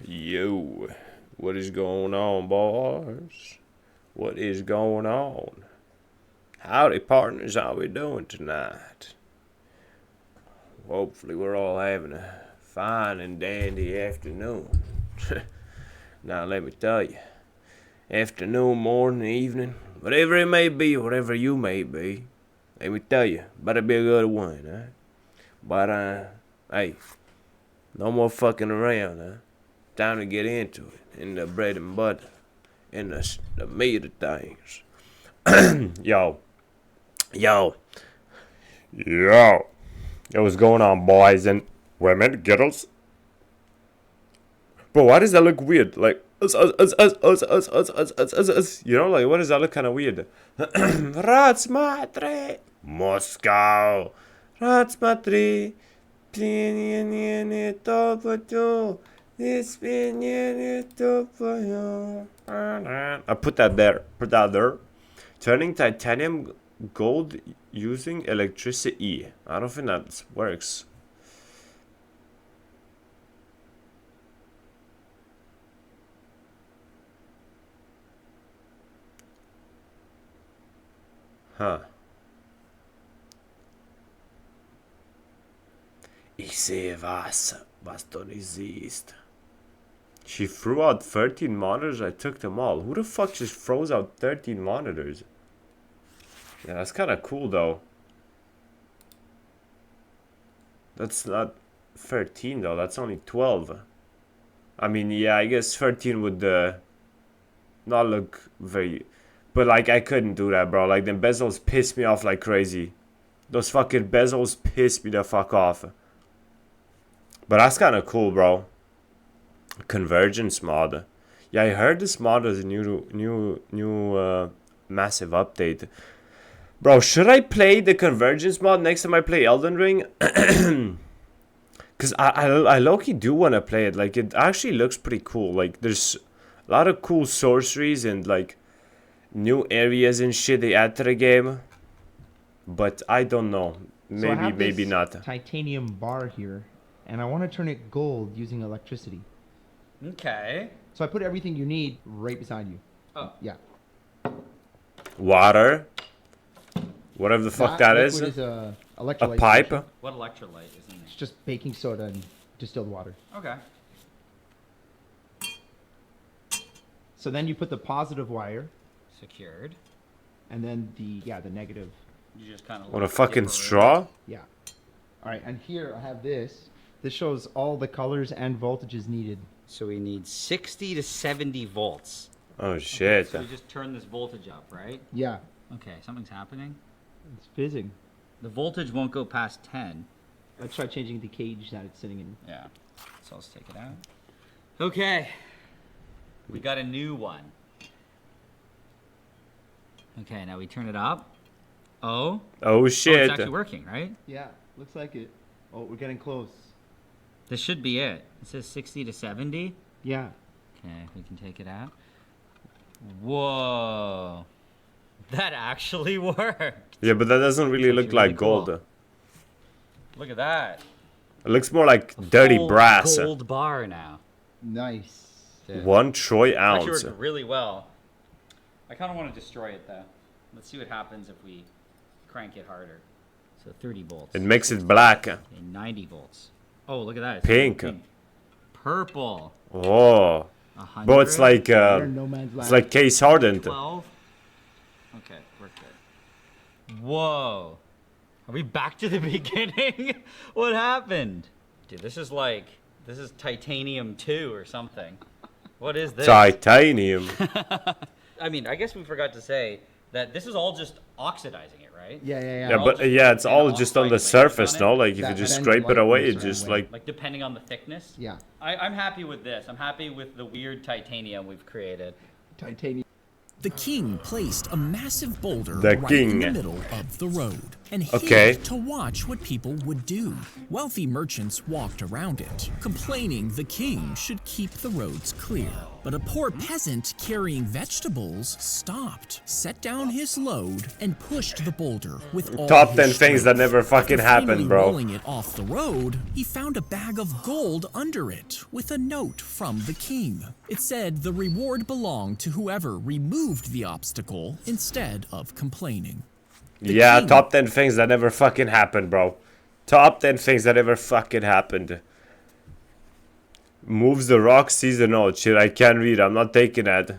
Yo, what is going on, boys? What is going on? Howdy, partners. How we doing tonight? Hopefully, we're all having a fine and dandy afternoon. Now, let me tell you, afternoon, morning, evening, whatever it may be, whatever you may be, let me tell you, better be a good one, huh? But, hey, no more fucking around, huh? Time to get into it, in the bread and butter, in the meat of things. Yo. What's going on, boys and women, girls? Bro, why does that look weird? Like, us, you know, like, why does that look kind of weird? Ratsmatri, Moscow, Ratsmatri, I put that there. Turning titanium gold using electricity. I don't think that works. Huh. Ich sehe was dort exist. She threw out 13 monitors, I took them all. Who the fuck just froze out 13 monitors? Yeah, that's kind of cool though. That's not 13 though, that's only 12. I mean, yeah, I guess 13 would not look very... But like, I couldn't do that, bro. Like, the bezels piss me off like crazy. Those fucking bezels piss me the fuck off. But that's kind of cool, bro. Convergence mod. Yeah, I heard this mod is a new massive update. Bro, should I play the convergence mod next time I play Elden Ring? Because I low-key do want to play it. Like, it actually looks pretty cool. Like, there's a lot of cool sorceries and, like, new areas and shit they add to the game. But I don't know. Maybe, so maybe not. Titanium bar here, and I want to turn it gold using electricity. Okay. So I put everything you need right beside you. Oh. Yeah. Water. Whatever the fuck that is. Is a electrolyte. A pipe. Solution. What electrolyte is in It's just baking soda and distilled water. there? Okay. So then you put the positive wire, Secured. and then the negative. You just kind of. What a fucking straw? Yeah. All right, and here I have this. This shows all the colors and voltages needed. So we need 60 to 70 volts. Oh shit. So we just turn this voltage up, right? Yeah. Okay, something's happening. It's fizzing. The voltage won't go past 10. Let's try changing the cage that it's sitting in. Yeah. So let's take it out. Okay. We got a new one. Okay, now we turn it up. Oh. Oh It's shit. actually working, right? Yeah, looks like it. Oh, we're getting close. This should be it. It says 60 to 70. Yeah. Okay, we can take it out. Whoa. That actually worked. Yeah, but that doesn't really That's look actually like really cool. gold. Look at that. It looks more like dirty Full brass. Gold bar now. Nice. Dude. 1 troy Actually ounce. worked really well. I kind of want to destroy it though. Let's see what happens if we crank it harder. So 30 volts. It makes it black. Okay, 90 volts. Oh, look at that. It's Pink. Purple. Oh. 100. Bro, it's like No man's it's land. like case hardened. 12. Okay, we're good. Whoa. Are we back to the beginning? What happened? Dude, this is titanium 2 or something. What is this? Titanium. I mean, I guess we forgot to say that this is all just oxidizing it, right? Yeah. Yeah, but yeah, it's all just on the surface, no? Like if you That just bends scrape it light away, moves it just around like Like depending on the thickness. Yeah. I'm happy with this. I'm happy with the weird titanium we've created. Titanium. the king placed a massive boulder The right king. in the middle of the road and hid Okay. to watch what people would do. Wealthy merchants walked around it, complaining the king should keep the roads clear. But a poor peasant carrying vegetables stopped, set down his load, and pushed the boulder with all Top his 10 things that strength. never fucking After happened, finally bro. rolling it off the road, he found a bag of gold under it with a note from the king. It said the reward belonged to whoever removed the obstacle instead of complaining. Yeah, king- top 10 things that never fucking happened, bro. Top 10 things that ever fucking happened. Moves the rock, sees the note. Shit, I can't read. I'm not taking that.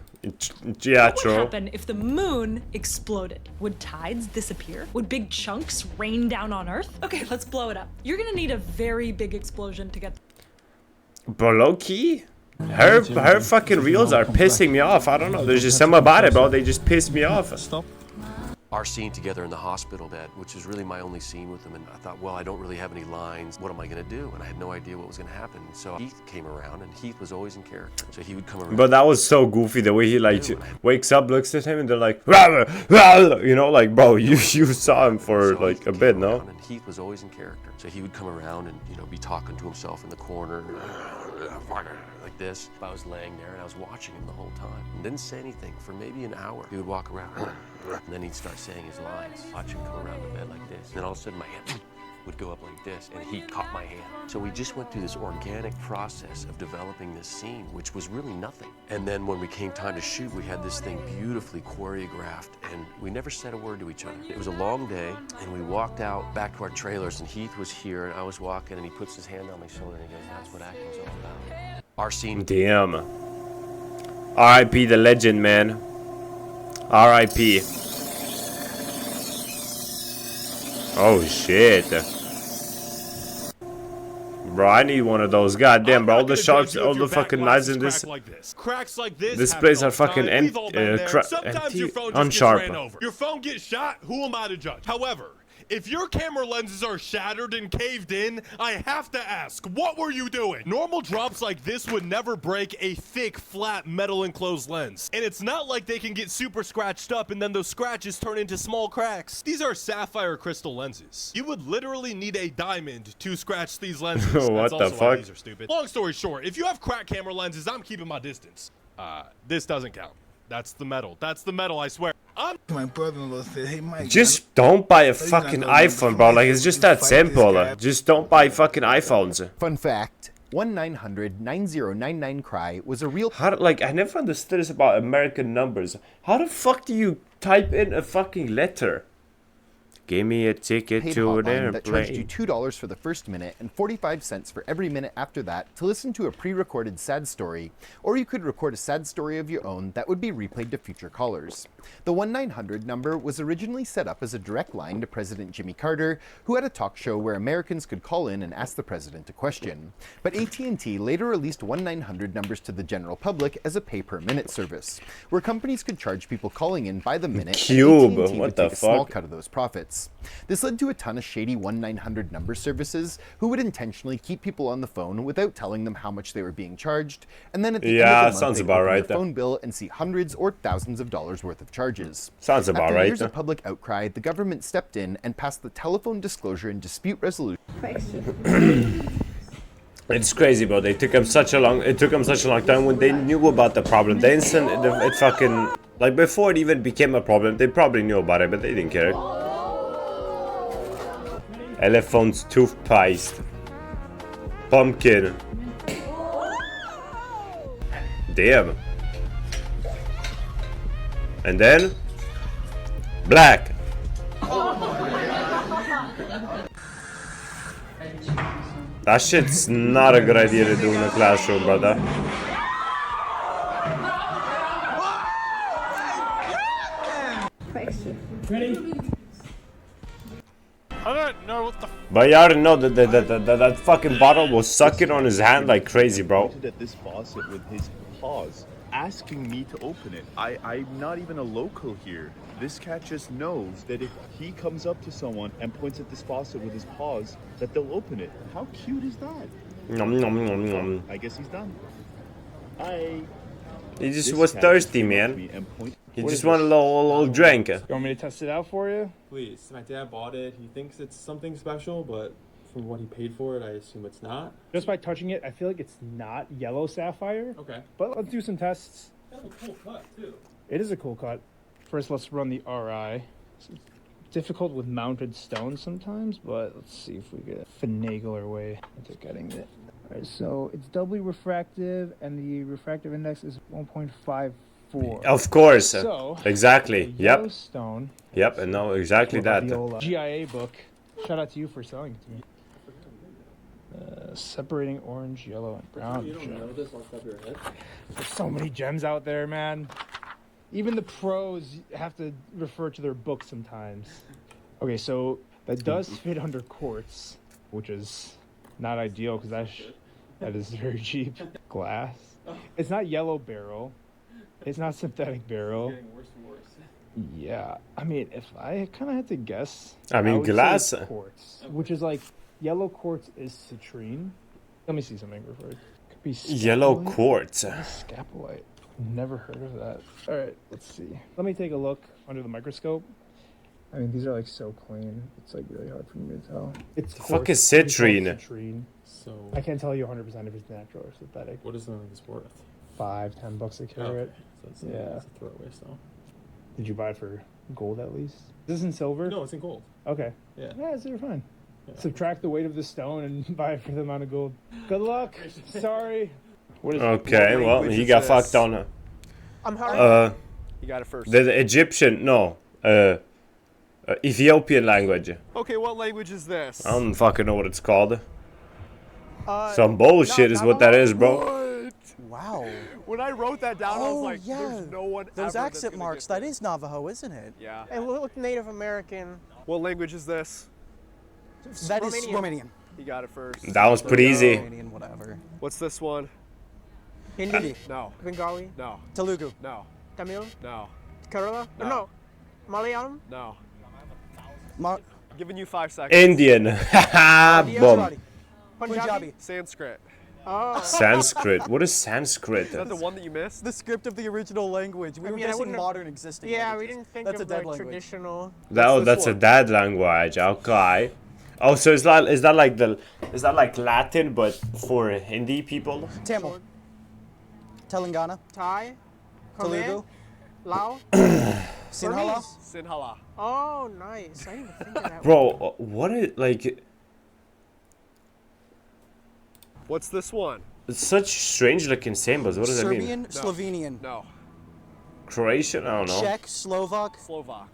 Yeah, What would true. happen if the moon exploded? Would tides disappear? Would big chunks rain down on Earth? Okay, let's blow it up. You're gonna need a very big explosion to get. Bro, low key? Her fucking reels are pissing me off. I don't know. There's just something about it, bro. They just piss me off. Stop. Our scene together in the hospital bed, which was really my only scene with him, and I thought, well, I don't really have any lines. What am I gonna do? And I had no idea what was gonna happen. So Heath came around, and Heath was always in character. So he would come around. But that was so goofy the way he like wakes up, looks at him, and they're like, "Rah, rah," you know, like, bro, you saw him for So like Heath a came bit, no? around, and Heath was always in character. So he would come around and, you know, be talking to himself in the corner, like this. I was laying there and I was watching him the whole time. And didn't say anything for maybe an hour. He would walk around, and then he'd start saying his lines. Watch him come around the bed like this. And then all of a sudden my hand would go up like this, and he caught my hand. So we just went through this organic process of developing this scene, which was really nothing. And then when we came time to shoot, we had this thing beautifully choreographed, and we never said a word to each other. It was a long day, and we walked out back to our trailers, and Heath was here, and I was walking, and he puts his hand on my shoulder, and he goes, "That's what acting's all about." Our scene. Damn. R.I.P. the legend, man. R.I.P. Oh shit. Bro, I need one of those. Goddamn, bro. All the shots, all the fucking knives in this. Cracks like this. This place are fucking We've all been there. Sometimes empty, your phone just gets unsharp. ran over. Your phone gets shot. Who am I to judge? However, if your camera lenses are shattered and caved in, I have to ask, what were you doing? Normal drops like this would never break a thick, flat, metal enclosed lens. And it's not like they can get super scratched up and then those scratches turn into small cracks. These are sapphire crystal lenses. You would literally need a diamond to scratch these lenses. What That's the also why fuck? these are stupid. Long story short, if you have cracked camera lenses, I'm keeping my distance. This doesn't count. That's the metal. That's the metal, I swear. My brother-in-law said, "Hey, Mike, Just don't buy a fucking iPhone, bro. Like, it's just that simple. Just don't buy fucking iPhones. Fun fact, 1-900-9099-CRY was a real... How, like, I never understood this about American numbers. How the fuck do you type in a fucking letter? Give me a ticket paid to an hotline that charged you airplane. $2 for the first minute and 45 cents for every minute after that to listen to a pre-recorded sad story, or you could record a sad story of your own that would be replayed to future callers. The 1-900 number was originally set up as a direct line to President Jimmy Carter, who had a talk show where Americans could call in and ask the president a question. But AT&T later released 1-900 numbers to the general public as a pay-per-minute service, where companies could charge people calling in by the minute, Cube, and AT&T what would the take a small fuck? cut of those profits. This led to a ton of shady 1-900 number services who would intentionally keep people on the phone without telling them how much they were being charged, and then at the end Yeah, of the month, sounds they'd about open right. their phone bill and see hundreds or thousands of dollars worth of charges. Sounds about After right. years of public outcry, the government stepped in and passed the Telephone Disclosure and Dispute Resolution. It's crazy, bro. It took them such a long time when they knew about the problem. The instant it fucking, like, before it even became a problem, they probably knew about it, but they didn't care. Elephant's toothpaste. Pumpkin. Damn. And then black. That shit's not a good idea to do in a classroom, brother. I don't know what the But you already know that fucking bottle was sucking on his hand like crazy, bro. At this faucet with his paws, asking me to open it. I'm not even a local here. This cat just knows that if he comes up to someone and points at this faucet with his paws, that they'll open it. How cute is that? Nom, nom, nom, nom. I guess he's done. He just This was cat thirsty, came up to man. me and He What just is want a this? little drink. You want me to test it out for you? Please. My dad bought it. He thinks it's something special, but from what he paid for it, I assume it's not. Just by touching it, I feel like it's not yellow sapphire. Okay. But let's do some tests. That's a cool cut, too. It is a cool cut. First, let's run the RI. It's difficult with mounted stones sometimes, but let's see if we can finagle our way into getting it. All right, so it's doubly refractive, and the refractive index is 1.54. Of course. So, Exactly. the Yep. yellow stone. Yep. And no, exactly Pull up that. the old, GIA book. Shout out to you for selling it to me. Separating orange, yellow, and brown. You don't know this off the top of your head? There's so many gems out there, man. Even the pros have to refer to their books sometimes. Okay, so that does fit under quartz, which is not ideal because that is very cheap. Glass. It's not yellow beryl. It's not synthetic beryl. It's getting worse and worse. Yeah, I mean, if I kind of had to guess, I mean, would say glass. quartz, which is like yellow quartz is citrine. Let me see something real quick. Could be Yellow scapulite? quartz. Scapulite. Never heard of that. All right, let's see. Let me take a look under the microscope. I mean, these are like so clean. It's like really hard for me to tell. It's The fuck quartz. is It's called citrine? Citrine. So, I can't tell you 100% if it's natural or synthetic. what is something like this worth? $5-10 a Oh, carat. okay. So it's Yeah. it's a throwaway still. Did you buy it for gold at least? This isn't silver. No, it's in gold. Okay. Yeah. Yeah, so you're fine. Yeah. Subtract the weight of the stone and buy it for the amount of gold. Good luck. Sorry. What is Okay, What well, language he is got this? fucked on. I'm hurrying. You got it first. The Egyptian, no. Ethiopian language. Okay, what language is this? I don't fucking know what it's called. Uh, Some bullshit is what that is, bro. What? Wow. When I wrote that down, I was Oh, like, yeah. there's no one Those ever that's accent gonna marks, get that this. is Navajo, isn't it? Yeah. It looked Native American. What language is this? That is Romanian. Romanian. You got it first. That was pretty easy. Romanian, whatever. What's this one? Hindi. No. Bengali. No. Telugu. No. Tamil. No. Kerala. No. No. Malayalam. No. Ma- Giving you 5 seconds. Indian. Haha, boom. Gujarati. Punjabi. Punjabi. Sanskrit. Oh. Sanskrit. What is Sanskrit? Is that the one that you missed? The script of the original language. We were mean, I guessing wouldn't have- modern existing Yeah, we languages. didn't think That's of a dead like language. traditional. Oh, this that's a one? dead language. Okay. Oh, so is that like Latin but for Hindi people? Tamil. Telangana. Thai. Telugu. Khmer. Lao. Sinhala. Burmese. Sinhala. Oh, nice. I didn't even think of that. Bro, what is like? What's this one? It's such strange looking symbols. What does that mean? Serbian. Slovenian. No. Croatian? I don't know. Czech. Slovak. Slovak.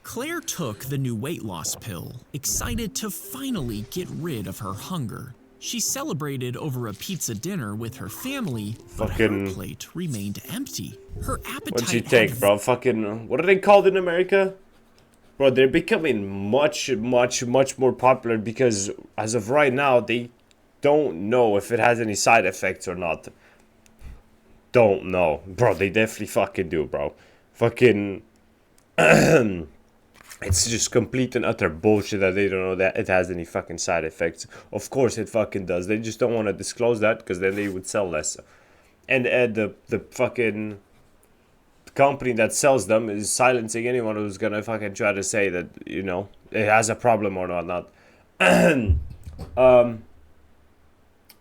Claire took the new weight loss pill, excited to finally get rid of her hunger. She celebrated over a pizza dinner with her family, but her Fucking- plate remained empty. Her appetite What'd you had take, bro? Fucking, what are they called in America? Bro, they're becoming much more popular because as of right now, they don't know if it has any side effects or not. Don't know. Bro, they definitely fucking do, bro. Fucking, it's just complete and utter bullshit that they don't know that it has any fucking side effects. Of course it fucking does. They just don't want to disclose that because then they would sell less. And the fucking company that sells them is silencing anyone who's gonna fucking try to say that, you know, it has a problem or not.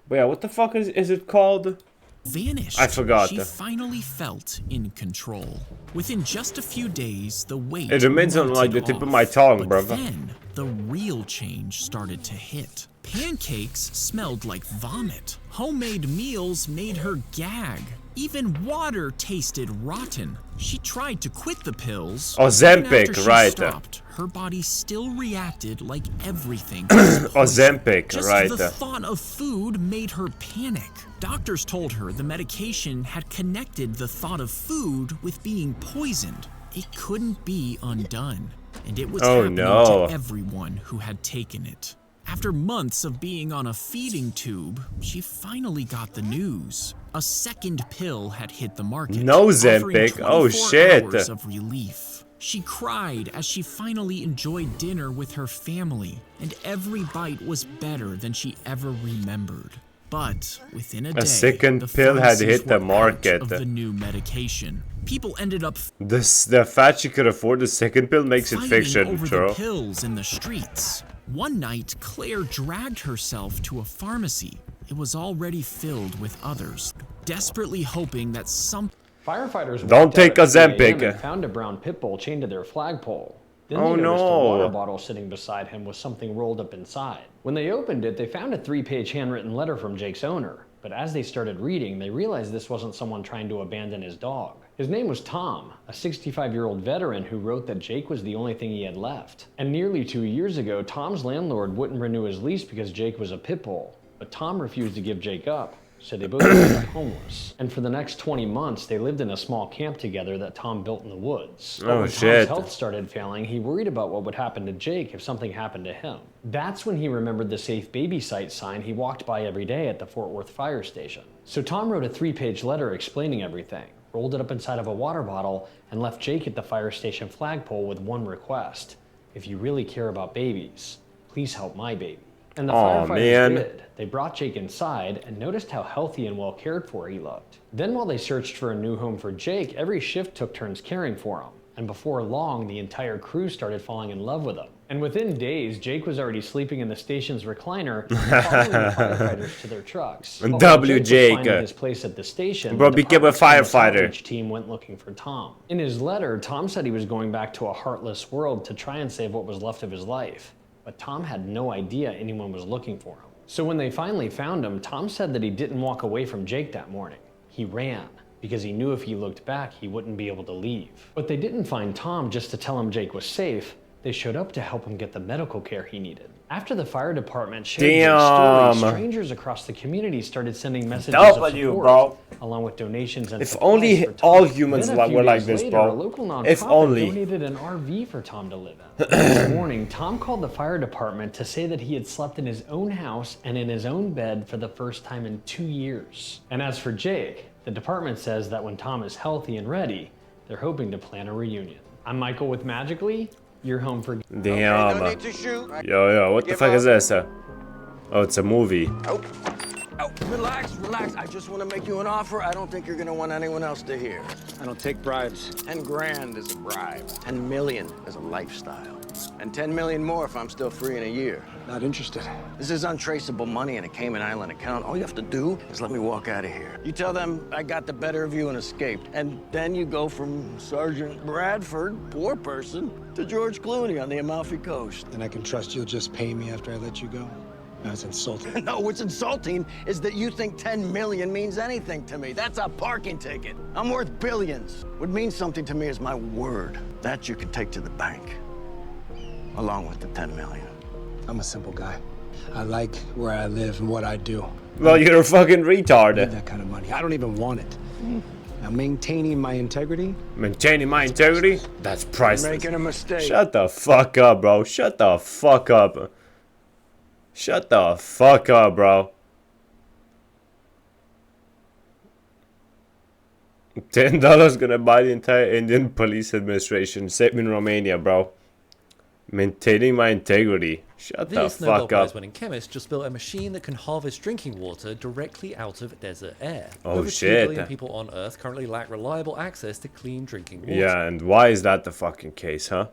But yeah, what the fuck is it called? vanished. I forgot. She finally felt in control. Within just a few days, the weight It remains on like the melted tip of off. my tongue, But bruv. then the real change started to hit. Pancakes smelled like vomit. Homemade meals made her gag. Even water tasted rotten. She tried to quit the pills. Ozempic, Even after she right. stopped, her body still reacted like everything was poison. Ozempic, Just right. the thought of food made her panic. Doctors told her the medication had connected the thought of food with being poisoned. It couldn't be undone, and it was Oh, happening no. to everyone who had taken it. After months of being on a feeding tube, she finally got the news. A second pill had hit the market, No offering Zempic. Oh, 24 shit. hours of relief. She cried as she finally enjoyed dinner with her family, and every bite was better than she ever remembered. But within a day, second the pill had pharmacies hit the were market. out of the new medication. People ended up The fact she could afford the second pill makes it fighting fiction, over bro. the pills in the streets. One night, Claire dragged herself to a pharmacy. It was already filled with others, desperately hoping that some Firefighters Don't take walked out at 3 Ozempic. a.m. and found a brown pit bull chained to their flagpole. Then Oh, they noticed no. a water bottle sitting beside him with something rolled up inside. When they opened it, they found a 3-page handwritten letter from Jake's owner. But as they started reading, they realized this wasn't someone trying to abandon his dog. His name was Tom, a 65-year-old veteran who wrote that Jake was the only thing he had left. And nearly 2 years ago, Tom's landlord wouldn't renew his lease because Jake was a pit bull. But Tom refused to give Jake up, so they both ended up homeless. And for the next 20 months, they lived in a small camp together that Tom built in the woods. But Oh, when shit. Tom's health started failing, he worried about what would happen to Jake if something happened to him. That's when he remembered the safe baby site sign he walked by every day at the Fort Worth fire station. So Tom wrote a 3-page letter explaining everything, rolled it up inside of a water bottle, and left Jake at the fire station flagpole with one request. If you really care about babies, please help my baby. And the Aw, firefighters man. did. They brought Jake inside and noticed how healthy and well cared for he looked. Then while they searched for a new home for Jake, every shift took turns caring for him. And before long, the entire crew started falling in love with him. And within days, Jake was already sleeping in the station's recliner, following the firefighters to their trucks. But while W. was Jake. finding his place at the station, Bro, the became a department's firefighter. outreach team went looking for Tom. In his letter, Tom said he was going back to a heartless world to try and save what was left of his life. But Tom had no idea anyone was looking for him. So when they finally found him, Tom said that he didn't walk away from Jake that morning. He ran, because he knew if he looked back, he wouldn't be able to leave. But they didn't find Tom just to tell him Jake was safe. They showed up to help him get the medical care he needed. After the fire department shared Jake's Damn. story, strangers across the community started sending messages W, of support, bro. along with donations and If supplies only for Tom. all humans Then a few were like days this, later, bro. A local nonprofit If only. donated an RV for Tom to live in. The next morning, Tom called the fire department to say that he had slept in his own house and in his own bed for the first time in 2 years. And as for Jake, the department says that when Tom is healthy and ready, they're hoping to plan a reunion. I'm Michael with Magically. You're home for... Damn. no need to shoot. Yo, what the Give fuck up. is this? Oh, it's a movie. Oh, relax. I just want to make you an offer I don't think you're gonna want anyone else to hear. I don't take bribes. 10 grand is a bribe. 10 million is a lifestyle. And 10 million more if I'm still free in a year. Not interested. This is untraceable money in a Cayman Island account. All you have to do is let me walk out of here. You tell them I got the better of you and escaped. And then you go from Sergeant Bradford, poor person, to George Clooney on the Amalfi Coast. And I can trust you'll just pay me after I let you go? That's insulting. No, what's insulting is that you think 10 million means anything to me. That's a parking ticket. I'm worth billions. What means something to me is my word. That you can take to the bank, along with the 10 million. I'm a simple guy. I like where I live and what I do. Well, you're a fucking I need retard. that kind of money. I don't even want it. Now, maintaining my integrity. Maintaining my integrity? That's priceless. Making a mistake. Shut the fuck up, bro. Shut the fuck up. Shut the fuck up, bro. $10 gonna buy the entire Indian police administration. Same in Romania, bro. Maintaining my integrity. Shut the This Nobel fuck Prize up. winning chemist just built a machine that can harvest drinking water directly out of desert air. Oh, Over shit. 2 billion people on Earth currently lack reliable access to clean drinking water. Yeah, and why is that the fucking case, huh?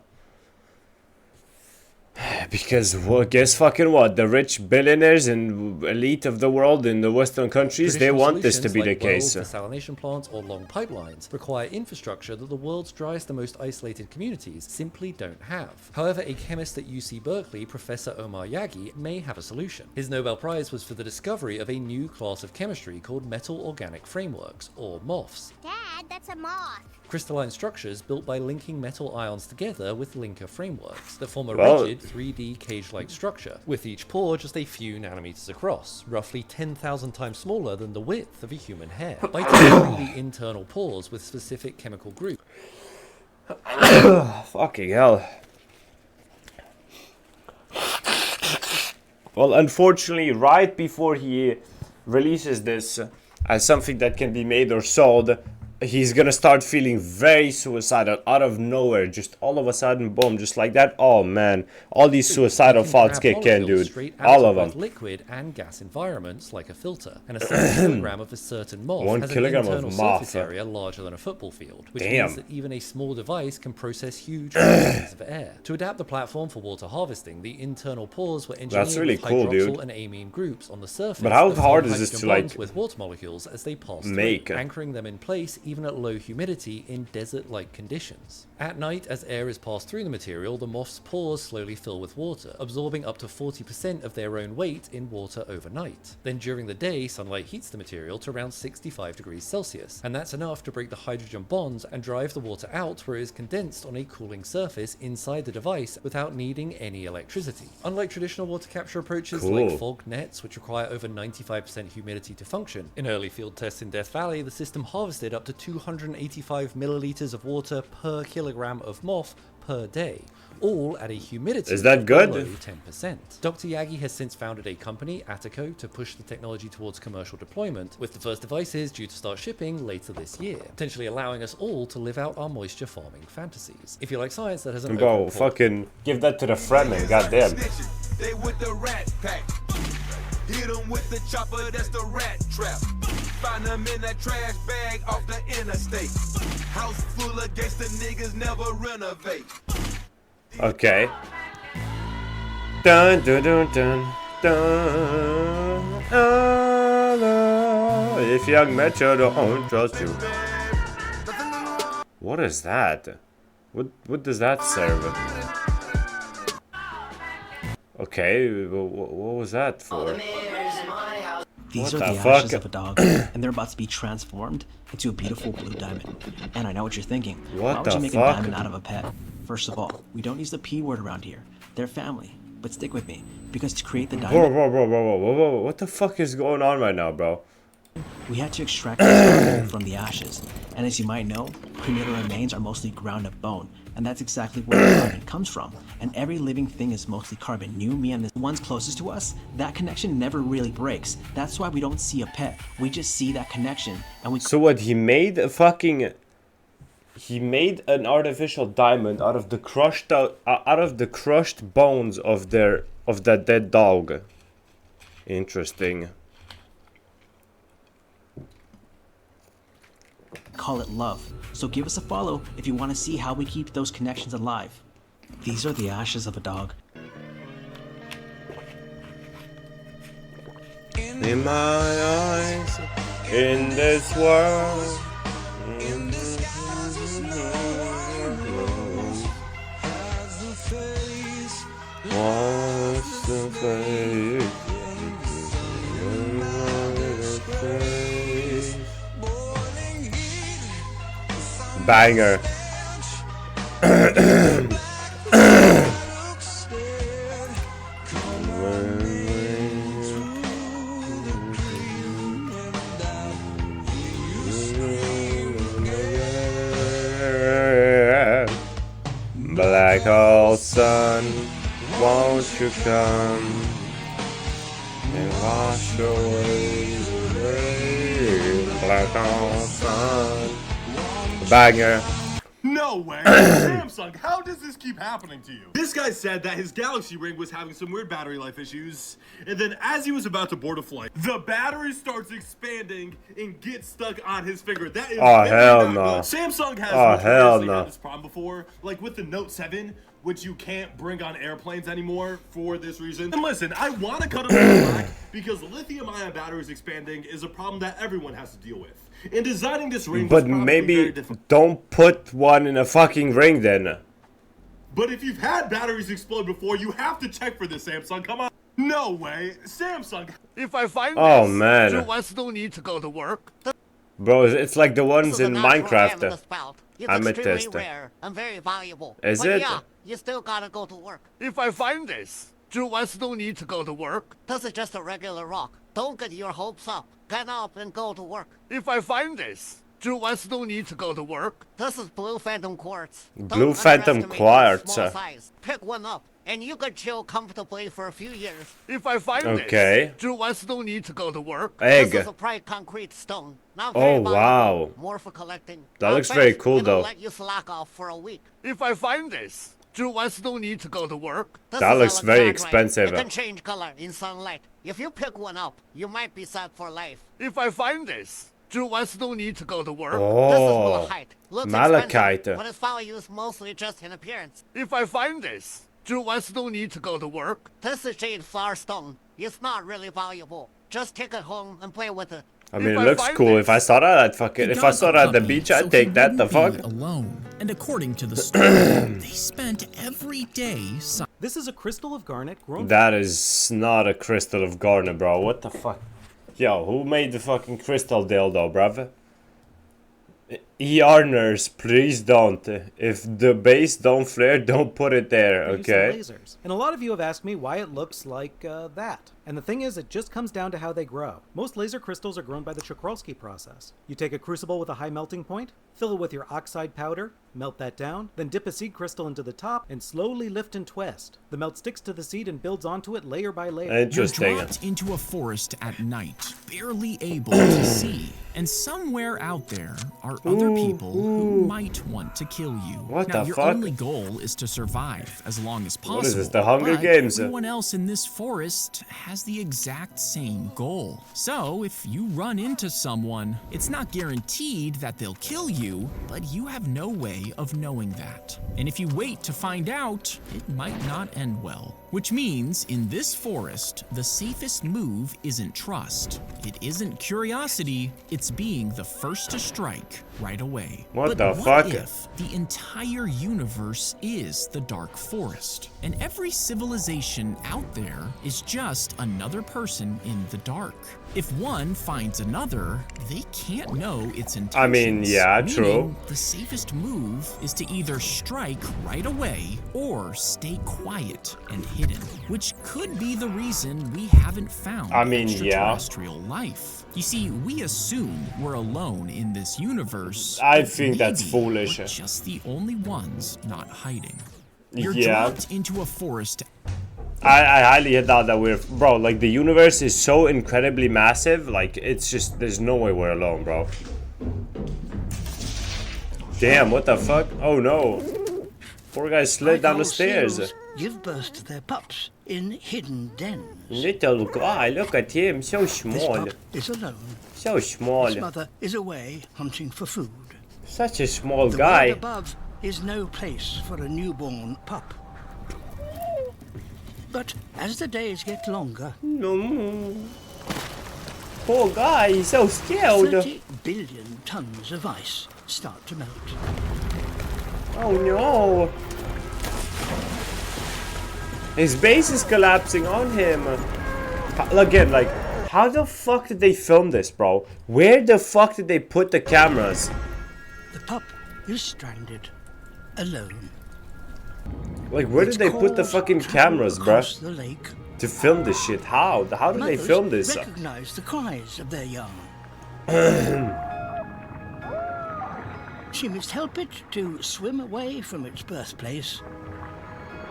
Because, well, guess fucking what? The rich billionaires and elite of the world in the Western countries, they Traditional want this to solutions be the like case. wells, desalination plants, or long pipelines require infrastructure that the world's driest and most isolated communities simply don't have. However, a chemist at UC Berkeley, Professor Omar Yagi, may have a solution. His Nobel Prize was for the discovery of a new class of chemistry called metal organic frameworks, or MOFs. Dad, that's a moth. Crystalline structures built by linking metal ions together with linker frameworks that form a Well- rigid 3D cage-like structure, with each pore just a few nanometers across, roughly 10,000 times smaller than the width of a human hair. By targeting the internal pores with specific chemical groups. Fucking hell. Well, unfortunately, right before he releases this as something that can be made or sold, he's gonna start feeling very suicidal out of nowhere, just all of a sudden, boom, just like that. Oh man, all these suicidal thoughts kick in, dude. All of them. Liquid and gas environments like a filter. And a single kilogram of a certain moth 1 has an kilogram of internal moth. surface area larger than a football field, which Damn. means that even a small device can process huge quantities of air. To adapt the platform for water harvesting, the internal pores were engineered That's really with cool, hydroxyl dude. and amine groups on the surface. But how that hard form is this hydrogen to, like, bonds with water molecules as they pass make? through, anchoring them in place even at low humidity in desert-like conditions. At night, as air is passed through the material, the moth's pores slowly fill with water, absorbing up to 40% of their own weight in water overnight. Then during the day, sunlight heats the material to around 65 degrees Celsius, and that's enough to break the hydrogen bonds and drive the water out where it is condensed on a cooling surface inside the device without needing any electricity. Unlike traditional water capture approaches like fog nets, which require over 95% humidity to function, in early field tests in Death Valley, the system harvested up to 285 milliliters of water per kilogram of moth per day, all at a humidity Is that of good? below 10%. Dr. Yagi has since founded a company, Attico, to push the technology towards commercial deployment, with the first devices due to start shipping later this year, potentially allowing us all to live out our moisture farming fantasies. If you like science that has an Bro, open fucking give that to the Fremen, goddamn. They with the rat pack. Hit them with the chopper, that's the rat trap. Find them in that trash bag off the interstate. House full of gangster niggas never renovate. Okay. Dun dun dun dun dun. If young Metro don't trust you. What is that? What does that serve? Okay, what was that for? These are What the the fuck? ashes of a dog, and they're about to be transformed into a beautiful blue diamond. And I know what you're thinking. What Why would the you make fuck? a diamond out of a pet? First of all, we don't use the P word around here. They're family. But stick with me, because to create the diamond, Whoa, what the fuck is going on right now, bro? we had to extract the from the ashes. And as you might know, cremated remains are mostly ground up bone, and that's exactly where the carbon comes from. And every living thing is mostly carbon. You, me, and the ones closest to us, that connection never really breaks. That's why we don't see a pet. We just see that connection, and we. So what? He made a fucking. He made an artificial diamond out of the crushed bones of that dead dog. Interesting. Call it love. So give us a follow if you want to see how we keep those connections alive. These are the ashes of a dog. In my eyes, in this world. What's the face? Banger. Black hole sun, won't you come and wash away the rain? Black hole sun. Banger. No way! Samsung, how does this keep happening to you? This guy said that his Galaxy Ring was having some weird battery life issues, and then as he was about to board a flight, the battery starts expanding and gets stuck on his finger. That is Oh, very hell not no. good. Samsung has Oh, hell notoriously no. had this problem before, like with the Note 7, which you can't bring on airplanes anymore for this reason. And listen, I want to cut it off the back because lithium-ion batteries expanding is a problem that everyone has to deal with. In designing this ring, was But probably very maybe difficult. don't put one in a fucking ring then. But if you've had batteries explode before, you have to check for this, Samsung. Come on. No way. Samsung. If I find Oh, this, man. you will still need to go to work. Bro, it's like the This ones is a in natural Minecraft. amethyst. It's Amethyst. extremely rare and very valuable. Is but it? yeah, you still gotta go to work. If I find this, do I still need to go to work? This is just a regular rock. Don't get your hopes up. Get up and go to work. If I find this, do I still need to go to work? This is blue phantom quartz. Blue phantom quartz. Small size. Pick one up and you could chill comfortably for a few years. If I find Okay. this, do I still need to go to work? Egg. This is a bright concrete stone. Not Oh, very valuable, wow. more for collecting. That At looks very best, cool, it'll though. let you slack off for a week. If I find this, do I still need to go to work? This That is looks very Alexandrite. expensive. It can change color in sunlight. If you pick one up, you might be set for life. If I find this, do I still need to go to work? This is Oh, malachite. Looks malachite. expensive, but its value is mostly just in appearance. If I find this, do I still need to go to work? This is jade flower stone. It's not really valuable. Just take it home and play with it. I mean, it looks cool. If I saw that, I'd fuck it. If I saw that at the beach, I'd take that. The fuck? Alone. And according to the story, they spent every day. This is a crystal of garnet grown. That is not a crystal of garnet, bro. What the fuck? Yo, who made the fucking crystal dildo, bruv? ER nurse, please don't. If the base don't flare, don't put it there, okay? Lasers. And a lot of you have asked me why it looks like that. And the thing is, it just comes down to how they grow. Most laser crystals are grown by the Czochralski process. You take a crucible with a high melting point, fill it with your oxide powder, melt that down, then dip a seed crystal into the top and slowly lift and twist. The melt sticks to the seed and builds onto it layer by layer. Interesting. You're dropped into a forest at night, barely able to see. And somewhere out there are other people who might want to kill you. What now, the your fuck? only goal is to survive as long as possible. What is this, the Hunger but Games? Everyone else in this forest has the exact same goal. So if you run into someone, it's not guaranteed that they'll kill you, but you have no way of knowing that. And if you wait to find out, it might not end well. Which means, in this forest, the safest move isn't trust. It isn't curiosity, it's being the first to strike right away. What but the what fuck? if the entire universe is the Dark Forest, and every civilization out there is just another person in the dark? If one finds another, they can't know its intentions. I mean, yeah, meaning true. The safest move is to either strike right away or stay quiet and hidden, which could be the reason we haven't found I mean, yeah. extraterrestrial life. You see, we assume we're alone in this universe. I but think that's maybe foolish. we're just the only ones not hiding. You're Yeah. dropped into a forest. I highly doubt that we're... Bro, like, the universe is so incredibly massive. Like, it's just... There's no way we're alone, bro. Damn, what the fuck? Oh, no. Poor guy slid down the stairs. Give birth to their pups in hidden dens. Little guy, look at him. So This small. pup is alone. So small. His mother is away hunting for food. Such a small The guy. world above is no place for a newborn pup. But as the days get longer, Poor guy, he's so scared. 30 billion tons of ice start to melt. Oh no. His base is collapsing on him. Again, like, how the fuck did they film this, bro? Where the fuck did they put the cameras? The pup is stranded, alone. Like, where did they put the fucking cameras, bruh? Across the lake, To film this shit? How? How did they mothers film this? recognize the cries of their young. She must help it to swim away from its birthplace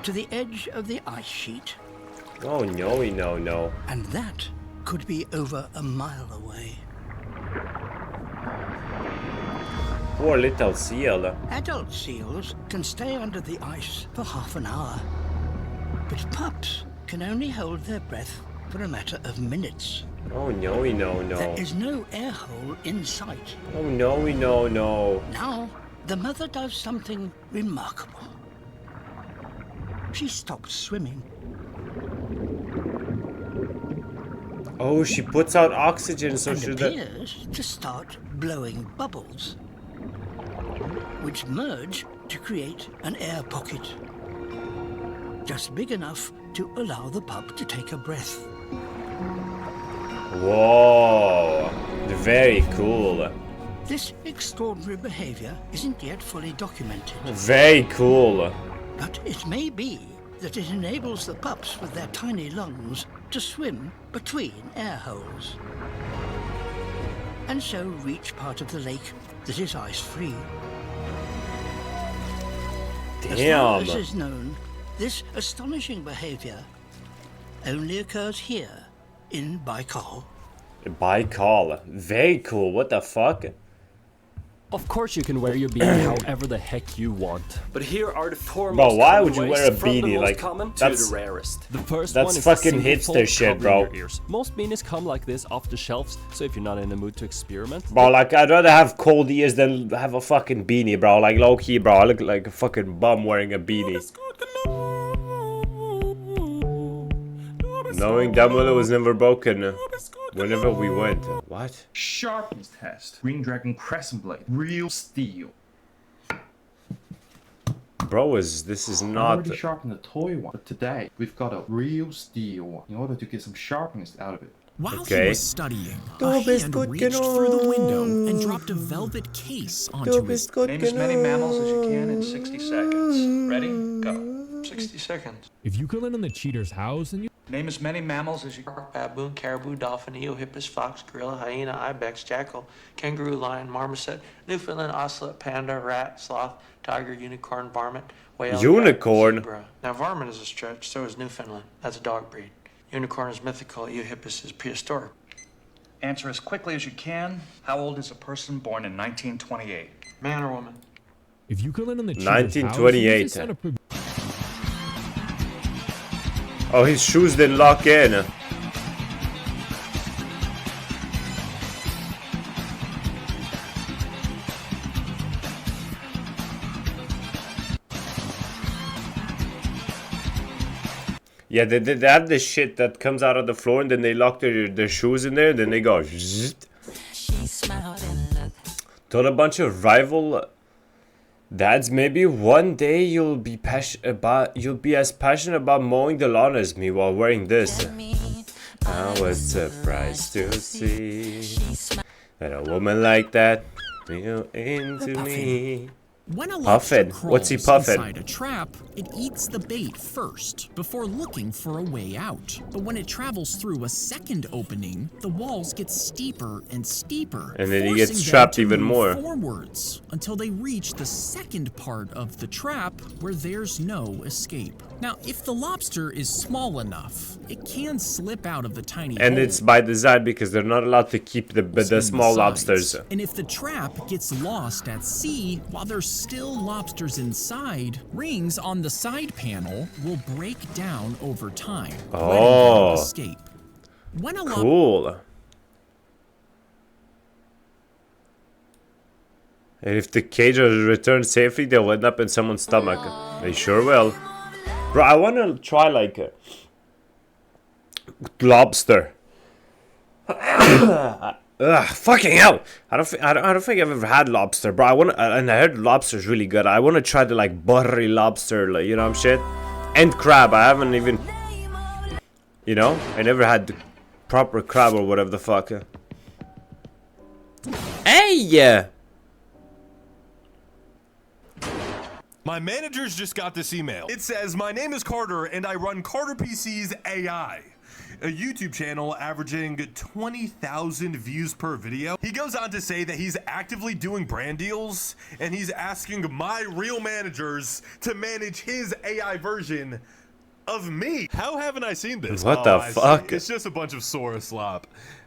to the edge of the ice sheet. Oh no, no. And that could be over a mile away. Poor little seal. Adult seals can stay under the ice for half an hour. But pups can only hold their breath for a matter of minutes. Oh no, no. There is no air hole in sight. Oh no, no. Now, the mother does something remarkable. She stops swimming. Oh, she puts out oxygen so and she... appears to start blowing bubbles, which merge to create an air pocket, just big enough to allow the pup to take a breath. Whoa, very cool. This extraordinary behavior isn't yet fully documented. Very cool. But it may be that it enables the pups with their tiny lungs to swim between air holes, and so reach part of the lake that is ice-free. As far Damn. as is known, This astonishing behavior only occurs here in Baikal. Baikal. Very cool. What the fuck? Of course you can wear your beanie however the heck you want. But here are the four Bro, most why common would you ways, wear a from the beanie? most Like, common to that's- the rarest. The first that's one is fucking a single hipster fold shit, covering bro. your ears. Most beanies come like this off the shelves, so if you're not in the mood to experiment. Bro, like, I'd rather have cold ears than have a fucking beanie, bro. Like, low-key, bro. I look like a fucking bum wearing a beanie. Knowing damn well it was never broken whenever we went. What? Sharpness test. Green Dragon Crescent Blade. Real steel. Bro, this is I not... already sharpened the toy one, but today we've got a real steel one in order to get some sharpness out of it. While he was studying, a hand reached through the window and dropped a velvet case onto his... Name as many mammals as you can in 60 seconds. Ready? Go. 60 seconds. If you go in on the cheater's house and you... Name as many mammals as you can. Baboon, caribou, dolphin, eel, hippus, fox, gorilla, hyena, ibex, jackal, kangaroo, lion, marmoset, Newfoundland, ocelot, panda, rat, sloth, tiger, unicorn, varmint, whale, Unicorn? yak, zebra. Now varmint is a stretch, so is Newfoundland. That's a dog breed. Unicorn is mythical, Eohippus is prehistoric. Answer as quickly as you can. How old is a person born in 1928? Man or woman? If you go in on the cheater's 1928. house, you just end up... Oh, his shoes didn't lock in. Yeah, they have this shit that comes out of the floor and then they lock their shoes in there and then they go zzzt. Told a bunch of rival dads, maybe one day you'll be as passionate about mowing the lawn as me while wearing this. I was surprised to see that a woman like that feel into me. When a lobster Puffin? What's he crawls puffin? inside a trap, it eats the bait first, before looking for a way out. But when it travels through a second opening, the walls get steeper and steeper, And then he forcing gets them trapped to even move more. forwards, until they reach the second part of the trap, where there's no escape. Now, if the lobster is small enough, it can slip out of the tiny And hole. it's by design because they're not allowed to keep the small Besides, lobsters. And if the trap gets lost at sea while there's still lobsters inside, rings on the side panel will break down over time, letting Oh. them escape. When a Cool. And if the cage is returned safely, they'll end up in someone's stomach. They sure will. Bro, I want to try like a lobster. Ugh, fucking hell! I don't think I've ever had lobster, bro. And I heard lobster's really good. I want to try the like buttery lobster, like, you know what I'm shit. And crab. I haven't even, you know, I never had the proper crab or whatever the fuck. Hey! My managers just got this email. It says, my name is Carter and I run Carter PC's AI, a YouTube channel averaging 20,000 views per video. He goes on to say that he's actively doing brand deals and he's asking my real managers to manage his AI version of me. How haven't I seen this? What the I see. fuck? It's just a bunch of Sora slop.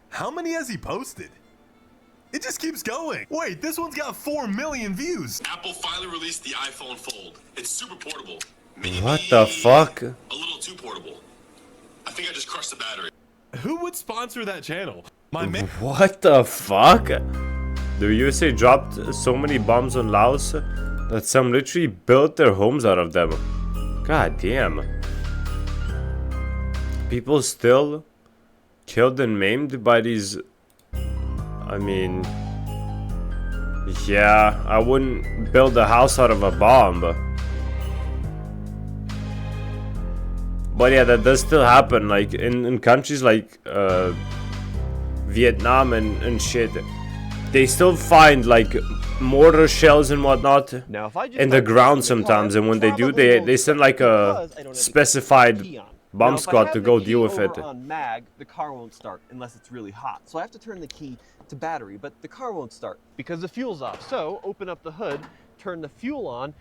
How many has he posted? It just keeps going. Wait, this one's got 4 million views. Apple finally released the iPhone Fold. It's super portable. What the fuck? A little too portable. I think I just crushed the battery. Who would sponsor that channel? What the fuck? The USA dropped so many bombs on Laos that some literally built their homes out of them. God damn. People still killed and maimed by these... I mean... Yeah, I wouldn't build a house out of a bomb. But yeah, that does still happen, like in countries like Vietnam and shit. They still find like mortar shells and whatnot in the ground sometimes, and when they do, they send like a specified bomb squad to go deal with it. On mag, the car won't start unless it's really hot. So I have to turn the key to battery, but the car won't start because the fuel's off. So open up the hood, turn the fuel on,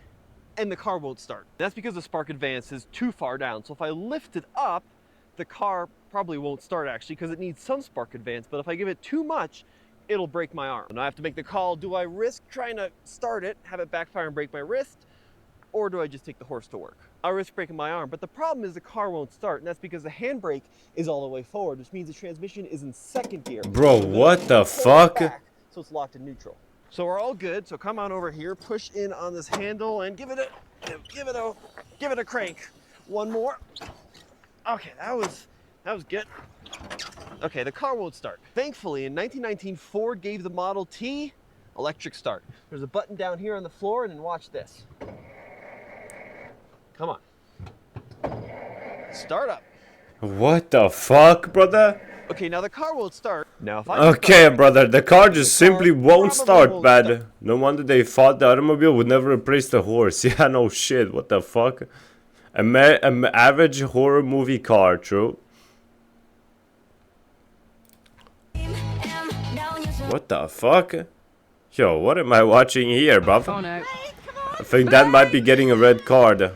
and the car won't start. That's because the spark advance is too far down. So if I lift it up, the car probably won't start actually because it needs some spark advance. But if I give it too much, it'll break my arm. And I have to make the call, do I risk trying to start it, have it backfire and break my wrist? Or do I just take the horse to work? I risk breaking my arm, but the problem is the car won't start, and that's because the handbrake is all the way forward, which means the transmission is in second gear. Bro, what the fuck? Back, so it's locked in neutral. So we're all good. So come on over here, push in on this handle, and give it a crank. One more. Okay, that was good. Okay, the car won't start. Thankfully, in 1919, Ford gave the Model T electric start. There's a button down here on the floor, and then watch this. Come on. Start up. What the fuck, brother? Okay, now the car won't start. Now if I Okay, start, brother, the car just simply won't start, won't man. start. No wonder they thought the automobile would never replace the horse. Yeah, no shit. What the fuck? An average horror movie car, true. What the fuck? Yo, what am I watching here, bruv? I think that might be getting a red card. Oh,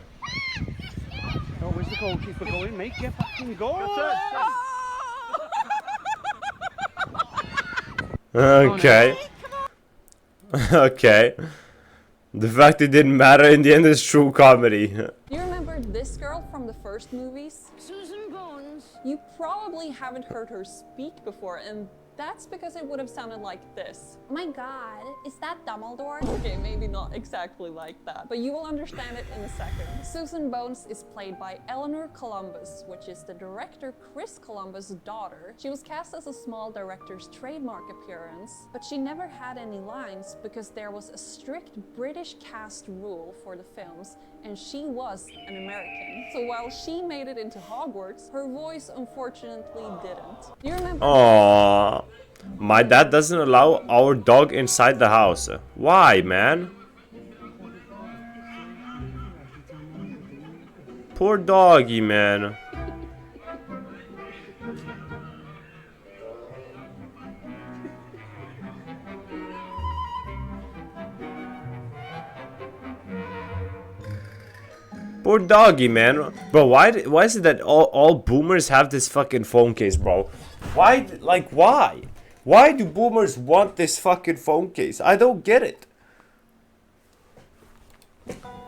where's the goalkeeper going? Make your fucking goal! Okay. Okay. The fact it didn't matter in the end is true comedy. Do you remember this girl from the first movies? Susan Bones. You probably haven't heard her speak before, and that's because it would have sounded like this. Oh my god, is that Dumbledore? Okay, maybe not exactly like that, but you will understand it in a second. Susan Bones is played by Eleanor Columbus, which is the director Chris Columbus' daughter. She was cast as a small director's trademark appearance, but she never had any lines because there was a strict British cast rule for the films, and she was an American. So while she made it into Hogwarts, her voice unfortunately didn't. Do you remember? Aww. My dad doesn't allow our dog inside the house. Why, man? Poor doggy, man. Poor doggy, man. Bro, why is it that all boomers have this fucking phone case, bro? Why, like, why? Why do boomers want this fucking phone case? I don't get it.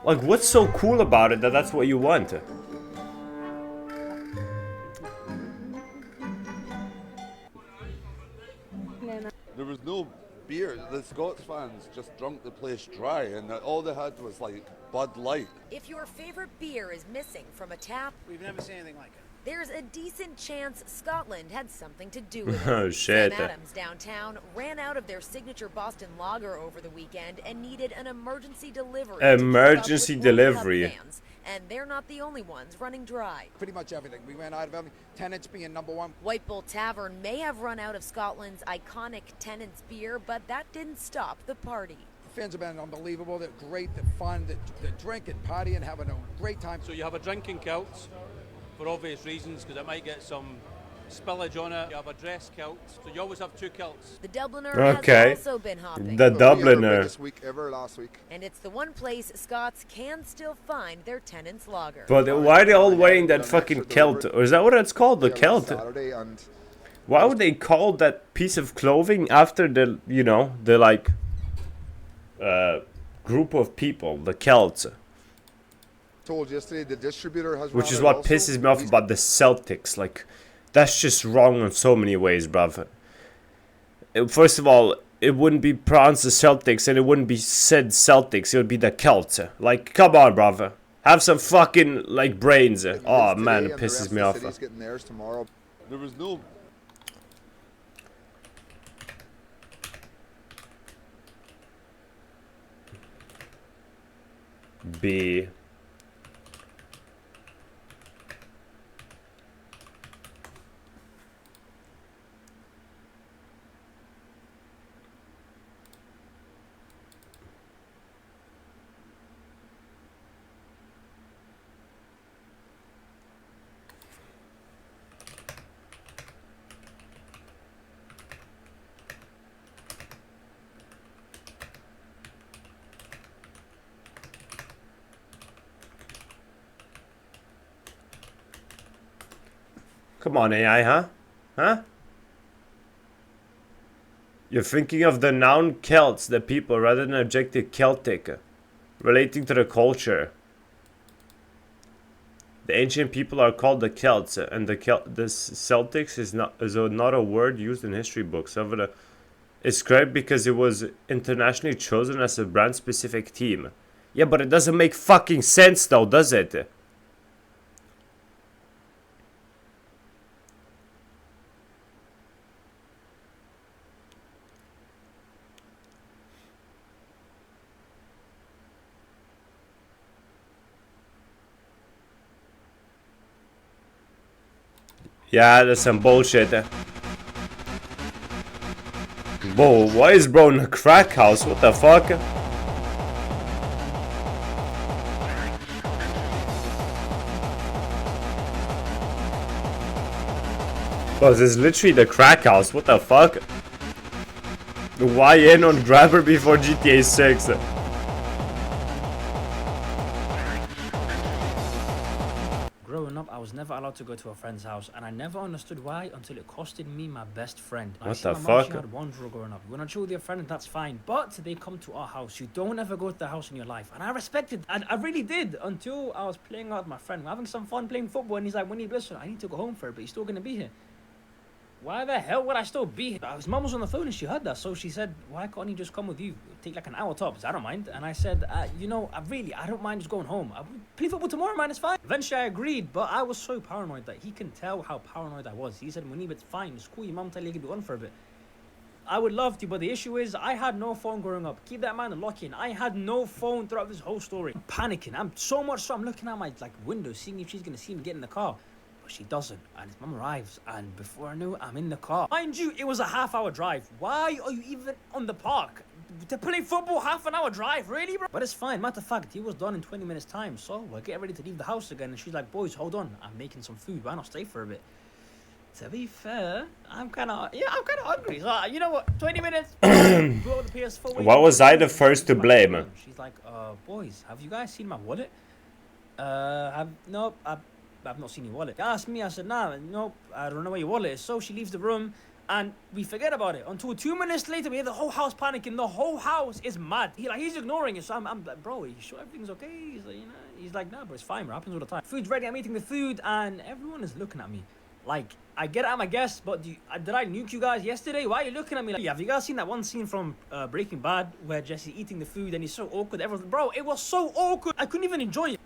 Like, what's so cool about it that that's what you want? There was no beer. The Scots fans just drunk the place dry, and all they had was like Bud Light. If your favorite beer is missing from a tap, We've never seen anything like it. there's a decent chance Scotland had something to do with it. Oh, shit. Sam Adams downtown ran out of their signature Boston lager over the weekend and needed an emergency delivery. to keep up Emergency with World Cup delivery. fans. And they're not the only ones running dry. Pretty much everything. We ran out of everything. Tennant's being number one. White Bull Tavern may have run out of Scotland's iconic Tennant's beer, but that didn't stop the party. The fans have been unbelievable. They're great. They're fun. They're drinking, partying, having a great time. So you have a drinking kilt for obvious reasons, because it might get some spillage on it. You have a dress kilt, so you always have two kilts. The Dubliner Okay. has also been hopping. The Dubliner. Biggest week ever last week. And it's the one place Scots can still find their Tennant's lager. But why are they all wearing that fucking kilt? Or is that what it's called? The kilt? Saturday, and Why would they call that piece of clothing after the, you know, the like group of people, the Celts? told yesterday the distributor has. Which run is out what also. pisses me off about the Celtics. Like, that's just wrong in so many ways, bruv. First of all, it wouldn't be pronounced the Celtics, and it wouldn't be said Celtics. It would be the Celts. Like, come on, bruv. Have some fucking, like, brains. Oh, man, it pisses me off. City's getting theirs tomorrow. There was no. B. Come on, AI, huh? Huh? You're thinking of the noun Celts, the people, rather than adjective Celtic, relating to the culture. The ancient people are called the Celts, and the Celtics is not a word used in history books. However, it's correct because it was internationally chosen as a brand-specific team. Yeah, but it doesn't make fucking sense though, does it? Yeah, that's some bullshit. Whoa, why is bro in a crack house? What the fuck? Bro, this is literally the crack house. What the fuck? Why in on Grabber before GTA 6? Growing up, I was never allowed to go to a friend's house, and I never understood why until it costed me my best friend. What I see the my mom, fuck? she had one rule growing up. You wanna chill with your friend, that's fine. But they come to our house. You don't ever go to the house in your life. And I respected, and I really did, until I was playing out with my friend. We're having some fun playing football, and he's like, Winnie, listen, I need to go home for it, but you're still gonna be here. Why the hell would I still be here? His mum was on the phone and she heard that, so she said, why can't he just come with you? Take like an hour tops, I don't mind. And I said, you know, I don't mind just going home. I'll play football tomorrow, man, it's fine. Eventually I agreed, but I was so paranoid that he can tell how paranoid I was. He said, Munib, it's fine, it's cool, your mum tell you to be on for a bit. I would love to, but the issue is, I had no phone growing up. Keep that in mind and lock in. I had no phone throughout this whole story. I'm panicking, I'm so much so, I'm looking at my window, seeing if she's gonna see me get in the car. But she doesn't, and his mum arrives, and before I knew it, I'm in the car. Mind you, it was a half-hour drive. Why are you even on the park? To play football, half an hour drive, really, bro? But it's fine, matter of fact, he was done in 20 minutes time, so we're getting ready to leave the house again, and she's like, boys, hold on, I'm making some food, why not stay for a bit? To be fair, I'm kind of hungry, so you know what, 20 minutes, blow the PS4. Why was I the first to blame? She's like, boys, have you guys seen my wallet? Nope, I've not seen your wallet. She asked me, I said, nah, nope, I don't know where your wallet is. So she leaves the room, and we forget about it. Until 2 minutes later, we hear the whole house panicking. The whole house is mad. He's ignoring it. So I'm like, bro, are you sure everything's okay? He's like, he's like, nah, bro, it's fine. It happens all the time. Food's ready. I'm eating the food, and everyone is looking at me. Like, I get it, I'm a guest, but did I nuke you guys yesterday? Why are you looking at me like, have you guys seen that one scene from Breaking Bad where Jesse's eating the food and he's so awkward? Everyone, bro, it was so awkward. I couldn't even enjoy it.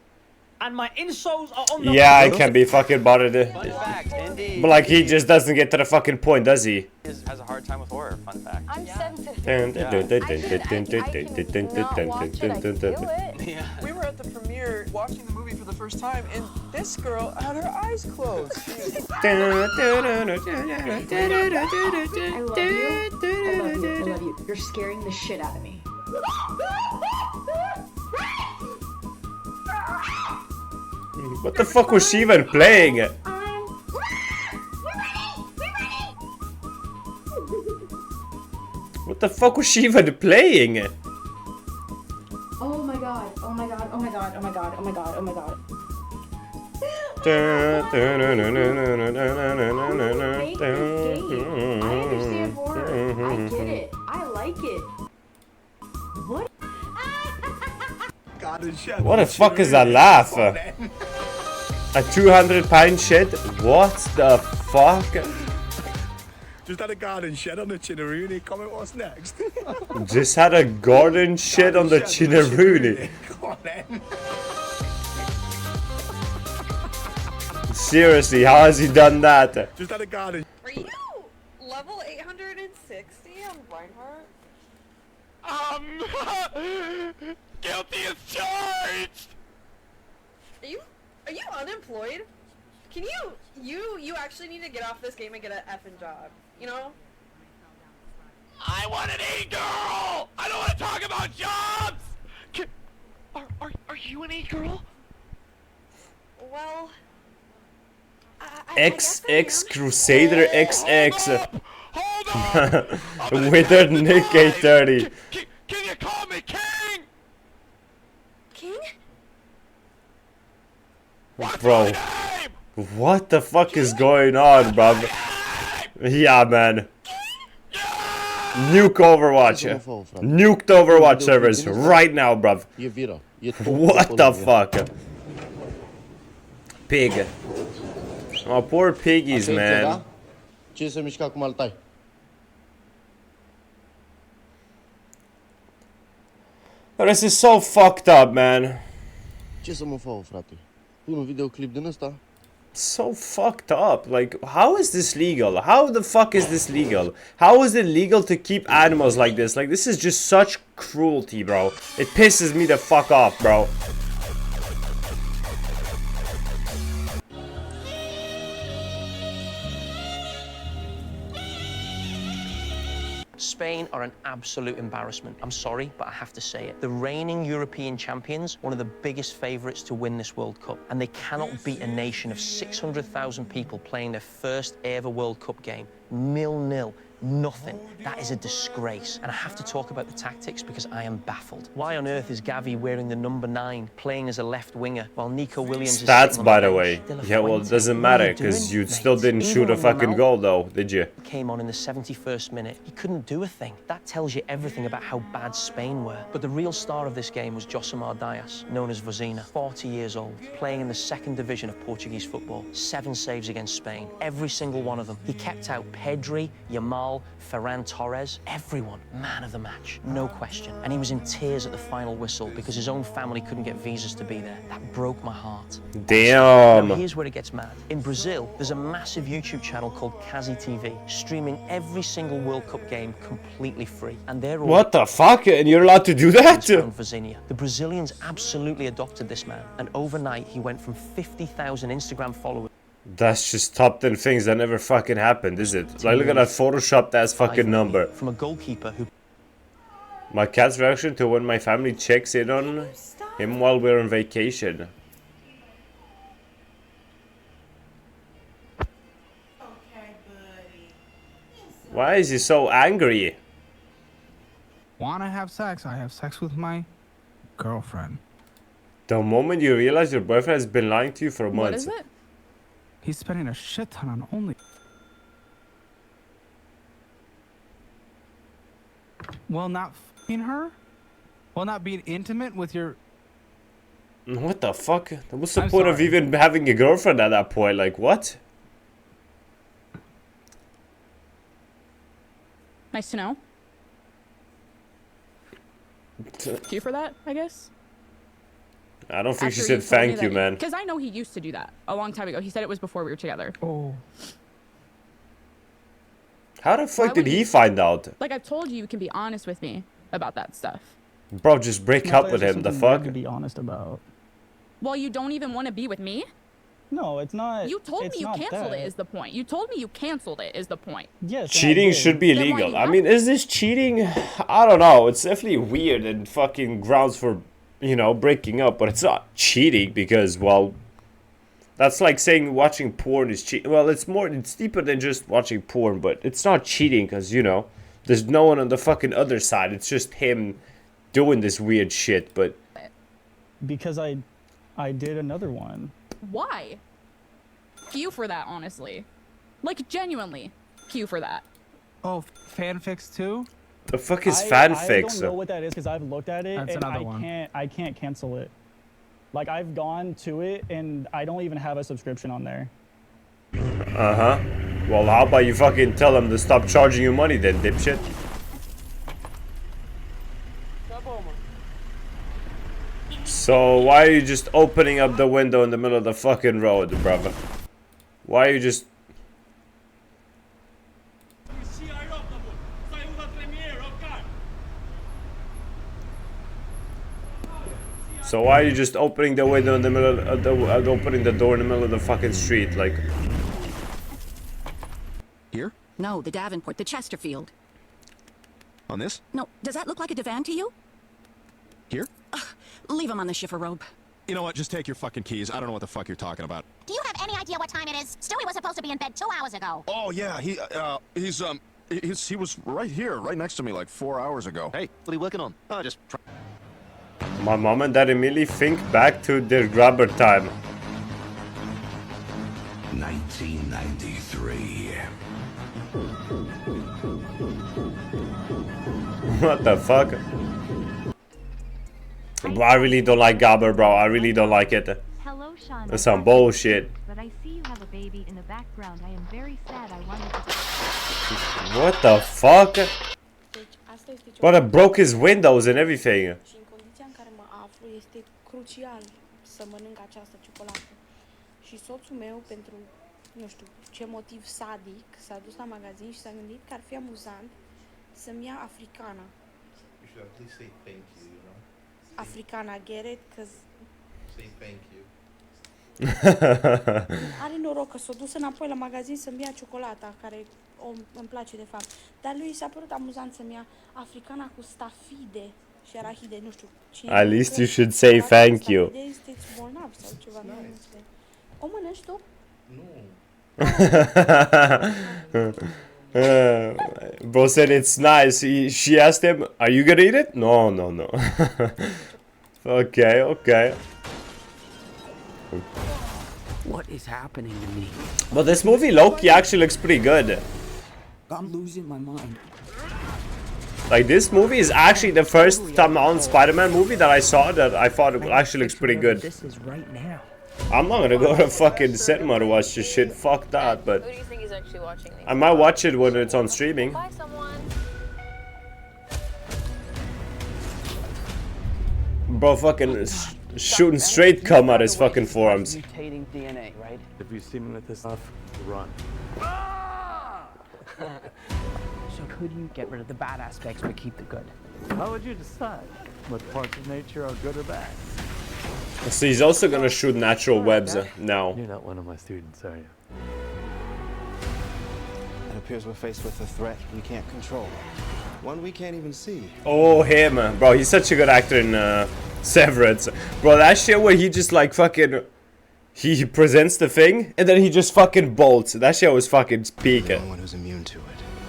And my insoles are on the Yeah, I can be fucking bothered. Fun fact, Indy. But like, he just doesn't get to the fucking point, does he? Has a hard time with horror. Fun fact. I'm sensitive. Yeah. We were at the premiere watching the movie for the first time, and this girl had her eyes closed. I love you. You're scaring the shit out of me. What the fuck was she even playing? What the fuck was she even playing? Oh my god, oh my god, oh my god, oh my god, oh my god, oh my god. I understand horror. I get it. I like it. What? What the fuck is that laugh? A 200-pound shed? What the fuck? Just had a garden shed on the Chinaroonie. Comment what's next. Just had a garden shed on the Chinaroonie. Seriously, how has he done that? Just had a garden. Are you level 860 on Reinhardt? Guilty as charged! Are you unemployed? Can you actually need to get off this game and get an effing job, you know? I want an e-girl! I don't want to talk about jobs! Are you an e-girl? Well... XX Crusader XX. Withered Nick 830. Can you call me King? King? Bro. What the fuck is going on, bruv? Yeah, man. Nuke Overwatch. Nuked Overwatch servers right now, bruv. What the fuck? Pig. Oh, poor piggies, man. Oh, this is so fucked up, man. So fucked up. Like, how is this legal? How the fuck is this legal? How is it legal to keep animals like this? Like, this is just such cruelty, bro. It pisses me the fuck off, bro. Spain are an absolute embarrassment. I'm sorry, but I have to say it. The reigning European champions, one of the biggest favourites to win this World Cup, and they cannot beat a nation of 600,000 people playing their first ever World Cup game. 0-0. Nothing. That is a disgrace. And I have to talk about the tactics because I am baffled. Why on earth is Gavi wearing the number 9, playing as a left winger, while Nico Williams is stats, by the way. Yeah, well, it doesn't matter because you still didn't shoot a fucking goal, though, did you? Came on in the 71st minute. He couldn't do a thing. That tells you everything about how bad Spain were. But the real star of this game was Josimar Dias, known as Vozina, 40 years old, playing in the 2nd division of Portuguese football. 7 saves against Spain. Every single one of them. He kept out Pedri, Yamal, Ferran Torres, everyone. Man of the match, no question. And he was in tears at the final whistle because his own family couldn't get visas to be there. That broke my heart. Damn. Now, here's where it gets mad. In Brazil, there's a massive YouTube channel called Kazi TV, streaming every single World Cup game completely free. And they're all... What the fuck? And you're allowed to do that? The Brazilians absolutely adopted this man. And overnight, he went from 50,000 Instagram followers. That's just top 10 things that never fucking happened, is it? Like, look at that photoshopped ass fucking number. From a goalkeeper who... My cat's reaction to when my family checks in on him while we're on vacation. Why is he so angry? Wanna have sex? I have sex with my girlfriend. The moment you realize your boyfriend has been lying to you for a month. What is it? He's spending a shit ton on only. Well, not f***ing her? Well, not being intimate with your... What the fuck? What's the point of even having a girlfriend at that point? Like, what? Nice to know. Thank you for that, I guess. I don't think she said thank you, man. Because I know he used to do that a long time ago. He said it was before we were together. Oh. How the fuck did he find out? Like, I've told you, you can be honest with me about that stuff. Bro, just break up with him. The fuck? To be honest about. Well, you don't even want to be with me? No, it's not. You told me you canceled it is the point. You told me you canceled it is the point. Yes. Cheating should be illegal. I mean, is this cheating? I don't know. It's definitely weird and fucking grounds for, you know, breaking up, but it's not cheating because, well, that's like saying watching porn is cheating. Well, it's deeper than just watching porn, but it's not cheating because, you know, there's no one on the fucking other side. It's just him doing this weird shit, but... Because I did another one. Why? Q for that, honestly. Like, genuinely. Q for that. Oh, fanfics too? The fuck is fanfics? I don't know what that is because I've looked at it That's and another one. I can't cancel it. Like, I've gone to it and I don't even have a subscription on there. Uh-huh. Well, how about you fucking tell them to stop charging you money then, dipshit? So, why are you just opening up the window in the middle of the fucking road, brother? Why are you just... So why are you just opening the window in the middle of opening the door in the middle of the fucking street, like... Here? No, the Davenport, the Chesterfield. On this? No, does that look like a divan to you? Here? Leave him on the shiffer robe. You know what? Just take your fucking keys. I don't know what the fuck you're talking about. Do you have any idea what time it is? Stewie was supposed to be in bed 2 hours ago. Oh yeah, he was right here, right next to me like 4 hours ago. Hey, what are you working on? Oh, just try. My mom and dad immediately think back to their grabber time. 1993. What the fuck? Bro, I really don't like Gabber, bro. I really don't like it. Hello, Sean. That's some bullshit. But I see you have a baby in the background. I am very sad. I wanted to. What the fuck? But I broke his windows and everything. Și în condiția în care mă aflu, este crucial să mănânc această ciocolată. Și soțul meu, pentru, nu știu, ce motiv sadic, s-a dus la magazin și s-a gândit că ar fi amuzant să-mi ia africana. You should at least say thank you, you know? Africana, get it? Cause Say thank you. are noroc că s-a dus înapoi la magazin să-mi ia ciocolata, care îmi place de fapt. Dar lui s-a părut amuzant să-mi ia africana cu stafide și arahide, nu știu. At least you should say thank you. Este bolnav sau ceva. O mănânci tu? Nu. Bro said it's nice. She asked him, "Are you gonna eat it?" No, no, no. Okay, okay. What is happening to me? But this movie, Loki, actually looks pretty good. I'm losing my mind. Like, this movie is actually the first Tom Holland Spider-Man movie that I saw that I thought it actually looks pretty good. This is right now. I'm not gonna go to fucking cinema to watch this shit. Fuck that, but Who do you think is actually watching these? I might watch it when it's on streaming. Bye, someone. Bro, fucking shooting straight cum out his fucking forearms. Mutating DNA, right? If you see me with this stuff, run. So could you get rid of the bad aspects but keep the good? How would you decide what parts of nature are good or bad? So he's also gonna shoot natural webs now. You're not one of my students, are you? It appears we're faced with a threat we can't control. One we can't even see. Oh, him. Bro, he's such a good actor in Severance. Bro, that shit where he just like fucking... He presents the thing, and then he just fucking bolts. That shit was fucking peak. The only one who's immune to it.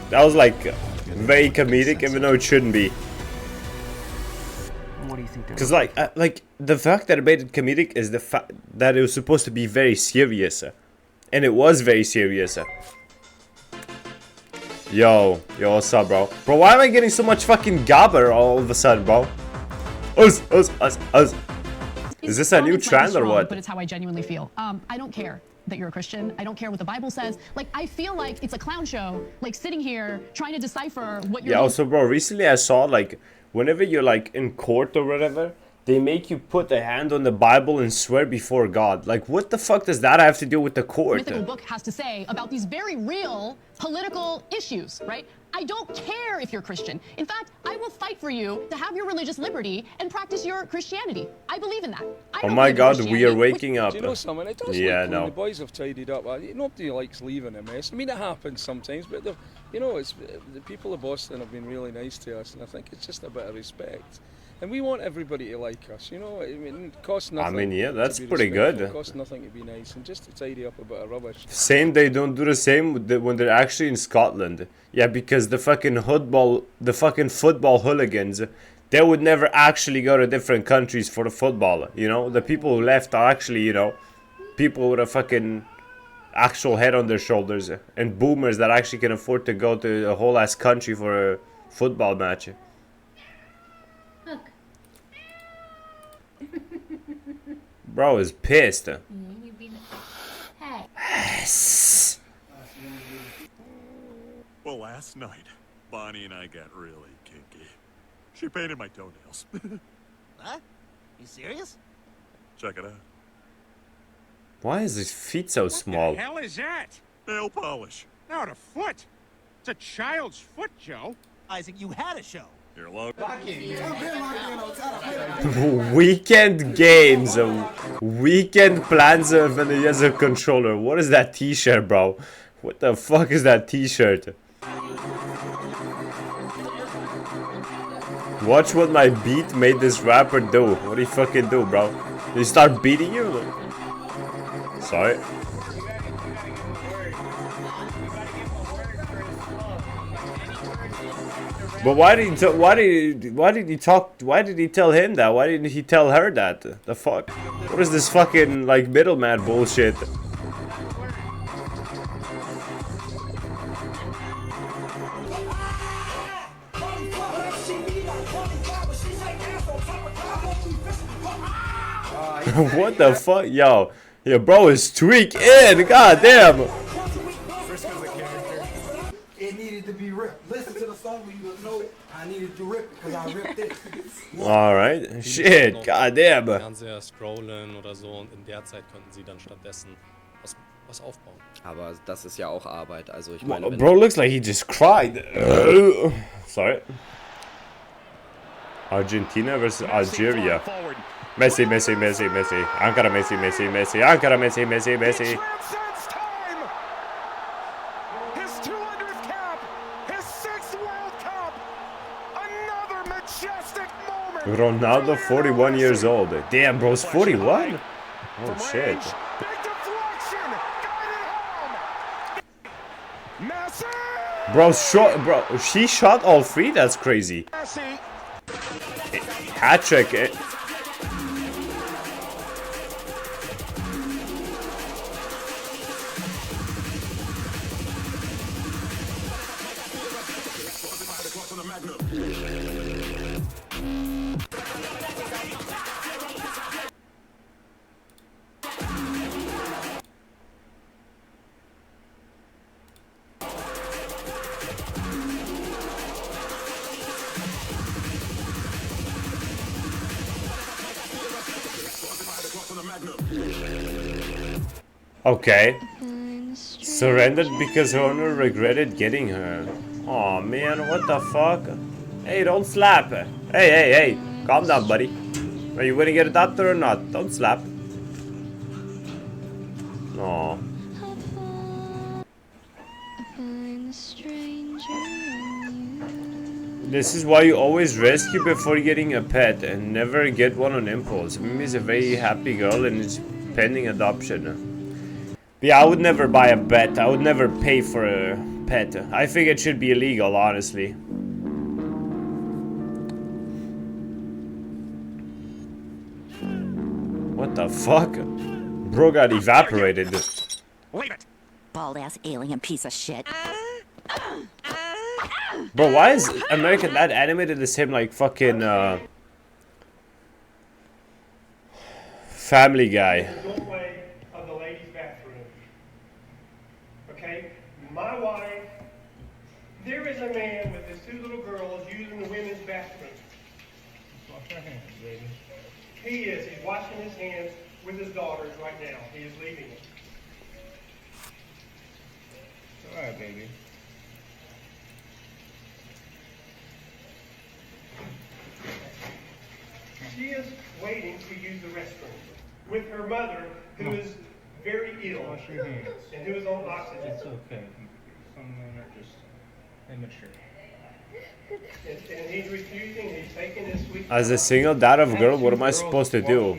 That was like very comedic, even though it shouldn't be. What do you think? Because like the fact that it made it comedic is the fact that it was supposed to be very serious, and it was very serious. Yo, what's up, bro? Bro, why am I getting so much fucking gabber all of a sudden, bro? Us. Is this a new trend or what? But it's how I genuinely feel. I don't care that you're a Christian. I don't care what the Bible says. Like, I feel like it's a clown show, like sitting here trying to decipher what you're... Yeah, also, bro, recently I saw, like, whenever you're, like, in court or whatever, they make you put a hand on the Bible and swear before God. Like, what the fuck does that have to do with the court? Mythical book has to say about these very real political issues, right? I don't care if you're Christian. In fact, I will fight for you to have your religious liberty and practice your Christianity. I believe in that. Oh my God, we are waking up. Do you know something? It does yeah, look no. The boys have tidied up. Nobody likes leaving a mess. I mean, it happens sometimes, but you know, it's the people of Boston have been really nice to us, and I think it's just a bit of respect. And we want everybody to like us, you know. I mean, it costs nothing. I mean, yeah, that's to be pretty respectful. good. It costs nothing to be nice, and just to tidy up a bit of rubbish. Same, they don't do the same when they're actually in Scotland. Yeah, because the fucking football hooligans, they would never actually go to different countries for the football. You know, the people who left are actually, you know, people with a fucking actual head on their shoulders and boomers that actually can afford to go to a whole ass country for a football match. Bro is pissed. Yes. Well, last night, Bonnie and I got really kinky. She painted my toenails. Huh? You serious? Check it out. Why is his feet so small? What the hell is that? Nail polish. Not a foot. It's a child's foot, Joe. Isaac, you had a show. You're alone. Weekend games, weekend plans of an user controller. What is that t-shirt, bro? What the fuck is that t-shirt? Watch what my beat made this rapper do. What do you fucking do, bro? Did he start beating you? Sorry. But why did he tell him that? Why didn't he tell her that? The fuck? What is this fucking like middleman bullshit? What the fuck? Yo, your bro is tweaking. God damn. It needed to be ripped. Listen to the song when you know I needed to rip it because I ripped it. Alright. Shit, god damn. Fernseher scrollen oder so und in der Zeit könnten sie dann stattdessen was aufbauen. Aber das ist ja auch Arbeit, also ich meine, Bro looks like he just cried. Sorry. Argentina versus Algeria. Messi, Messi, Messi, Messi. Ankara Messi, Messi, Messi. Ankara Messi, Messi, Messi. His 200th cap, his 6th World Cup, another majestic moment. Ronaldo, 41 years old. Damn, bro's 41? Oh shit. Bro, she shot all three? That's crazy. Hat trick. Okay. Surrendered because her owner regretted getting her. Oh man, what the fuck? Hey, don't slap. Hey, hey, hey. Calm down, buddy. Are you gonna get adopted or not? Don't slap. Aw. This is why you always rescue before getting a pet and never get one on impulse. Mimi is a very happy girl and is pending adoption. Yeah, I would never buy a pet. I would never pay for a pet. I think it should be illegal, honestly. What the fuck? Bro got evaporated. Leave it. Bald ass alien piece of shit. Bro, why is American Dad animated the same like fucking Family Guy? Doorway of the ladies' bathroom. Okay, my wife. There is a man with his two little girls using the women's bathroom. Wash your hands, baby. He is. He's washing his hands with his daughters right now. He is leaving it. All right, baby. She is waiting to use the restroom with her mother, who is very ill Wash your hands. and who is on oxygen. It's okay. Some men are just immature. And he's refusing. He's taking this sweet. As a single dad of a girl, what am I supposed to do?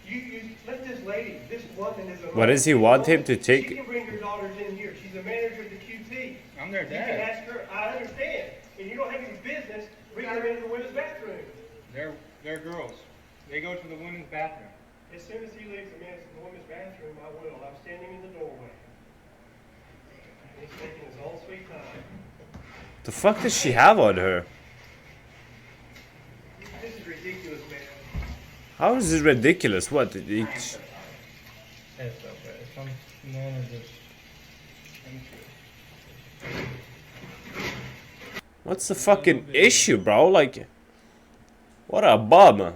You let this lady, this woman is a. What does he want him to take? She can bring her daughters in here. She's a manager at the QT. I'm their dad. You can ask her. I understand, and you don't have any business bringing her into the women's bathroom. They're girls. They go to the women's bathroom. As soon as he leaves the women's bathroom, I will. I'm standing in the doorway. He's taking his own sweet time. The fuck does she have on her? This is ridiculous, man. How is this ridiculous? What? It's okay. Some men are just immature. What's the fucking issue, bro? Like, what a bum.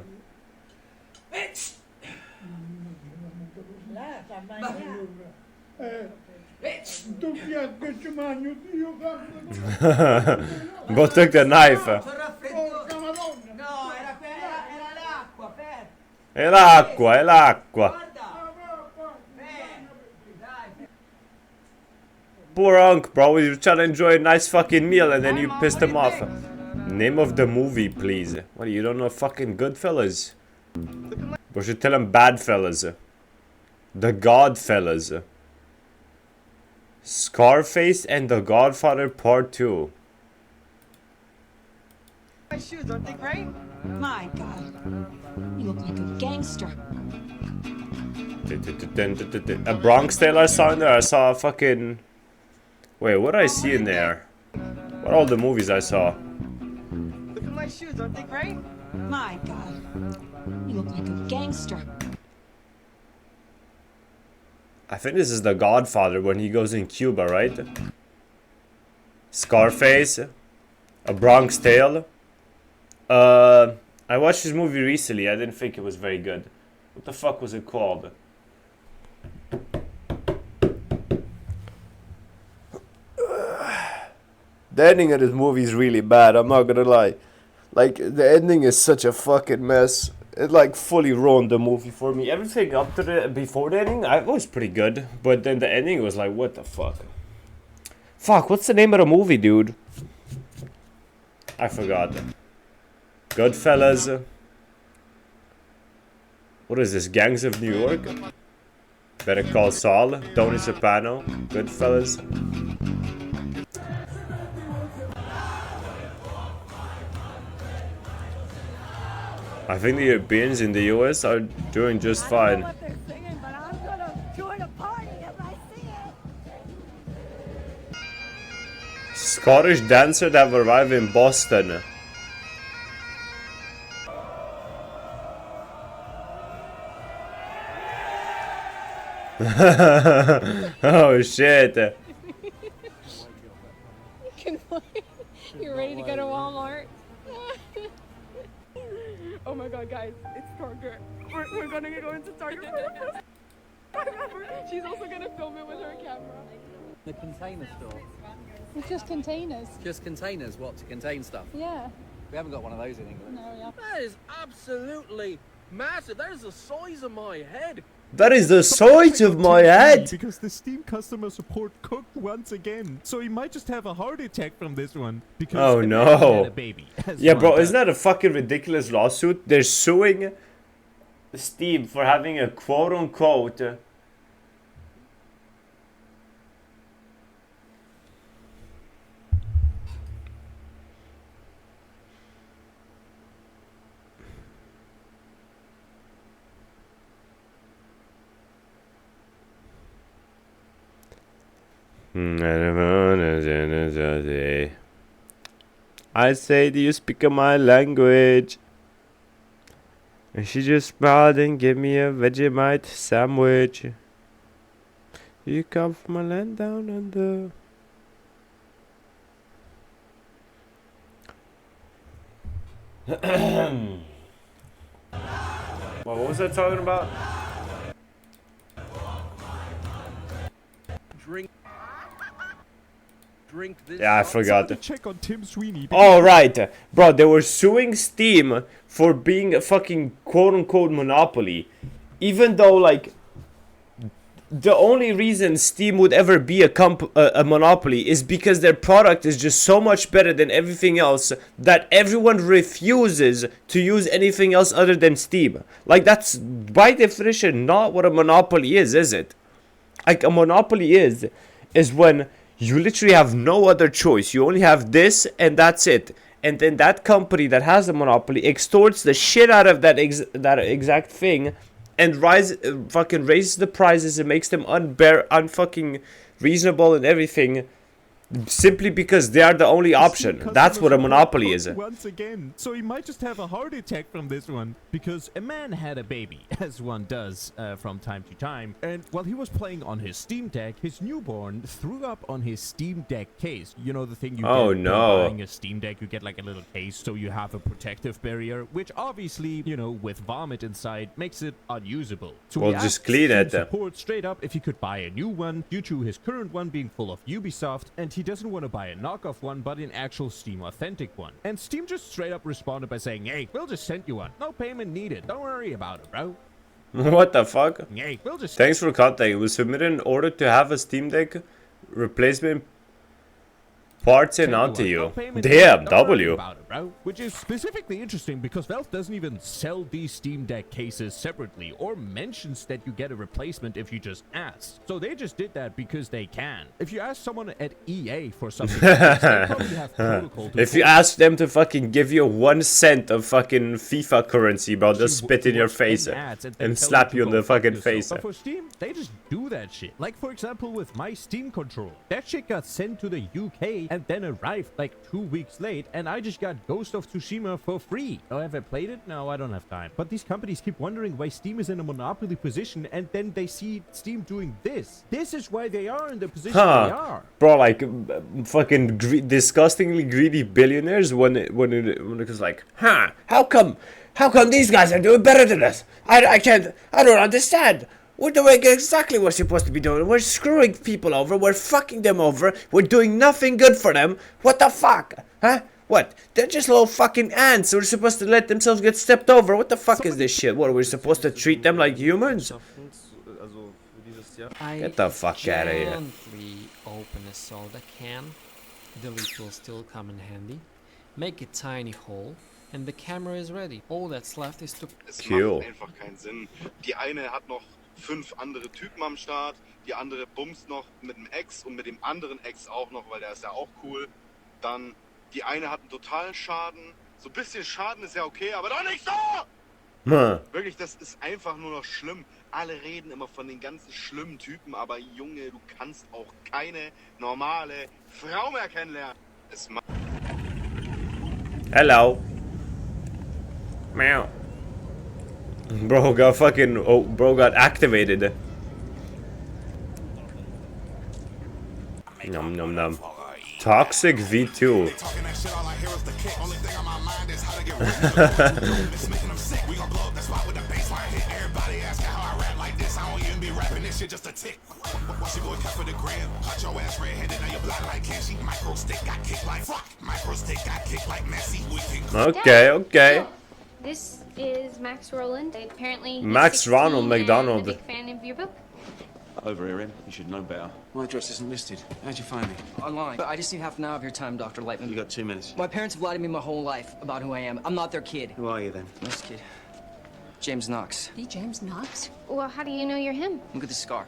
Go take the knife. È l'acqua, è l'acqua. Poor Unc, bro. He was trying to enjoy a nice fucking meal and then you pissed him off. Name of the movie, please. What, you don't know fucking Goodfellas? We should tell him Badfellas. The Godfellas. Scarface and The Godfather Part 2. My shoes, aren't they great? My God. You look like a gangster. A Bronx Tale I saw in there. I saw a fucking... Wait, what did I see in there? What are all the movies I saw? Look at my shoes, aren't they great? My God. You look like a gangster. I think this is The Godfather when he goes in Cuba, right? Scarface, A Bronx Tale. I watched this movie recently. I didn't think it was very good. What the fuck was it called? The ending of this movie is really bad, I'm not gonna lie. Like, the ending is such a fucking mess. It like fully ruined the movie for me. Everything up to the before the ending, I was pretty good. But then the ending was like, what the fuck? Fuck, what's the name of the movie, dude? I forgot. Goodfellas. What is this? Gangs of New York? Better Call Saul. Tony Soprano. Goodfellas. I think the Europeans in the US are doing just fine. Scottish dancer that arrived in Boston. Oh shit. You're ready to go to Walmart? Oh my god, guys, it's Target. We're gonna go into Target for She's also gonna film it with her camera. The container store. It's just containers. Just containers, what, to contain stuff? Yeah. We haven't got one of those in England. No, yeah. That is absolutely massive. That is the size of my head. That is the size of my head. Because the Steam customer support cooked once again, so he might just have a heart attack from this one. Because oh had no. a baby, Yeah, bro, isn't that a fucking ridiculous lawsuit? They're suing Steam for having a quote-unquote I say, do you speak my language? And she just smiled and gave me a Vegemite sandwich. You come from a land down under. Well, what was I talking about? Drink this. Yeah, I forgot. Check on Tim Sweeney. Oh, right. Bro, they were suing Steam for being a fucking quote-unquote monopoly. Even though, like, the only reason Steam would ever be a monopoly is because their product is just so much better than everything else that everyone refuses to use anything else other than Steam. Like, that's, by definition, not what a monopoly is it? Like, a monopoly is when you literally have no other choice. You only have this and that's it. And then that company that has the monopoly extorts the shit out of that exact thing and fucking raises the prices and makes them unfucking reasonable and everything. Simply because they are the only option. That's what a monopoly is. Once again, so he might just have a heart attack from this one. Because a man had a baby, as one does from time to time. And while he was playing on his Steam Deck, his newborn threw up on his Steam Deck case. You know the thing you get when buying a Steam Deck, you get like a little case so you have a protective barrier, which obviously, you know, with vomit inside, makes it unusable. So well, just clean it. Support straight up if he could buy a new one due to his current one being full of Ubisoft, and he doesn't want to buy a knockoff one, but an actual Steam authentic one. And Steam just straight up responded by saying, hey, we'll just send you one. No payment needed. Don't worry about it, bro. What the fuck? Hey, we'll just Thanks for contacting. We submitted an order to have a Steam Deck replacement parts in onto you. Damn, W. Which is specifically interesting because Valve doesn't even sell these Steam Deck cases separately or mentions that you get a replacement if you just ask. So they just did that because they can. If you ask someone at EA for something like this, they probably have protocol to if you ask them to fucking give you 1 cent of fucking FIFA currency, bro, they'll spit in your face and slap you on the fucking face. But for Steam, they just do that shit. Like for example with my Steam controller. That shit got sent to the UK and then arrived like 2 weeks late, and I just got Ghost of Tsushima for free. Oh, have I played it? No, I don't have time. But these companies keep wondering why Steam is in a monopoly position, and then they see Steam doing this. This is why they are in the position they are. Bro, like fucking disgustingly greedy billionaires when it was like, how come these guys are doing better than us? I don't understand. We're doing exactly what we're supposed to be doing. We're screwing people over. We're fucking them over. We're doing nothing good for them. What the fuck? Huh? What? They're just little fucking ants. We're supposed to let themselves get stepped over. What the fuck is this shit? What, are we supposed to treat them like humans? Get the fuck out of here. Gently open a soda can. The lid will still come in handy. Make a tiny hole. And the camera is ready. All that's left is to... Es macht einfach keinen Sinn. Die eine hat noch 5 andere Typen am Start, die andere bumst noch mit dem Ex und mit dem anderen Ex auch noch, weil der ist ja auch cool. Dann, die eine hat einen totalen Schaden. So ein bisschen Schaden ist ja okay, aber doch nicht so! Wirklich, das ist einfach nur noch schlimm. Alle reden immer von den ganzen schlimmen Typen, aber Junge, du kannst auch keine normale Frau mehr kennenlernen. Es Hello. Meow. Bro got fucking... Oh, bro got activated. Nom nom nom. Toxic V2. Okay, okay. This is Max Rowland. Apparently, Max Ronald McDonald. I'm a big fan of your book. Over here, Em. You should know better. My address isn't listed. How'd you find me? Online. But I just need half an hour of your time, Dr. Lightman. You got 2 minutes. My parents have lied to me my whole life about who I am. I'm not their kid. Who are you then? This kid. James Knox. The James Knox? Well, how do you know you're him? Look at the scar.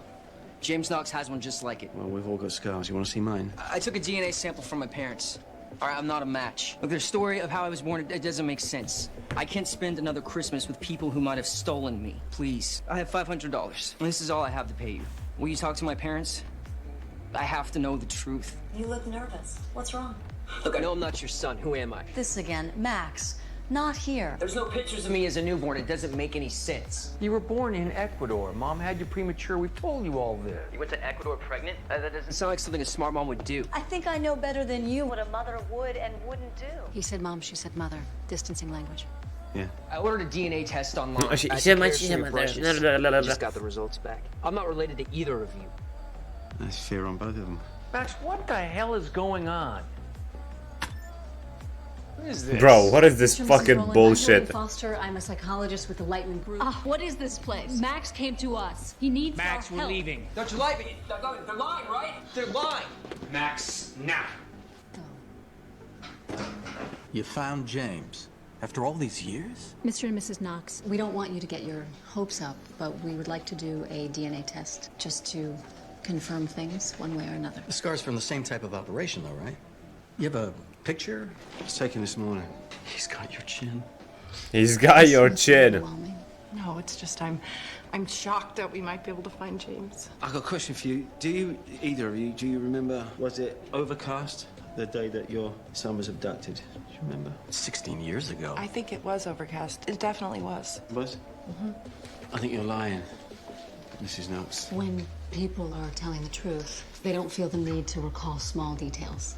James Knox has one just like it. Well, we've all got scars. You want to see mine? I took a DNA sample from my parents. All right, I'm not a match. Look, their story of how I was born, it doesn't make sense. I can't spend another Christmas with people who might have stolen me. Please. I have $500. This is all I have to pay you. Will you talk to my parents? I have to know the truth. You look nervous. What's wrong? Look, I know I'm not your son. Who am I? This again. Max. Not here. There's no pictures of me as a newborn. It doesn't make any sense. You were born in Ecuador. Mom had you premature. We've told you all this. You went to Ecuador pregnant? That doesn't sound like something a smart mom would do. I think I know better than you what a mother would and wouldn't do. He said mom, she said mother. Distancing language. Yeah. I ordered a DNA test online. She said my mother. Just got the results back. I'm not related to either of you. That's fear on both of them. Max, what the hell is going on? What is this? Bro, what is this fucking bullshit? I'm Foster. I'm a psychologist with the Lightman Group. What is this place? Max came to us. He needs Max, our we're help. leaving. Dr. Lightman, they're lying, right? They're lying. Max, now. You found James. After all these years? Mr. and Mrs. Knox, we don't want you to get your hopes up, but we would like to do a DNA test just to confirm things one way or another. The scar's from the same type of operation, though, right? You have a picture? It's taken this morning. He's got your chin. He's got your chin. No, it's just I'm shocked that we might be able to find James. I got a question for you. Either of you, do you remember, was it overcast? The day that your son was abducted. Do you remember? 16 years ago. I think it was overcast. It definitely was. Was? I think you're lying, Mrs. Knox. When people are telling the truth, they don't feel the need to recall small details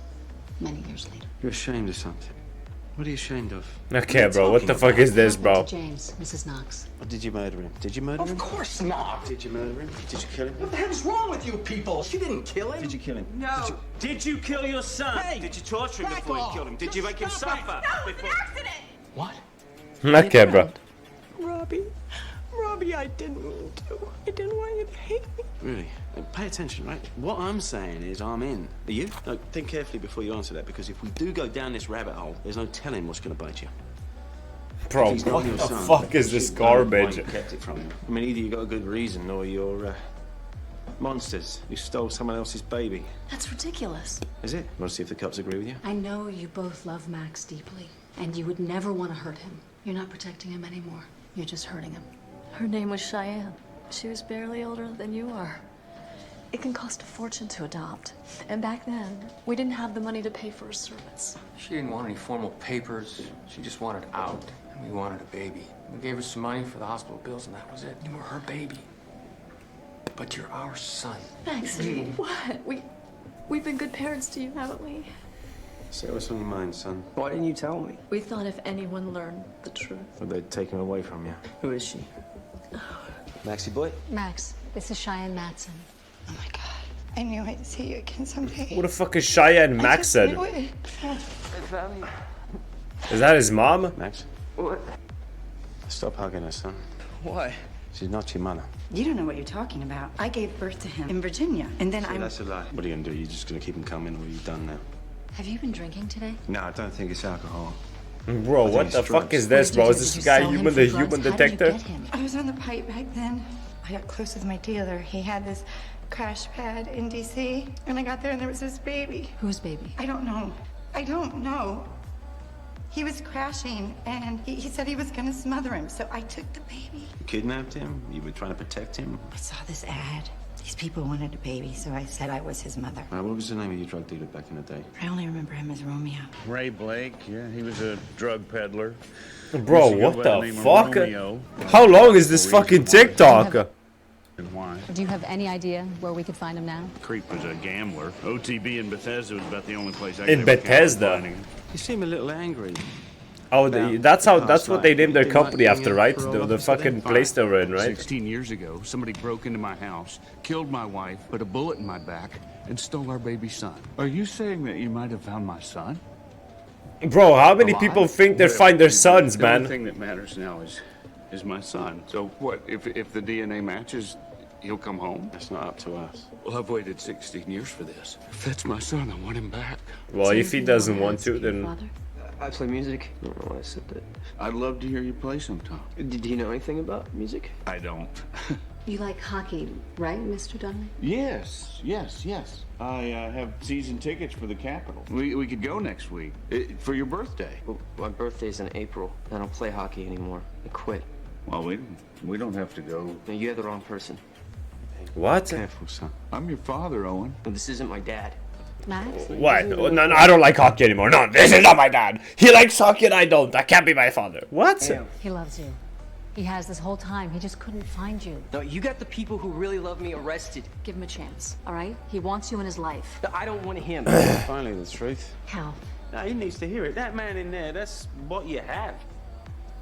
many years later. You're ashamed of something. What are you ashamed of? Okay, bro, what the fuck is this, bro? James, Mrs. Knox. Or did you murder him? Did you murder him? Of course not. Did you murder him? Did you kill him? What the hell's wrong with you people? She didn't kill him. Did you kill him? No. Did you kill your son? Hey, did you torture him before you killed him? Did you make him suffer? No, it's an accident! What? Okay, bro. Robbie, I didn't mean to. I didn't want you to hate me. Really? Pay attention, right? What I'm saying is I'm in. Are you? No, think carefully before you answer that, because if we do go down this rabbit hole, there's no telling what's going to bite you. Bro, what the fuck is this garbage? You kept it from him. I mean, either you got a good reason or you're monsters who stole someone else's baby. That's ridiculous. Is it? Want to see if the cops agree with you? I know you both love Max deeply, and you would never want to hurt him. You're not protecting him anymore. You're just hurting him. Her name was Cheyenne. She was barely older than you are. It can cost a fortune to adopt. And back then, we didn't have the money to pay for a service. She didn't want any formal papers. She just wanted out. And we wanted a baby. We gave her some money for the hospital bills, and that was it. You were her baby. But you're our son. Max, what? We've been good parents to you, haven't we? Say what's on your mind, son. Why didn't you tell me? We thought if anyone learned the truth. Well, they'd taken her away from you. Who is she? Maxie boy? Max, this is Cheyenne Matson. Oh my God. I knew I'd see you again someday. What the fuck is Cheyenne Maxon? Is that his mom? Max? What? Stop hugging her, son. Why? She's not your mother. You don't know what you're talking about. I gave birth to him in Virginia, and then See, that's a lie. What are you gonna do? You just gonna keep him coming, or are you done now? Have you been drinking today? No, I don't think it's alcohol. Bro, what the fuck is this, bro? Is this guy human the human detector? I was on the pipe back then. I got close with my dealer. He had this crash pad in D.C., and I got there and there was this baby. Whose baby? I don't know. I don't know. He was crashing, and he said he was gonna smother him, so I took the baby. You kidnapped him? You were trying to protect him? I saw this ad. These people wanted a baby, so I said I was his mother. What was the name of your drug dealer back in the day? I only remember him as Romeo. Ray Blake, yeah, he was a drug peddler. Bro, what the fuck? How long is this fucking TikTok? And why? Do you have any idea where we could find him now? Creep was a gambler. OTB in Bethesda was about the only place I could In ever count on Bethesda? finding him. You seem a little angry. Oh, that's what they named their company after, right? The fucking place they were in, right? 16 years ago, somebody broke into my house, killed my wife, put a bullet in my back, and stole our baby son. Are you saying that you might have found my son? Bro, how many Alive? people think they find their sons, The man? only thing that matters now is my son. So what? If the DNA matches, he'll come home? That's not up to us. Well, I've waited 16 years for this. If that's my son, I want him back. Well, if he doesn't want to, then... I play music. I don't know why I said that. I'd love to hear you play sometime. Do you know anything about music? I don't. You like hockey, right, Mr. Donnelly? Yes. I have season tickets for the Capitol. We could go next week for your birthday. Well, my birthday's in April. I don't play hockey anymore. I quit. Well, we don't have to go. No, you have the wrong person. What? Careful, son. I'm your father, Owen. No, this isn't my dad. Max? What? No, I don't like hockey anymore. No, this is not my dad. He likes hockey and I don't. That can't be my father. What? He loves you. He has this whole time. He just couldn't find you. No, you got the people who really love me arrested. Give him a chance, all right? He wants you in his life. No, I don't want him. Finally, the truth. How? No, he needs to hear it. That man in there, that's what you have.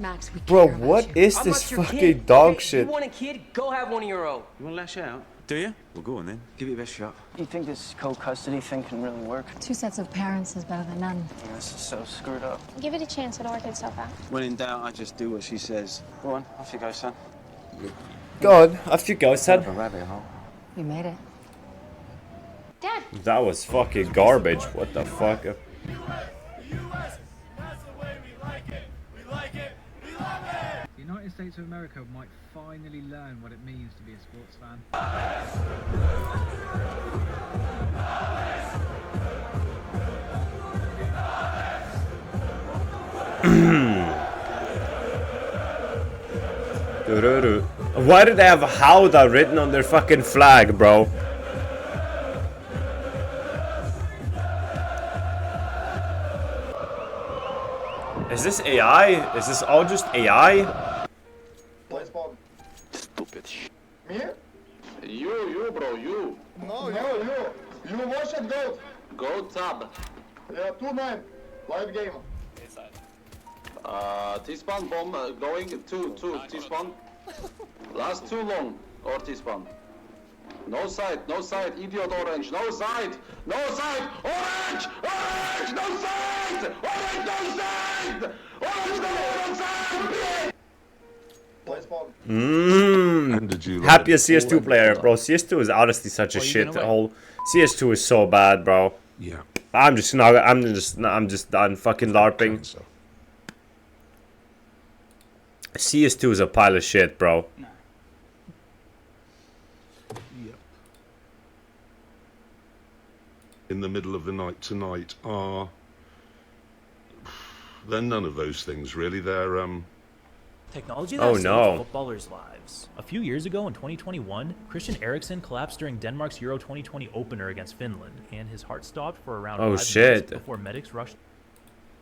Max, we Bro, care about what you. is I'm this not your fucking kid. dog Okay, shit? You want a kid? Go have one of your own. You want to lash out? Do you? Well, go on then. Give it your best shot. You think this co-custody thing can really work? 2 sets of parents is better than none. This is so screwed up. Give it a chance, it'll work itself out. When in doubt, I just do what she says. Go on, off you go, son. Go on, off you go, son. A rabbit hole. You made it. Dad! That was fucking garbage. What the fuck? The United States of America might finally learn what it means to be a sports fan. Why do they have Howda written on their fucking flag, bro? Is this AI? Is this all just AI? Stupid Me? You, bro, you. No, you. You watch it go. Go tab. Yeah, 2-9. Live game. T-spawn bomb going, two, T-spawn. Last too long, or T-spawn. No side, idiot orange, no side, orange, no side, orange, no side. Happy a CS2 player, bro. CS2 is honestly such a shit hole. CS2 is so bad, bro. Yeah. I'm just done fucking LARPing. CS2 is a pile of shit, bro. Yep. In the middle of the night tonight are... They're none of those things, really. They're Technology that Oh, saved no. footballers' lives. A few years ago in 2021, Christian Eriksen collapsed during Denmark's Euro 2020 opener against Finland, and his heart stopped for around Oh, 5 shit. minutes before medics rushed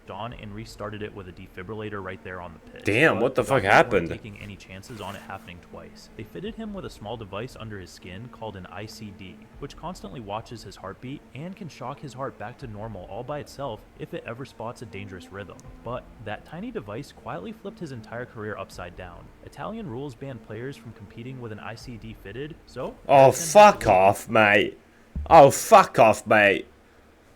on and restarted it with a defibrillator right there on the pitch. Damn, But what the fuck doctors weren't happened? taking any chances on it happening twice. They fitted him with a small device under his skin called an ICD, which constantly watches his heartbeat and can shock his heart back to normal all by itself if it ever spots a dangerous rhythm. But that tiny device quietly flipped his entire career upside down. Italian rules ban players from competing with an ICD fitted, so... Oh, fuck off, mate. Oh, fuck off, mate.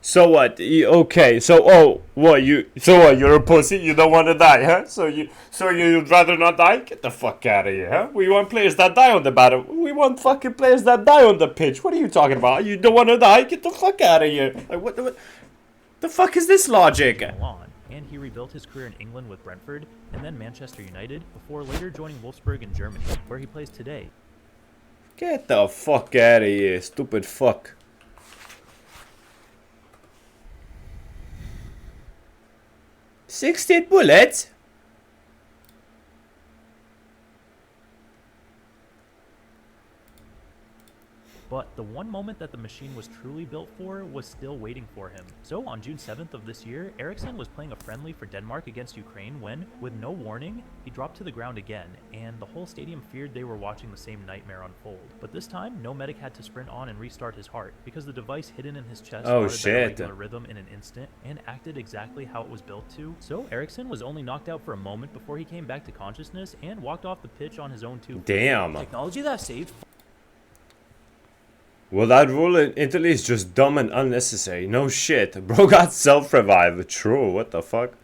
So what? Okay. So what? You're a pussy. You don't want to die, huh? So you'd rather not die? Get the fuck out of here, huh? We want players that die on the battle. We want fucking players that die on the pitch. What are you talking about? You don't want to die? Get the fuck out of here. Like what the fuck is this logic? And he rebuilt his career in England with Brentford and then Manchester United before later joining Wolfsburg in Germany, where he plays today. Get the fuck out of here, stupid fuck. 16 bullets? But the one moment that the machine was truly built for was still waiting for him. So on June 7th of this year, Eriksen was playing a friendly for Denmark against Ukraine when, with no warning, he dropped to the ground again, and the whole stadium feared they were watching the same nightmare unfold. But this time, no medic had to sprint on and restart his heart, because the device hidden in his chest started a regular rhythm in an instant and acted exactly how it was built to. So Eriksen was only knocked out for a moment before he came back to consciousness and walked off the pitch on his own 2 feet. Damn. Technology that saved... Well, that rule in Italy is just dumb and unnecessary. No shit. Bro got self-revived. True. What the fuck?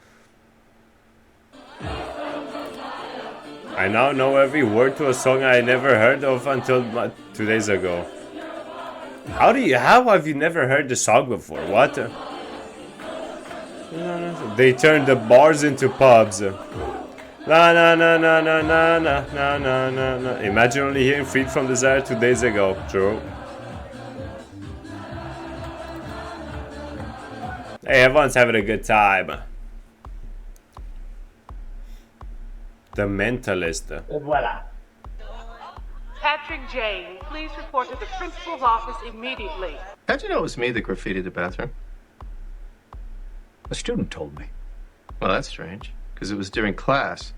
I now know every word to a song I never heard of until 2 days ago. How have you never heard the song before? What? They turned the bars into pubs. Na na na na na na na na na na. Imagine only hearing Freed from Desire 2 days ago. True. Hey, everyone's having a good time. The Mentalist. Voila. Patrick Jane, please report to the principal's office immediately. How'd you know it was me that graffitied the bathroom? A student told me. Well, that's strange, because it was during class,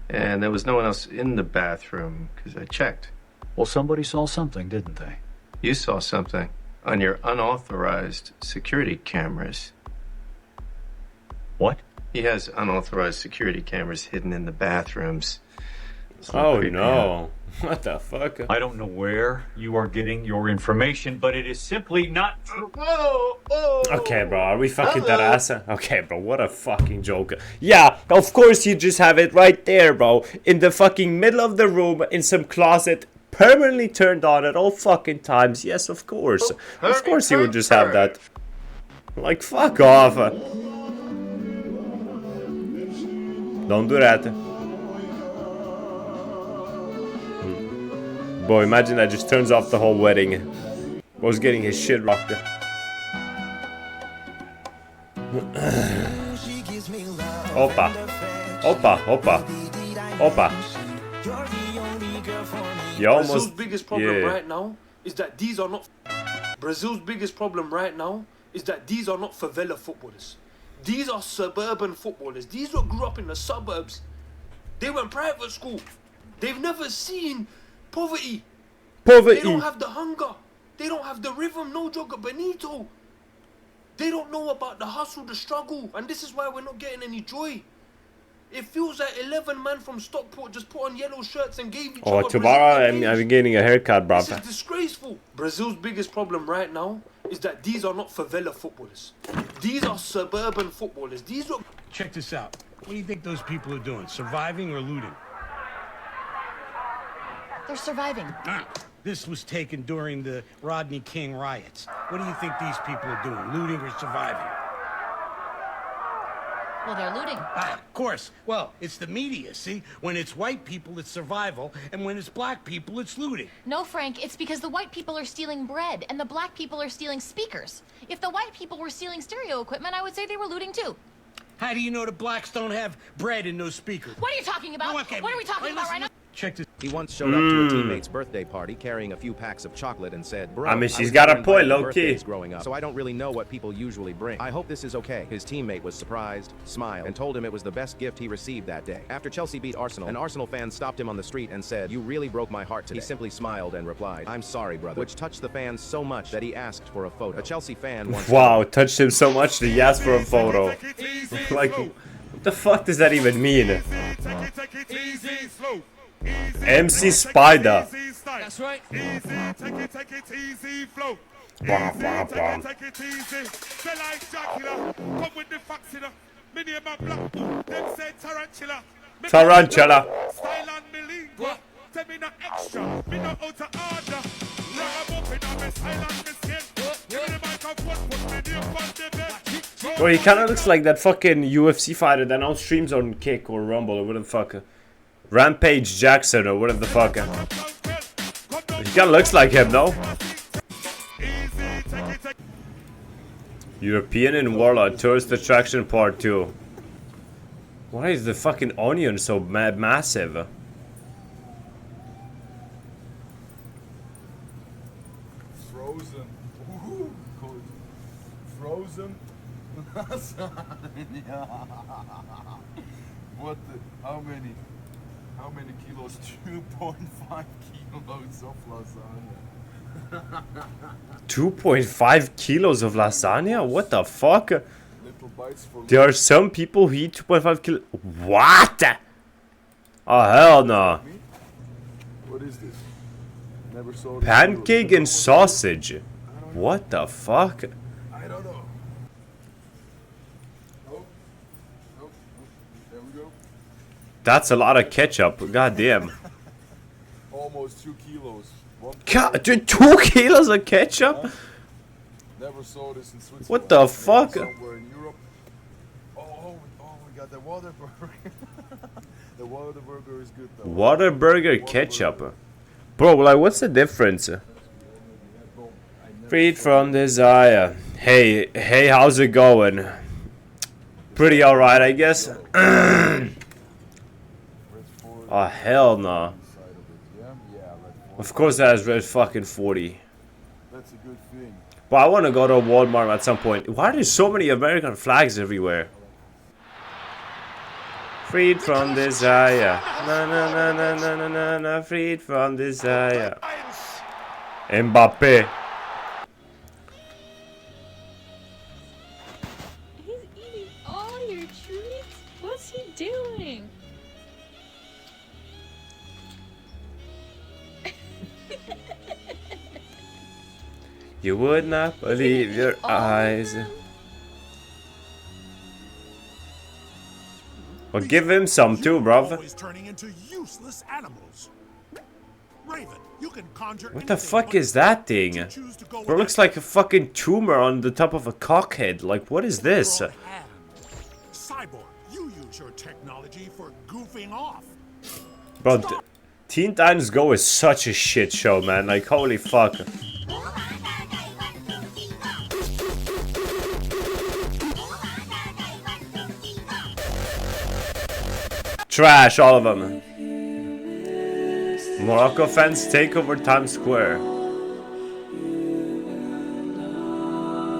and there was no one else in the bathroom, because I checked. Well, somebody saw something, didn't they? You saw something on your unauthorized security cameras. What? He has unauthorized security cameras hidden in the bathrooms. Oh no. What the fuck? I don't know where you are getting your information, but it is simply not true. Okay, bro, are we fucking that ass? Okay, bro, what a fucking joke. Yeah, of course you just have it right there, bro. In the fucking middle of the room, in some closet, permanently turned on at all fucking times. Yes, of course. Of course you would just have that. Like, fuck off. Don't do that. Boy, imagine that just turns off the whole wedding. Bro's getting his shit rocked. Opa. Opa, opa. Opa. You almost... Brazil's biggest problem right now is that these are not... Brazil's biggest problem right now is that these are not favela footballers. These are suburban footballers. These were grew up in the suburbs. They went private school. They've never seen poverty. They don't have the hunger. They don't have the rhythm. No Joga Benito. They don't know about the hustle, the struggle. And this is why we're not getting any joy. It feels like 11 men from Stockport just put on yellow shirts and gave each other... Oh, tomorrow I'm getting a haircut, bro. This is disgraceful. Brazil's biggest problem right now is that these are not favela footballers. These are suburban footballers. These are... Check this out. What do you think those people are doing? Surviving or looting? They're surviving. This was taken during the Rodney King riots. What do you think these people are doing? Looting or surviving? Well, they're looting. Of course. Well, it's the media, see? When it's white people, it's survival, and when it's black people, it's looting. No, Frank, it's because the white people are stealing bread, and the black people are stealing speakers. If the white people were stealing stereo equipment, I would say they were looting too. How do you know the blacks don't have bread in those speakers? What are you talking about? Oh, okay, What are we talking about right now? Check this. He once showed up to a teammate's birthday party carrying a few packs of chocolate and said, "Bro, I mean, she's was got a never point, invited to low key. birthdays growing up, so I don't really know what people usually bring. I hope this is okay." His teammate was surprised, smiled, and told him it was the best gift he received that day. After Chelsea beat Arsenal, an Arsenal fan stopped him on the street and said, "You really broke my heart today." He simply smiled and replied, "I'm sorry, brother," which touched the fans so much that he asked for a photo. A Chelsea fan once Wow, touched him so much that he asked for a photo. Like, what the fuck does that even mean? MC Spider. That's right. Take it easy, flow. Wow, wow, wow. Take it easy. They like Dracula. Come with the facts in me name a black book. Them say tarantula. Tarantula. Style and me lingua. Tell me no extra. Me no out of order. Rag up in on me style and me skin. Give me the microphone. Put me name on the bed. Bro, he kind of looks like that fucking UFC fighter that now streams on Kick or Rumble or whatever the fuck. Rampage Jackson or whatever the fuck. He kind of looks like him, though. European in Warlord Tourist Attraction Part 2. Why is the fucking onion so massive? Frozen. Ooh, cool. Frozen. What the? How many? How many kilos? 2.5 kilos of lasagna. 2.5 kilos of lasagna? What the fuck? Little bites for There are some people who eat 2.5 kilos. What? Oh, hell no. What is this? Never saw this. Pancake and sausage. What the fuck? I don't know. Nope. Nope. There we go. That's a lot of ketchup. God damn. Almost 2 kilos. Dude, 2 kilos of ketchup? Never saw this in Switzerland. What the fuck? Somewhere in Europe. Oh, we got the Waterburger. The Waterburger is good though. Whataburger ketchup. Bro, like, what's the difference? Freed from desire. Hey, how's it going? Pretty alright, I guess. Oh, hell no. Of course that has red fucking 40. That's a good thing. But I want to go to Walmart at some point. Why are there so many American flags everywhere? Freed from desire. Na na na na na na na na. Freed from desire. Mbappe. He's eating all your treats? What's he doing? You would not believe your eyes. Well, give him some too, bruv. Always turning into useless animals. Raven, you can conjure What the fuck is that thing? Bro, looks like a fucking tumor on the top of a cockhead. Like, what is this? Cyborg, you use your technology for goofing off. Bro, Teen Titans Go is such a shit show, man. Like, holy fuck. Trash, all of them. Morocco fans take over Times Square.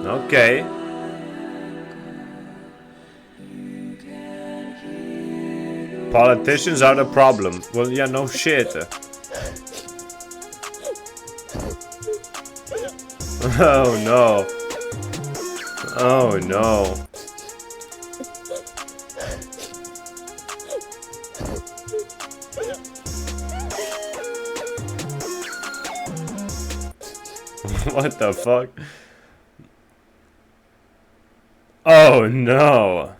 Okay. Politicians are the problem. Well, yeah, no shit. Oh no. Oh no. What the fuck? Oh no.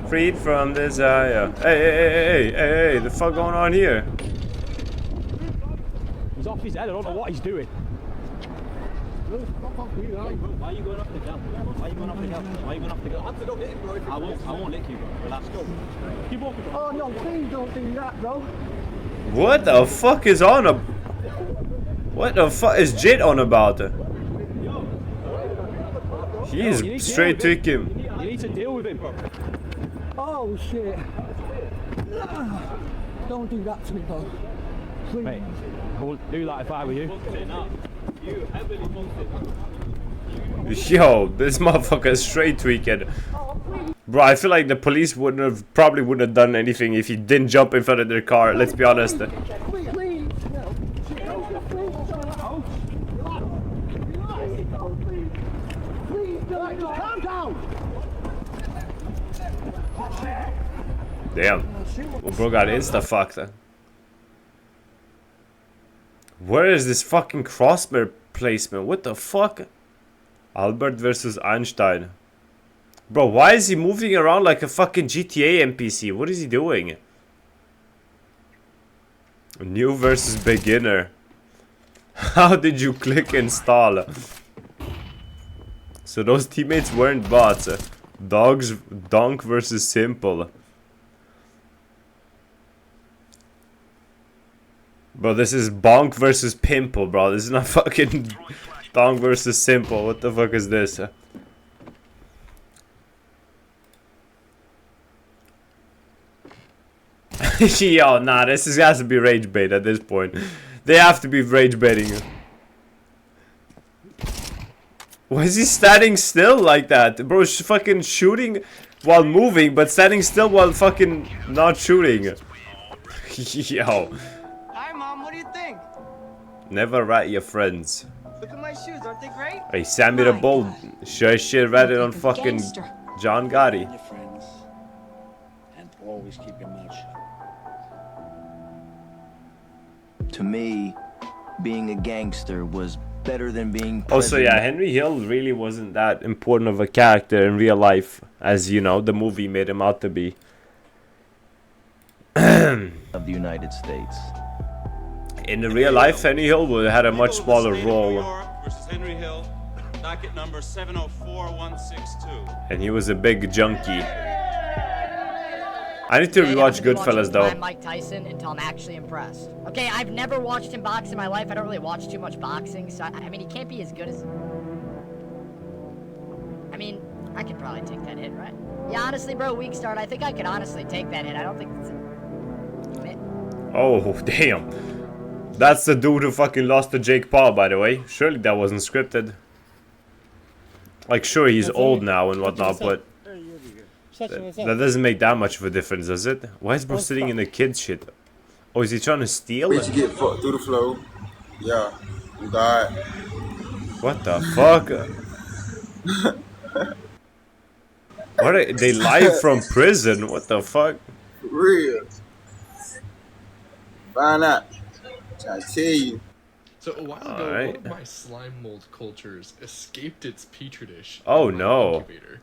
Freed from desire. Hey, the fuck going on here? He's off his head, I don't know what he's doing. Why are you going off the gun? Why are you going off the gun? Why are you going off the gun? I have to go hit him, bro. I won't lick you, bro. Relax. Keep walking, bro. Oh no, please don't do that, bro. What the fuck is on a... What the fuck is Jit on about? He is straight to him. You need to deal with him. Oh shit. Don't do that to me, though. Please. Mate, I wouldn't do that if I were you. You heavily Yo, this motherfucker is straight tweaking. Bro, I feel like the police probably wouldn't have done anything if he didn't jump in front of their car, let's be honest. Damn. Well, bro got insta-fucked. Where is this fucking crossbar placement? What the fuck? Albert versus Einstein. Bro, why is he moving around like a fucking GTA NPC? What is he doing? New versus beginner. How did you click install? So those teammates weren't bots. Donk versus simple. Bro, this is bonk versus pimple, bro. This is not fucking donk versus simple. What the fuck is this? Yo, nah, this has to be rage bait at this point. They have to be rage baiting. Why is he standing still like that? Bro, fucking shooting while moving, but standing still while fucking not shooting. Yo. Hi, Mom. What do you think? Never rat your friends. Look at my shoes. Aren't they great? Hey, Sammy the Bull. Sure shit ratted on fucking John Gotti. Your friends. And always keep your mouth shut. To me, being a gangster was better than being Also, yeah, Henry Hill really wasn't that important of a character in real life, as you know, the movie made him out to be. Of the United States. In the real life, Henry Hill would have had a much smaller role. Versus Henry Hill, docket number 704162. And he was a big junkie. I need to rewatch Goodfellas though. I'm Mike Tyson until I'm actually impressed. Okay, I've never watched him box in my life. I don't really watch too much boxing, so I mean, he can't be as good as. I mean, I could probably take that hit, right? Yeah, honestly, bro, weak start. I think I could honestly take that hit. I don't think it's a... Oh, damn. That's the dude who fucking lost to Jake Paul, by the way. Surely that wasn't scripted. Like, sure, he's old now and whatnot, but... That doesn't make that much of a difference, does it? Why is bro sitting in the kid shit? Oh, is he trying to steal? Wait, you get fucked through the flow. Yeah. You got. What the fuck? What are they live from prison? What the fuck? For real. Find out. I tell you. So a while ago, one of my slime mold cultures escaped its petri dish. Oh no. Incubator.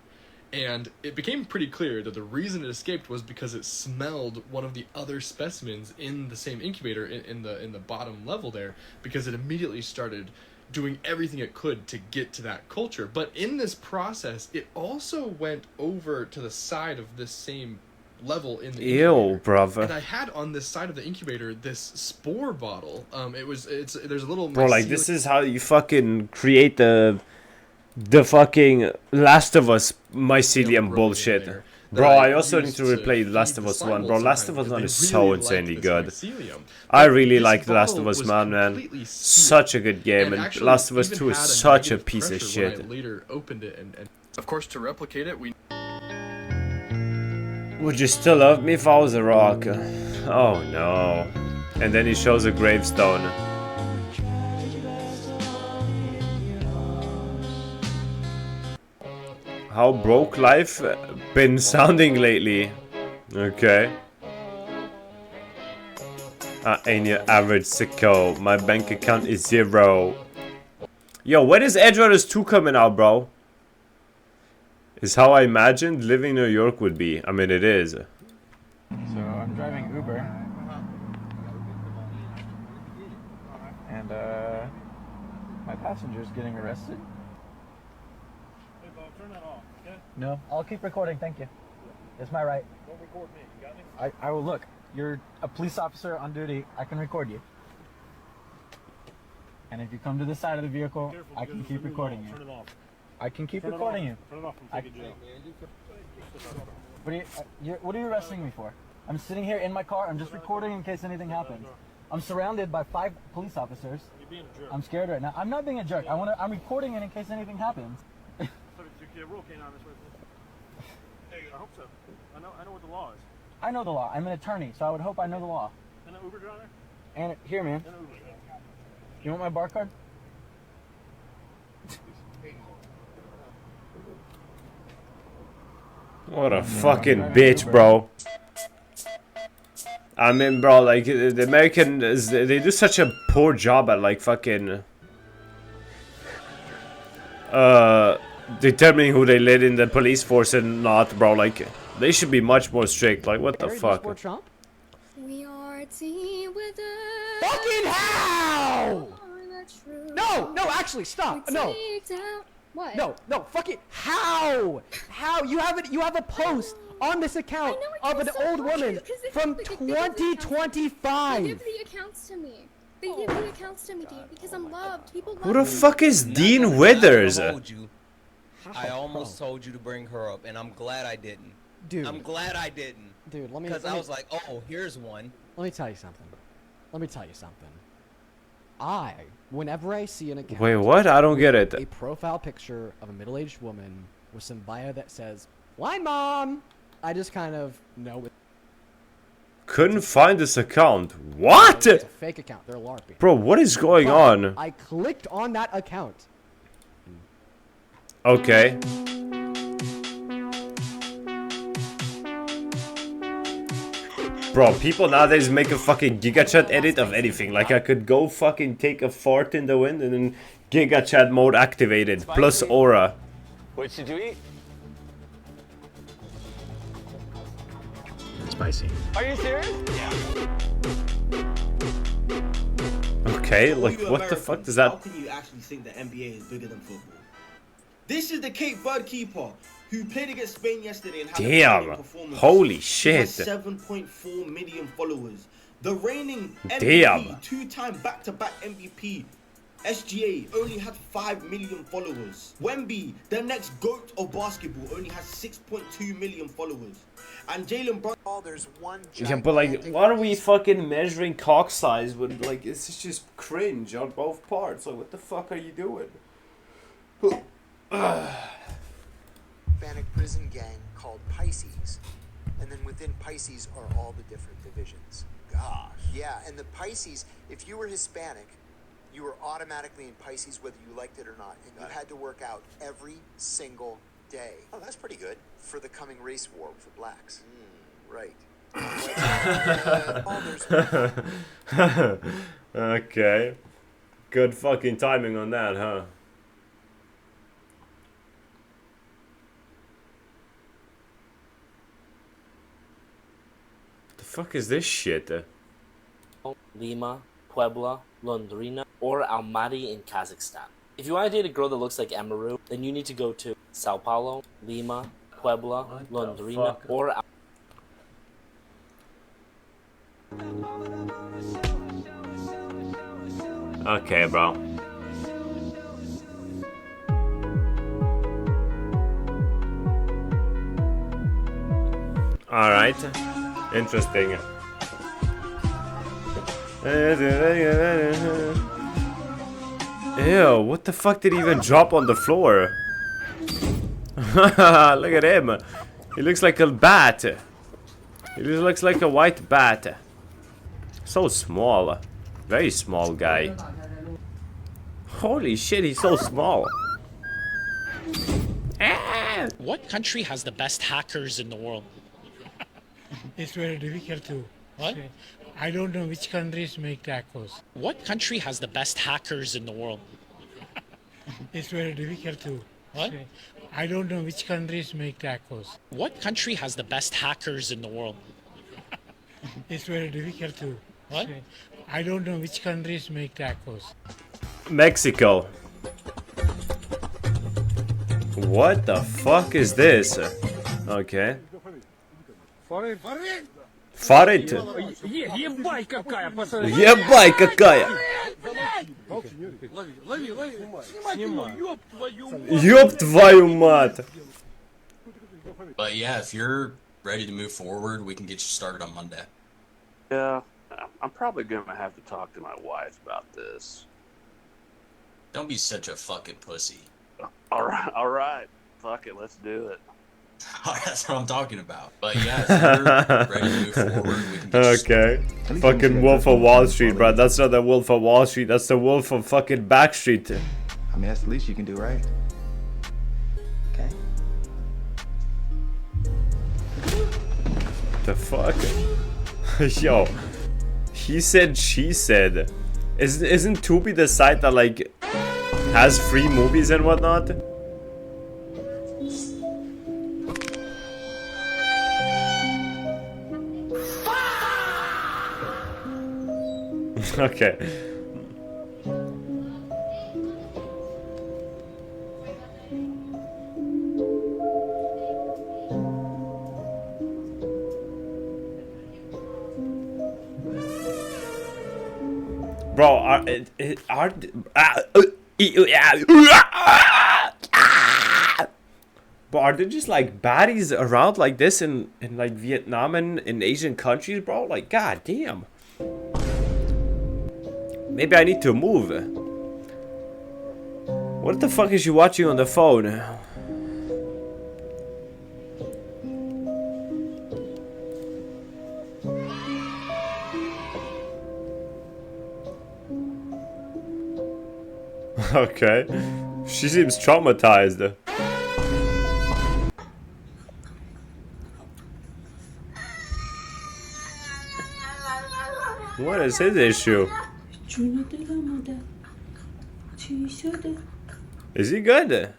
And it became pretty clear that the reason it escaped was because it smelled one of the other specimens in the same incubator in the bottom level there, because it immediately started doing everything it could to get to that culture. But in this process, it also went over to the side of this same level in the incubator. Ew, brother. And I had on this side of the incubator this spore bottle. There's a little bro, like this is how you fucking create the fucking Last of Us mycelium bullshit. Bro, I also need to replay Last of Us 1. Bro, Last of Us 1 is so insanely good. I really like The Last of Us 1, man. Such a good game, and Last of Us 2 is such a piece of shit. Later opened it, and of course to replicate it, we. Would you still love me if I was a rock? Oh no. And then he shows a gravestone. How broke life been sounding lately? Okay. I ain't your average sicko. My bank account is 0. Yo, when is Edge Runners 2 coming out, bro? Is how I imagined living in New York would be. I mean, it is. So I'm driving Uber. And my passenger's getting arrested. Hey, Bob, turn that off, okay? No, I'll keep recording, thank you. It's my right. Don't record me, you got me? I will look. You're a police officer on duty. I can record you. And if you come to the side of the vehicle, I can keep recording you. Turn it off. I can keep recording you. Turn it off and take a jail. What are you arresting me for? I'm sitting here in my car. I'm just recording in case anything happens. I'm surrounded by 5 police officers. You're being a jerk. I'm scared right now. I'm not being a jerk. I'm recording it in case anything happens. So your rule came on this way. I hope so. I know what the law is. I know the law. I'm an attorney, so I would hope I know the law. And an Uber driver? And here, man. And an Uber. You want my bar card? What a fucking bitch, bro. I mean, bro, like, the Americans, they do such a poor job at, like, fucking... determining who they let in the police force and not, bro. Like, they should be much more strict. Like, what the fuck? We are a team with a... Fucking how? No, no, actually, stop. No. What? No, fucking how? How? You have a post on this account of an old woman from 2025. They give the accounts to me. They give the accounts to me, dude, because I'm loved. People love Who the me. fuck is Dean Withers? I almost told you to bring her up, and I'm glad I didn't. Dude. I'm glad I didn't. Dude, let me... Because I was like, oh, here's one. Let me tell you something. Whenever I see an account... Wait, what? I don't get it. A profile picture of a middle-aged woman with some bio that says, "Line Mom!" I just kind of know it. Couldn't find this account. What? It's a fake account. They're LARPing. Bro, what is going on? I clicked on that account. Okay. Bro, people nowadays make a fucking GigaChat edit of anything. Like, I could go fucking take a fart in the wind and then GigaChat mode activated. Plus aura. What did you eat? Spicy. Are you serious? Yeah. Okay, like, what the fuck does that... How can you actually think that NBA is bigger than football? This is the Cape Verde keeper who played against Spain yesterday and had a Damn. performance. Holy He shit. has 7.4 million followers. The reigning MVP, Damn. two-time back-to-back MVP, SGA, only had 5 million followers. Wemby, the next GOAT of basketball, only has 6.2 million followers. And Jalen Brown... There's one Yeah, but like, why are we fucking measuring cock size when, like, it's just cringe on both parts? Like, what the fuck are you doing? Hispanic prison gang called Pisces, and then within Pisces are all the different divisions. Gosh. Yeah, and the Pisces, if you were Hispanic, you were automatically in Pisces whether you liked it or not, and you had to work out every single day. Oh, that's pretty good. For the coming race war for blacks. Right. Okay. Good fucking timing on that, huh? The fuck is this shit? Lima, Puebla, Londrina, or Almaty in Kazakhstan. If you want to date a girl that looks like Emaru, then you need to go to Sao Paulo, Lima, Puebla, Londrina, or Okay, bro. Alright. Interesting. Ew, what the fuck did he even drop on the floor? Look at him. He looks like a bat. He looks like a white bat. So small. Very small guy. Holy shit, he's so small. What country has the best hackers in the world? It's very difficult to say. I don't know which countries make tacos. What country has the best hackers in the world? It's very difficult to say. I don't know which countries make tacos. What country has the best hackers in the world? It's very difficult to say. I don't know which countries make tacos. Mexico. What the fuck is this? Okay. Фарит. Ебать какая, пацаны! Ебать какая! Лови, снимай, ёб твою мать! Ёб твою мать! But yeah, if you're ready to move forward, we can get you started on Monday. Yeah, I'm probably gonna have to talk to my wife about this. Don't be such a fucking pussy. All right. Fuck it, let's do it. That's what I'm talking about. But yeah, if you're ready to move forward, we can get you Okay. Fucking Wolf of Wall Street, bro. That's not the Wolf of Wall Street. That's the Wolf of fucking Backstreet. I mean, that's the least you can do, right? Okay. The fuck? Yo. He said, she said. Isn't Tubi the site that, like, has free movies and whatnot? Okay. Bro, but are there just like baddies around like this in like Vietnam and in Asian countries, bro? Like, god damn. Maybe I need to move. What the fuck is you watching on the phone? Okay. She seems traumatized. What is his issue? Is he good?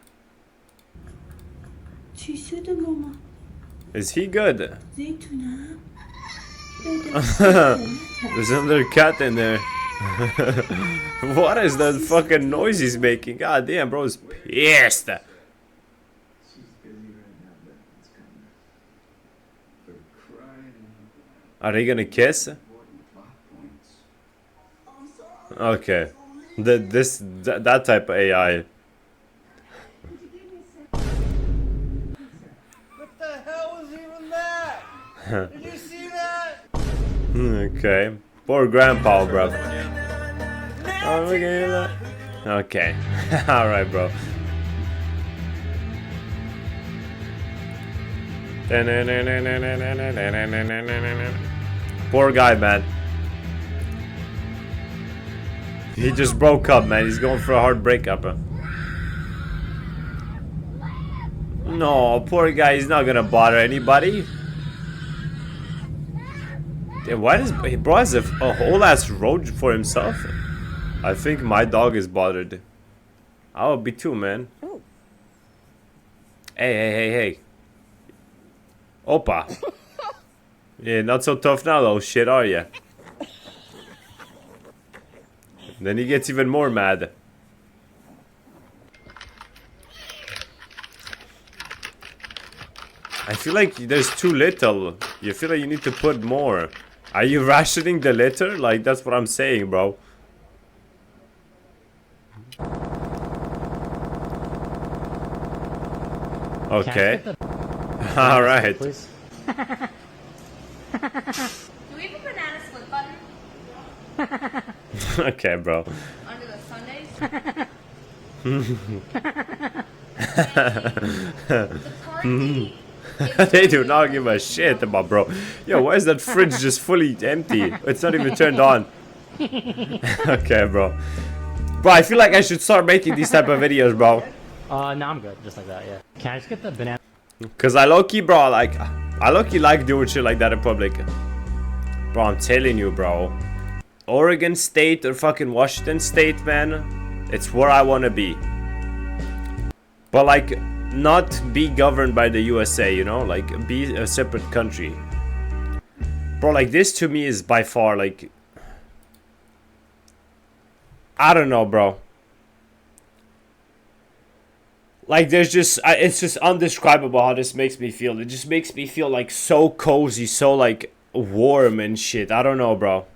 Is he good? There's another cat in there. What is that fucking noise he's making? God damn, bro's pissed. Are they gonna kiss? Okay. That type of AI. What the hell was even that? Did you see that? Okay. Poor grandpa, bro. Oh, look at that. Okay. Alright, bro. Poor guy, man. He just broke up, man. He's going for a hard breakup. No, poor guy. He's not gonna bother anybody. Damn, why does bro has a whole ass road for himself? I think my dog is bothered. I would be too, man. Hey. Opa. Yeah, not so tough now though, shit, are ya? Then he gets even more mad. I feel like there's too little. You feel like you need to put more. Are you rationing the litter? Like, that's what I'm saying, bro. Okay. Alright. Do we have a banana split button? Okay, bro. Under the Sundays? They do not give a shit about bro. Yo, why is that fridge just fully empty? It's not even turned on. Okay, bro. Bro, I feel like I should start making these type of videos, bro. No, I'm good. Just like that, yeah. Can I just get the banana? Cause I low-key, bro, I low-key like doing shit like that in public. Bro, I'm telling you, bro. Oregon State or fucking Washington State, man. It's where I want to be. But like, not be governed by the USA, you know? Like, be a separate country. Bro, like, this to me is by far, like... I don't know, bro. Like, there's just... it's just undescribable how this makes me feel. It just makes me feel, like, so cozy, so, like, warm and shit. I don't know, bro.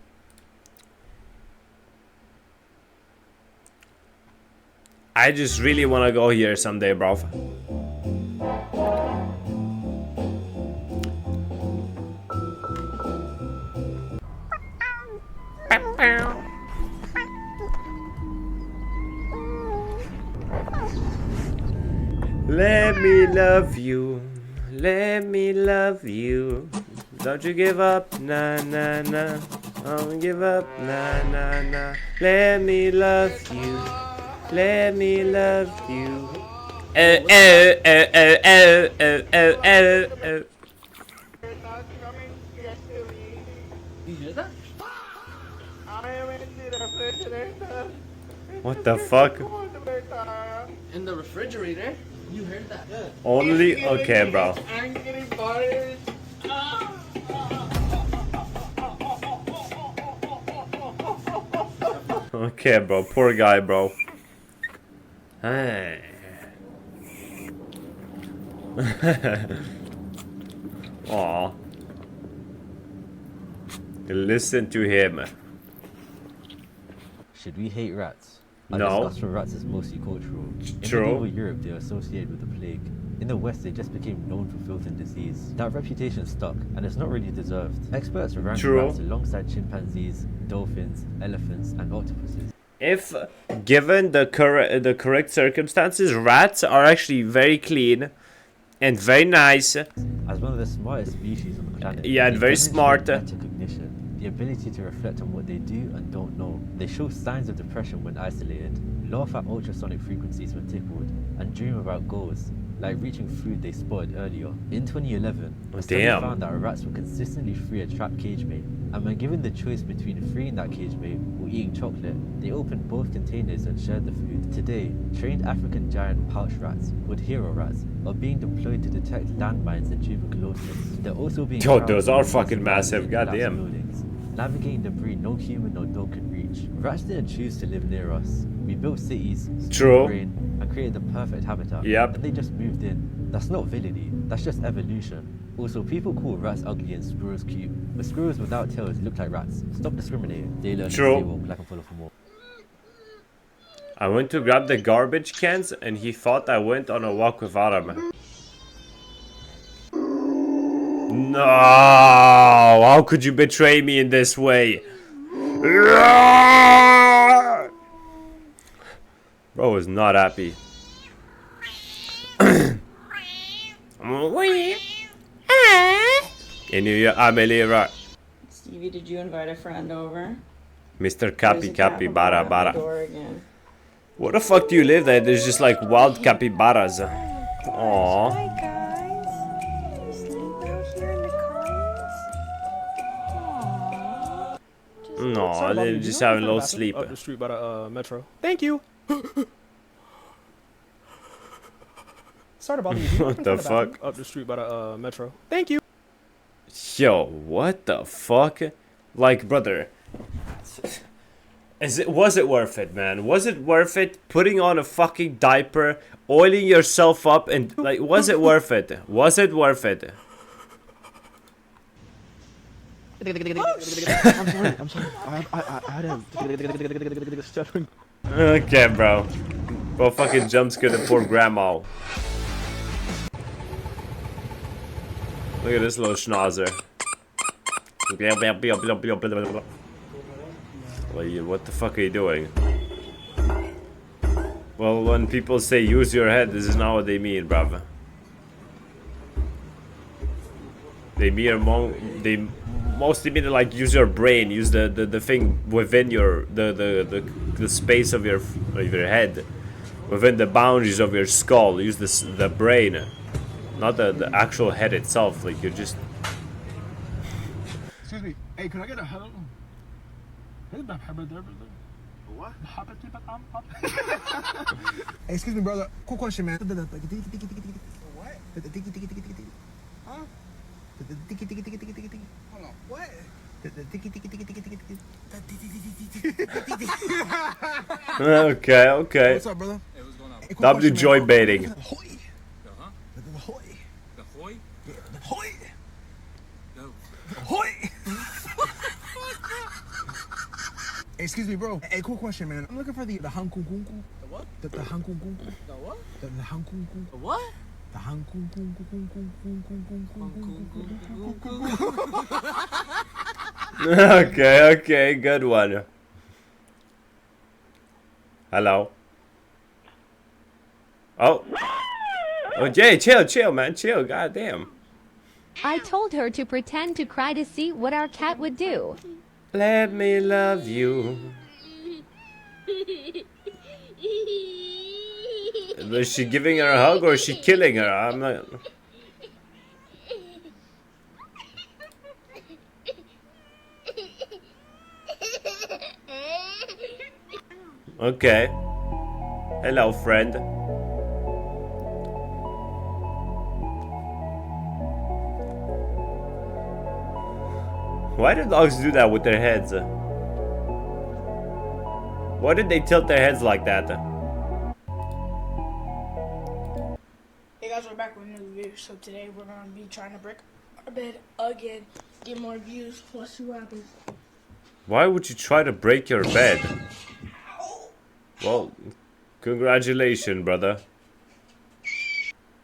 I just really want to go here someday, bro. Let me love you. Let me love you. Don't you give up, nah, nah, nah. Don't give up, nah, nah, nah. Let me love you. Let me love you. Oh, oh, oh, oh, oh, oh, oh, oh, oh. You hear that? What the fuck? In the refrigerator? You heard that? Yeah. Only? Okay, bro. Okay, bro. Poor guy, bro. Hey. Aw. Listen to him. Should we hate rats? Our No. disgust for rats is mostly cultural. In True. medieval Europe, they are associated with the plague. In the West, they just became known for filth and disease. That reputation stuck, and it's not really deserved. Experts rank True. rats alongside chimpanzees, dolphins, elephants, and octopuses. If given the correct circumstances, rats are actually very clean and very nice. As one of the smartest species on the planet, Yeah, and they very demonstrate smart. metacognition, the ability to reflect on what they do and don't know. They show signs of depression when isolated, laugh at ultrasonic frequencies when tickled, and dream about goals, like reaching food they spotted earlier. In 2011, a study found that rats would consistently free a trapped cage mate, and when given the choice between freeing that cage mate or eating chocolate, they opened both containers and shared the food. Today, trained African giant pouch rats, called hero rats, are being deployed to detect landmines and tuberculosis. They're also being Yo, trialed those to are release fucking in massive, collapsed goddamn. buildings, navigating debris no human or dog can reach. Rats didn't choose to live near us. We built cities, True. brain, and created the perfect habitat. Yep. And they just moved in. That's not villainy, that's just evolution. Also, people call rats ugly and squirrels cute, but squirrels without tails look like rats. Stop discriminating. They learn True. to stay woke, like I'm full of more. I went to grab the garbage cans and he thought I went on a walk without him. No! How could you betray me in this way? Bro was not happy. Stevie, did you invite a friend over? Mr. There's Cappy a Capybara at my Bara. door again. Where the fuck do you live there? There's just like wild capybaras. Aww. No, they're just having a little sleep. Up the street by the metro. Thank you. Sorry about you. What the fuck? Up the street by the metro. Thank you. Yo, what the fuck? Like, brother, was it worth it, man? Was it worth it putting on a fucking diaper, oiling yourself up, and like, was it worth it? Was it worth it? I'm sorry. I had a stuttering. Okay, bro. Bro fucking jump scare the poor grandma. Look at this little schnauzer. What the fuck are you doing? Well, when people say use your head, this is not what they mean, bruv. They mostly mean like use your brain, use the thing within your the space of your head, within the boundaries of your skull. Use the brain, not the actual head itself. Like you're just. Excuse me. Hey, can I get a hello? What? Hey, excuse me, brother. Cool question, man. What? Huh? Hold on. What? Okay, okay. What's up, brother? Hey, what's going on? Hey, W joy baiting. The hoy. The hoy. The hoy? Yeah, the hoy. No. The hoy. Hey, excuse me, bro. Hey, cool question, man. I'm looking for the hankunkunku. The what? The hankunkunku. The what? The hankunkunku. The what? The hankunkunku. Okay, good one. Hello. Oh. Oh, Jay, chill, man, chill. Goddamn. I told her to pretend to cry to see what our cat would do. Let me love you. Was she giving her a hug or is she killing her? I'm not. Okay. Hello, friend. Why do dogs do that with their heads? Why did they tilt their heads like that? Hey guys, we're back with another video. So today we're gonna be trying to break our bed again, get more views. Let's see what happens. Why would you try to break your bed? Well, congratulations, brother.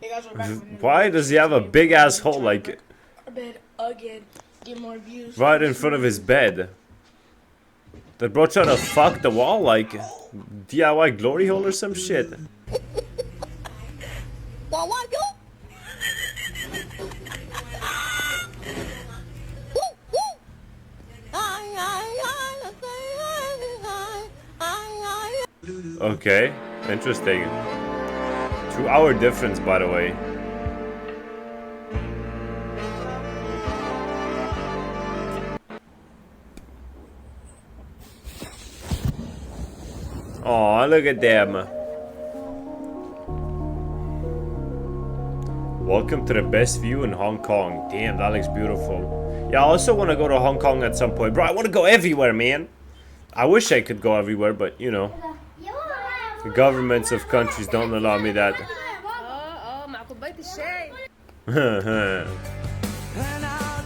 Hey guys, we're back with another Why video. does he have a big ass hole like Our bed again, get more views. right in front of his bed? Did bro try to fuck the wall like DIY glory hole or some shit? Okay, interesting. 2-hour difference, by the way. Aw, look at them. Welcome to the best view in Hong Kong. Damn, that looks beautiful. Yeah, I also want to go to Hong Kong at some point. Bro, I want to go everywhere, man. I wish I could go everywhere, but you know. The governments of countries don't allow me that.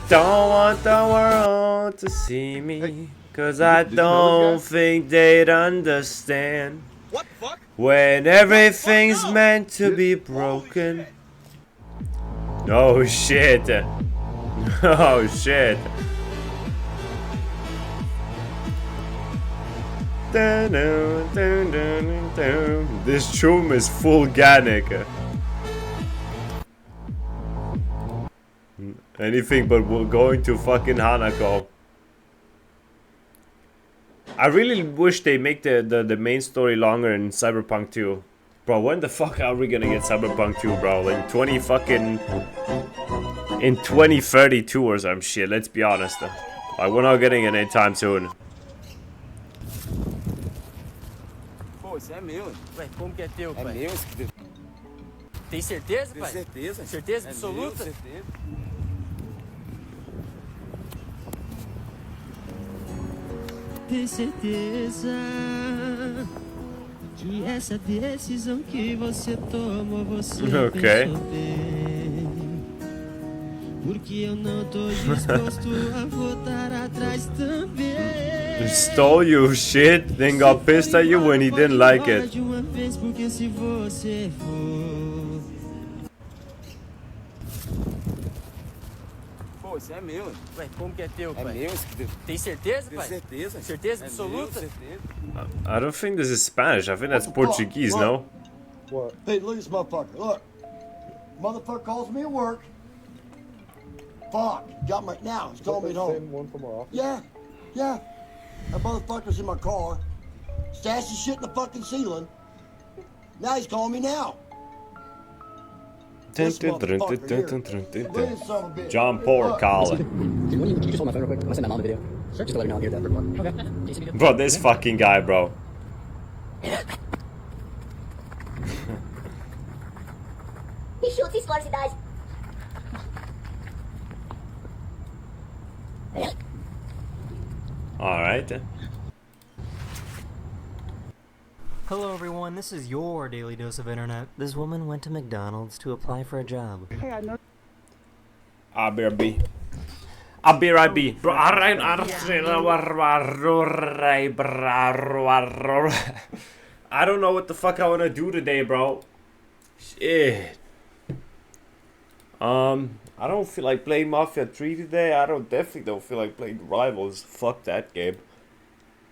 Don't want the world to see me, cause I don't think they'd understand. What the fuck? When everything's meant to be broken. Oh shit. Oh shit. This room is full Ganic. Anything but we're going to fucking Hanako. I really wish they make the main story longer in Cyberpunk 2. Bro, when the fuck are we gonna get Cyberpunk 2, bro? In 2032 or some shit, let's be honest. Like, we're not getting it anytime soon. Pô, isso é meu. Ué, como que é teu, pai? É meu, tem certeza, pai? Tenho certeza. Certeza absoluta? Certeza. Tem certeza que essa decisão que você tomou, você pensou bem. Porque eu não tô disposto a voltar atrás também. He stole you shit, then got pissed at you when he didn't like it. De uma vez, porque se você for. Pô, isso é meu. Ué, como que é teu, pai? É meu, tem certeza, pai? Tenho certeza. Certeza absoluta? I don't think this is Spanish, I think that's Portuguese, no? What? Hey, look at this motherfucker. Look. Motherfucker calls me at work. Fuck. Got him right now. He's calling me at home. One from our office? Yeah. Yeah. That motherfucker's in my car. Stashed his shit in the fucking ceiling. Now he's calling me now. John Paul Colin. Can you just hold my phone real quick? I'm gonna send my mom a video. Sure. Just to let her know I'm here at that Okay. Bro, this fucking guy, bro. He shoots, he scores, he dies. Alright. Hello everyone, this is your daily dose of internet. This woman went to McDonald's to apply for a job. Hey, I know. I'll be right back. I'll be right back. Bro, I don't know what the fuck I want to do today, bro. Shit. I don't feel like playing Mafia 3 today. I definitely don't feel like playing Rivals. Fuck that game.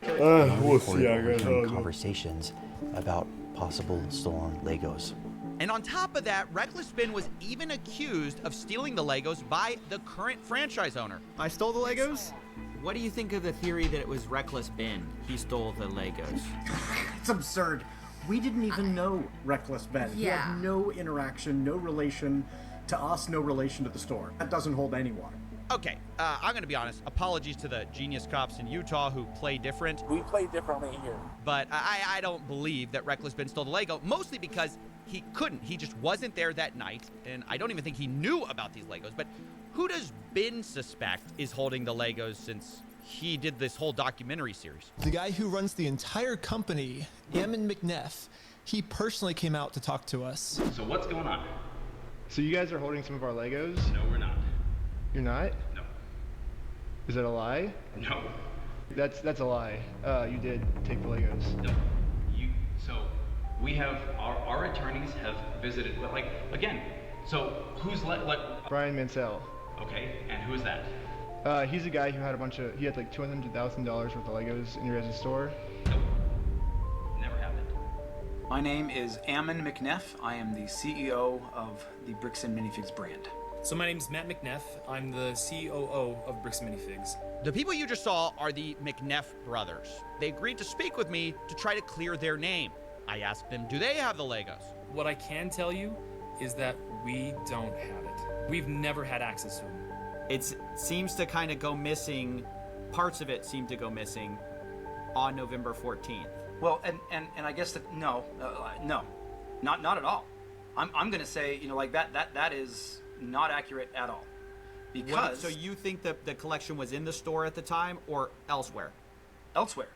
We'll see, I guess. Conversations about possible stolen Legos. And on top of that, Reckless Ben was even accused of stealing the Legos by the current franchise owner. I stole the Legos? What do you think of the theory that it was Reckless Ben? He stole the Legos. It's absurd. We didn't even know Reckless Ben. He had no interaction, no relation to us, no relation to the store. That doesn't hold any water. Okay, I'm gonna be honest. Apologies to the genius cops in Utah who play different. We play differently here. But I don't believe that Reckless Ben stole the Lego, mostly because he couldn't. He just wasn't there that night, and I don't even think he knew about these Legos. But who does Ben suspect is holding the Legos since he did this whole documentary series? The guy who runs the entire company, Ammon McNeff, he personally came out to talk to us. So what's going on? So you guys are holding some of our Legos? No, we're not. You're not? No. Is that a lie? No. That's a lie. You did take the Legos. No. So we have our attorneys have visited, but like again, so who's Brian Mansell. Okay, and who's that? He's a guy who had he had like $200,000 worth of Legos in your guys' store. Nope. Never happened. My name is Ammon McNeff. I am the CEO of the Bricks and Minifigs brand. So my name's Matt McNeff. I'm the COO of Bricks and Minifigs. The people you just saw are the McNeff brothers. They agreed to speak with me to try to clear their name. I asked them, do they have the Legos? What I can tell you is that we don't have it. We've never had access to them. It seems to kind of go missing. Parts of it seem to go missing on November 14th. Well, and I guess that no, not at all. I'm gonna say, you know, like that is not accurate at all. Because so you think that the collection was in the store at the time or elsewhere? Elsewhere.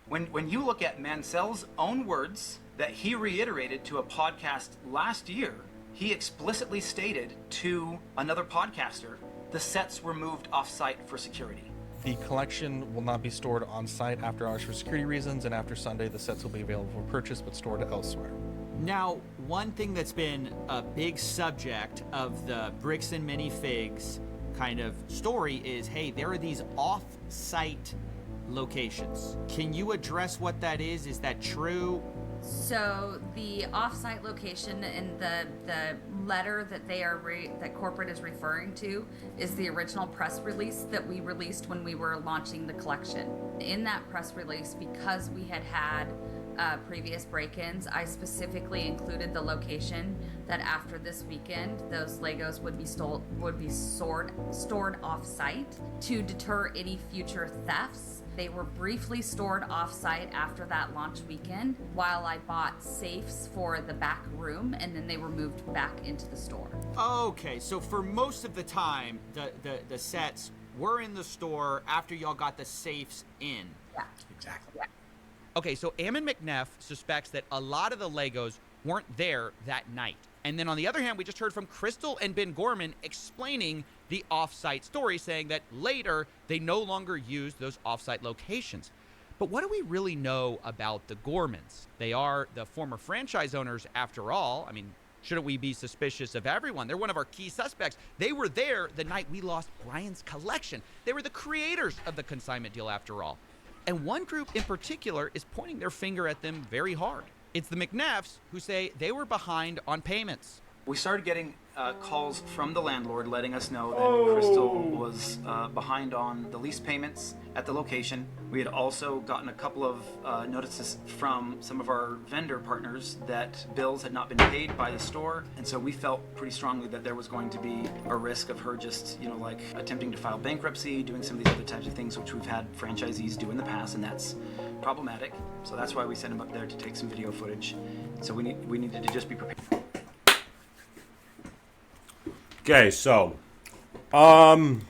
When you look at Mansell's own words that he reiterated to a podcast last year, he explicitly stated to another podcaster the sets were moved off-site for security. The collection will not be stored on-site after hours for security reasons, and after Sunday the sets will be available for purchase but stored elsewhere. Now, one thing that's been a big subject of the Bricks and Minifigs kind of story is, hey, there are these off-site locations. Can you address what that is? Is that true? So the off-site location in the letter that that corporate is referring to is the original press release that we released when we were launching the collection. In that press release, because we had previous break-ins, I specifically included the location that after this weekend, those Legos would be stored off-site to deter any future thefts. They were briefly stored off-site after that launch weekend while I bought safes for the back room, and then they were moved back into the store. Okay, so for most of the time, the sets were in the store after y'all got the safes in. Yeah. Exactly. Yeah. Okay, so Ammon McNeff suspects that a lot of the Legos weren't there that night. And then on the other hand, we just heard from Crystal and Ben Gorman explaining the off-site story, saying that later they no longer used those off-site locations. But what do we really know about the Gormans? They are the former franchise owners after all. I mean, shouldn't we be suspicious of everyone? They're one of our key suspects. They were there the night we lost Brian's collection. They were the creators of the consignment deal after all. And one group in particular is pointing their finger at them very hard. It's the McNeffs who say they were behind on payments. We started getting calls from the landlord letting us know that Crystal was behind on the lease payments at the location. We had also gotten a couple of notices from some of our vendor partners that bills had not been paid by the store, and so we felt pretty strongly that there was going to be a risk of her just, you know, like attempting to file bankruptcy, doing some of these other types of things which we've had franchisees do in the past, and that's problematic. So that's why we sent him up there to take some video footage. So we needed to just be prepared. Okay, so, God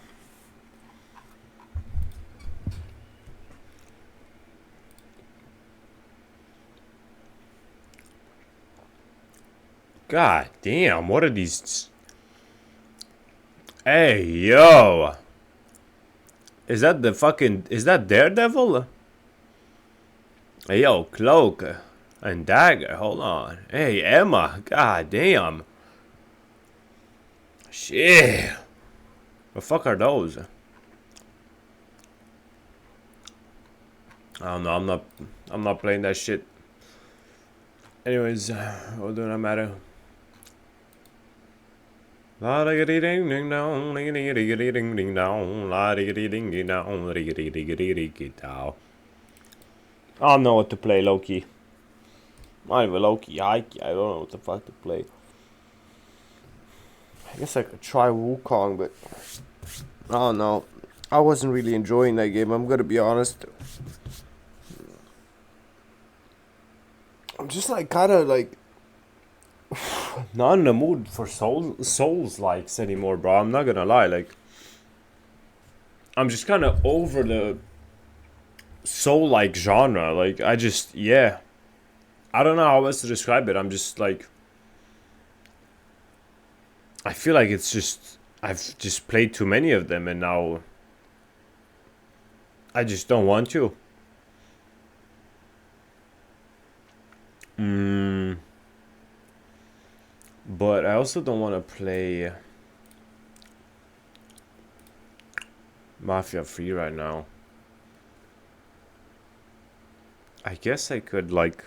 damn, what are these? Hey, yo. Is that Daredevil? Hey, yo, Cloak and Dagger, hold on. Hey, Emma, god damn. Shit. The fuck are those? I don't know. I'm not playing that shit. Anyways, what do not matter. La ding ding ding dong, ding ding ding ding ding dong, la ding ding ding dong, ding ding ding ding dong. I don't know what to play, Loki. Not even Loki, Hikey. I don't know what the fuck to play. I guess I could try Wukong, but I don't know. I wasn't really enjoying that game. I'm gonna be honest. I'm just like kind of like not in the mood for Souls likes anymore, bro. I'm not gonna lie. Like I'm just kind of over the soul like genre. Like I just yeah. I don't know how else to describe it. I'm just like I feel like it's just I've just played too many of them and now I just don't want to. But I also don't want to play Mafia 3 right now. I guess I could like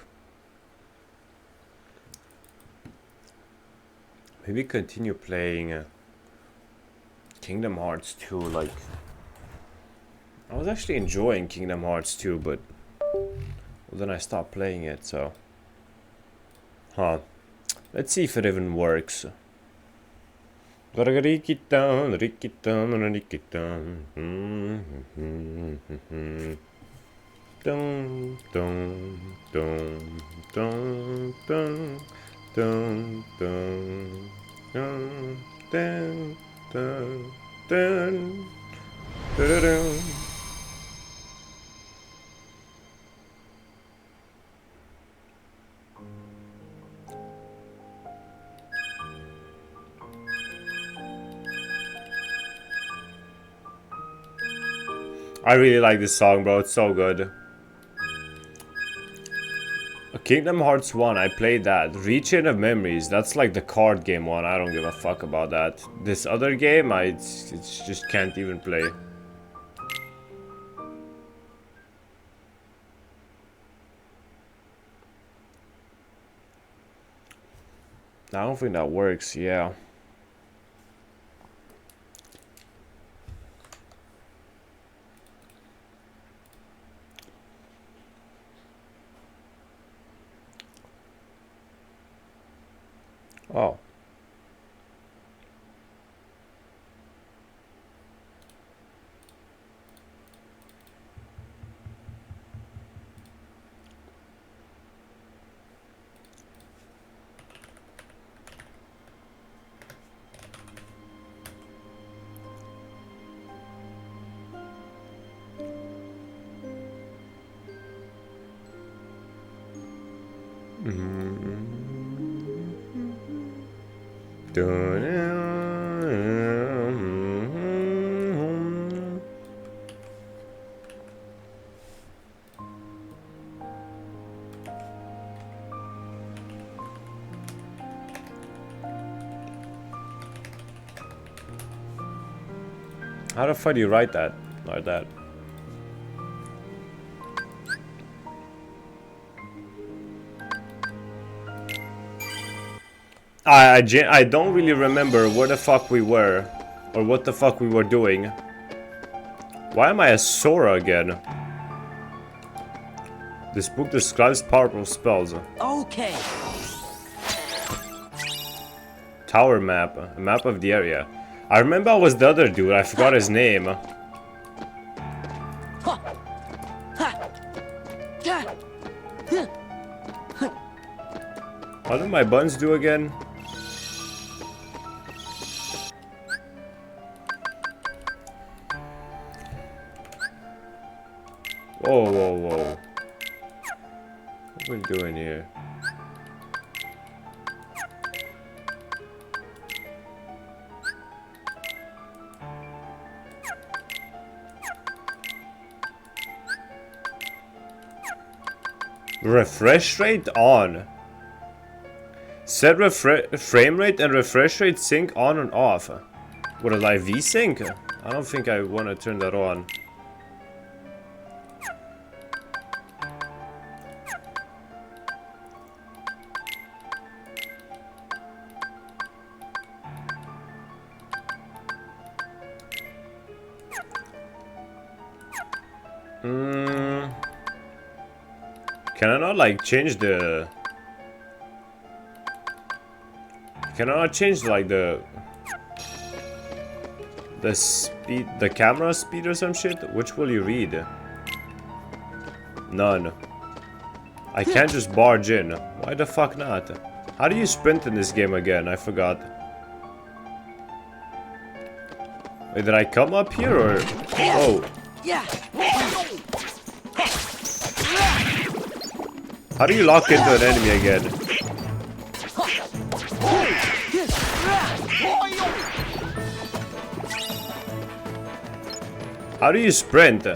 maybe continue playing Kingdom Hearts 2. Like I was actually enjoying Kingdom Hearts 2, but well, then I stopped playing it, so let's see if it even works. I really like this song, bro. It's so good. Kingdom Hearts 1, I played that. Rechain of Memories, that's like the card game one. I don't give a fuck about that. This other game, I just can't even play. I don't think that works, yeah. Oh. How the fuck do you write that like that? I don't really remember where the fuck we were or what the fuck we were doing. Why am I a Sora again? This book describes powerful spells. Okay. Tower map, a map of the area. I remember I was the other dude, I forgot his name. What did my buns do again? Whoa, whoa, whoa. What are we doing here? Refresh rate on. Set frame rate and refresh rate sync on and off. What a live V-sync? I don't think I want to turn that on. Can I not like change the... Can I not change like the speed, the camera speed or some shit? Which will you read? None. I can't just barge in. Why the fuck not? How do you sprint in this game again? I forgot. Wait, did I come up here or... Oh. How do you lock into an enemy again? How do you sprint?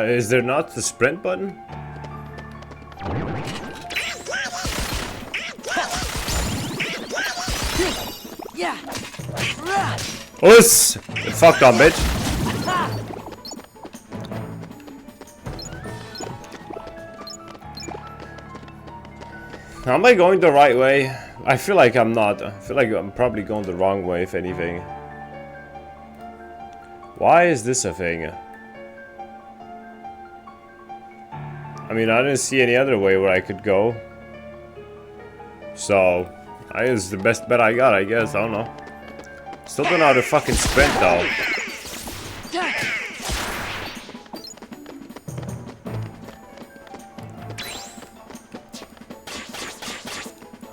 Is there not the sprint button? Us! Fuck off, bitch. Am I going the right way? I feel like I'm not. I feel like I'm probably going the wrong way, if anything. Why is this a thing? I mean, I didn't see any other way where I could go. So, I guess the best bet I got, I guess. I don't know. Still don't know how to fucking sprint, though.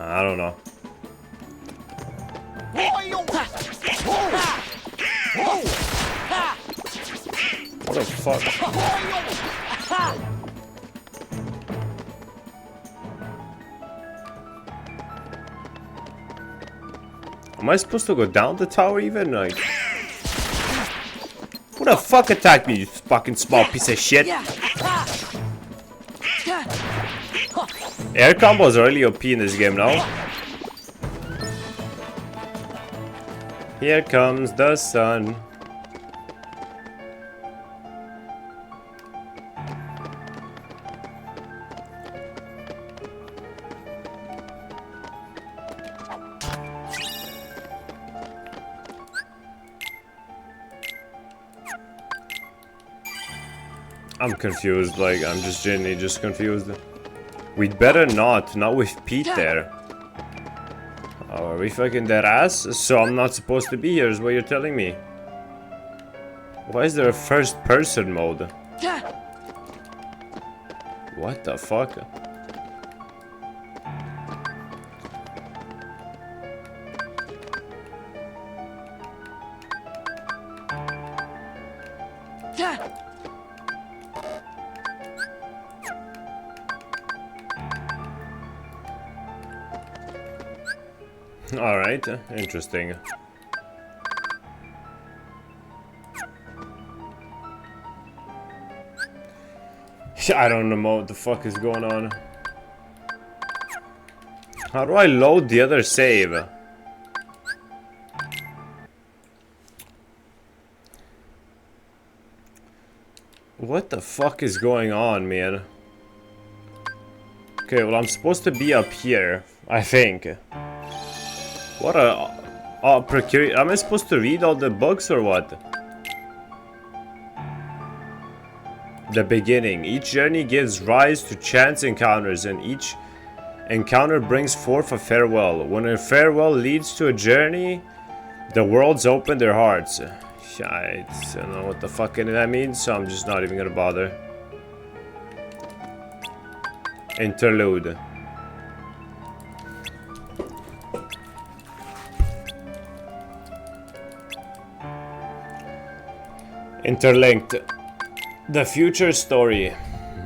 I don't know. What the fuck? Am I supposed to go down the tower even? Like, who the fuck attacked me, you fucking small piece of shit? Air combos are really OP in this game now. Here comes the sun. I'm confused, like, I'm just genuinely just confused. We'd better not with Pete there. Oh, are we fucking dead ass? So I'm not supposed to be here is what you're telling me. Why is there a first person mode? What the fuck? Alright, interesting. I don't know what the fuck is going on. How do I load the other save? What the fuck is going on, man? Okay, well, I'm supposed to be up here, I think. What a precarious... Am I supposed to read all the books or what? The beginning. Each journey gives rise to chance encounters, and each encounter brings forth a farewell. When a farewell leads to a journey, the worlds open their hearts. I don't know what the fuck any of that means, so I'm just not even gonna bother. Interlude. Interlinked. The future story.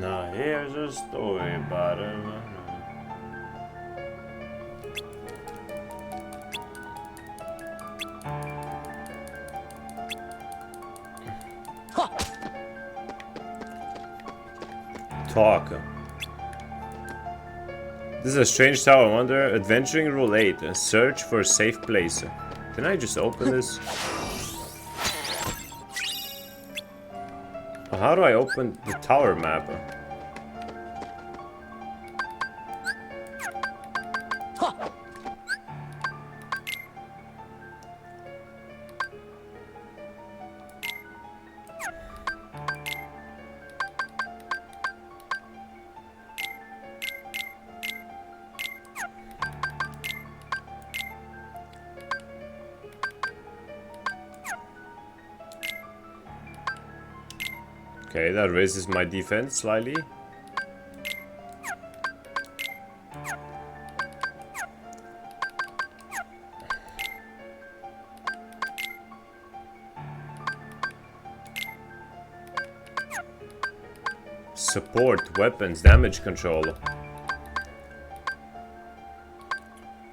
Now here's a story about it. talk. This is a strange tower. I wonder. Adventuring rule 8. Search for a safe place. Can I just open this? How do I open the tower map? Okay, that raises my defense slightly. Support, weapons, damage control.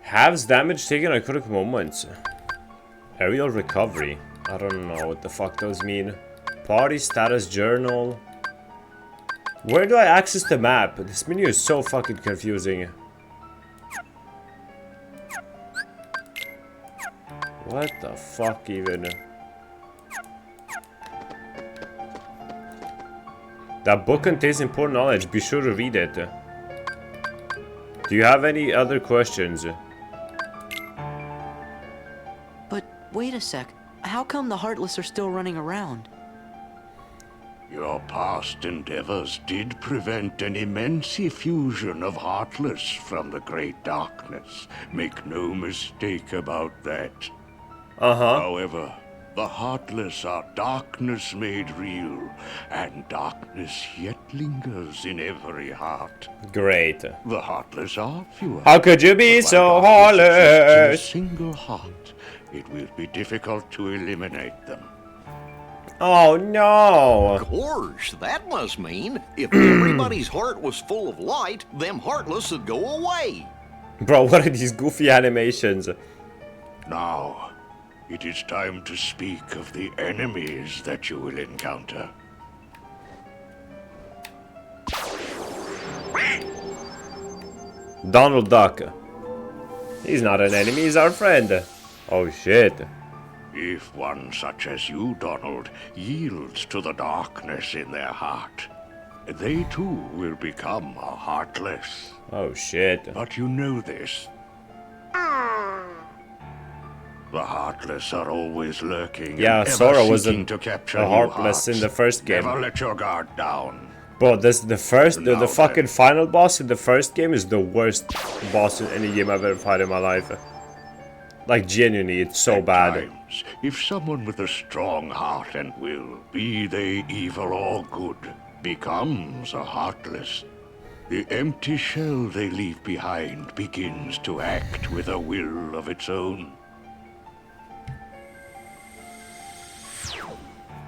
Halves damage taken at critical moments. Aerial recovery. I don't know what the fuck those mean. Party status journal. Where do I access the map? This menu is so fucking confusing. What the fuck even? That book contains important knowledge. Be sure to read it. Do you have any other questions? But wait a sec. How come the Heartless are still running around? Your past endeavors did prevent an immense effusion of Heartless from the Great Darkness. Make no mistake about that. However, the Heartless are darkness made real, and darkness yet lingers in every heart. Great. The Heartless are fewer. How could you be so heartless? A single heart. It will be difficult to eliminate them. Oh no! Of course, that must mean if everybody's heart was full of light, them Heartless would go away. Bro, what are these goofy animations? Now, it is time to speak of the enemies that you will encounter. Donald Duck. He's not an enemy, he's our friend. Oh shit. If one such as you, Donald, yields to the darkness in their heart, they too will become heartless. Oh shit. But you know this. The Heartless are always lurking. Yeah, and Sora ever was seeking to capture a new Heartless in hearts. the first game. Never let your guard down. Bro, this the Now fucking final boss in the first game is the worst boss in any game I've ever fought in my life. Like genuinely, it's so bad. Times, if someone with a strong heart and will, be they evil or good, becomes a Heartless, the empty shell they leave behind begins to act with a will of its own.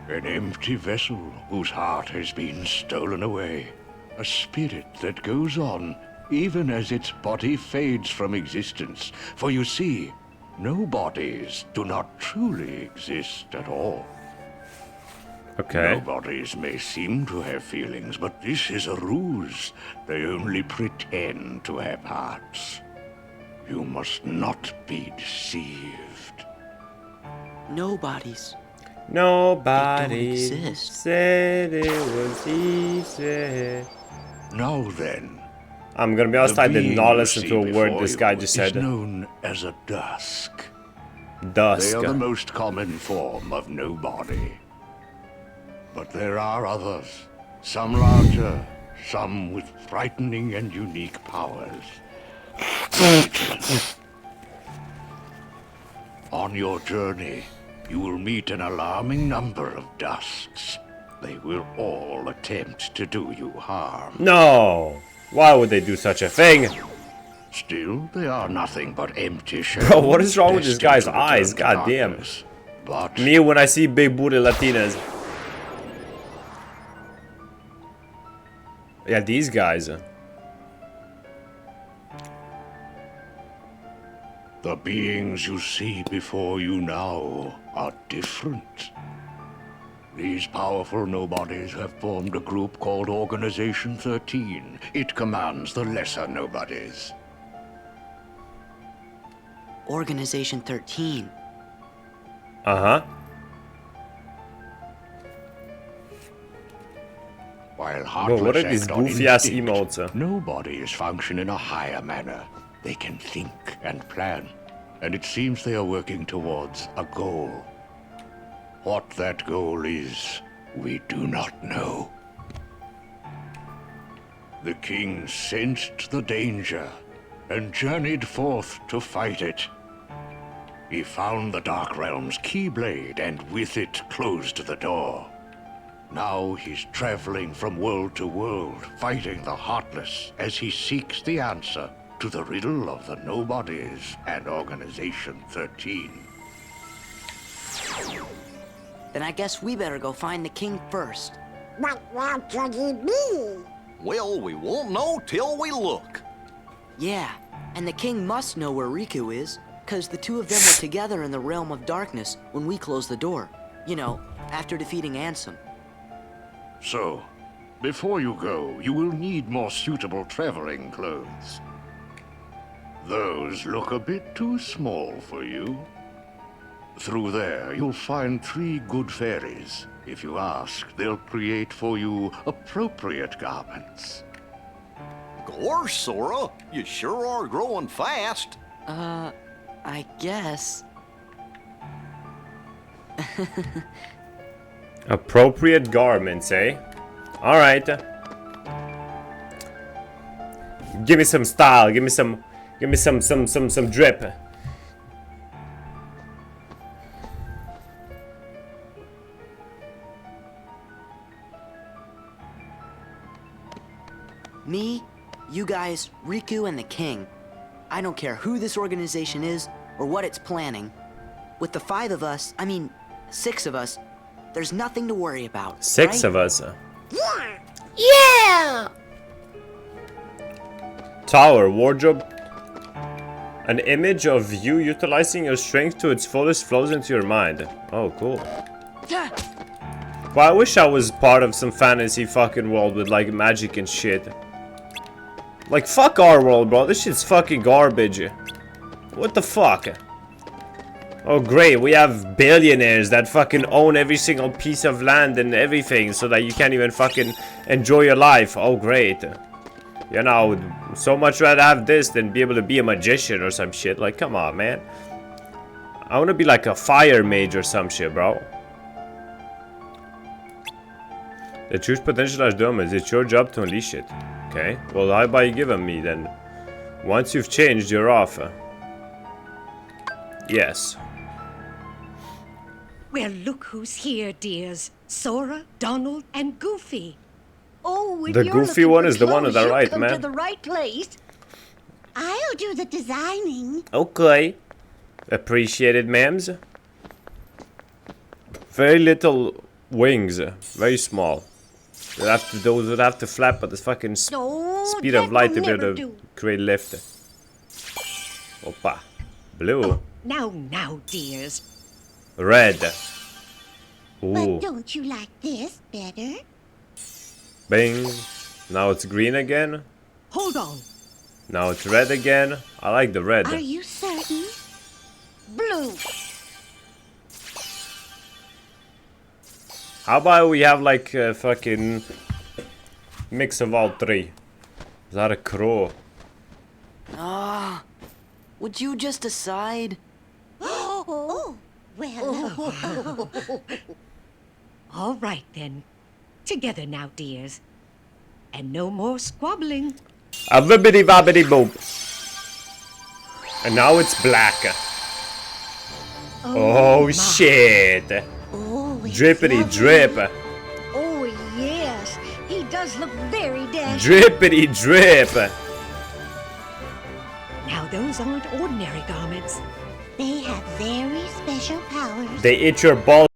An empty vessel whose heart has been stolen away. A spirit that goes on even as its body fades from existence. For you see, no bodies do not truly exist at all. Okay. No bodies may seem to have feelings, but this is a ruse. They only pretend to have hearts. You must not be deceived. No bodies. Nobody They don't exist. said it was easy. Now then, I'm gonna be honest, I did being not you listen see to a word before this you guy just is said. known as a dusk. Dusk. They are the most common form of nobody. But there are others, some larger, some with frightening and unique powers. On your journey, you will meet an alarming number of dusks. They will all attempt to do you harm. No! Why would they do such a thing? Still, they are nothing but empty shells. Bro, what is wrong with this destined guy's to return eyes? to God damn. darkness. But Me when I see big booty Latinas. Yeah, these guys. the beings you see before you now are different. These powerful nobodies have formed a group called Organization 13. It commands the lesser nobodies. Organization 13. Uh-huh. While Bro, heartless what are these act on goofy-ass instinct, emotes? nobodies function in a higher manner. They can think and plan, and it seems they are working towards a goal. What that goal is, we do not know. The king sensed the danger and journeyed forth to fight it. He found the Dark Realm's Keyblade and with it closed the door. Now he's traveling from world to world, fighting the Heartless as he seeks the answer to the riddle of the Nobodies and Organization 13. Then I guess we better go find the king first. But what could he be? Well, we won't know till we look. Yeah, and the king must know where Riku is, because the two of them were together in the Realm of Darkness when we closed the door. You know, after defeating Ansem. So, before you go, you will need more suitable traveling clothes. Those look a bit too small for you. Through there, you'll find 3 good fairies. If you ask, they'll create for you appropriate garments. Gorse, Sora, you sure are growing fast. I guess. Appropriate garments, eh? Alright. Give me some style, give me some drip. Me, you guys, Riku, and the king. I don't care who this organization is or what it's planning. With the 5 of us, I mean, 6 of us, there's nothing to worry about. 6 right? of us. Yeah! Yeah! Tower, wardrobe. An image of you utilizing your strength to its fullest flows into your mind. Oh, cool. Well, I wish I was part of some fantasy fucking world with like magic and shit. Like, fuck our world, bro. This shit's fucking garbage. What the fuck? Oh, great. We have billionaires that fucking own every single piece of land and everything so that you can't even fucking enjoy your life. Oh, great. You know, I would so much rather have this than be able to be a magician or some shit. Like, come on, man. I want to be like a fire mage or some shit, bro. The true potential as dumb is it's your job to unleash it. Okay, well, how about you give them me then? Once you've changed, you're off. Yes. Well, look who's here, dears. Sora, Donald, and Goofy. Oh, if The you're Goofy looking one for is the one on clothes, the you've right, come man. to the right place. I'll do the designing. Okay. Appreciated, ma'ams. Very little wings. Very small. Those would have to flap at the fucking speed of light to be able to create lift. Opa. Blue. Now, dears. Red. But Ooh. don't you like this better? Bing. Now it's green again. Hold on. Now it's red again. I like the red. Are you certain? Blue. How about we have like a fucking mix of all 3? Is that a crow? Ah, would you just decide? Oh, well. All right, then. Together now, dears. And no more squabbling. A bibbidi bobbidi boop. And now it's black. Oh shit. Oh, Drippity drip. Oh, yes. He does look very dashing. Drippity drip. Now, those aren't ordinary garments. They have very special powers. They itch your balls.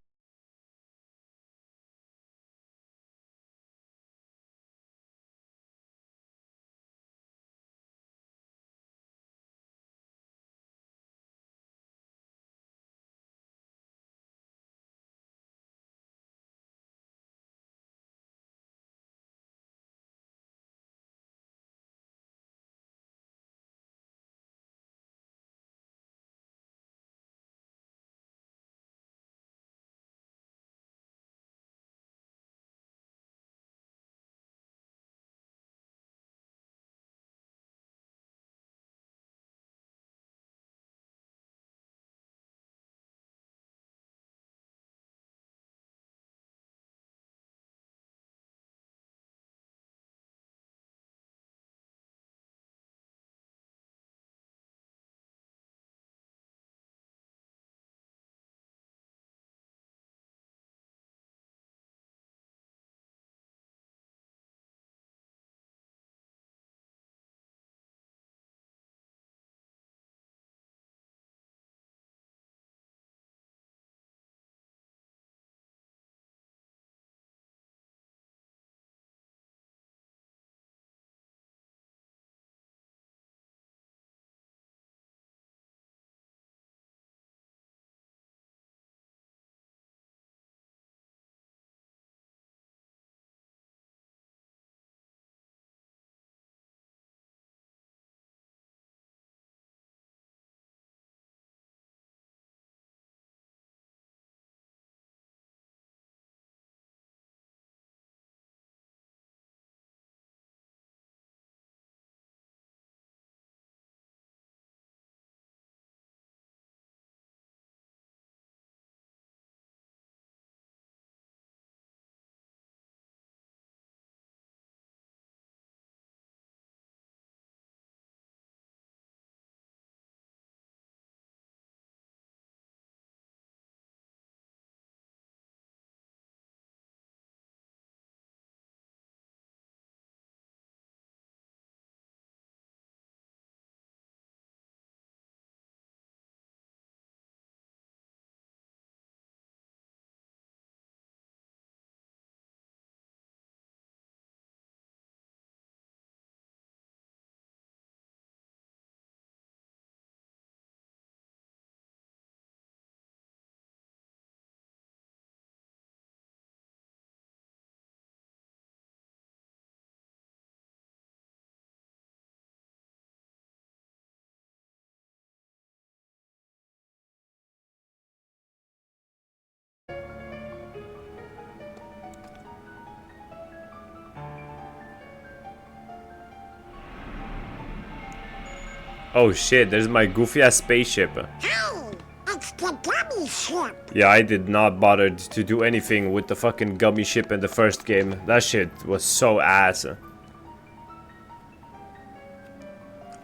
Oh shit, there's my goofy ass spaceship. Hey, it's the gummy ship. Yeah, I did not bother to do anything with the fucking gummy ship in the first game. That shit was so ass.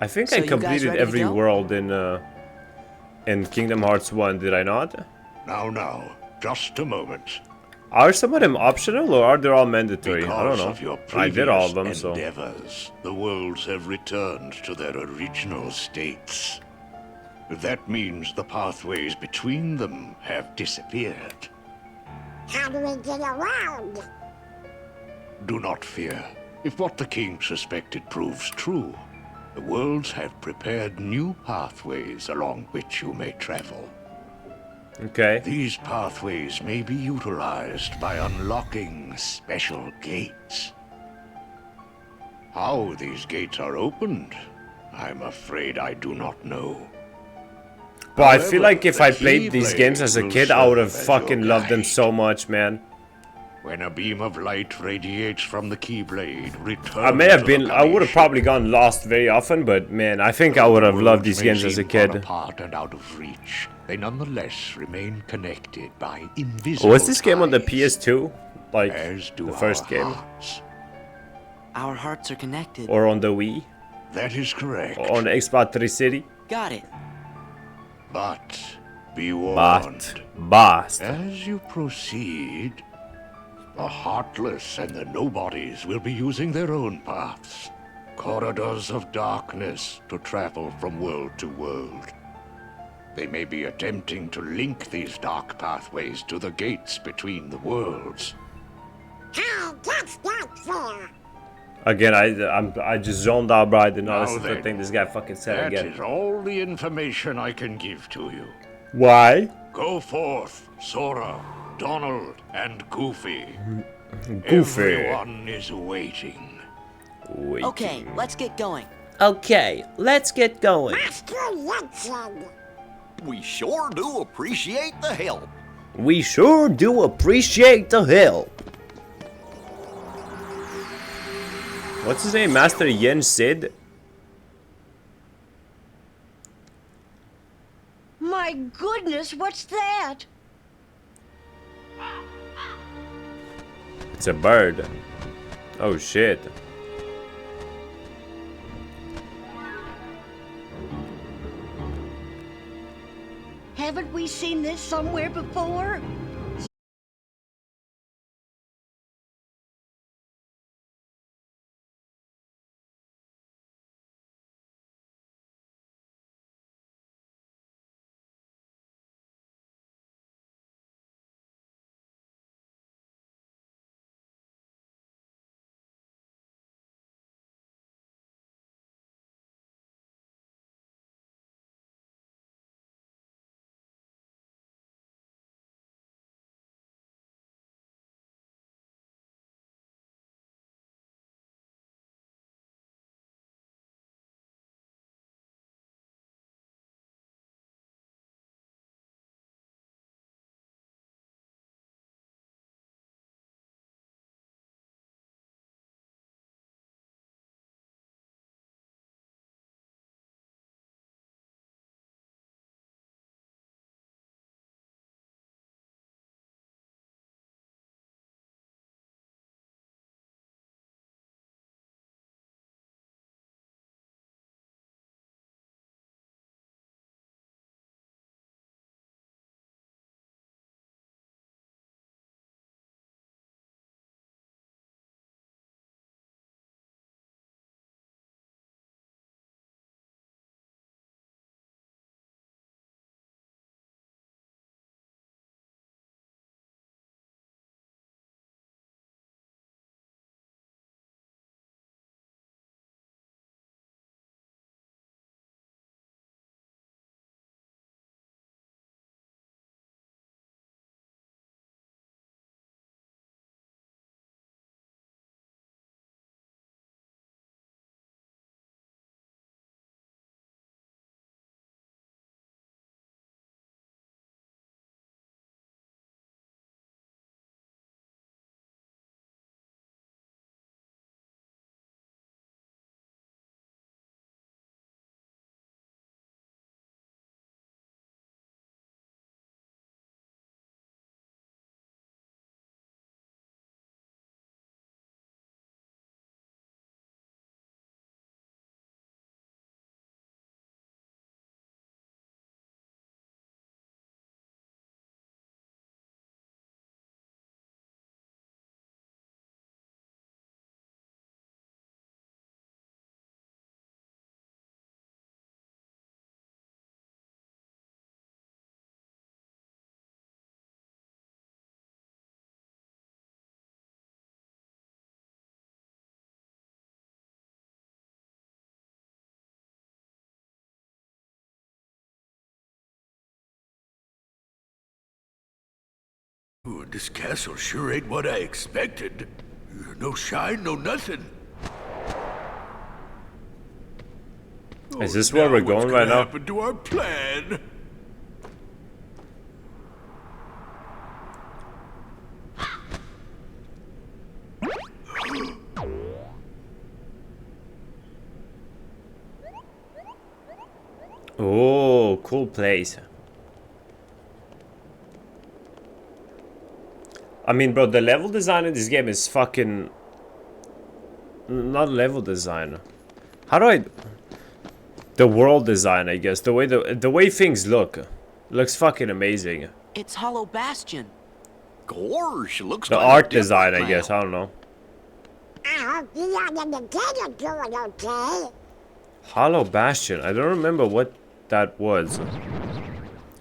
I think So I you guys completed ready to every go? world in Kingdom Hearts 1, did I not? Now, just a moment. Are some of them optional or are they all mandatory? I don't Because know. of your I did all of them, previous so. endeavors, the worlds have returned to their original states. That means the pathways between them have disappeared. How do we get around? Do not fear. If what the king suspected proves true, the worlds have prepared new pathways along which you may travel. Okay. These pathways may be utilized by unlocking special gates. How these gates are opened, I'm afraid I do not know. But I feel However, like if the I played these games Keyblade as a will kid, I would have serve as your fucking loved them guide. so much, man. When a beam of light radiates from the Keyblade, return I may have to been, the I would have gummy probably gone lost very often, but man, I think I would have loved these games as a Worlds may seem far kid. apart and out of reach. They nonetheless remain connected by invisible Was this game on the ties, PS2? Like, as do the first our game? hearts. Our hearts are connected. Or on the Wii? That is correct. Or on the Xbox 360? Got it. But be warned. But. As you proceed, the Heartless and the Nobodies will be using their own paths. Corridors of darkness to travel from world to world. They may be attempting to link these dark pathways to the gates between the worlds. Hey, that's not fair. Again, I just zoned out, bro. I did not Now listen to the then, thing this guy fucking said That again. is all the information I can give to you. Why? Go forth, Sora, Donald, and Goofy. Goofy. Everyone is waiting. Okay, let's get going. Okay, let's get going. Master Jensen. We sure do appreciate the help. We sure do appreciate the help. What's his name? Master Yen Sid? My goodness, what's that? It's a bird. Oh shit. Haven't we seen this somewhere before? Ooh, this castle sure ain't what I expected. No shine, no nothing. Is this where we're going right now? What happened to our plan? Oh, cool place. I mean, bro, the level design in this game is fucking... Not level design. How do I... The world design, I guess. The way things look. Looks fucking amazing. It's Hollow Bastion. Gosh, looks The kinda art different design, I now. guess. I don't know. Hollow Bastion. I don't remember what that was.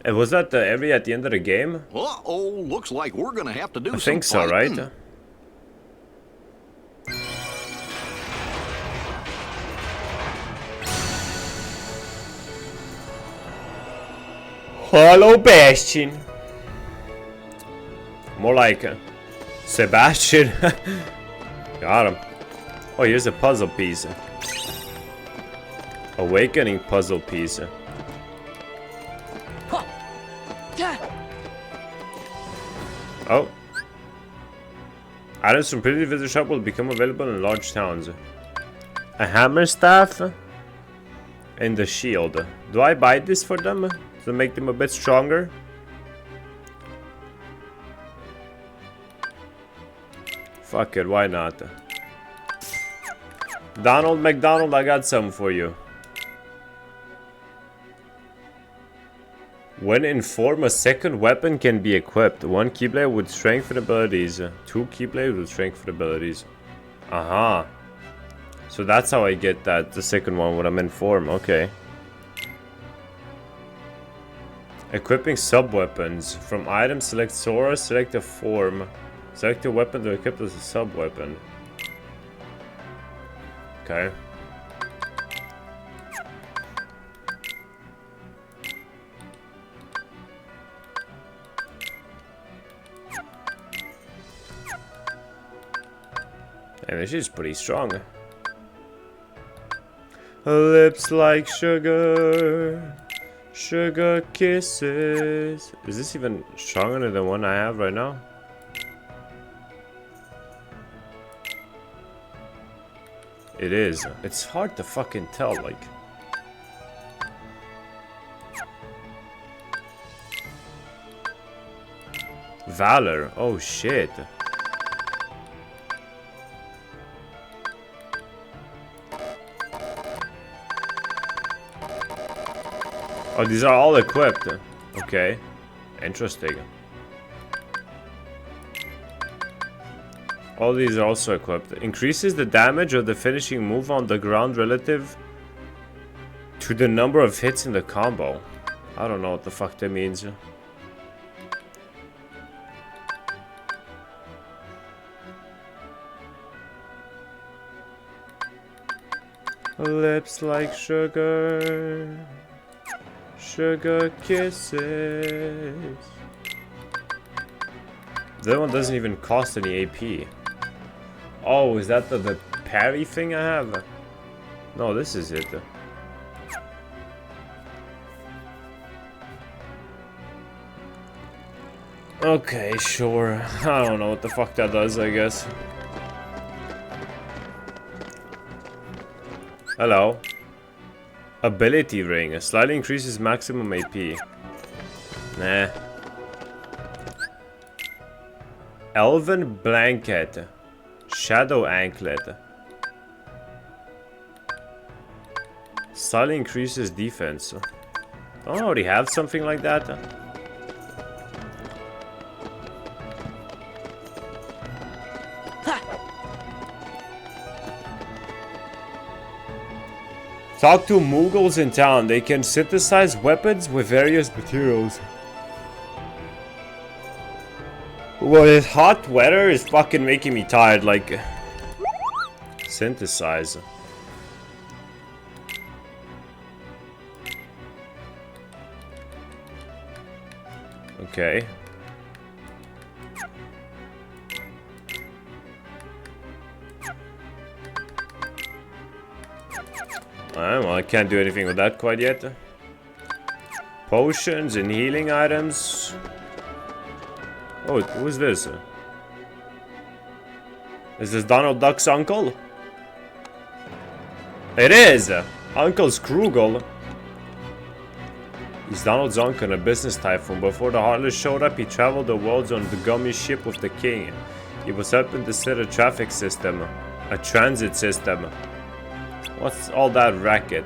Was that the area at the end of the game? Uh-oh, looks like we're gonna have to do I some think so, fighting. right? Hollow Bastion. More like Sebastian. Got him. Oh, here's a puzzle piece. Awakening puzzle piece. Oh. Items from Pretty Visitor Shop will become available in large towns. A hammer staff and the shield. Do I buy this for them to make them a bit stronger? Fuck it, why not? Donald McDonald, I got some for you. When in form, a second weapon can be equipped. One keyblade with strengthened abilities. Two keyblades with strengthened abilities. Aha. So that's how I get that, the second one when I'm in form. Okay. Equipping sub-weapons. From items, select Sora, select a form. Select a weapon to equip as a sub-weapon. Okay. And this is pretty strong. Lips like sugar. Sugar kisses. Is this even stronger than the one I have right now? It is. It's hard to fucking tell, like. Valor. Oh shit. Oh, these are all equipped. Okay. Interesting. All these are also equipped. Increases the damage of the finishing move on the ground relative to the number of hits in the combo. I don't know what the fuck that means. Lips like sugar. Sugar kisses. That one doesn't even cost any AP. Oh, is that the parry thing I have? No, this is it. Okay, sure. I don't know what the fuck that does, I guess. Hello. Ability ring. Slightly increases maximum AP. Nah. Elven blanket. Shadow anklet. Slightly increases defense. Don't I already have something like that? Talk to Mughals in town. They can synthesize weapons with various materials. Well, this hot weather is fucking making me tired, like... Synthesize. Okay. Alright, well, I can't do anything with that quite yet. Potions and healing items. Oh, who's this? Is this Donald Duck's uncle? It is! Uncle Scroogle. He's Donald's uncle and a business typhoon. Before the Heartless showed up, he traveled the worlds on the gummy ship with the king. He was helping to set a traffic system. A transit system. What's all that racket?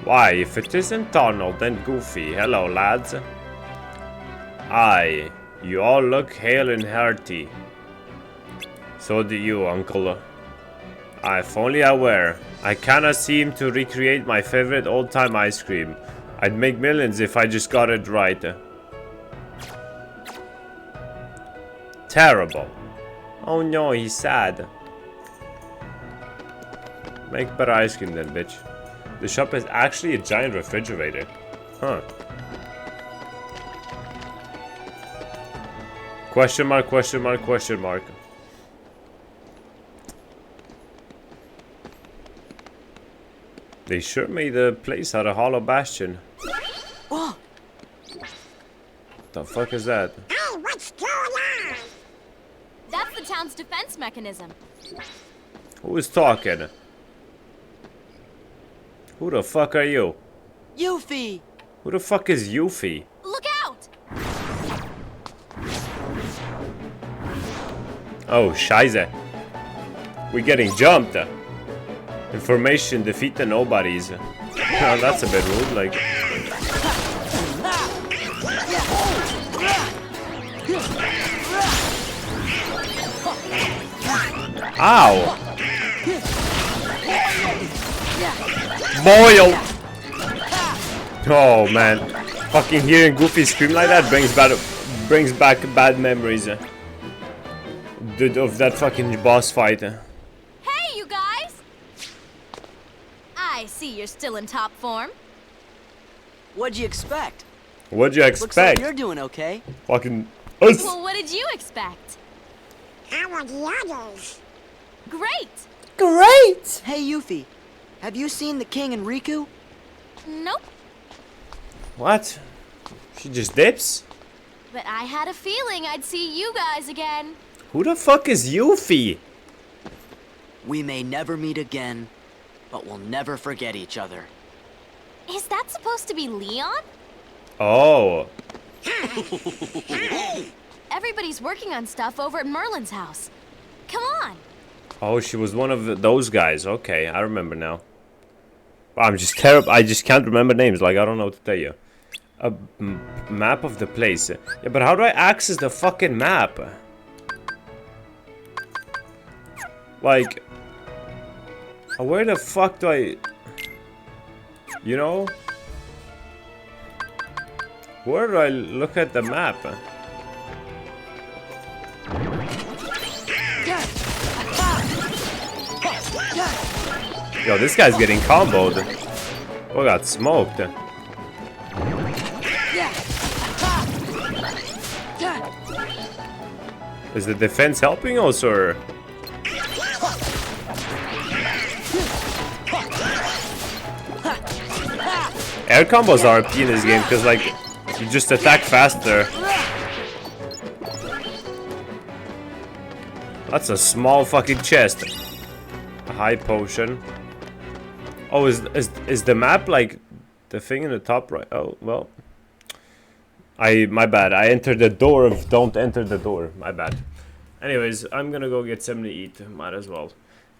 Why, if it isn't Donald, then Goofy. Hello, lads. Aye, you all look hale and hearty. So do you, uncle. If only I were. I cannot seem to recreate my favorite old-time ice cream. I'd make millions if I just got it right. Terrible. Oh no, he's sad. Make better ice cream then, bitch. The shop is actually a giant refrigerator. Huh. Question mark, question mark, question mark. They sure made the place out of Hollow Bastion. Whoa. The fuck is that? Hey, what's going on? That's the town's defense mechanism. Who is talking? Who the fuck are you? Yuffie! Who the fuck is Yuffie? Look out! Oh, scheiße. We getting jumped. Information, defeat the nobodies. Oh, that's a bit rude, like. Ow! Boil! Oh man, fucking hearing Goofy scream like that brings back bad memories of that fucking boss fight. Hey, you guys! I see you're still in top form. What'd you expect? What'd you expect? Looks like you're doing okay. Fucking. Well, what did you expect? How are the others? Great! Great! Hey, Yuffie, have you seen the king and Riku? Nope. What? She just dips? But I had a feeling I'd see you guys again. Who the fuck is Yuffie? We may never meet again, but we'll never forget each other. Is that supposed to be Leon? Oh. Everybody's working on stuff over at Merlin's house. Come on. Oh, she was one of those guys. Okay, I remember now. I'm just terrible. I just can't remember names. Like, I don't know what to tell you. A map of the place. Yeah, but how do I access the fucking map? Like, where the fuck do I... You know? Where do I look at the map? Yo, this guy's getting comboed. Oh, got smoked. Is the defense helping us, or? Air combos are OP in this game because, like, you just attack faster. That's a small fucking chest. A high potion. Oh, is the map like the thing in the top right? Oh, well. My bad. I entered the door of don't enter the door. My bad. Anyways, I'm gonna go get something to eat. Might as well.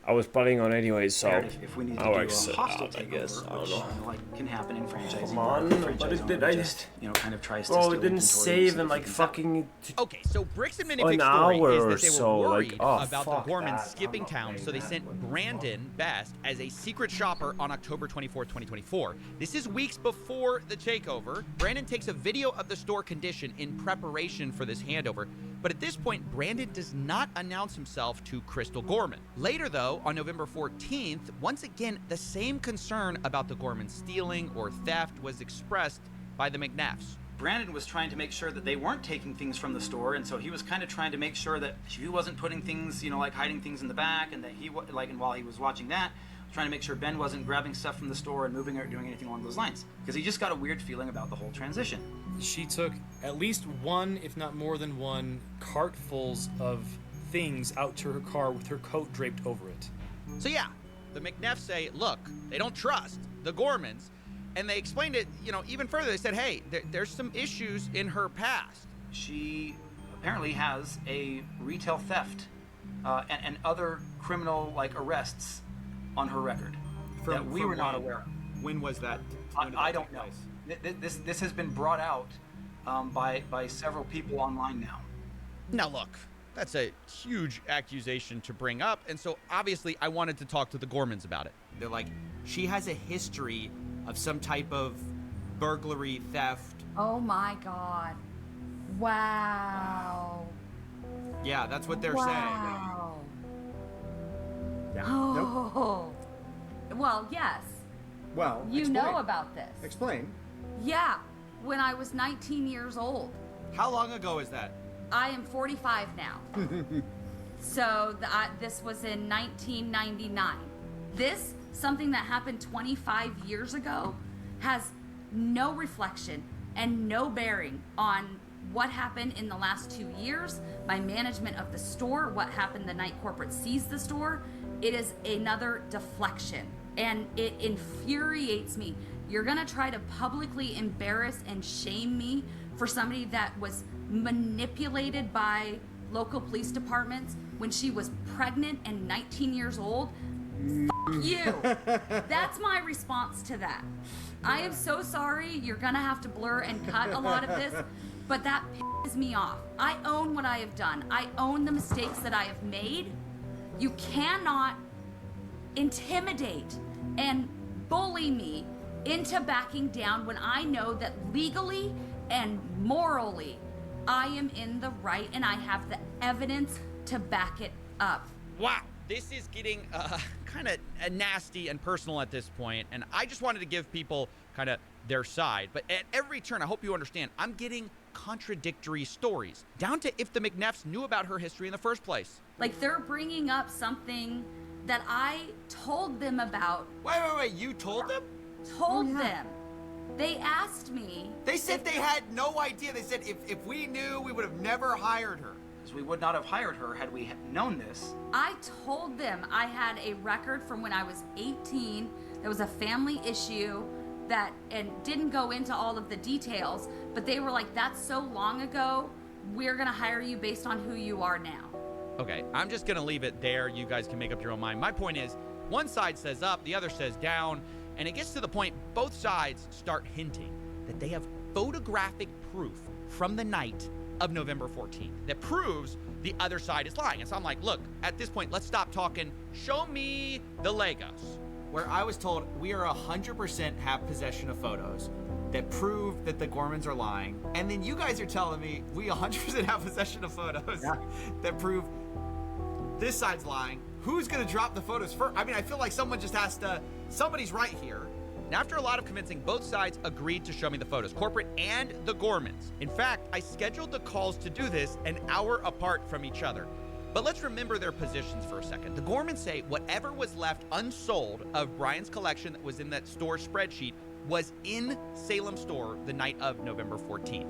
I was planning on anyways, so if we need to I'll do work a hostile I guess. I don't which, know. like, can happen in franchising. Come on, but it did. I just, kind of tries to bro, steal it didn't inventory save in and like fucking. Okay, so Bricks and An Minifig's story hour is or that they so, were like, worried oh, about the fuck Gormans that. skipping town, so they sent Brandon Best as a secret shopper on October 24, 2024. This is weeks before the takeover. Brandon takes a video of the store condition in preparation for this handover, but at this point, Brandon does not announce himself to Crystal Gorman. Later, though, on November 14th, once again, the same concern about the Gorman stealing or theft was expressed by the McNaffs. Brandon was trying to make sure that they weren't taking things from the store, and so he was kind of trying to make sure that he wasn't putting things, you know, like hiding things in the back, and that and while he was watching that, trying to make sure Ben wasn't grabbing stuff from the store and moving it or doing anything along those lines, because he just got a weird feeling about the whole transition. She took at least one, if not more than one, cartfuls of things out to her car with her coat draped over it. So yeah, the McNeffs say, look, they don't trust the Gormans, and they explained it, you know, even further. They said, hey, there's some issues in her past. She apparently has a retail theft and other criminal arrests on her record that we were not aware of. When was that? I don't know. This has been brought out by several people online now. Now look, that's a huge accusation to bring up, and so obviously I wanted to talk to the Gormans about it. They're like, she has a history of some type of burglary, theft. Oh my God. Wow. Yeah, that's what they're wow. Yeah. Oh. Nope. Well, yes. Well, you explain. know about this. Explain. Yeah, when I was 19 years old. How long ago is that? I am 45 now. So this was in 1999. This, something that happened 25 years ago, has no reflection and no bearing on what happened in the last 2 years, my management of the store, what happened the night corporate seized the store. It is another deflection, and it infuriates me. You're gonna try to publicly embarrass and shame me for somebody that was manipulated by local police departments when she was pregnant and 19 years old? Fuck you. That's my response to that. I am so sorry. You're gonna have to blur and cut a lot of this, but that pisses me off. I own what I have done. I own the mistakes that I have made. You cannot intimidate and bully me into backing down when I know that legally and morally I am in the right and I have the evidence to back it up. Wow, this is getting kind of nasty and personal at this point, and I just wanted to give people kind of their side. But at every turn, I hope you understand, I'm getting contradictory stories, down to if the McNeffs knew about her history in the first place. Like, they're bringing up something that I told them about. Wait, you told them? Told them. They asked me. They said they had no idea. They said if we knew, we would have never hired her. Because we would not have hired her had we known this. I told them I had a record from when I was 18. There was a family issue that, and didn't go into all of the details, but they were like, that's so long ago, we're gonna hire you based on who you are now. Okay, I'm just gonna leave it there. You guys can make up your own mind. My point is, one side says up, the other says down, and it gets to the point both sides start hinting that they have photographic proof from the night of November 14th that proves the other side is lying. And so I'm like, look, at this point, let's stop talking. Show me the Legos. Where I was told we are 100% have possession of photos that prove that the Gormans are lying. And then you guys are telling me we 100% have possession of photos that prove this side's lying. Who's gonna drop the photos first? I mean, I feel like someone just has to, somebody's right here. And after a lot of convincing, both sides agreed to show me the photos, corporate and the Gormans. In fact, I scheduled the calls to do this an hour apart from each other. But let's remember their positions for a second. The Gormans say whatever was left unsold of Brian's collection that was in that store spreadsheet was in Salem store the night of November 14th.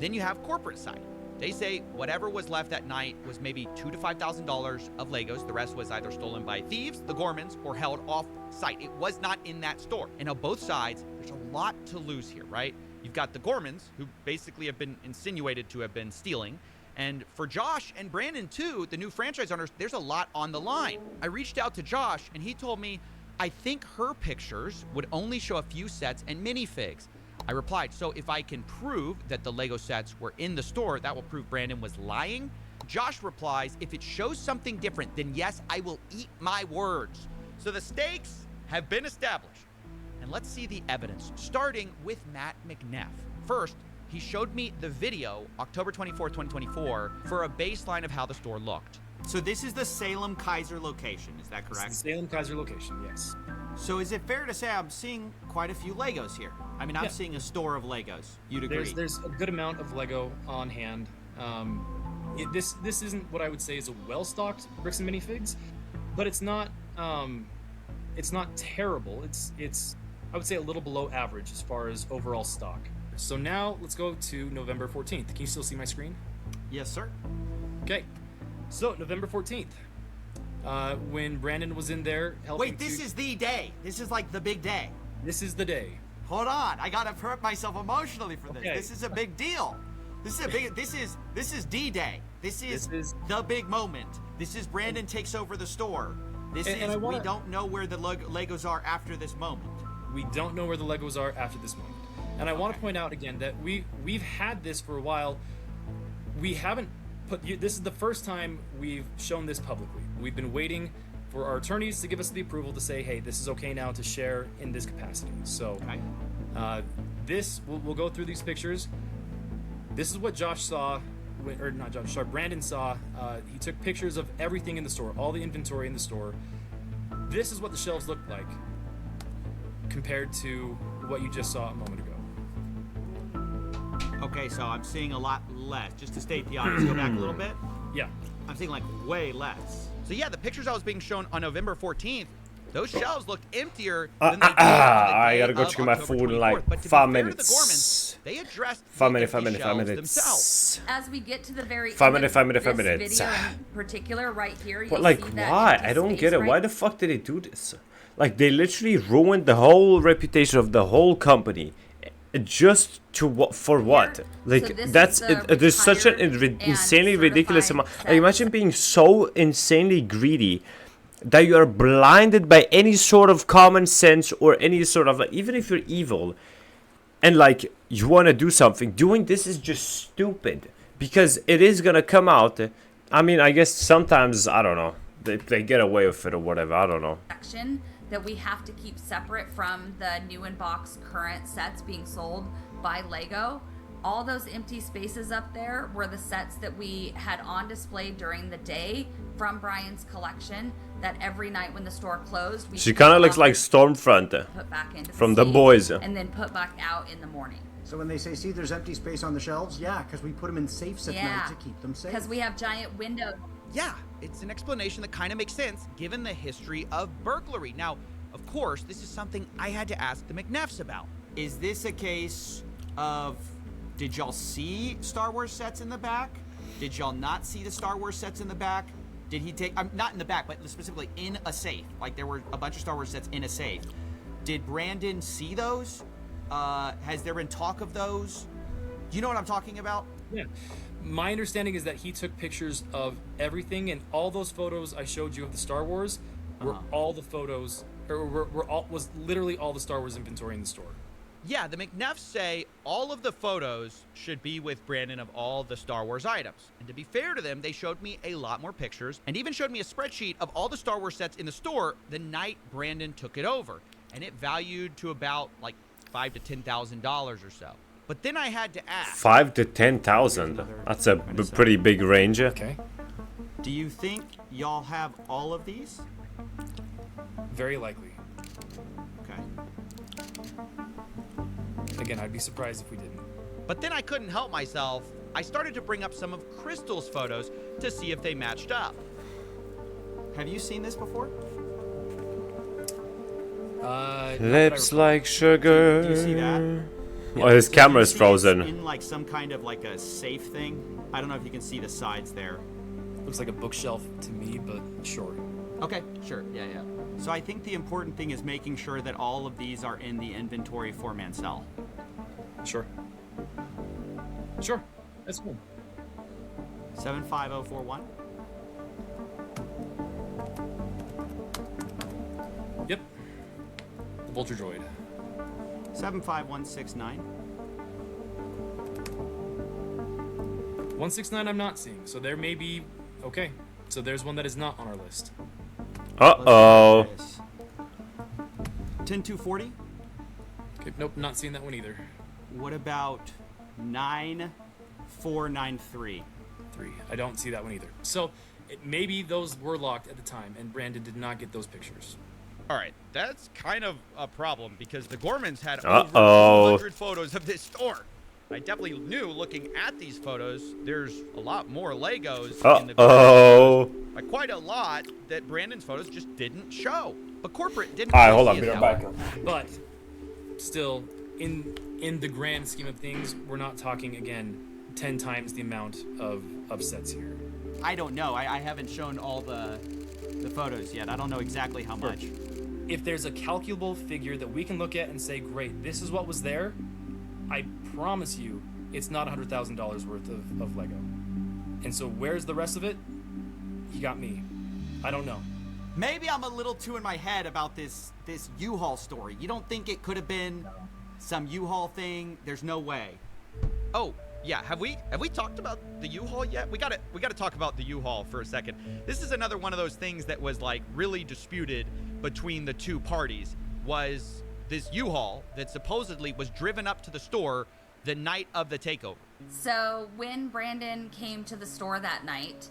Then you have corporate side. They say whatever was left that night was maybe $2,000 to $5,000 of Legos. The rest was either stolen by thieves, the Gormans, or held off site. It was not in that store. And on both sides, there's a lot to lose here, right? You've got the Gormans, who basically have been insinuated to have been stealing. And for Josh and Brandon too, the new franchise owners, there's a lot on the line. I reached out to Josh and he told me, I think her pictures would only show a few sets and minifigs. I replied, so if I can prove that the Lego sets were in the store, that will prove Brandon was lying. Josh replies, if it shows something different, then yes, I will eat my words. So the stakes have been established. And let's see the evidence, starting with Matt McNeff. First, he showed me the video, October 24, 2024, for a baseline of how the store looked. So this is the Salem Kaiser location, is that correct? It's the Salem Kaiser location, yes. So is it fair to say I'm seeing quite a few Legos here? I mean, I'm seeing a store of Legos. You'd agree? There's a good amount of Lego on hand. This isn't what I would say is a well-stocked bricks and minifigs, but it's not terrible. It's I would say a little below average as far as overall stock. So now let's go to November 14th. Can you still see my screen? Yes, sir. Okay. So November 14th, when Brandon was in there helping. Wait, this is the day. This is like the big day. This is the day. Hold on, I gotta prep myself emotionally for this. Okay. This is a big deal. This is D-Day. This is the big moment. This is Brandon takes over the store. We don't know where the Legos are after this moment. We don't know where the Legos are after this moment. And I want to point out again that we've had this for a while. We haven't this is the first time we've shown this publicly. We've been waiting for our attorneys to give us the approval to say, hey, this is okay now to share in this capacity. So we'll go through these pictures. This is what Josh saw, or not Josh, sorry, Brandon saw. He took pictures of everything in the store, all the inventory in the store. This is what the shelves looked like compared to what you just saw a moment ago. Okay, so I'm seeing a lot less. Just to state the obvious, go back a little bit. Yeah. I'm seeing like way less. So yeah, the pictures I was being shown on November 14th, those shelves looked emptier than they did on the I day gotta go of check my October food in 24th. like But to be 5 fair to minutes. the Gormans, they addressed 5 the minutes, 5 empty minutes, 5 shelves minutes. themselves. As we get to the very 5 end minutes, of 5 minutes, 5 this minutes. video in particular right here, But you'll like, see that why? empty I don't space get it. right Why the fuck did they do this? Like, they literally ruined the whole reputation of the whole company. Just for what? Like, So that's there's such an insanely ridiculous amount. Like, imagine being so insanely greedy that you are blinded by any sort of common sense or any sort of, like, even if you're evil and like you want to do something, doing this is just stupid because it is gonna come out. I mean, I guess sometimes, I don't know, they get away with it or whatever. I don't know. section that we have to keep separate from the new in-box current sets being sold by Lego. All those empty spaces up there were the sets that we had on display during the day from Brian's collection, that every night when the store closed, we She kind of looks like Stormfront put back into from The safe Boys. and then put back out in the morning. So when they say, see, there's empty space on the shelves, yeah, because we put them in safes at night to keep them safe. Because we have giant windows. Yeah, it's an explanation that kind of makes sense given the history of burglary. Now, of course, this is something I had to ask the McNeffs about. Is this a case of, did y'all see Star Wars sets in the back? Did y'all not see the Star Wars sets in the back? Did he take, not in the back, but specifically in a safe? Like there were a bunch of Star Wars sets in a safe. Did Brandon see those? Has there been talk of those? Do you know what I'm talking about? Yeah. My understanding is that he took pictures of everything, and all those photos I showed you of the Star Wars were all the photos, or was literally all the Star Wars inventory in the store. Yeah, the McNeffs say all of the photos should be with Brandon of all the Star Wars items. And to be fair to them, they showed me a lot more pictures and even showed me a spreadsheet of all the Star Wars sets in the store the night Brandon took it over. And it valued to about like $5,000 to $10,000 or so. But then I had to ask. 5 to 10,000. That's a pretty big range. Okay. Do you think y'all have all of these? Very likely. Okay. Again, I'd be surprised if we didn't. But then I couldn't help myself. I started to bring up some of Crystal's photos to see if they matched up. Have you seen this before? Lips like sugar. Do you see that? Oh, his camera's frozen. In like some kind of like a safe thing. I don't know if you can see the sides there. Looks like a bookshelf to me, but sure. Okay, sure. Yeah. So I think the important thing is making sure that all of these are in the inventory for Mansell. Sure. Sure. That's cool. 75041. Yep. The Vulture Droid. 75169. 169 I'm not seeing, so there may be... Okay, so there's one that is not on our list. Uh-oh. 10240. Okay, nope, not seeing that one either. What about 9493? 3. I don't see that one either. So maybe those were locked at the time, and Brandon did not get those pictures. All right, that's kind of a problem because the Gormans had Uh-oh. over 200 photos of this store. I definitely knew looking at these photos, there's a lot more Legos in the Uh-oh. by quite a lot that Brandon's photos just didn't show. But corporate didn't. All right, hold really on, see be it right that back. way. But still, in the grand scheme of things, we're not talking again 10 times the amount of sets here. I don't know. I haven't shown all the photos yet. I don't know exactly how much. If there's a calculable figure that we can look at and say, great, this is what was there, I promise you it's not $100,000 worth of Lego. And so where's the rest of it? You got me. I don't know. Maybe I'm a little too in my head about this U-Haul story. You don't think it could have been some U-Haul thing? There's no way. Oh, yeah. Have we talked about the U-Haul yet? We gotta talk about the U-Haul for a second. This is another one of those things that was like really disputed between the two parties. Was this U-Haul that supposedly was driven up to the store the night of the takeover? So when Brandon came to the store that night,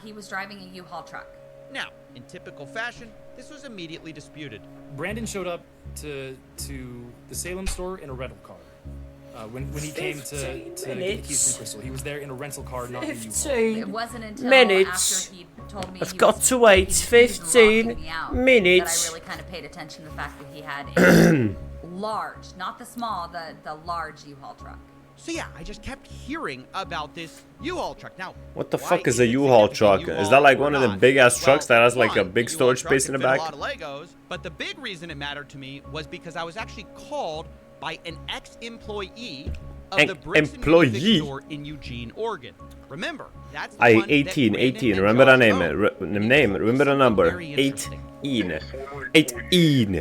he was driving a U-Haul truck. Now, in typical fashion, this was immediately disputed. Brandon showed up to the Salem store in a rental car. When he came to get the keys from Crystal, he was there in a rental car, not in a U-Haul. It wasn't until after he told me I've got to wait 15 minutes. that I really kind of paid attention to the fact that he had a large, not the small, the large U-Haul truck. So yeah, I just kept hearing about this U-Haul truck. Now, What the fuck is a U-Haul truck? Is that like one of the big ass trucks that has like a big storage space in the back? A lot of Legos, but the big reason it mattered to me was because I was actually called by an ex-employee of the Bricks and Music store in Eugene, Oregon. Remember, that's the one that 18. Brandon Remember and the Josh name. owned. Remember the number. Very interesting. 18.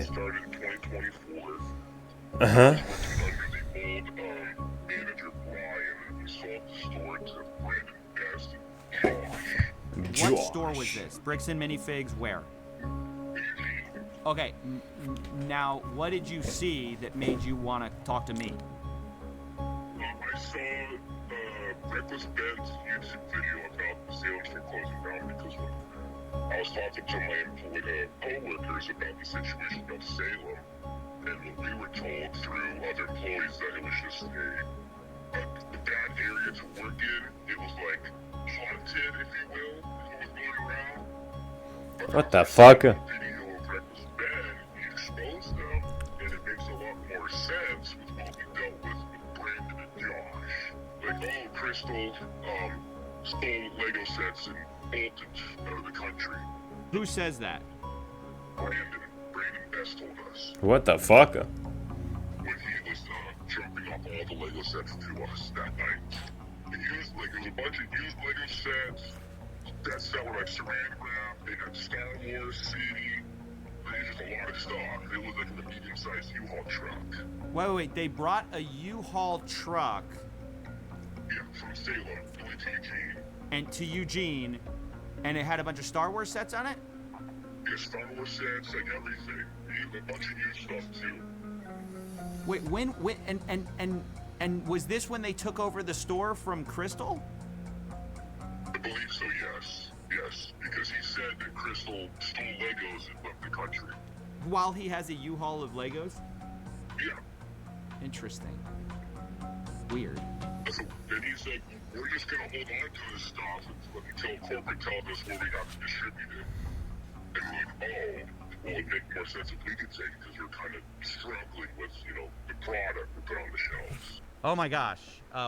Uh-huh. What store was this? Bricks and Minifigs where? Okay, now what did you see that made you want to talk to me? I saw Reckless Ben's YouTube video about the Salem store closing down because when I was talking to my co-workers about the situation about Salem, and we were told through other employees that it was just a bad area to work in. It was like haunted, if you will, is what was going around. What the fuck? Video of Reckless Ben, he exposed them, and it makes a lot more sense with what we dealt with Brandon and Josh. Like, oh, Crystal stole Lego sets and bolted out of the country. Who says that? Brandon Best told us. What the fuck? When he was dropping off all the Lego sets to us that night. It was a bunch of used Lego sets. That set were like saran wrap. They had Star Wars CD. They had just a lot of stuff. It was like in a medium-sized U-Haul truck. Wait. They brought a U-Haul truck. Yeah, from Salem to Eugene. And to Eugene, and it had a bunch of Star Wars sets on it? Yeah, Star Wars sets, like everything. A bunch of used stuff too. Wait, and was this when they took over the store from Crystal? I believe so, yes. Yes, because he said that Crystal stole Legos and left the country. While he has a U-Haul of Legos? Yeah. Interesting. Weird. And he's like, we're just gonna hold on to this stuff until corporate tells us where we have to distribute it. And we're like, well, it'd make more sense if we could take it because we're kind of struggling with, the product we put on the shelves. Oh my gosh.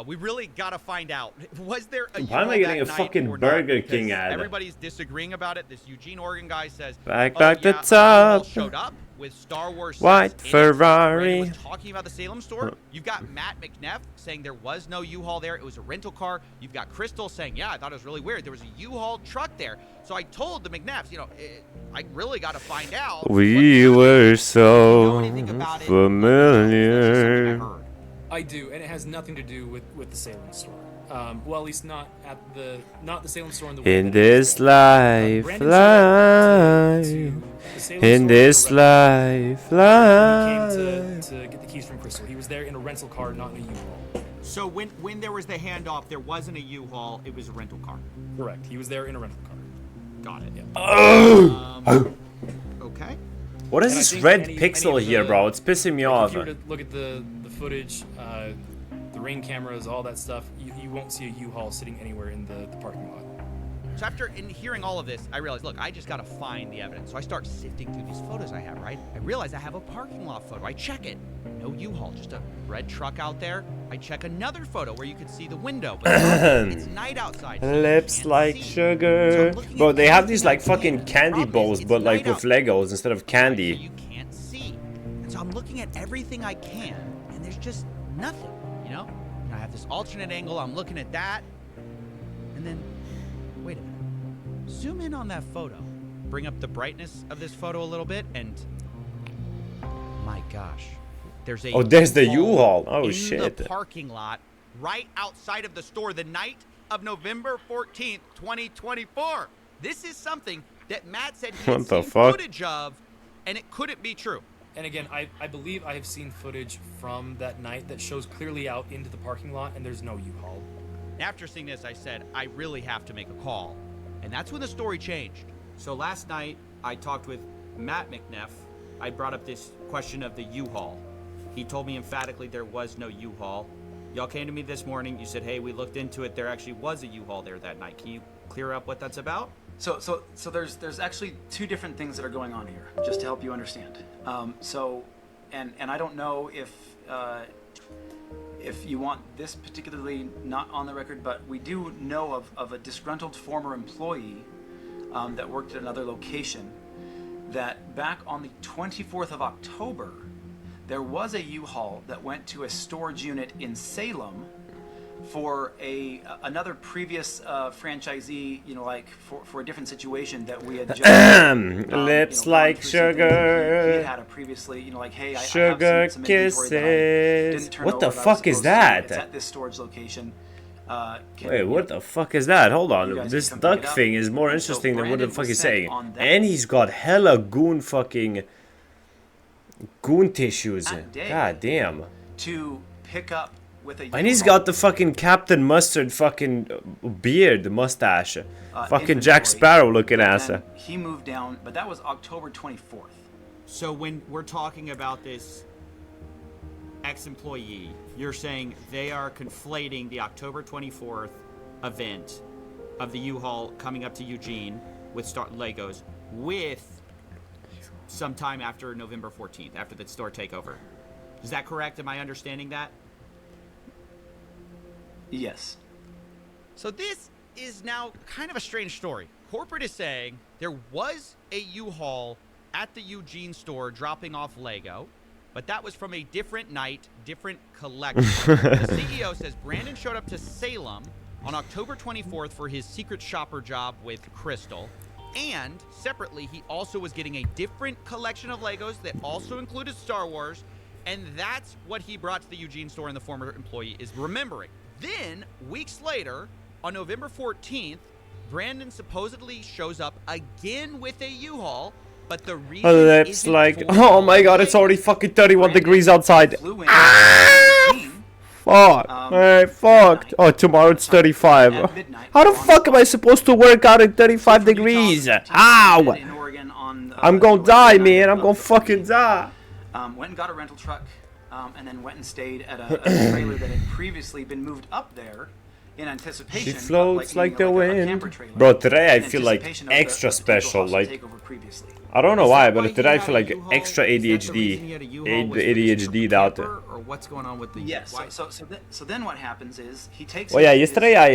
We really gotta find out. Was there a Why am I getting a fucking Burger King ad? Everybody's disagreeing about it. This Eugene, Oregon guy says, Back the the top. showed up with Star Wars White sets Ferrari. was talking about the Salem store. You've got Matt McNeff saying there was no U-Haul there. It was a rental car. You've got Crystal saying, yeah, I thought it was really weird. There was a U-Haul truck there. So I told the McNeffs, I really got to find out. We were so familiar. I do, and it has nothing to do with the Salem store. Well, at least not the Salem store in the In this life, in this life, He came to get the keys from Crystal. He was there in a rental car, not in a U-Haul. So when there was the handoff, there wasn't a U-Haul, it was a rental car. Correct. He was there in a rental car. Got it. Yeah. Okay. What is And I this think red any pixel of here, the- bro? It's pissing me like, off. If you were to look at the footage, the ring cameras, all that stuff, you won't see a U-Haul sitting anywhere in the parking lot. So after hearing all of this, I realized, look, I just gotta find the evidence. So I start sifting through these photos I have, right? I realize I have a parking lot photo. I check it. No U-Haul, just a red truck out there. I check another photo where you could see the window, but it's night outside. So Lips like sugar. Bro, they have these like fucking candy bowls, but like with Legos instead of candy. can't see. And so I'm looking at everything I can, and there's just nothing, you know? And I have this alternate angle, I'm looking at that, and then, wait a minute. Zoom in on that photo. Bring up the brightness of this photo a little bit, and my gosh. There's a There's the U-Haul. Oh, in shit. the parking lot right outside of the store the night of November 14th, 2024. This is something that Matt said he had What the seen fuck? footage of, and it couldn't be true. And again, I believe I have seen footage from that night that shows clearly out into the parking lot, and there's no U-Haul. After seeing this, I said, I really have to make a call. And that's when the story changed. So last night, I talked with Matt McNeff. I brought up this question of the U-Haul. He told me emphatically there was no U-Haul. Y'all came to me this morning. You said, hey, we looked into it. There actually was a U-Haul there that night. Can you clear up what that's about? So there's actually two different things that are going on here, just to help you understand. And I don't know if you want this particularly not on the record, but we do know of a disgruntled former employee that worked at another location that back on the 24th of October, there was a U-Haul that went to a storage unit in Salem for another previous franchisee, you know, like for a different situation that we had just Lips like sugar. He had a previously, you know, like, hey, I Sugar have some inventory that I kisses. didn't turn What over the that I was fuck is supposed to. that? It's at this storage location. Wait, what the fuck is that? Hold You on. guys This can come duck pick it up. thing is more And so interesting than what the Brandon fuck was he's sent saying. on that And he's got hella goon tissues. That day God damn. to pick up with a And he's got the fucking Captain Mustard fucking beard, mustache. Fucking Jack inventory. Sparrow looking And ass. then he moved down, but that was October 24th. So when we're talking about this ex-employee, you're saying they are conflating the October 24th event of the U-Haul coming up to Eugene with Legos with some time after November 14th, after the store takeover. Is that correct? Am I understanding that? Yes. So this is now kind of a strange story. Corporate is saying there was a U-Haul at the Eugene store dropping off Lego, but that was from a different night, different collection. The CEO says Brandon showed up to Salem on October 24th for his secret shopper job with Crystal. And separately, he also was getting a different collection of Legos that also included Star Wars. And that's what he brought to the Eugene store, and the former employee is remembering. Then, weeks later, on November 14th, Brandon supposedly shows up again with a U-Haul, but the reason Lips isn't like, for oh my god, it's already fucking 31 degrees outside. Fuck. Alright, fucked. Oh, tomorrow it's 35. How the fuck am I supposed to work out at 35 degrees? How? I'm gonna die, man. I'm gonna fucking die. Went and got a rental truck, and then went and stayed at a trailer that had previously been moved up there in anticipation. She floats like the wind. Bro, today I feel like extra special. Like, I don't know why, but today I feel like extra ADHD'd out there. Or what's going on with the so then what happens is he takes. Oh yeah, yesterday I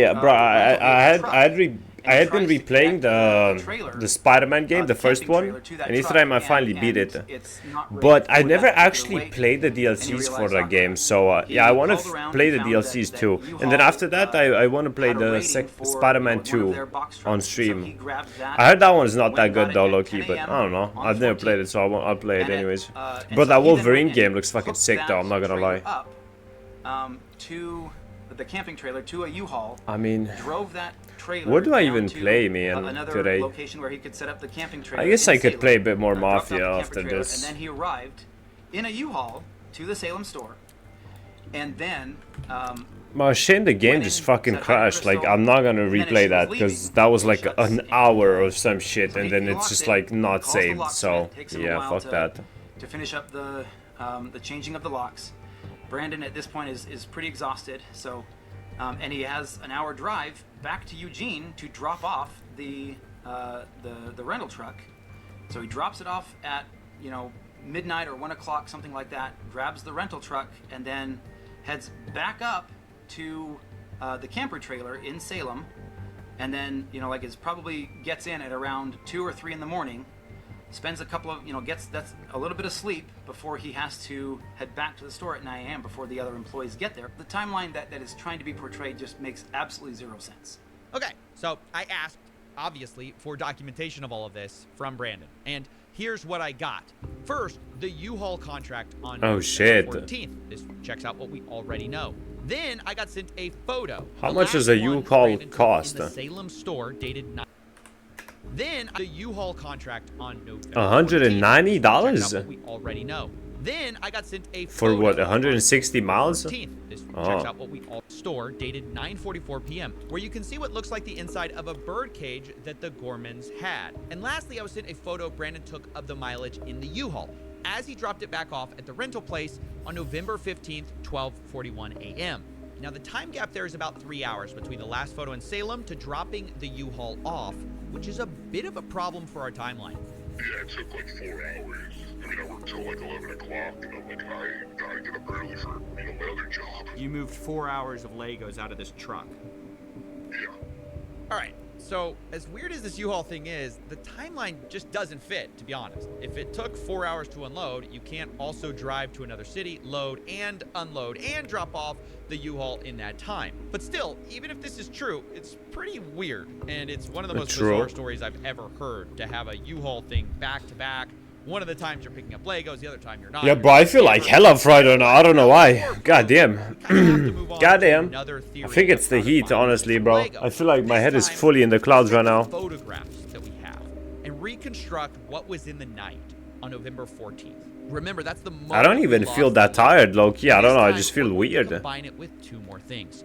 had been replaying the Spider-Man game, the first one, and yesterday I finally beat it. But I never actually played the DLCs for that game, so yeah, I want to play the DLCs too. And then after that, I want to play the Spider-Man 2 on stream. I heard that one's not that good though, low-key, but I don't know. I've never played it, so I'll play it anyways. But that Wolverine game looks fucking sick though, I'm not gonna lie. To the camping trailer to a U-Haul. I mean, drove that trailer. What do I even play, man, another today? location where he could set up the camping trailer. I guess I could Salem, play a bit more dropped off the Mafia camper after trailer, this. And then he arrived in a U-Haul to the Salem store. And then Well, shame the game just fucking crashed. Like, I'm not gonna replay that because that was like an hour or some shit, and then it's just like not saved. So yeah, fuck that. To finish up the changing of the locks. Brandon at this point is pretty exhausted, so and he has an hour drive back to Eugene to drop off the rental truck. So he drops it off at midnight or 1 o'clock, something like that. Grabs the rental truck and then heads back up to the camper trailer in Salem, and then is probably gets in at around 2 or 3 in the morning. Spends a couple of that's a little bit of sleep before he has to head back to the store at 9 a.m. before the other employees get there. The timeline that is trying to be portrayed just makes absolutely zero sense. Okay, so I asked, obviously, for documentation of all of this from Brandon, and here's what I got. First, the U-Haul contract on November 14th. This checks out what we already know. Then I got sent a photo. How much does a U-Haul cost? In the Salem store dated 9. Then the U-Haul contract on November $190? we already know. Then I got sent a for what, 160 miles? This checks out what we all store dated 9:44 p.m. where you can see what looks like the inside of a bird cage that the Gormans had. And lastly, I was sent a photo Brandon took of the mileage in the U-Haul as he dropped it back off at the rental place on November 15th, 12:41 a.m. Now the time gap there is about 3 hours between the last photo in Salem to dropping the U-Haul off, which is a bit of a problem for our timeline. Yeah, it took like 4 hours. I mean, I worked till like 11 o'clock, and I'm like, I gotta get up early for, my other job. You moved 4 hours of Legos out of this truck. Yeah. All right, so as weird as this U-Haul thing is, the timeline just doesn't fit, to be honest. If it took 4 hours to unload, you can't also drive to another city, load and unload and drop off the U-Haul in that time. But still, even if this is true, it's pretty weird, and it's one of the most bizarre stories I've ever heard, to have a U-Haul thing back to back. One of the times you're picking up Legos, the other time you're not. Yeah, bro, I feel like hella fried right now. I don't know why. God damn. God damn. I think it's the heat, honestly, bro. I feel like my head is fully in the clouds right now. Photographs that we have and reconstruct what was in the night on November 14th. Remember, that's the most I don't even feel that tired, low-key. I don't know, I just feel weird. Combine it with two more things.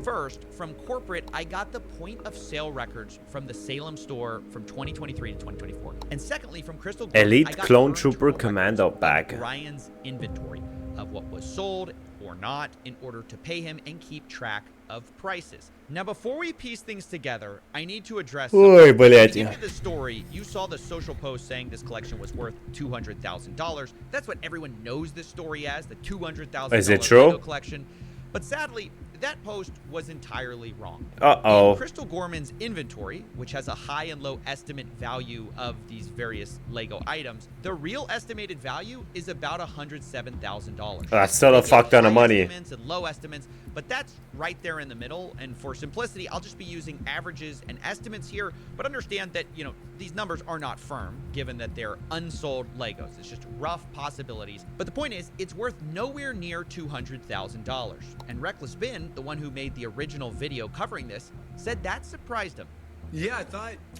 First, from corporate, I got the point of sale records from the Salem store from 2023 to 2024. And secondly, from Crystal Gold, Elite Clone Trooper Commando bag. Ryan's inventory of what was sold or not in order to pay him and keep track of prices. Now, before we piece things together, I need to address Oi, at the beginning of the story, you saw the social post saying this collection was worth $200,000. That's what everyone knows this story as, the $200,000 Is it true? Lego collection. But sadly, that post was entirely wrong. Uh-oh. In Crystal Gorman's inventory, which has a high and low estimate value of these various Lego items, the real estimated value is about $107,000. That's still a fuck ton of money. Estimates and low estimates, but that's right there in the middle. And for simplicity, I'll just be using averages and estimates here, but understand that, you know, these numbers are not firm, given that they're unsold Legos. It's just rough possibilities. But the point is, it's worth nowhere near $200,000. And Reckless Ben, the one who made the original video covering this, said that surprised him. Yeah,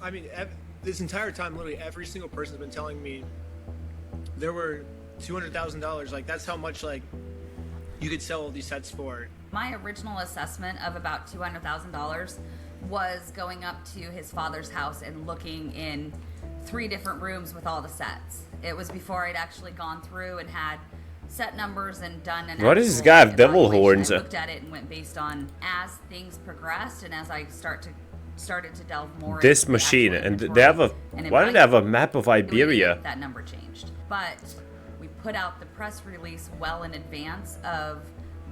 I mean, this entire time, literally every single person's been telling me there were $200,000. Like, that's how much, like, you could sell all these sets for. My original assessment of about $200,000 was going up to his father's house and looking in 3 different rooms with all the sets. It was before I'd actually gone through and had set numbers and done an What does this guy have devil horns? I looked at it and went based on as things progressed and as I started to delve more This into machine, the and they have a why do they have a map of Iberia? That number changed, but we put out the press release well in advance of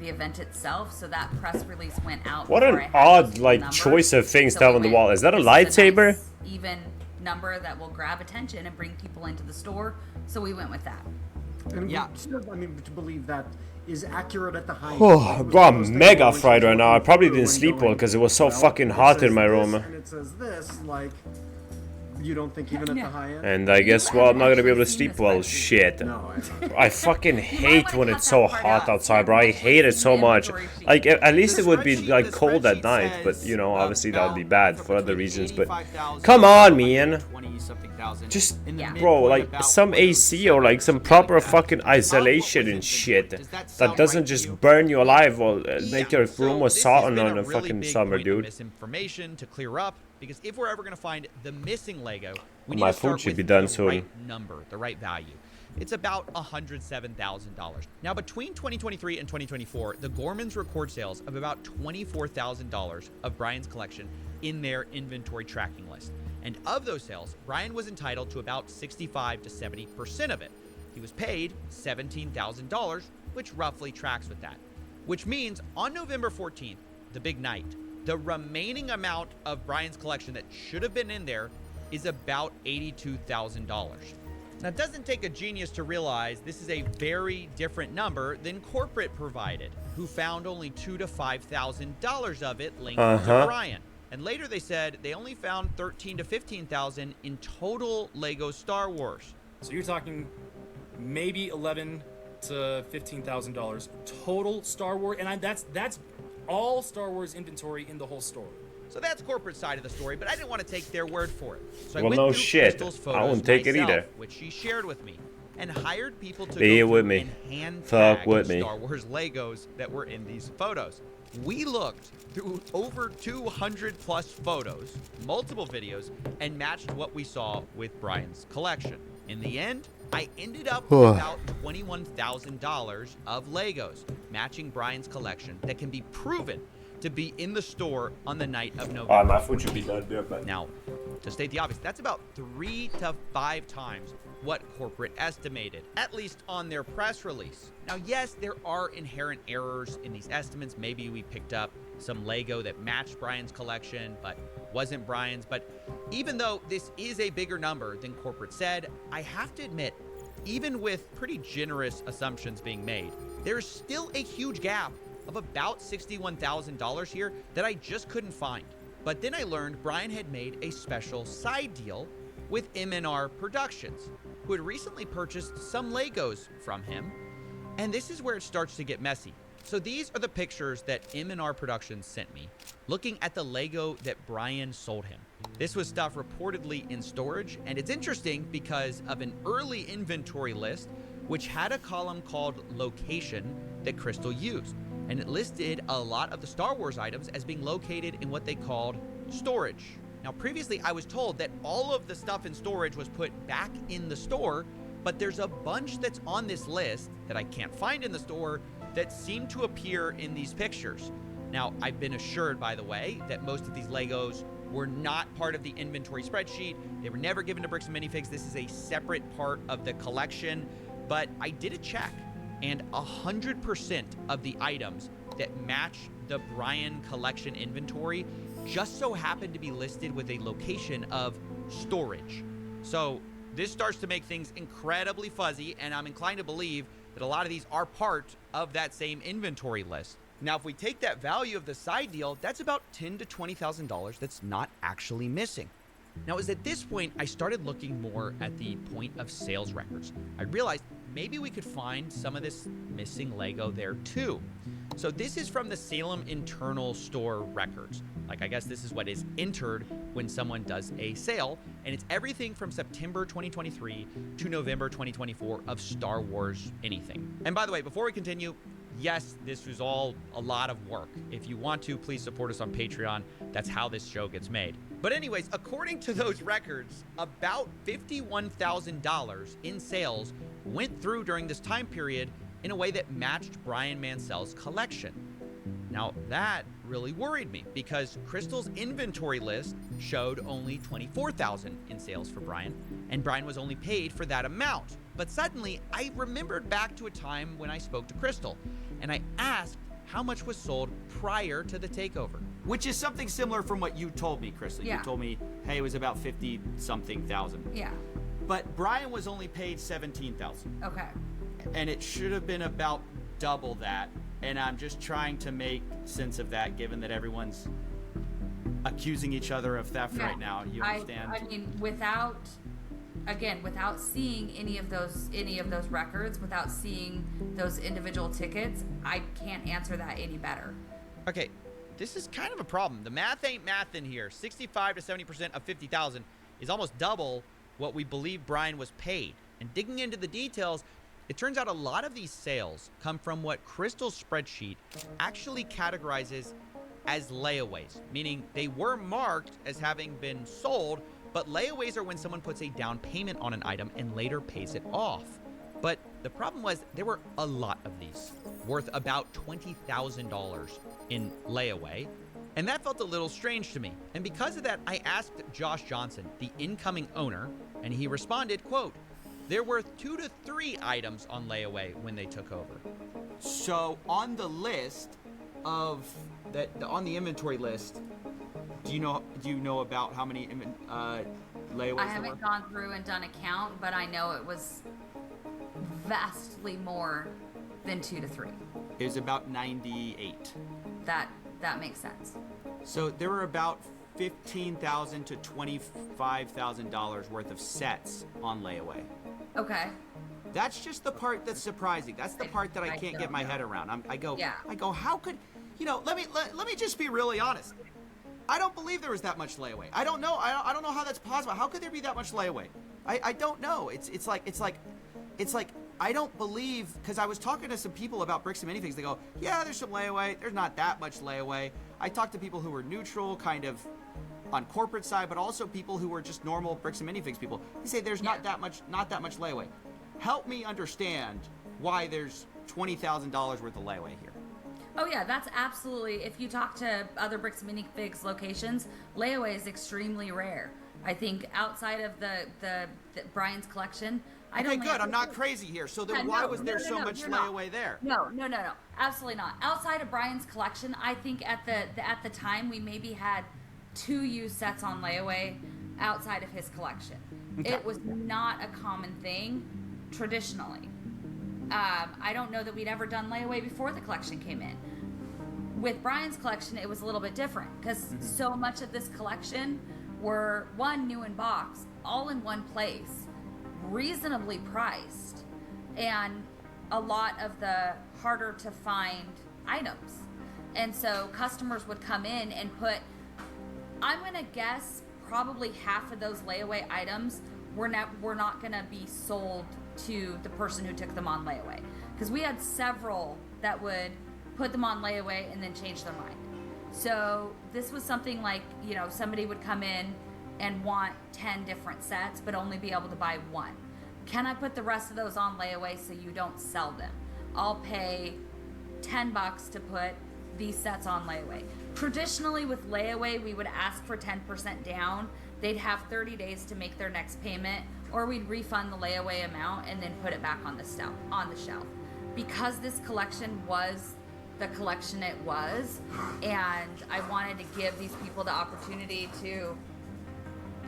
the event itself, so that press release went out. What an odd like choice of things to have on the wall. Is that a lightsaber? Even number that will grab attention and bring people into the store, so we went with that. And yeah, I mean, to believe that is accurate at the high. Oh, bro, I'm mega fried right now. I probably didn't sleep well because it was so fucking hot in my room. And it says this, like, You don't think even at the high end? And I guess, well, I'm not gonna be able to sleep well. Shit. No, I fucking hate when it's so hot outside, bro. I hate it so much. Like, at least it would be, like, cold at night. But, you know, obviously that would be bad for other reasons. But, come on, man. Just, bro, like, some AC or, like, some proper fucking isolation and shit. That doesn't just burn you alive or make your room with salt on a fucking summer, dude. Misinformation to clear up, because if we're ever going to find the missing Lego, we My need to food start should with be done the soon. right number, the right value. It's about $107,000. Now, between 2023 and 2024, the Gormans record sales of about $24,000 of Brian's collection in their inventory tracking list. And of those sales, Brian was entitled to about 65 to 70% of it. He was paid $17,000, which roughly tracks with that. Which means on November 14th, the big night, the remaining amount of Brian's collection that should have been in there is about $82,000. Now, it doesn't take a genius to realize this is a very different number than corporate provided, who found only $2,000 to $5,000 of it linked to Brian. And later they said they only found $13,000 to $15,000 in total Lego Star Wars. So you're talking maybe $11,000 to $15,000 total Star Wars, and that's all Star Wars inventory in the whole store. So that's corporate side of the story, but I didn't want to take their word for it. So Well, I went no through shit. Crystal's I photos won't take it myself, either. which she shared with me, and hired people to Be go with through me. and hand Fuck tag with me. Star Wars Legos that were in these photos. We looked through over 200 plus photos, multiple videos, and matched what we saw with Brian's collection. In the end, I ended up with about $21,000 of Legos, matching Brian's collection that can be proven to be in the store on the night of November. My food should be done there, but now, to state the obvious, that's about 3 to 5 times what corporate estimated, at least on their press release. Now, yes, there are inherent errors in these estimates. Maybe we picked up some Lego that matched Brian's collection, but wasn't Brian's. But even though this is a bigger number than corporate said, I have to admit, even with pretty generous assumptions being made, there's still a huge gap of about $61,000 here that I just couldn't find. But then I learned Brian had made a special side deal with M&R Productions, who had recently purchased some Legos from him. And this is where it starts to get messy. So these are the pictures that M&R Productions sent me, looking at the Lego that Brian sold him. This was stuff reportedly in storage, and it's interesting because of an early inventory list, which had a column called Location that Crystal used. And it listed a lot of the Star Wars items as being located in what they called storage. Now, previously, I was told that all of the stuff in storage was put back in the store, but there's a bunch that's on this list that I can't find in the store that seem to appear in these pictures. Now, I've been assured, by the way, that most of these Legos were not part of the inventory spreadsheet. They were never given to Bricks and Minifigs. This is a separate part of the collection, but I did a check, and 100% of the items that match the Brian collection inventory just so happened to be listed with a location of storage. So this starts to make things incredibly fuzzy, and I'm inclined to believe that a lot of these are part of that same inventory list. Now, if we take that value of the side deal, that's about $10,000 to $20,000 that's not actually missing. Now, it was at this point I started looking more at the point of sales records. I realized maybe we could find some of this missing Lego there too. So this is from the Salem internal store records. Like, I guess this is what is entered when someone does a sale, and it's everything from September 2023 to November 2024 of Star Wars anything. And by the way, before we continue, yes, this was all a lot of work. If you want to, please support us on Patreon. That's how this show gets made. But anyways, according to those records, about $51,000 in sales went through during this time period in a way that matched Brian Mansell's collection. Now, that really worried me because Crystal's inventory list showed only $24,000 in sales for Brian, and Brian was only paid for that amount. But suddenly, I remembered back to a time when I spoke to Crystal, and I asked how much was sold prior to the takeover. Which is something similar from what you told me, Crystal. Yeah. You told me, hey, it was about 50-something thousand. Yeah. But Brian was only paid $17,000. Okay. And it should have been about double that. And I'm just trying to make sense of that, given that everyone's accusing each other of theft right now. You understand? I mean, without seeing any of those records, without seeing those individual tickets, I can't answer that any better. Okay, this is kind of a problem. The math ain't math in here. 65 to 70% of 50,000 is almost double what we believe Brian was paid. And digging into the details, it turns out a lot of these sales come from what Crystal's spreadsheet actually categorizes as layaways, meaning they were marked as having been sold, but layaways are when someone puts a down payment on an item and later pays it off. But the problem was there were a lot of these, worth about $20,000 in layaway, and that felt a little strange to me. And because of that, I asked Josh Johnson, the incoming owner, and he responded, quote, "There were 2 to 3 items on layaway when they took over." So on the list of that, on the inventory list, do you know about how many layaways I haven't gone through and done a count, but I know it was vastly more than 2 to 3. It was about 98. That makes sense. So there were about $15,000 to $25,000 worth of sets on layaway. Okay. That's just the part that's surprising. That's the part that I can't get my head around. I go, how could, let me just be really honest. I don't believe there was that much layaway. I don't know. I don't know how that's possible. How could there be that much layaway? I don't know. It's like I don't believe, because I was talking to some people about bricks and minifigs. They go, yeah, there's some layaway. There's not that much layaway. I talked to people who were neutral, kind of on corporate side, but also people who were just normal bricks and minifigs people. They say there's not that much layaway. Help me understand why there's $20,000 worth of layaway here. Oh yeah, that's absolutely. If you talk to other bricks and minifigs locations, layaway is extremely rare. I think outside of the Brian's collection, I don't. Okay, good. I'm not crazy here. So then, why was there so much layaway there? No, absolutely not. Outside of Brian's collection, I think at the time we maybe had 2 used sets on layaway outside of his collection. Okay. It was not a common thing traditionally. I don't know that we'd ever done layaway before the collection came in. With Brian's collection, it was a little bit different because so much of this collection were new in box, all in one place, reasonably priced, and a lot of the harder to find items. And so customers would come in and put, I'm gonna guess probably half of those layaway items were not gonna be sold to the person who took them on layaway, because we had several that would put them on layaway and then change their mind. So this was something like, somebody would come in and want 10 different sets but only be able to buy 1. Can I put the rest of those on layaway so you don't sell them? I'll pay $10 to put these sets on layaway. Traditionally with layaway, we would ask for 10% down. They'd have 30 days to make their next payment, or we'd refund the layaway amount and then put it back on the shelf. Because this collection was the collection it was, and I wanted to give these people the opportunity to,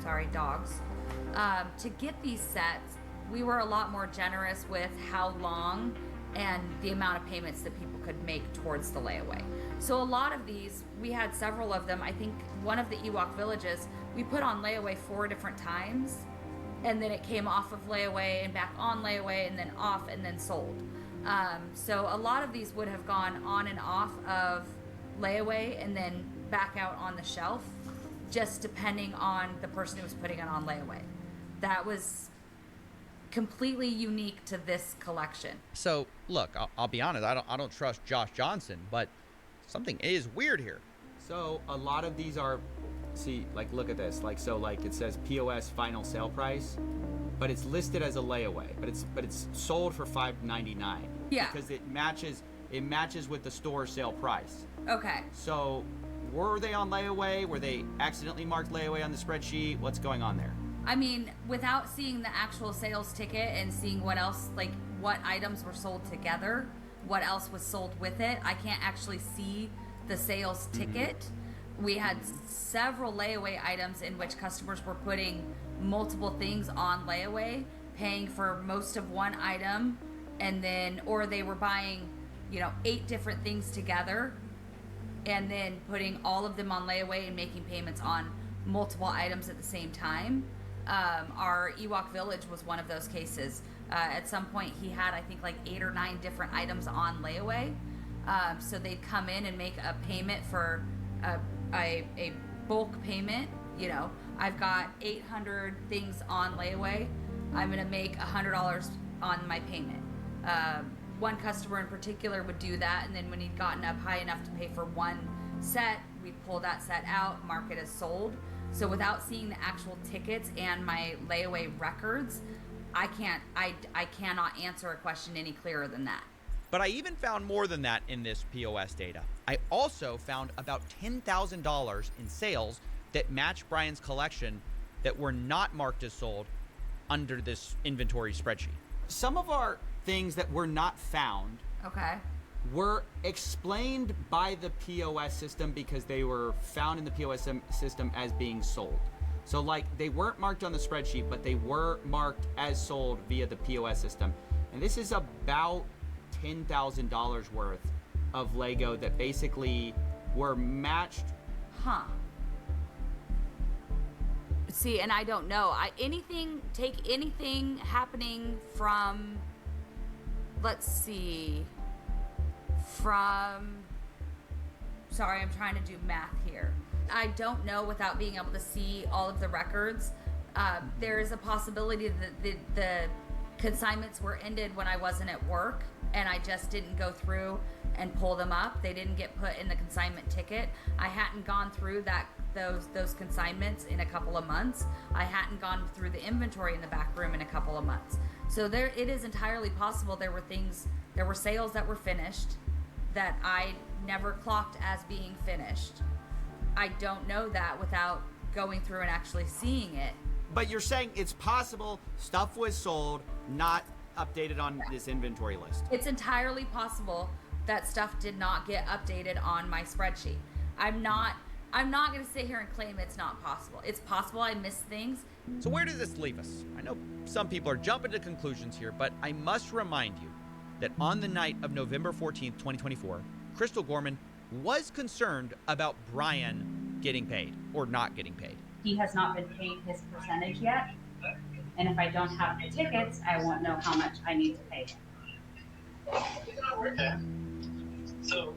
to get these sets, we were a lot more generous with how long and the amount of payments that people could make towards the layaway. So a lot of these, we had several of them. I think one of the Ewok villages, we put on layaway 4 different times, and then it came off of layaway and back on layaway and then off and then sold. So a lot of these would have gone on and off of layaway and then back out on the shelf, just depending on the person who was putting it on layaway. That was completely unique to this collection. So look, I'll be honest, I don't trust Josh Johnson, but something is weird here. So a lot of these are, look at this, it says POS final sale price, but it's listed as a layaway, but it's sold for $5.99. Yeah. Because it matches with the store sale price. Okay. So were they on layaway? Were they accidentally marked layaway on the spreadsheet? What's going on there? I mean, without seeing the actual sales ticket and seeing what else, what items were sold together, what else was sold with it, I can't actually see the sales ticket. We had several layaway items in which customers were putting multiple things on layaway, paying for most of one item, and then, or they were buying, 8 different things together and then putting all of them on layaway and making payments on multiple items at the same time. Our Ewok Village was one of those cases. At some point he had, I think, like 8 or 9 different items on layaway. So they'd come in and make a payment for a bulk payment. You know, I've got 800 things on layaway. I'm going to make $100 on my payment. One customer in particular would do that, and then when he'd gotten up high enough to pay for one set, we'd pull that set out, mark it as sold. So without seeing the actual tickets and my layaway records, I cannot answer a question any clearer than that. But I even found more than that in this POS data. I also found about $10,000 in sales that match Brian's collection that were not marked as sold under this inventory spreadsheet. Some of our things that were not found were explained by the POS system because they were found in the POS system as being sold. So like they weren't marked on the spreadsheet, but they were marked as sold via the POS system. And this is about $10,000 worth of Lego that basically were matched. See, and I don't know. Take anything happening from, let's see, sorry, I'm trying to do math here. I don't know without being able to see all of the records. There is a possibility that the consignments were ended when I wasn't at work and I just didn't go through and pull them up. They didn't get put in the consignment ticket. I hadn't gone through those consignments in a couple of months. I hadn't gone through the inventory in the back room in a couple of months. So it is entirely possible there were sales that were finished that I never clocked as being finished. I don't know that without going through and actually seeing it. But you're saying it's possible stuff was sold, not updated on this inventory list. It's entirely possible that stuff did not get updated on my spreadsheet. I'm not going to sit here and claim it's not possible. It's possible I missed things. So where does this leave us? I know some people are jumping to conclusions here, but I must remind you that on the night of November 14th, 2024, Crystal Gorman was concerned about Brian getting paid or not getting paid. He has not been paid his percentage yet, and if I don't have the tickets, I won't know how much I need to pay him. Okay. So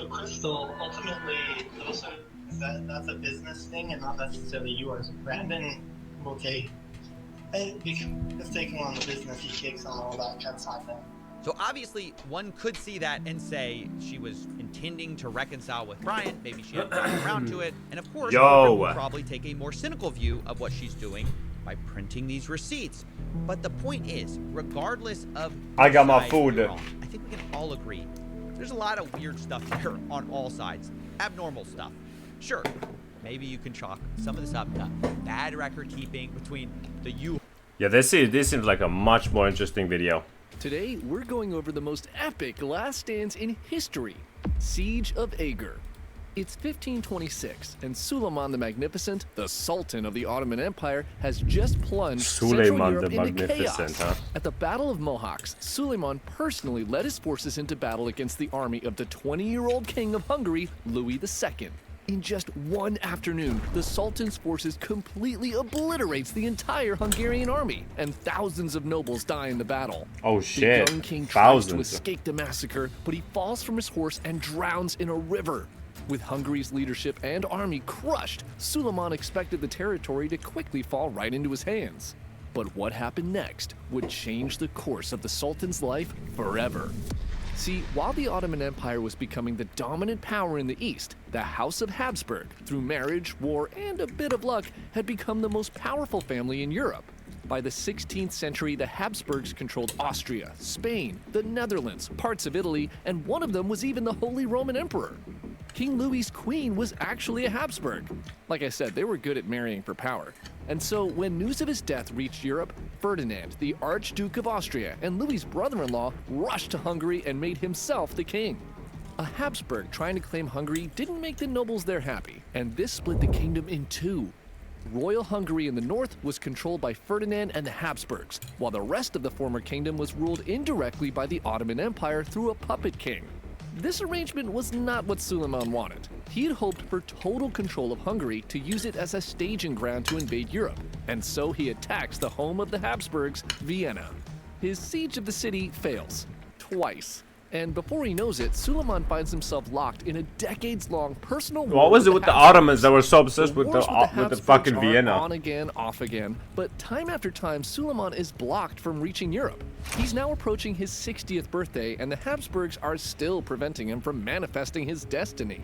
Crystal, ultimately, that's a business thing and not necessarily yours. Brandon will take, if taking on the business, he takes on all that consignment. So obviously, one could see that and say she was intending to reconcile with Brian. Maybe she hadn't gotten around to it. And of course, Corbin will probably take a more cynical view of what she's doing by printing these receipts. But the point is, regardless of I got my food. Wrong, I think we can all agree there's a lot of weird stuff there on all sides. Abnormal stuff. Sure, maybe you can chalk some of this up to bad record keeping between the U. Yeah, this seems like a much more interesting video. Today, we're going over the most epic last stands in history, Siege of Ager. It's 1526, and Suleiman the Magnificent, the Sultan of the Ottoman Empire, has just plunged Central Europe into chaos. At the Battle of Mohacs, Suleiman personally led his forces into battle against the army of the 20-year-old king of Hungary, Louis II. In just one afternoon, the Sultan's forces completely obliterates the entire Hungarian army, and thousands of nobles die in the battle. Oh shit, the young king tries to escape the massacre, but he falls from his horse and drowns in a river. With Hungary's leadership and army crushed, Suleiman expected the territory to quickly fall right into his hands. But what happened next would change the course of the Sultan's life forever. See, while the Ottoman Empire was becoming the dominant power in the East, the House of Habsburg, through marriage, war, and a bit of luck, had become the most powerful family in Europe. By the 16th century, the Habsburgs controlled Austria, Spain, the Netherlands, parts of Italy, and one of them was even the Holy Roman Emperor. King Louis's queen was actually a Habsburg. Like I said, they were good at marrying for power. And so, when news of his death reached Europe, Ferdinand, the Archduke of Austria, and Louis's brother-in-law rushed to Hungary and made himself the king. A Habsburg trying to claim Hungary didn't make the nobles there happy, and this split the kingdom in two. Royal Hungary in the north was controlled by Ferdinand and the Habsburgs, while the rest of the former kingdom was ruled indirectly by the Ottoman Empire through a puppet king. This arrangement was not what Suleiman wanted. He had hoped for total control of Hungary to use it as a staging ground to invade Europe, and so he attacks the home of the Habsburgs, Vienna. His siege of the city fails, twice. And before he knows it, Suleiman finds himself locked in a decades-long personal war. What was it with the Ottomans that were so obsessed with the fucking Habsburgs Vienna? are on again, off again, but time after time, Suleiman is blocked from reaching Europe. He's now approaching his 60th birthday, and the Habsburgs are still preventing him from manifesting his destiny.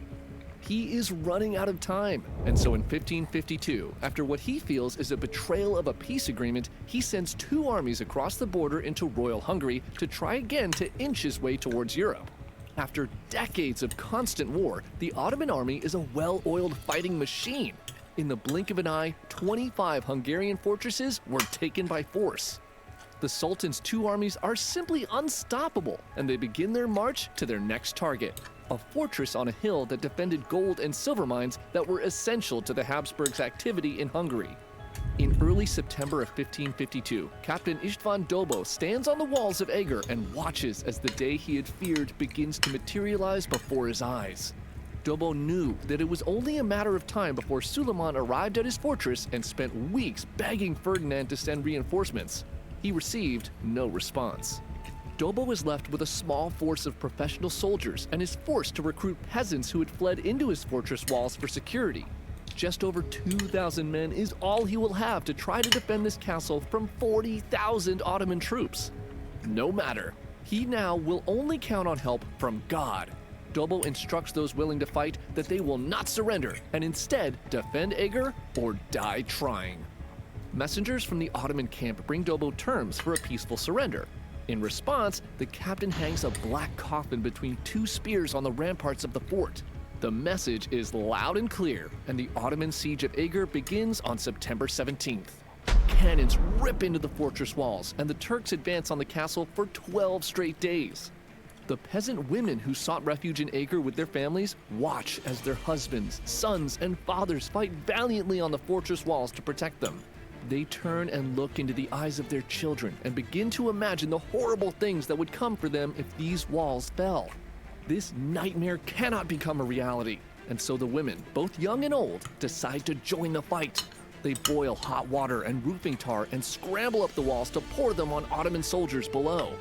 He is running out of time, and so in 1552, after what he feels is a betrayal of a peace agreement, he sends 2 armies across the border into Royal Hungary to try again to inch his way towards Europe. After decades of constant war, the Ottoman army is a well-oiled fighting machine. In the blink of an eye, 25 Hungarian fortresses were taken by force. The Sultan's 2 armies are simply unstoppable, and they begin their march to their next target, a fortress on a hill that defended gold and silver mines that were essential to the Habsburgs' activity in Hungary. In early September of 1552, Captain István Dobo stands on the walls of Eger and watches as the day he had feared begins to materialize before his eyes. Dobo knew that it was only a matter of time before Suleiman arrived at his fortress and spent weeks begging Ferdinand to send reinforcements. He received no response. Dobo is left with a small force of professional soldiers and is forced to recruit peasants who had fled into his fortress walls for security. Just over 2,000 men is all he will have to try to defend this castle from 40,000 Ottoman troops. No matter, he now will only count on help from God. Dobo instructs those willing to fight that they will not surrender and instead defend Eger or die trying. Messengers from the Ottoman camp bring Dobo terms for a peaceful surrender. In response, the captain hangs a black coffin between 2 spears on the ramparts of the fort. The message is loud and clear, and the Ottoman siege of Eger begins on September 17th. Cannons rip into the fortress walls, and the Turks advance on the castle for 12 straight days. The peasant women who sought refuge in Eger with their families watch as their husbands, sons, and fathers fight valiantly on the fortress walls to protect them. They turn and look into the eyes of their children and begin to imagine the horrible things that would come for them if these walls fell. This nightmare cannot become a reality, and so the women, both young and old, decide to join the fight. They boil hot water and roofing tar and scramble up the walls to pour them on Ottoman soldiers below.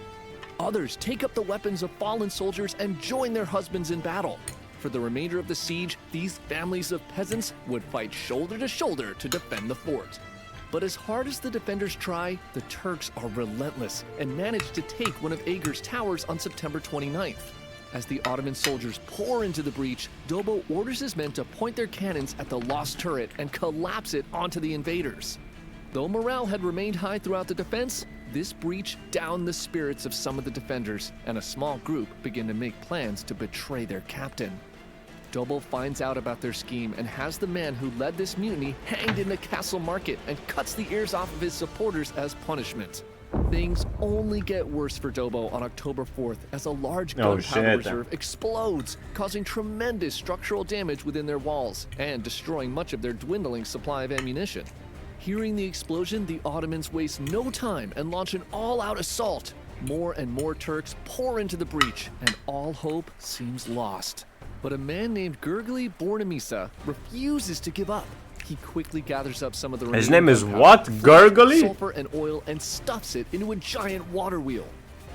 Others take up the weapons of fallen soldiers and join their husbands in battle. For the remainder of the siege, these families of peasants would fight shoulder to shoulder to defend the fort. But as hard as the defenders try, the Turks are relentless and manage to take one of Eger's towers on September 29th. As the Ottoman soldiers pour into the breach, Dobo orders his men to point their cannons at the lost turret and collapse it onto the invaders. Though morale had remained high throughout the defense, this breach downed the spirits of some of the defenders, and a small group began to make plans to betray their captain. Dobo finds out about their scheme and has the man who led this mutiny hanged in the castle market and cuts the ears off of his supporters as punishment. Things only get worse for Dobo on October 4th as a large gunpowder reserve explodes, causing tremendous structural damage within their walls and destroying much of their dwindling supply of ammunition. Hearing the explosion, the Ottomans waste no time and launch an all-out assault. More and more Turks pour into the breach, and all hope seems lost. But a man named Gergely Bornemisa refuses to give up. He quickly gathers up some of the remaining His name is gunpowder, what? Gergely? sulfur and oil, and stuffs it into a giant water wheel.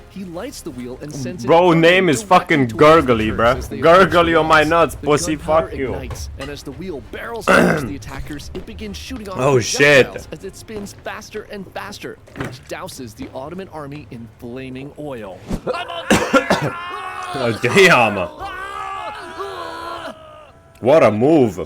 He lights the wheel and sends it. Bro, name is fucking Gergely, bro. Gergely on my nuts, pussy. Fuck you. Ignites, and as the wheel barrels towards the attackers, it begins shooting off Oh, shit. projectiles as it spins faster and faster, which douses the Ottoman army in flaming oil. Oh, damn. What a move.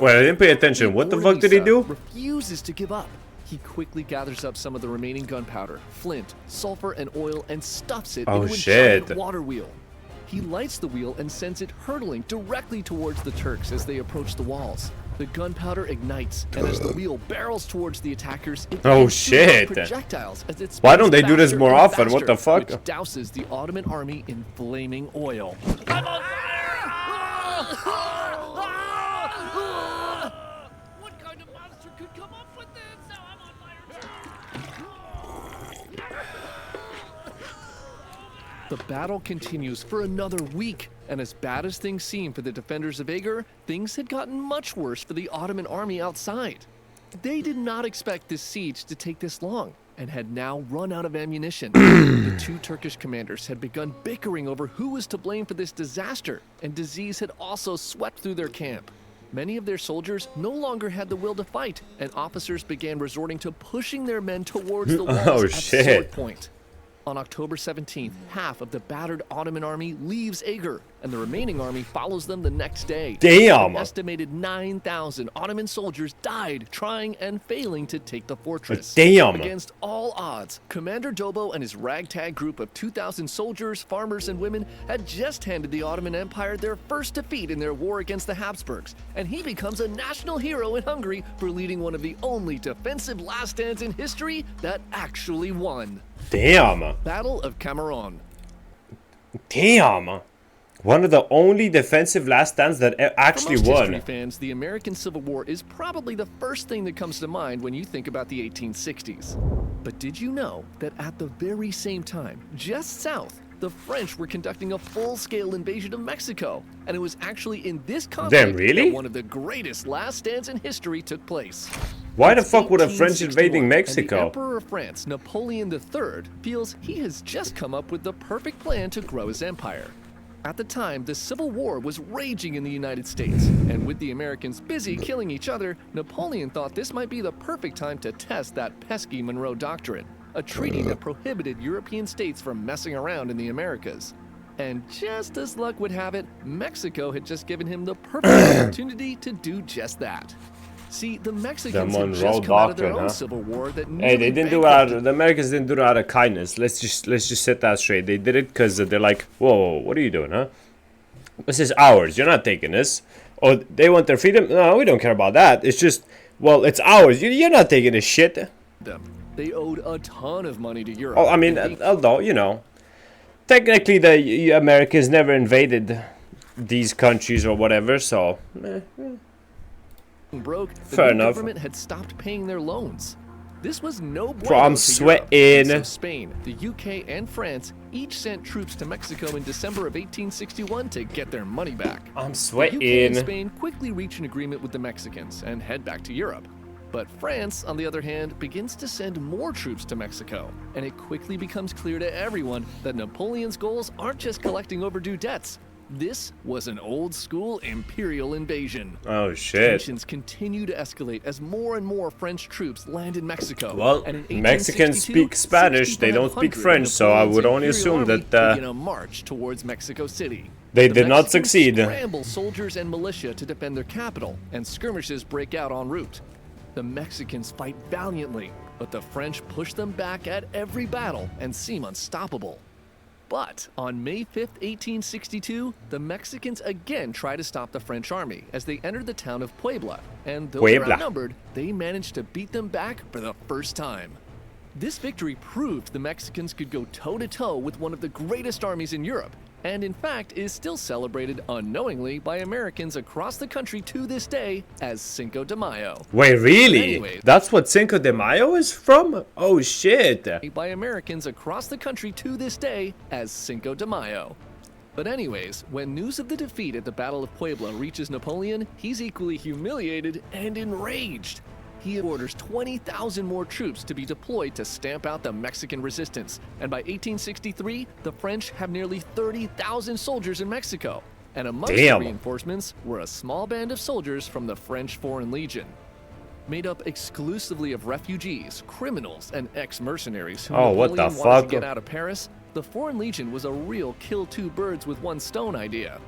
Wait, I didn't pay attention. What the fuck did he do? Refuses to give up. He quickly gathers up some of the remaining gunpowder, flint, sulfur, and oil and stuffs it into a giant water wheel. He lights the wheel and sends it hurtling directly towards the Turks as they approach the walls. The gunpowder ignites, and as the wheel barrels towards the attackers, it shoots projectiles as it Why don't they do this more often? What the fuck? Which douses the Ottoman army in flaming oil. I'm on fire! What kind of monster could come up with this? Now I'm on fire. The battle continues for another week, and as bad as things seem for the defenders of Ager, things had gotten much worse for the Ottoman army outside. They did not expect this siege to take this long, and had now run out of ammunition. The two Turkish commanders had begun bickering over who was to blame for this disaster, and disease had also swept through their camp. Many of their soldiers no longer had the will to fight, and officers began resorting to pushing their men towards the walls at sword point. On October 17th, half of the battered Ottoman army leaves Ager, and the remaining army follows them the next day. Damn! An estimated 9,000 Ottoman soldiers died trying and failing to take the fortress. Damn! Against all odds, Commander Dobo and his ragtag group of 2,000 soldiers, farmers, and women had just handed the Ottoman Empire their first defeat in their war against the Habsburgs, and he becomes a national hero in Hungary for leading one of the only defensive last stands in history that actually won. Damn. Battle of Cameron. Damn. One of the only defensive last stands that actually For most won. history fans, the American Civil War is probably the first thing that comes to mind when you think about the 1860s. But did you know that at the very same time, just south, the French were conducting a full-scale invasion of Mexico, and it was actually in this conflict really? that one of the greatest last stands in history took place. Why the fuck would a French invading Mexico? And the Emperor of France, Napoleon III, feels he has just come up with the perfect plan to grow his empire. At the time, the Civil War was raging in the United States, and with the Americans busy killing each other, Napoleon thought this might be the perfect time to test that pesky Monroe Doctrine, a treaty that prohibited European states from messing around in the Americas. And just as luck would have it, Mexico had just given him the perfect opportunity to do just that. See, the Mexicans had just come out of their own civil war that Hey, they didn't do it out of, the Americans didn't do it out of kindness. Let's just set that straight. They did it because they're like, whoa, what are you doing, huh? This is ours. You're not taking this. Oh, they want their freedom? No, we don't care about that. It's just, well, it's ours. You're not taking this shit. They owed a ton of money to Europe. Oh, I mean, although, you know, technically the Americans never invaded these countries or whatever, so... broke, the Fair new enough. government had stopped paying their loans. This was no Bro, I'm bueno to sweating. Europe. So Spain, the UK, and France each sent troops to Mexico in December of 1861 to get their money back. I'm The sweating. UK and Spain quickly reach an agreement with the Mexicans and head back to Europe. But France, on the other hand, begins to send more troops to Mexico, and it quickly becomes clear to everyone that Napoleon's goals aren't just collecting overdue debts. This was an old-school imperial invasion. Oh, shit. Tensions continue to escalate as more and more French troops land in Mexico. Well, And in Mexicans 1862, speak Spanish, they don't speak 6,500 French, so I would only Napoleon's assume imperial that army begin a march towards Mexico City. they The did not Mexicans succeed. Scramble soldiers and militia to defend their capital, and skirmishes break out en route. The Mexicans fight valiantly, but the French push them back at every battle and seem unstoppable. But on May 5th, 1862, the Mexicans again try to stop the French army as they entered the town of Puebla, and though they're Puebla. outnumbered, they managed to beat them back for the first time. This victory proved the Mexicans could go toe-to-toe with one of the greatest armies in Europe, and in fact is still celebrated unknowingly by Americans across the country to this day as Cinco de Mayo. Wait, really? But anyways, That's what Cinco de Mayo is from? Oh, shit. by Americans across the country to this day as Cinco de Mayo. But anyways, when news of the defeat at the Battle of Puebla reaches Napoleon, he's equally humiliated and enraged. He orders 20,000 more troops to be deployed to stamp out the Mexican resistance, and by 1863, the French have nearly 30,000 soldiers in Mexico. And amongst the Damn. reinforcements were a small band of soldiers from the French Foreign Legion. Made up exclusively of refugees, criminals, and ex-mercenaries who Oh, what the Napoleon wanted fuck? to get out of Paris, the Foreign Legion was a real kill two birds with one stone idea.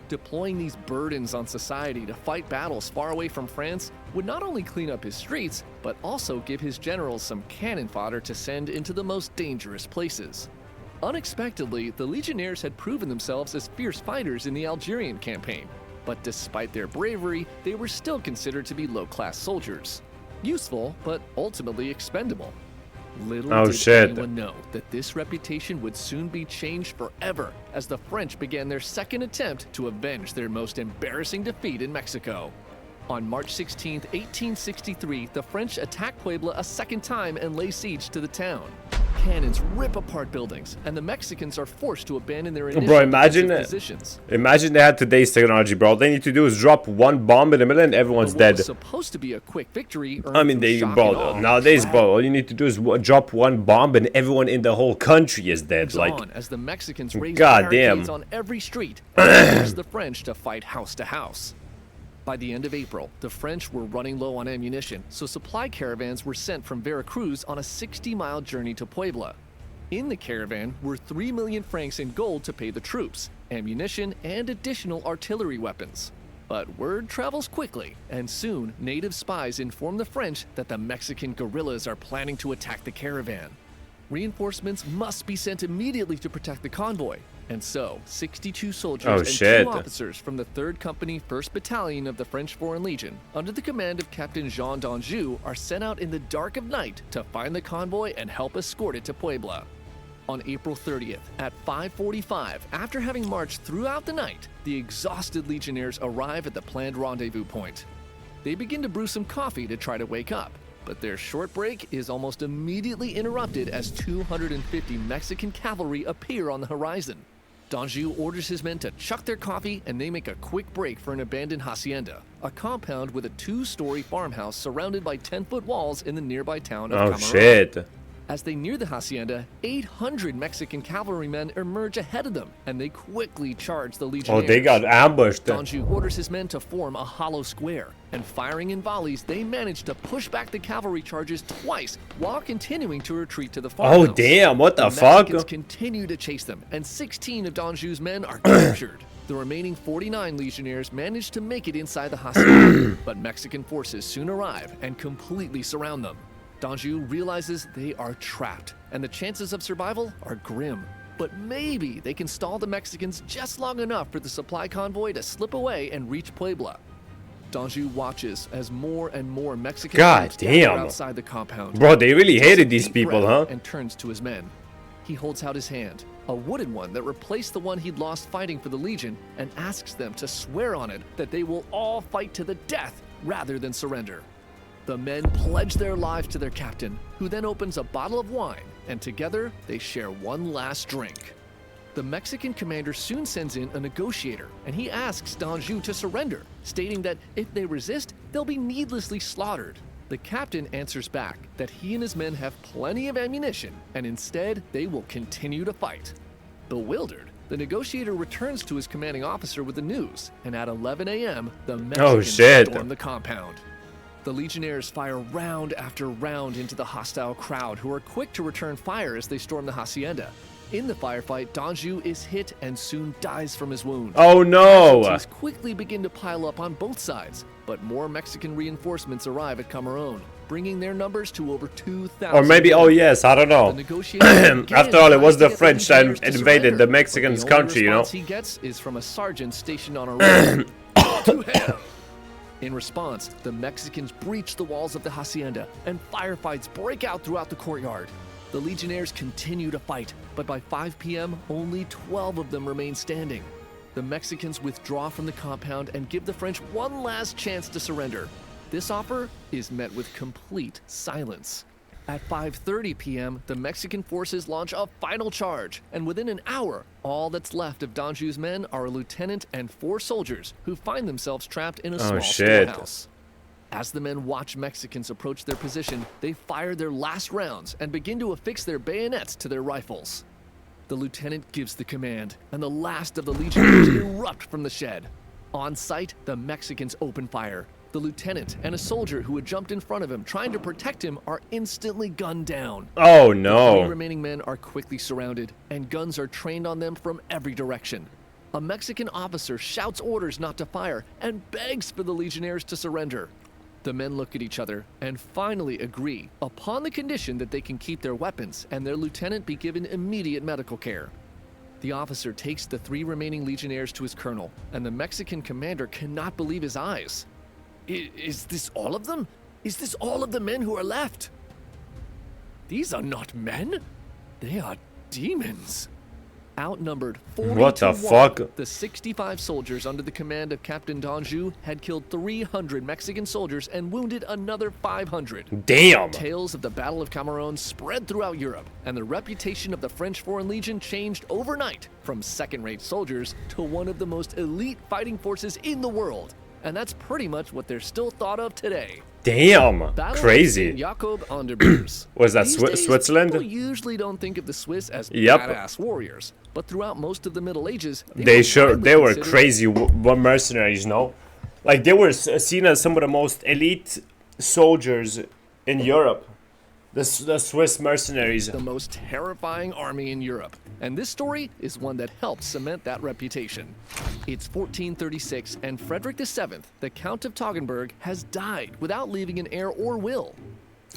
Deploying these burdens on society to fight battles far away from France would not only clean up his streets, but also give his generals some cannon fodder to send into the most dangerous places. Unexpectedly, the Legionnaires had proven themselves as fierce fighters in the Algerian campaign, but despite their bravery, they were still considered to be low-class soldiers. Useful, but ultimately expendable. Little Oh, did shit. anyone know that this reputation would soon be changed forever as the French began their second attempt to avenge their most embarrassing defeat in Mexico. On March 16, 1863, the French attacked Puebla a second time and lay siege to the town. cannons rip apart buildings, and the Mexicans are forced to abandon their initial Bro, imagine positions. Imagine they had today's technology, bro. All they need to do is drop one bomb in the middle and everyone's What dead. was supposed to be a quick victory. I mean, nowadays, bro, all you need to do is drop one bomb and everyone in the whole country is dead. Like, as the Mexicans raised goddamn. barricades on every street and forced the French to fight house to house. By the end of April, the French were running low on ammunition, so supply caravans were sent from Veracruz on a 60-mile journey to Puebla. In the caravan were 3 million francs in gold to pay the troops, ammunition, and additional artillery weapons. But word travels quickly, and soon native spies inform the French that the Mexican guerrillas are planning to attack the caravan. Reinforcements must be sent immediately to protect the convoy, and so 62 soldiers and 2 officers from the 3rd Company 1st Battalion of the French Foreign Legion, under the command of Captain Jean d'Anjou, are sent out in the dark of night to find the convoy and help escort it to Puebla. On April 30th, at 5:45, after having marched throughout the night, the exhausted legionnaires arrive at the planned rendezvous point. They begin to brew some coffee to try to wake up, but their short break is almost immediately interrupted as 250 Mexican cavalry appear on the horizon. D'Anjou orders his men to chuck their coffee, and they make a quick break for an abandoned hacienda, a compound with a 2-story farmhouse surrounded by 10-foot walls in the nearby town of Cameron. shit. As they near the hacienda, 800 Mexican cavalrymen emerge ahead of them, and they quickly charge the legionnaires. Oh, they got ambushed. D'Anjou orders his men to form a hollow square, and firing in volleys, they manage to push back the cavalry charges twice while continuing to retreat to the farmhouse. Oh, damn, what the fuck? Mexicans continue to chase them, and 16 of D'Anjou's men are captured. The remaining 49 legionnaires manage to make it inside the hacienda, but Mexican forces soon arrive and completely surround them. D'Anjou realizes they are trapped, and the chances of survival are grim. But maybe they can stall the Mexicans just long enough for the supply convoy to slip away and reach Puebla. D'Anjou watches as more and more Mexican troops gather outside the compound. Bro, they really hated these people, huh? And turns to his men. He holds out his hand, a wooden one that replaced the one he'd lost fighting for the Legion, and asks them to swear on it that they will all fight to the death rather than surrender. The men pledge their lives to their captain, who then opens a bottle of wine, and together they share one last drink. The Mexican commander soon sends in a negotiator, and he asks D'Anjou to surrender, stating that if they resist, they'll be needlessly slaughtered. The captain answers back that he and his men have plenty of ammunition, and instead they will continue to fight. Bewildered, the negotiator returns to his commanding officer with the news, and at 11 a.m., the Mexicans storm the compound. The legionnaires fire round after round into the hostile crowd, who are quick to return fire as they storm the hacienda. In the firefight, D'Anjou is hit and soon dies from his wound. Oh no! Casualties quickly begin to pile up on both sides, but more Mexican reinforcements arrive at Cameron, bringing their numbers to over 2,000. Or maybe, oh yes, I don't know. After all, it was the French that invaded the Mexicans' country, you know. The only response he gets is from a sergeant stationed on a road. To hell! In response, the Mexicans breach the walls of the hacienda, and firefights break out throughout the courtyard. The legionnaires continue to fight, but by 5 p.m., only 12 of them remain standing. The Mexicans withdraw from the compound and give the French one last chance to surrender. This offer is met with complete silence. At 5:30 p.m., the Mexican forces launch a final charge, and within an hour, all that's left of D'Anjou's men are a lieutenant and 4 soldiers who find themselves trapped in a small storehouse. As the men watch Mexicans approach their position, they fire their last rounds and begin to affix their bayonets to their rifles. The lieutenant gives the command, and the last of the legionnaires erupt from the shed. On sight, the Mexicans open fire. The lieutenant and a soldier who had jumped in front of him trying to protect him are instantly gunned down. Oh no. The 3 remaining men are quickly surrounded, and guns are trained on them from every direction. A Mexican officer shouts orders not to fire and begs for the legionnaires to surrender. The men look at each other and finally agree, upon the condition that they can keep their weapons and their lieutenant be given immediate medical care. The officer takes the 3 remaining legionnaires to his colonel, and the Mexican commander cannot believe his eyes. Is this all of them? Is this all of the men who are left? These are not men. They are demons. Outnumbered 40 What to the 1, fuck? the 65 soldiers under the command of Captain Danjou had killed 300 Mexican soldiers and wounded another 500. Damn! Tales of the Battle of Cameroon spread throughout Europe, and the reputation of the French Foreign Legion changed overnight from second-rate soldiers to one of the most elite fighting forces in the world. And that's pretty much what they're still thought of today. Damn! Battle Crazy. Jakob an der Burs. Was that These days, Switzerland? People usually don't think of the Swiss as Yep. badass warriors, but throughout most of the Middle Ages, They were considered crazy mercenaries, no? Like they were seen as some of the most elite soldiers in Europe. The Swiss mercenaries. the most terrifying army in Europe. And this story is one that helped cement that reputation. It's 1436, and Frederick VII, the Count of Toggenburg, has died without leaving an heir or will.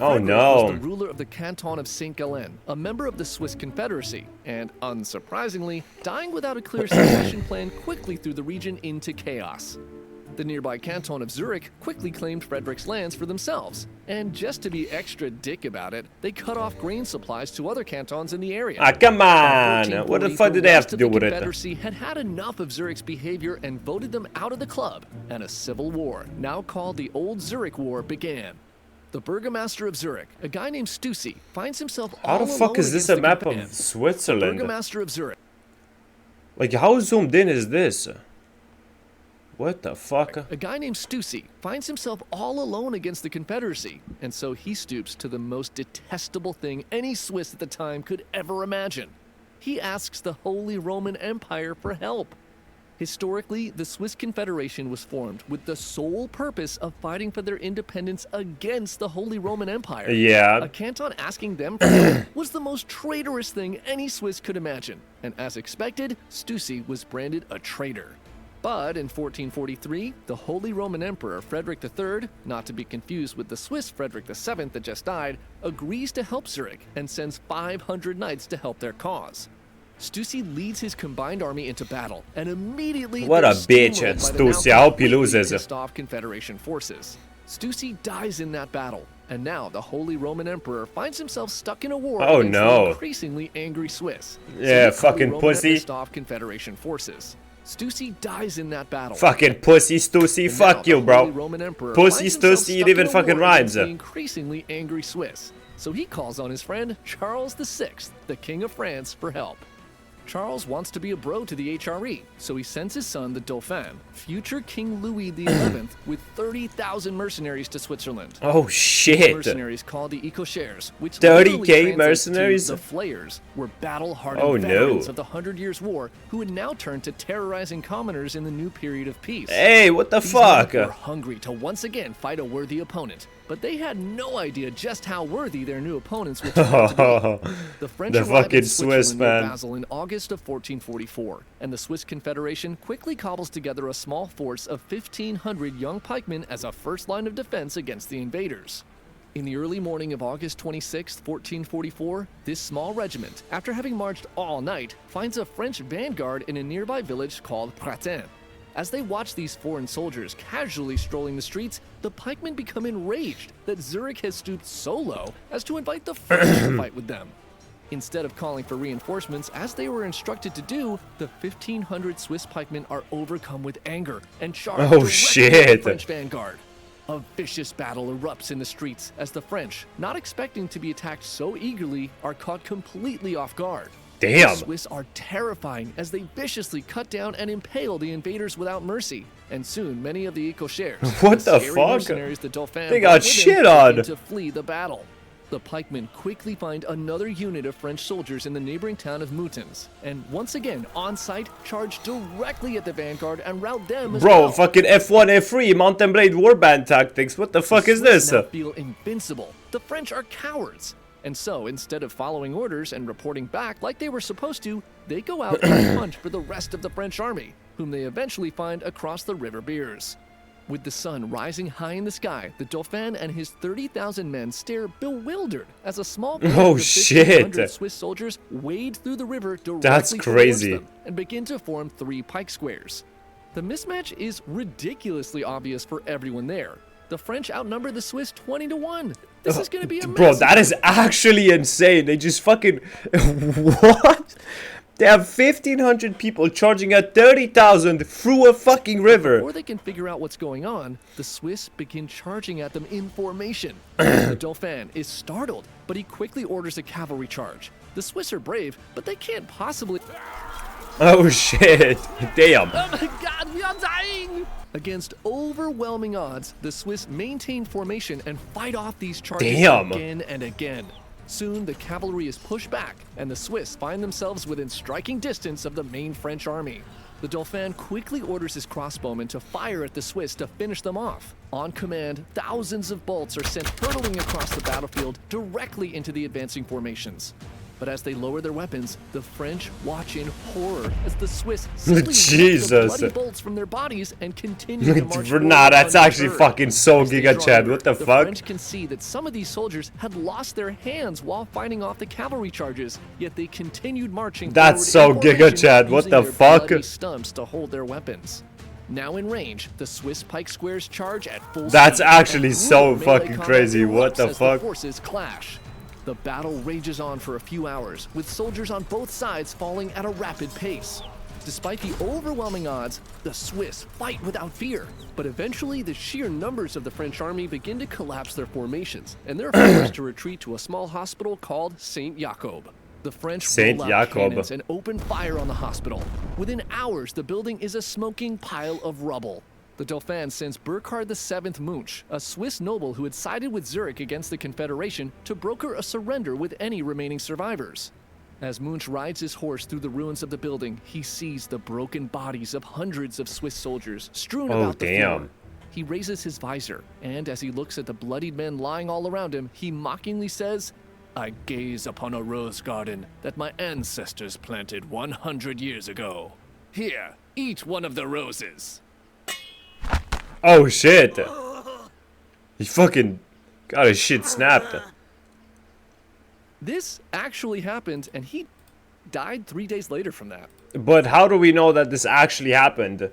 Oh Frederick no. was the ruler of the canton of St. Gallen, a member of the Swiss Confederacy, and unsurprisingly, dying without a clear succession plan quickly threw the region into chaos. The nearby canton of Zurich quickly claimed Frederick's lands for themselves, and just to be extra dick about it, they cut off grain supplies to other cantons in the area. Ah, come on! By What the 1440, fuck did they have rest to of do the with it? Confederacy had had enough of Zurich's behavior and voted them out of the club, and a civil war, now called the Old Zurich War, began. The burgomaster of Zurich, a guy named Stussy, finds himself How all the fuck alone is this against a the map command. of Switzerland? Burgomaster of Zurich. Like how zoomed in is this? What the fuck? A guy named Stussy finds himself all alone against the Confederacy, and so he stoops to the most detestable thing any Swiss at the time could ever imagine. He asks the Holy Roman Empire for help. Historically, the Swiss Confederation was formed with the sole purpose of fighting for their independence against the Holy Roman Empire. Yeah. A canton asking them for help was the most traitorous thing any Swiss could imagine, and as expected, Stussy was branded a traitor. But in 1443, the Holy Roman Emperor Frederick III, not to be confused with the Swiss Frederick VII that just died, agrees to help Zurich and sends 500 knights to help their cause. Stussy leads his combined army into battle, and immediately What a they're bitch, steamrolled by the now Stussy. I hope he completely loses. pissed off Confederation forces. Stussy dies in that battle, and now the Holy Roman Emperor finds himself stuck in a war Oh, against no. the increasingly angry Swiss. Yeah, the Holy fucking Roman pussy. pissed off Confederation forces. Stussy dies in that battle. Fucking pussy Stussy, And now fuck you, the Holy bro. Roman Emperor Pussy finds himself Stussy, it stuck even in a fucking war against rhymes. the increasingly angry Swiss. So he calls on his friend Charles VI, the King of France, for help. Charles wants to be a bro to the HRE, so he sends his son, the Dauphin, future King Louis XI, with 30,000 mercenaries to Switzerland. Oh, These shit. mercenaries called the Ecochères, which 30K literally translates mercenaries? to the Flayers, were battle-hardened Oh, veterans no. of the 100 Years' War who had now turned to terrorizing commoners in the new period of peace. Hey, what the These fuck? men were hungry to once again fight a worthy opponent, but they had no idea just how worthy their new opponents would turn out to be. The French The arrived fucking in Swiss, Switzerland near man. Basel in August of 1444, and the Swiss Confederation quickly cobbles together a small force of 1,500 young pikemen as a first line of defense against the invaders. In the early morning of August 26, 1444, this small regiment, after having marched all night, finds a French vanguard in a nearby village called Pratin. As they watch these foreign soldiers casually strolling the streets, the pikemen become enraged that Zurich has stooped so low as to invite the French to fight with them. Instead of calling for reinforcements as they were instructed to do, the 1,500 Swiss pikemen are overcome with anger and charge Oh, directly at shit. the French vanguard. A vicious battle erupts in the streets as the French, not expecting to be attacked so eagerly, are caught completely off guard. Damn. The Swiss are terrifying as they viciously cut down and impale the invaders without mercy, and soon many of the Ecochères, What the scary fuck? mercenaries the Dauphin They brought got with him, shit on. begin to flee the battle. The pikemen quickly find another unit of French soldiers in the neighboring town of Moutons, and once again, on site, charge directly at the vanguard and rout them as Bro, well. fucking F1, F3, Mountain Blade warband tactics. What the fuck is Swiss this? now feel invincible. The French are cowards. And so, instead of following orders and reporting back like they were supposed to, they go out and hunt for the rest of the French army, whom they eventually find across the River Birs. With the sun rising high in the sky, the Dauphin and his 30,000 men stare bewildered as a small band Oh, of shit. 1,500 Swiss soldiers wade through the river directly That's towards crazy. them and begin to form 3 pike squares. The mismatch is ridiculously obvious for everyone there. The French outnumber the Swiss 20 to 1. This is going to be a Bro, massive that is actually insane. They just fucking... What? They have 1,500 people charging at 30,000 through a fucking river. Before they can figure out what's going on, the Swiss begin charging at them in formation. The Dauphin is startled, but he quickly orders a cavalry charge. The Swiss are brave, but they can't possibly... Oh shit, damn. Oh my god, we are dying! Against overwhelming odds, the Swiss maintain formation and fight off these charges again and again. Soon, the cavalry is pushed back, and the Swiss find themselves within striking distance of the main French army. The Dauphin quickly orders his crossbowmen to fire at the Swiss to finish them off. On command, thousands of bolts are sent hurtling across the battlefield directly into the advancing formations. But as they lower their weapons, the French watch in horror as the Swiss simply Jesus. the bloody bolts from their bodies and continue to march Nah, that's actually undeterred. fucking so As they Giga draw Chad. near, What the the fuck? French can see that some of these soldiers had lost their hands while fighting off the cavalry charges, yet they continued marching. That's forward so in Giga formation, Chad. What using the their fuck? bloody stumps to hold their weapons. Now in range, the Swiss pike squares charge at full That's speed, actually and so brutal melee fucking combat crazy. What erupts the as fuck? forces clash. The battle rages on for a few hours, with soldiers on both sides falling at a rapid pace. Despite the overwhelming odds, the Swiss fight without fear. But eventually, the sheer numbers of the French army begin to collapse their formations, and they're forced to retreat to a small hospital called Saint Jacob. The French Saint roll out Jacob. cannons and open fire on the hospital. Within hours, the building is a smoking pile of rubble. The Dauphin sends Burkhard VII Munch, a Swiss noble who had sided with Zurich against the Confederation, to broker a surrender with any remaining survivors. As Munch rides his horse through the ruins of the building, he sees the broken bodies of hundreds of Swiss soldiers strewn about the floor. He raises his visor, and as he looks at the bloodied men lying all around him, he mockingly says, "I gaze upon a rose garden that my ancestors planted 100 years ago. Here, eat one of the roses." Oh shit. He fucking got his shit snapped. This actually happened, and he died 3 days later from that. But how do we know that this actually happened?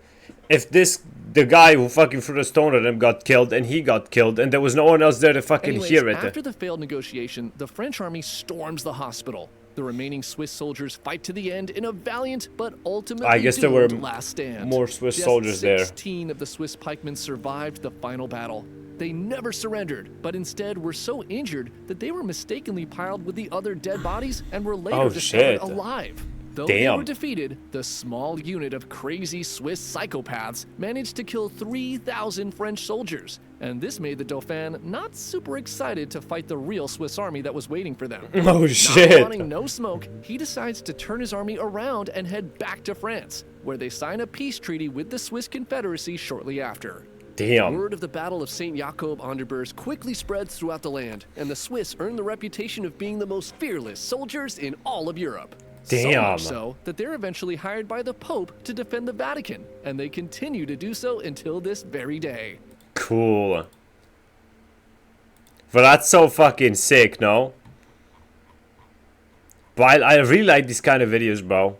If the guy who fucking threw the stone at him got killed and he got killed and there was no one else there to fucking Anyways, hear it. after the failed negotiation, the French army storms the hospital. The remaining Swiss soldiers fight to the end in a valiant but ultimately I guess there were doomed last stand. more Swiss Just soldiers there. 16 of the Swiss pikemen survived the final battle. They never surrendered, but instead were so injured that they were mistakenly piled with the other dead bodies and were later discovered shit. alive. Though they Damn. were defeated, the small unit of crazy Swiss psychopaths managed to kill 3,000 French soldiers, and this made the Dauphin not super excited to fight the real Swiss army that was waiting for them. Oh, shit. Not wanting no smoke, he decides to turn his army around and head back to France, where they sign a peace treaty with the Swiss Confederacy shortly after. Damn. Word of the Battle of St. Jacob an der Burs quickly spreads throughout the land, and the Swiss earn the reputation of being the most fearless soldiers in all of Europe. So Damn. much so that they're eventually hired by the Pope to defend the Vatican, and they continue to do so until this very day. Cool. But that's so fucking sick, no? But I really like these kind of videos, bro.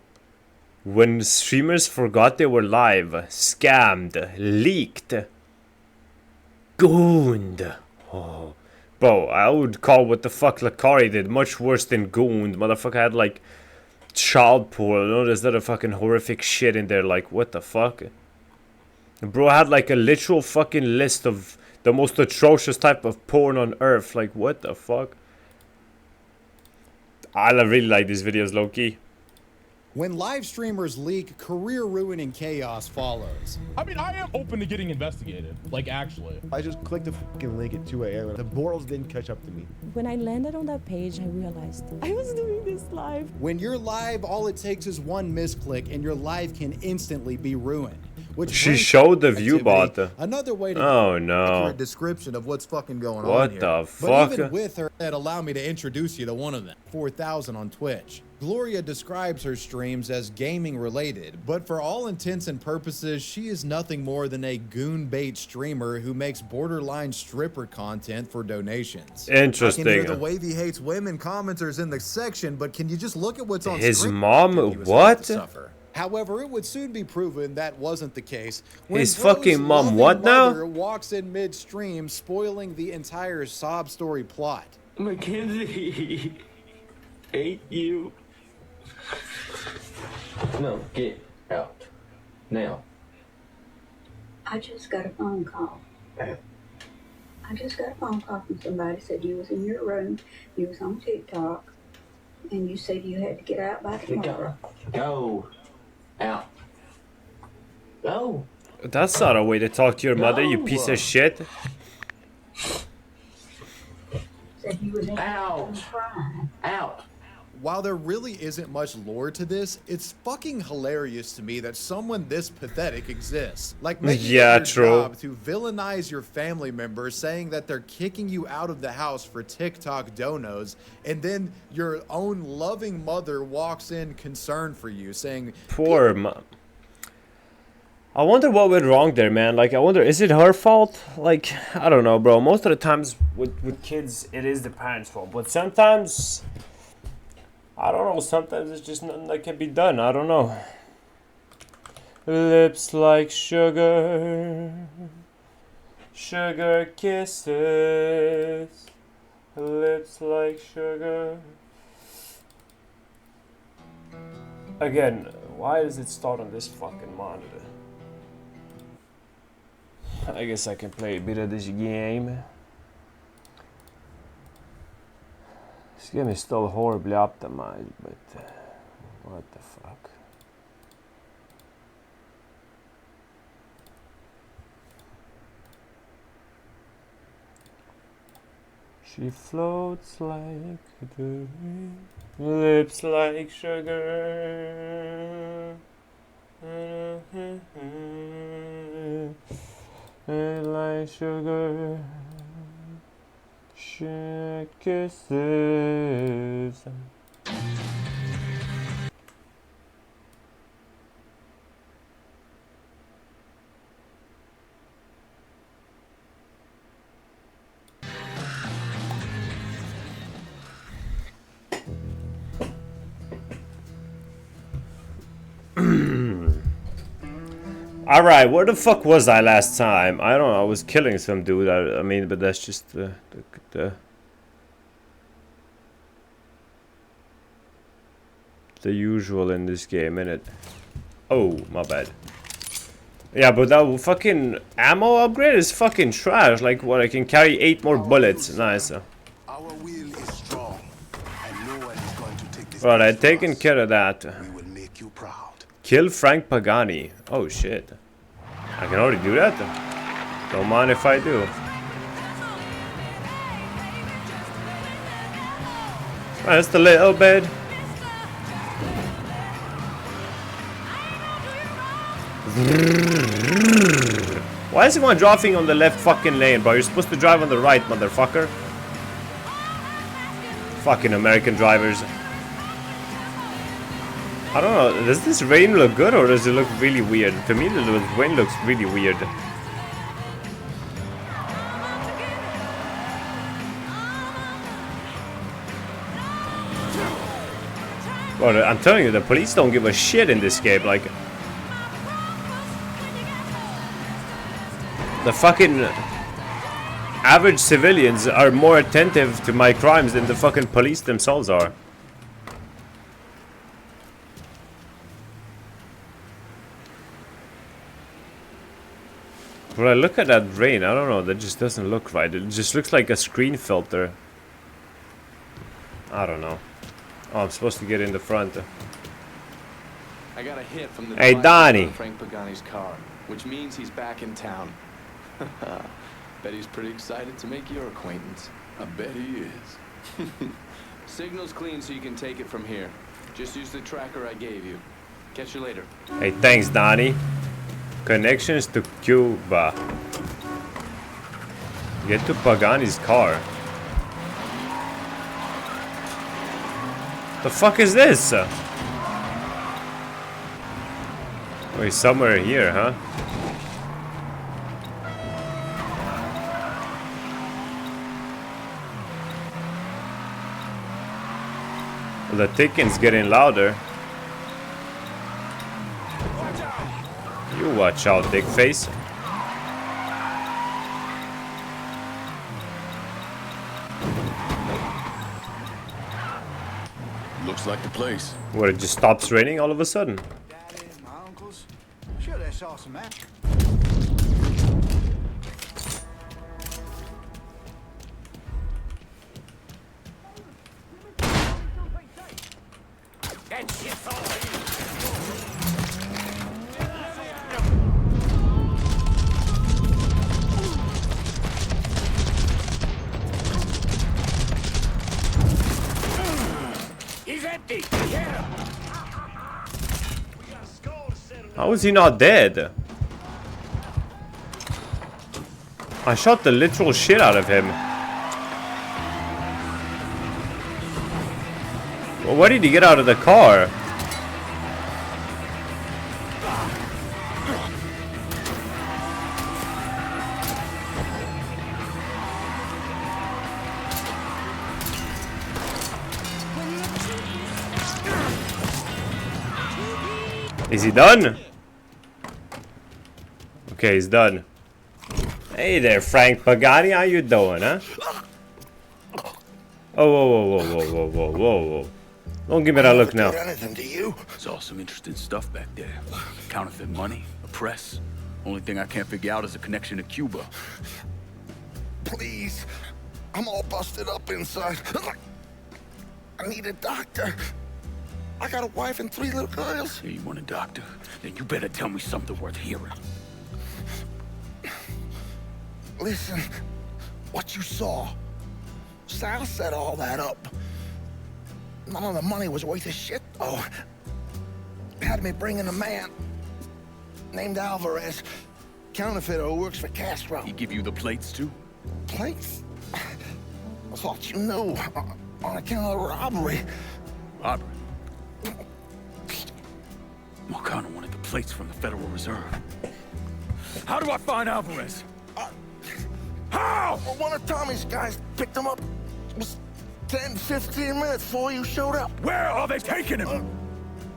When streamers forgot they were live, scammed, leaked, gooned. Oh. Bro, I would call what the fuck Lakari did much worse than gooned. Motherfucker had like child porn, you know, there's other fucking horrific shit in there, like what the fuck? Bro had like a literal fucking list of the most atrocious type of porn on earth, like what the fuck? I really like these videos, low-key. When live streamers leak, career-ruining chaos follows. I mean, I am open to getting investigated. Like, actually. I just clicked the fucking link at 2 a.m. The morals didn't catch up to me. When I landed on that page, I realized I was doing this live. When you're live, all it takes is one misclick and your live can instantly be ruined. Which She showed the view bot. Another way to Oh no. accurate description of what's fucking going on What here. the fuck? But even with her, that allow me to introduce you to one of them. 4,000 on Twitch. Gloria describes her streams as gaming related, but for all intents and purposes, she is nothing more than a goon bait streamer who makes borderline stripper content for donations. Interesting. I can hear the wavy hates women commenters in the section, but can you just look at what's on His screen? mom, He was what? about to suffer. However, it would soon be proven that wasn't the case. When His Bro's fucking mom, loving what now? mother walks in midstream, spoiling the entire sob story plot. Mackenzie, hate you. No, get out. Now. I just got a phone call. I just got a phone call from somebody said you was in your room, you was on TikTok, and you said you had to get out by tomorrow. Go. Out. Go. That's not a way to talk to your mother, you piece of shit. Said you was in your room crying. Out. While there really isn't much lore to this, it's fucking hilarious to me that someone this pathetic exists. Like, making it your job to villainize your family members, saying that they're kicking you out of the house for TikTok donos, and then your own loving mother walks in concerned for you, saying, Poor mom. I wonder what went wrong there, man. Like, I wonder, is it her fault? Like, I don't know, bro. Most of the times with kids, it is the parents' fault. But sometimes, I don't know, sometimes it's just nothing that can be done. I don't know. Lips like sugar. Sugar kisses. Lips like sugar. Again, why does it start on this fucking monitor? I guess I can play a bit of this game. This game is still horribly optimized, but what the fuck? She floats like the rain, lips like sugar. Like sugar, she kisses. Alright, where the fuck was I last time? I don't know, I was killing some dude, I mean, but that's just the usual in this game, innit? Oh, my bad. Yeah, but that fucking ammo upgrade is fucking trash. Like, what, I can carry 8 more bullets. Nice. Right, I've taken care of that. Kill Frank Pagani. Oh, shit. I can already do that? Don't mind if I do. Just a little bit. Why is everyone driving on the left fucking lane, bro? You're supposed to drive on the right, motherfucker. Fucking American drivers. I don't know, does this rain look good or does it look really weird? To me, the rain looks really weird. Well, I'm telling you, the police don't give a shit in this game, like... The fucking... average civilians are more attentive to my crimes than the fucking police themselves are. When I look at that rain, I don't know, that just doesn't look right. It just looks like a screen filter. I don't know. Oh, I'm supposed to get in the front. I got a hit from the Hey, Donnie. Frank Pagani's car, which means he's back in town. Bet he's pretty excited to make your acquaintance. I bet he is. Signal's clean, so you can take it from here. Just use the tracker I gave you. Catch you later. Hey, thanks, Donnie. Connections to Cuba. Get to Pagani's car. The fuck is this? Oh, he's somewhere here, huh? Well, the ticking's getting louder. You watch out, big face. Looks like the place. What, it just stops raining all of a sudden? Dad, saw some action. That shit's all He's empty! Yeah! How is he not dead? I shot the literal shit out of him. Well, why did he get out of the car? Is he done? Okay, he's done. Hey there, Frank Pagani, how you doing, huh? Oh, whoa, whoa, whoa, whoa, whoa, whoa, whoa, whoa. Don't give me that look now. Anything to you? Saw some interesting stuff back there. Counterfeit money, a press. Only thing I can't figure out is a connection to Cuba. Please. I'm all busted up inside. I need a doctor. I got a wife and 3 little girls. Yeah, you want a doctor? Then you better tell me something worth hearing. Listen, what you saw. Sal set all that up. None of the money was worth a shit, though. Had me bring in a man named Alvarez, counterfeiter who works for Castro. He give you the plates, too? Plates? I thought you knew. On account of the robbery. Robbery? Marcano wanted the plates from the Federal Reserve. How do I find Alvarez? How? Well, one of Tommy's guys picked him up. It was 10, 15 minutes before you showed up. Where are they taking him?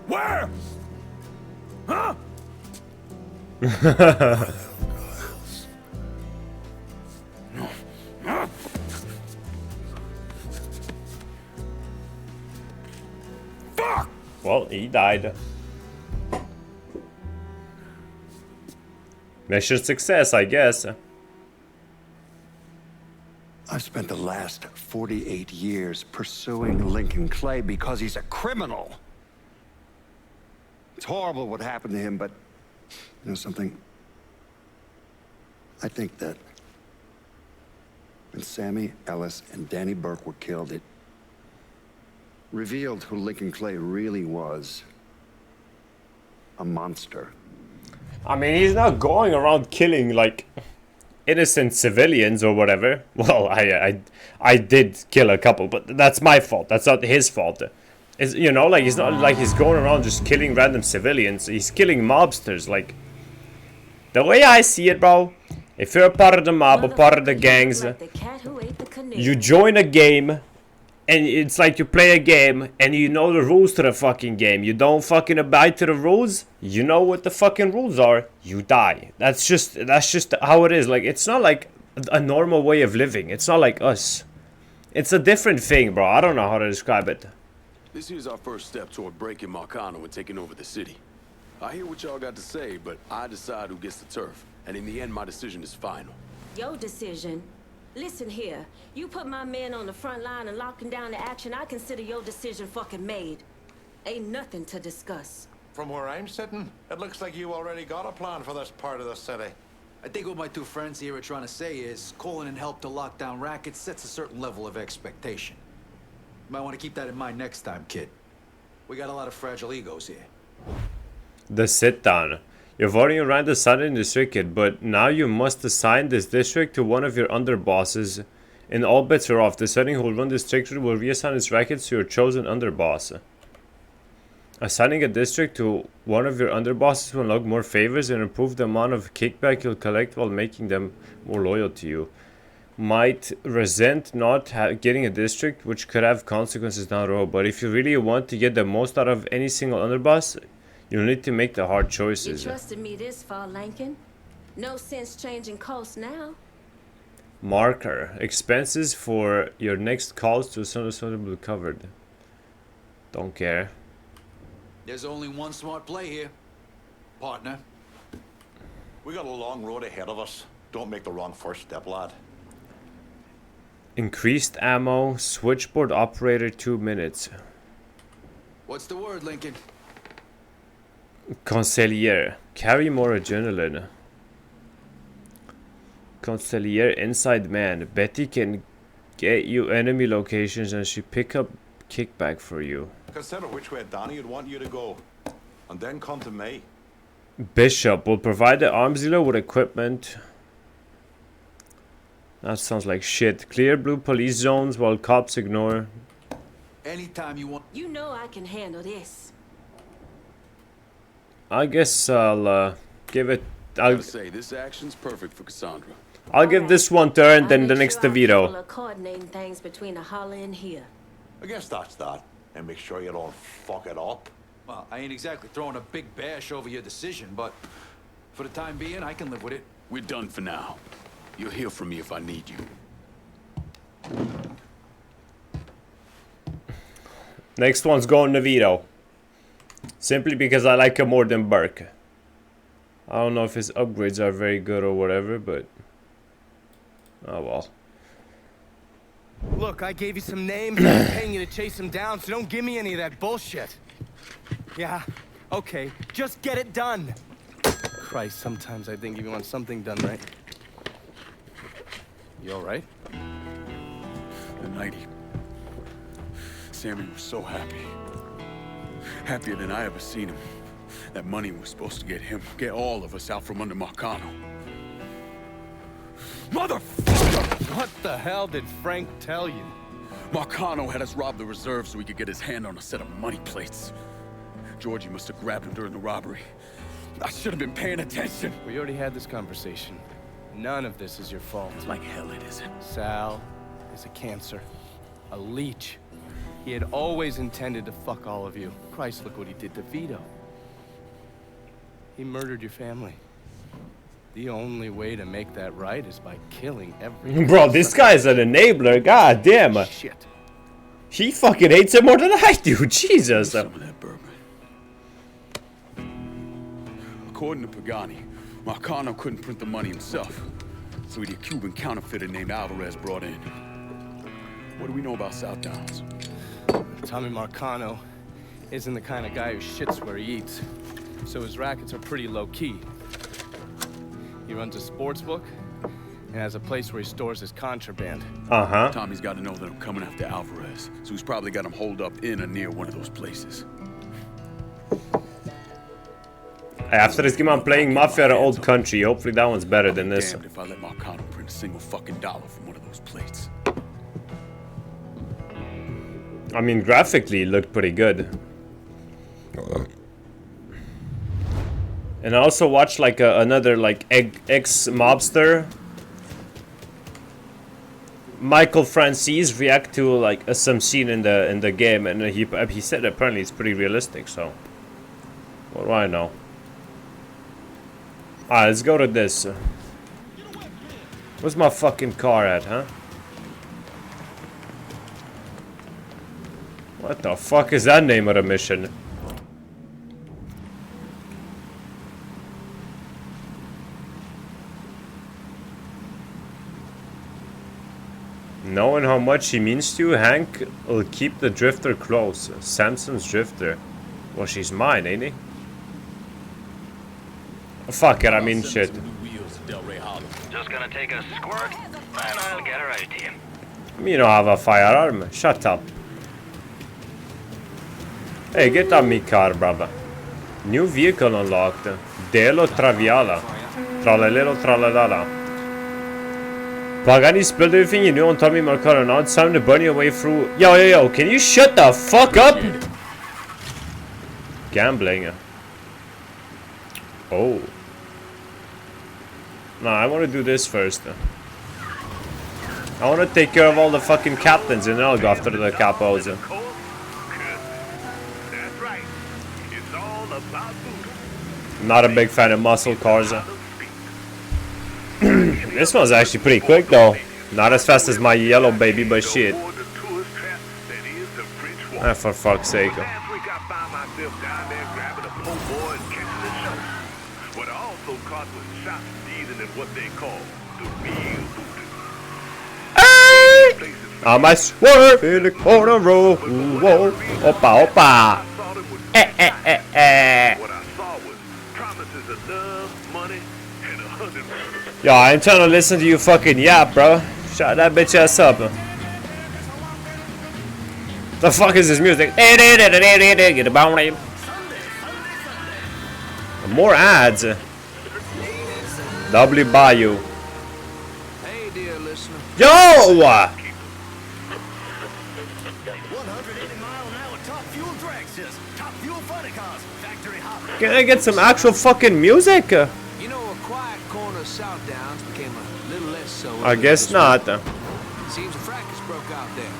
Where? Huh? Fuck! Well, he died. Mission success, I guess. I've spent the last 48 years pursuing Lincoln Clay because he's a criminal. It's horrible what happened to him, but you know something? I think that when Sammy Ellis and Danny Burke were killed, it revealed who Lincoln Clay really was. A monster. I mean, he's not going around killing, like, innocent civilians or whatever. Well, I did kill a couple, but that's my fault. That's not his fault. It's, you know, like, it's not like he's going around just killing random civilians. He's killing mobsters. Like, the way I see it, bro, if you're a part of the mob or part of the gangs, you join a game, and it's like you play a game, and you know the rules to the fucking game. You don't fucking abide to the rules, you know what the fucking rules are, you die. That's just how it is. Like, it's not like a normal way of living. It's not like us. It's a different thing, bro. I don't know how to describe it. This here's our first step toward breaking Marcano and taking over the city. I hear what y'all got to say, but I decide who gets the turf. And in the end, my decision is final. Your decision? Listen here, you put my men on the front line and locking down the action, I consider your decision fucking made. Ain't nothing to discuss. From where I'm sitting, it looks like you already got a plan for this part of the city. I think what my two friends here are trying to say is calling in help to lock down rackets sets a certain level of expectation. You might want to keep that in mind next time, kid. We got a lot of fragile egos here. The sit down. You're voting around the Southern District, but now you must assign this district to one of your underbosses. And all bets are off. The setting who will run this district will reassign its rackets to your chosen underboss. Assigning a district to one of your underbosses will unlock more favors and improve the amount of kickback you'll collect while making them more loyal to you. Might resent not getting a district, which could have consequences down the road, but if you really want to get the most out of any single underboss, you'll need to make the hard choices. You trusted me this far, Lincoln. No sense changing course now. Marker. Expenses for your next calls to suitable covered. Don't care. There's only one smart play here, partner. We got a long road ahead of us. Don't make the wrong first step, lad. Increased ammo, switchboard operator 2 minutes. What's the word, Lincoln? Consigliere, carry more adrenaline. Consigliere, inside man. Betty can get you enemy locations and she pick up kickback for you. Consider which way Danny would want you to go. And then come to me. Bishop will provide the arms dealer with equipment. That sounds like shit. Clear blue police zones while cops ignore. Anytime you want. You know I can handle this. I guess I'll give it. I'll say this action's perfect for Cassandra. I'll give this one to her and then the next to People Vito. are coordinating things between the holler and here. I guess that's that. And make sure you don't fuck it up. Well, I ain't exactly throwing a big bash over your decision, but for the time being, I can live with it. We're done for now. You'll hear from me if I need you. Next one's going to Vito. Simply because I like him more than Burke. I don't know if his upgrades are very good or whatever, but... oh well. Look, I gave you some names and I'm paying you to chase them down, so don't give me any of that bullshit. Yeah, okay, just get it done. Christ, sometimes I think you want something done right. You alright? The night Sammy was so happy. Happier than I ever seen him. That money was supposed to get all of us out from under Marcano. Motherfucker! What the hell did Frank tell you? Marcano had us rob the reserve so he could get his hand on a set of money plates. Georgie must have grabbed him during the robbery. I should have been paying attention. We already had this conversation. None of this is your fault. Like hell it isn't. Sal is a cancer. A leech. He had always intended to fuck all of you. Christ, look what he did to Vito. He murdered your family. The only way to make that right is by killing everyone. Bro, this guy's an enabler. God damn. Shit. He fucking hates it more than I do. Jesus. Some of that bourbon. According to Pagani, Marcano couldn't print the money himself, so he had a Cuban counterfeiter named Alvarez brought in. What do we know about South Downs? Tommy Marcano isn't the kind of guy who shits where he eats, so his rackets are pretty low-key. He runs a sports book and has a place where he stores his contraband. Uh-huh. Tommy's got to know that I'm coming after Alvarez, so he's probably got him holed up in or near one of those places. After this game, I'm playing Mafia the Old Country. Hopefully that one's better than this. Damned if I let Marcano print a single fucking dollar from one of those plates. I mean, graphically, it looked pretty good. And I also watched like another like ex-mobster, Michael Francis, react to like some scene in the game, and he said apparently it's pretty realistic. So, what do I know? Alright, let's go to this. Where's my fucking car at, huh? What the fuck is that name of the mission? Knowing how much he means to you, Hank will keep the drifter close. Samson's drifter. Well, she's mine, ain't he? Fuck it, I mean shit. Just gonna take a squirt, and I'll get her out to you. Me don't have a firearm. Shut up. Hey, get on me car, brother. New vehicle unlocked. Delo Traviala. Tralalelo tralalala. Pagani spilled everything you knew on Tommy Marcano. Now it's time to burn your way through. Yo, can you shut the fuck up? Gambling. Oh. Nah, I want to do this first. I want to take care of all the fucking captains and then I'll go after the capos. That's right. It's all about food. Not a big fan of muscle cars. This one's actually pretty quick though. Not as fast as my yellow baby, but shit. Ah, for fuck's sake. What I also caught was shot what they call the real I might swerve in the corner row. Whoa. Opa, opa. Eh, eh, eh, eh. What I saw was promises of love, money, and 100. Yo, I ain't trying to listen to you fucking yap, bro. Shut that bitch ass up. The fuck is this music? More ads. W Bayou. Hey, dear listener. Yo! Can I get some actual fucking music? You know, a quiet corner of South Downs became a little less so. I guess not. Seems a fracas broke out there.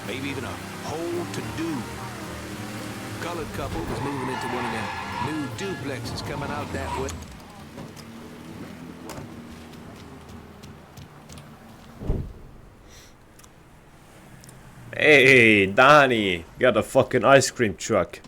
Maybe even a whole to-do. Colored couple was moving into one of them new duplexes coming out that way. Hey, Donnie, got a fucking ice cream truck.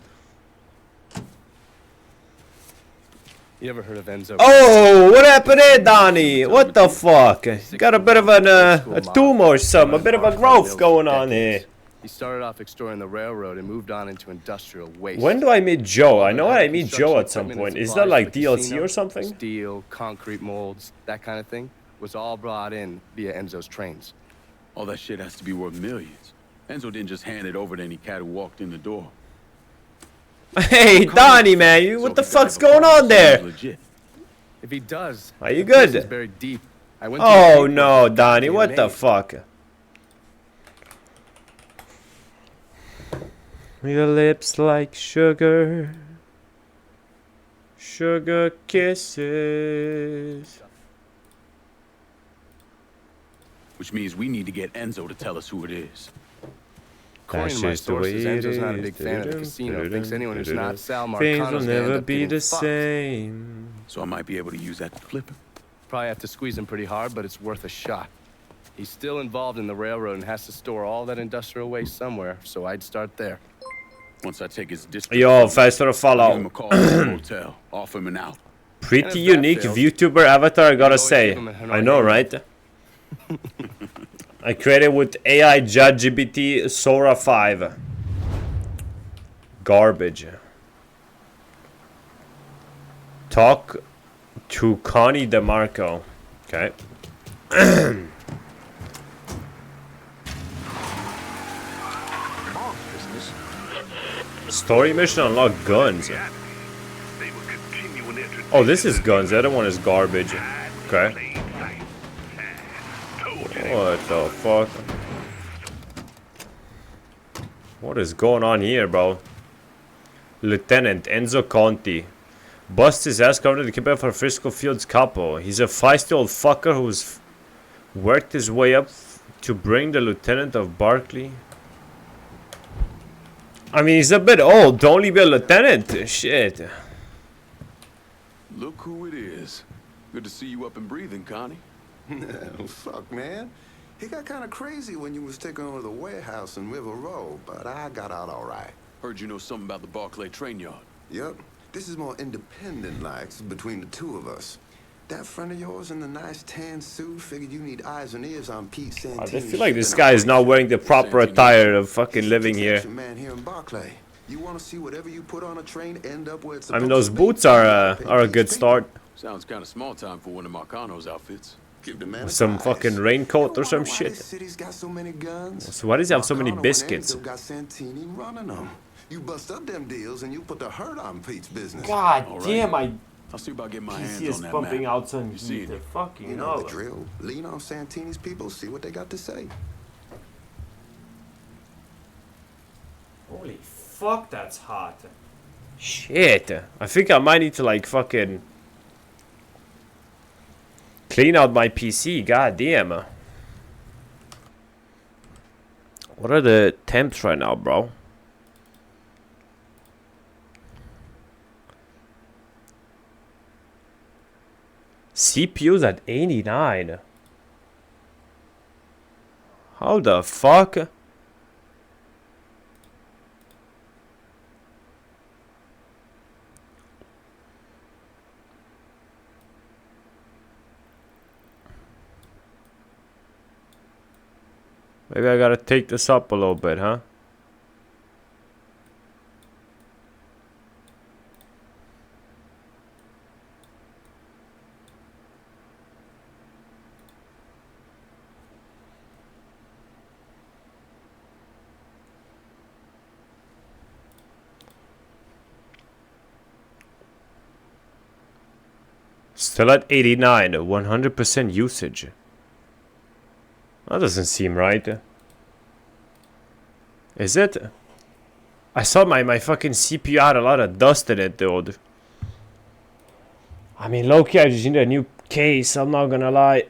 You ever heard of Enzo? Oh, what happened there, Donnie? What the fuck? Got a bit of a tumor or something, a bit of a growth going on here. He started off extorting the railroad and moved on into industrial waste. When do I meet Joe? I know I meet Joe at some point. Is that like DLC or something? Steel, concrete molds, that kind of thing was all brought in via Enzo's trains. All that shit has to be worth millions. Enzo didn't just hand it over to any cat who walked in the door. Hey, Donnie, man, what the fuck's going on there? If he does, are you good? It's very deep. Oh no, Donnie, what the fuck? Your lips like sugar, sugar kisses. Which means we need to get Enzo to tell us who it is. According to my sources, Enzo's not a big fan of the casino. Thinks anyone who's not Sal Marcano's things will never end up be the fucked. same. So I might be able to use that to flip him. Probably have to squeeze him pretty hard, but it's worth a shot. He's still involved in the railroad and has to store all that industrial waste somewhere, so I'd start there. Once I take his district. Yo, thanks for the follow. Give him a call at the hotel. Offer him an out. Pretty unique VTuber avatar, I gotta say. I know, right? I created with AI ChatGPT Sora 5. Garbage. Talk to Connie DeMarco. Okay. Story mission unlock guns. Oh, this is guns. The other one is garbage. Okay. What the fuck? What is going on here, bro? Lieutenant Enzo Conti. Bust his ass covered the keeper for Frisco Fields Capo. He's a feisty old fucker who's worked his way up to bring the lieutenant of Barkley. I mean, he's a bit old. Don't only be a lieutenant. Shit. Look who it is. Good to see you up and breathing, Connie. Fuck, man. He got kind of crazy when you was taking over the warehouse in River Row, but I got out all right. Heard you know something about the Barclay train yard. Yep. This is more independent-like between the two of us. That friend of yours in the nice tan suit figured you need eyes and ears on Pete Santini. I feel like this guy is not wearing the proper attire of fucking living here. Man here in Barclay. You want to see whatever you put on a train end up where it's I mean, those boots are a good start. Sounds kind of small time for one of Marcano's outfits. Some fucking raincoat or some shit. So why does he have so many biscuits? You bust up them deals and you put the hurt on Pete's business. God damn, I'll see about getting my hands PC is on that pumping map. out some You see heat. it? Fucking You know the drill. Lean on Santini's people, see what they got to say. Holy fuck, that's hot. Shit. I think I might need to like fucking clean out my PC. God damn. What are the temps right now, bro? CPU's at 89. How the fuck? Maybe I gotta take this up a little bit, huh? Still at 89, 100% usage. That doesn't seem right. Is it? I saw my fucking CPU had a lot of dust in it, dude. I mean, low-key, I just need a new case, I'm not gonna lie.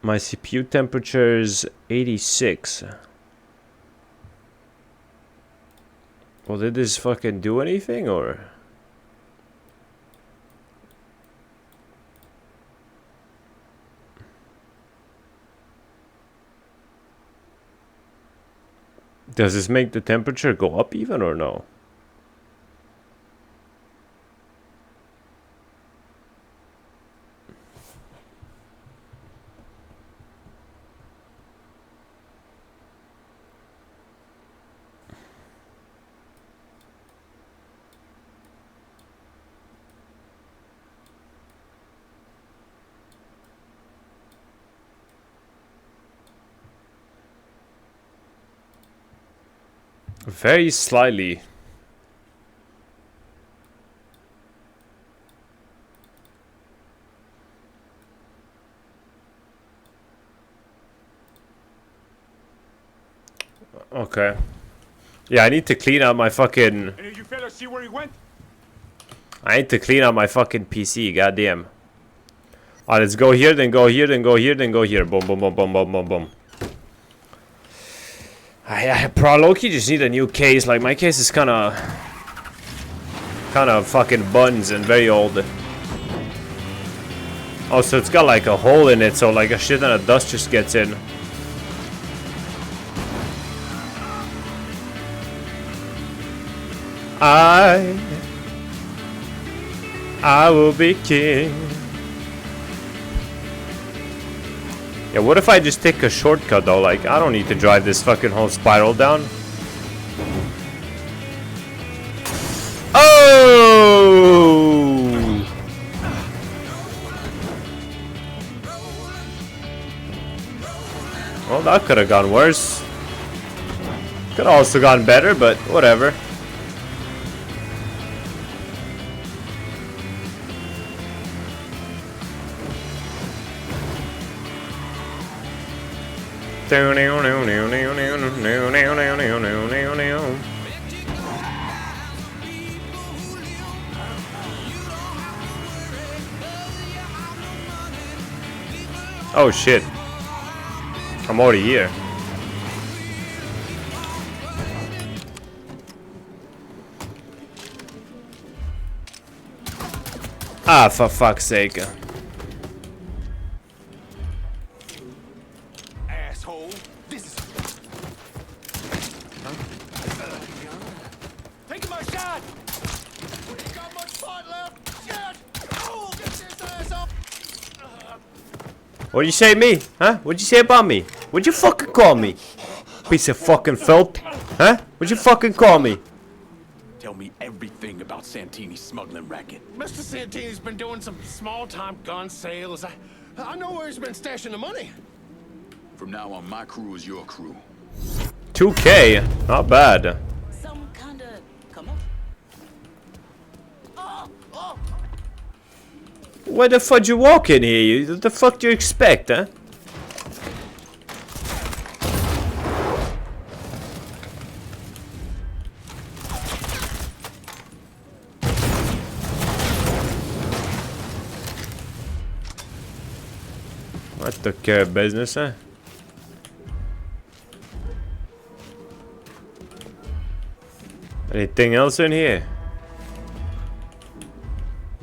My CPU temperature is 86. Well, did this fucking do anything, or? Does this make the temperature go up even, or no? Very slightly. Okay. Yeah, I need to clean out my fucking... Any of you fellas see where he went? I need to clean out my fucking PC, goddamn. Alright, let's go here, then go here, then go here, then go here. Boom, boom, boom, boom, boom, boom, boom. I low-key just need a new case. Like, my case is kind of fucking buns and very old. Oh, so it's got like a hole in it, so like a shit ton of dust just gets in. I will be king. Yeah, what if I just take a shortcut though? Like, I don't need to drive this fucking whole spiral down. Oh! Well, that could have gone worse. Could have also gone better, but whatever. Oh shit. I'm already here. Ah, for fuck's sake. Asshole. This is... Taking my shot! We ain't got much fight left! Shit! Oh, get this ass up! What'd you say to me? Huh? What'd you say about me? What'd you fucking call me? Piece of fucking filth. Huh? What'd you fucking call me? Tell me everything about Santini's smuggling racket. Mr. Santini's been doing some small-time gun sales. I know where he's been stashing the money. From now on, my crew is your crew. 2K? Not bad. Some kind of... Come on. Where the fuck you walk in here? What the fuck do you expect, huh? I took care of business, huh? Anything else in here?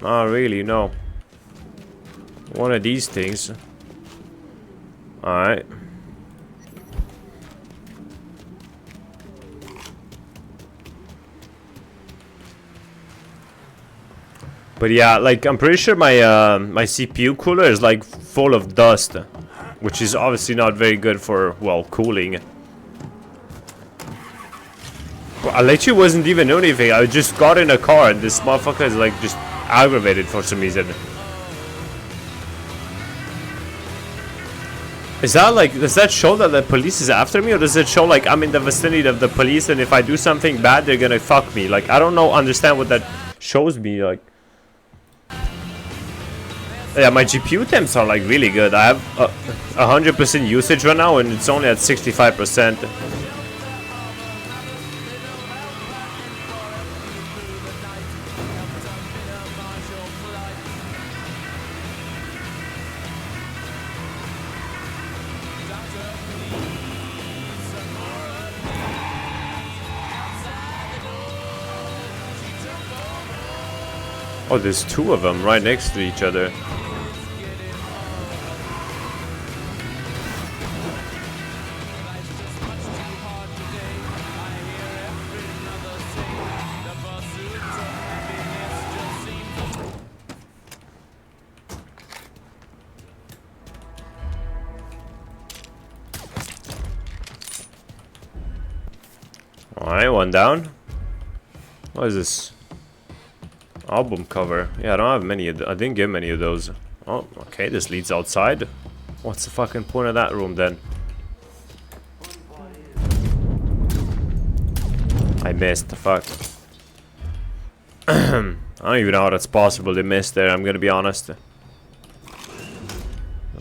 Not really, no. One of these things. Alright. But yeah, like I'm pretty sure my my CPU cooler is like full of dust, which is obviously not very good for, well, cooling. Well, I literally wasn't even doing anything. I just got in a car and this motherfucker is like just aggravated for some reason. Is that like, does that show that the police is after me, or does it show like I'm in the vicinity of the police and if I do something bad they're gonna fuck me? Like I don't know, understand what that shows me. Like, yeah, my GPU temps are like really good. I have 100% usage right now and it's only at 65%. Oh, there's two of them right next to each other. Alright, one down. What is this? Album cover. Yeah, I don't have many of I didn't get many of those. Oh, okay, this leads outside. What's the fucking point of that room then? I missed, the fuck. I don't even know how that's possible to miss there, I'm gonna be honest.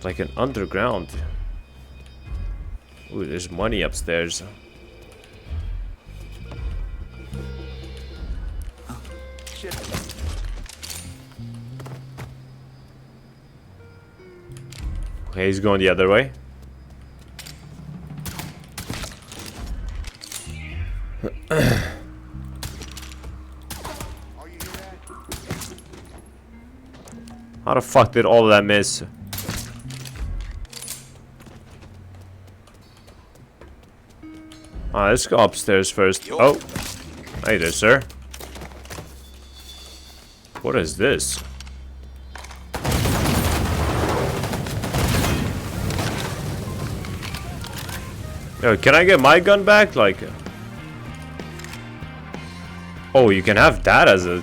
Like an underground. Ooh, there's money upstairs. Okay, he's going the other way. How the fuck did all of that miss? Let's go upstairs first. Oh, hey there, sir. What is this? Yo, can I get my gun back? Like, oh, you can have that as a.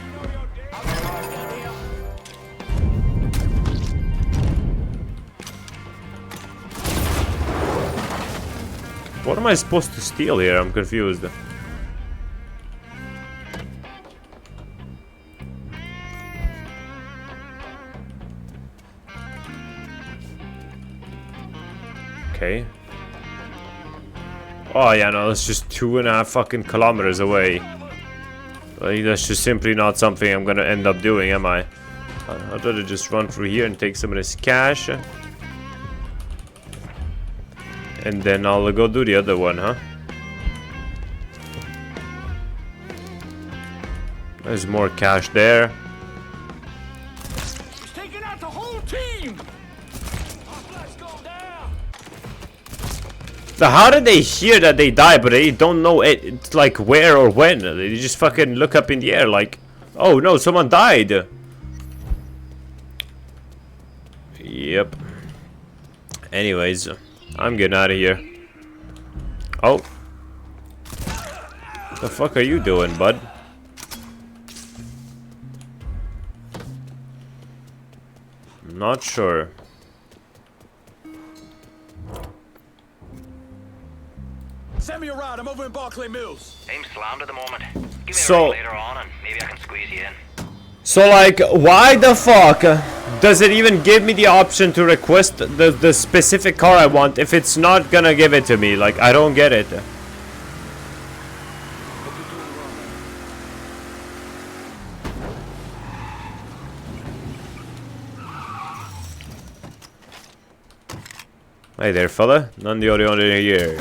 What am I supposed to steal here? I'm confused. Okay. Oh yeah, no, that's just 2.5 fucking kilometers away. Like, that's just simply not something I'm gonna end up doing, am I? I'd rather just run through here and take some of this cash. And then I'll go do the other one, huh? There's more cash there. He's taking out the whole team. So how did they hear that they died, but they don't know it, like where or when? They just fucking look up in the air like, oh no, someone died. Yep. Anyways, I'm getting out of here. Oh. The fuck are you doing, bud? Not sure. Send me a ride. I'm over in Barclay Mills. I'm slammed at the moment. Give me So- a ring later on and maybe I can squeeze you in. So like, why the fuck does it even give me the option to request the specific car I want if it's not gonna give it to me? Like, I don't get it. Hey there, fella. None the audio here.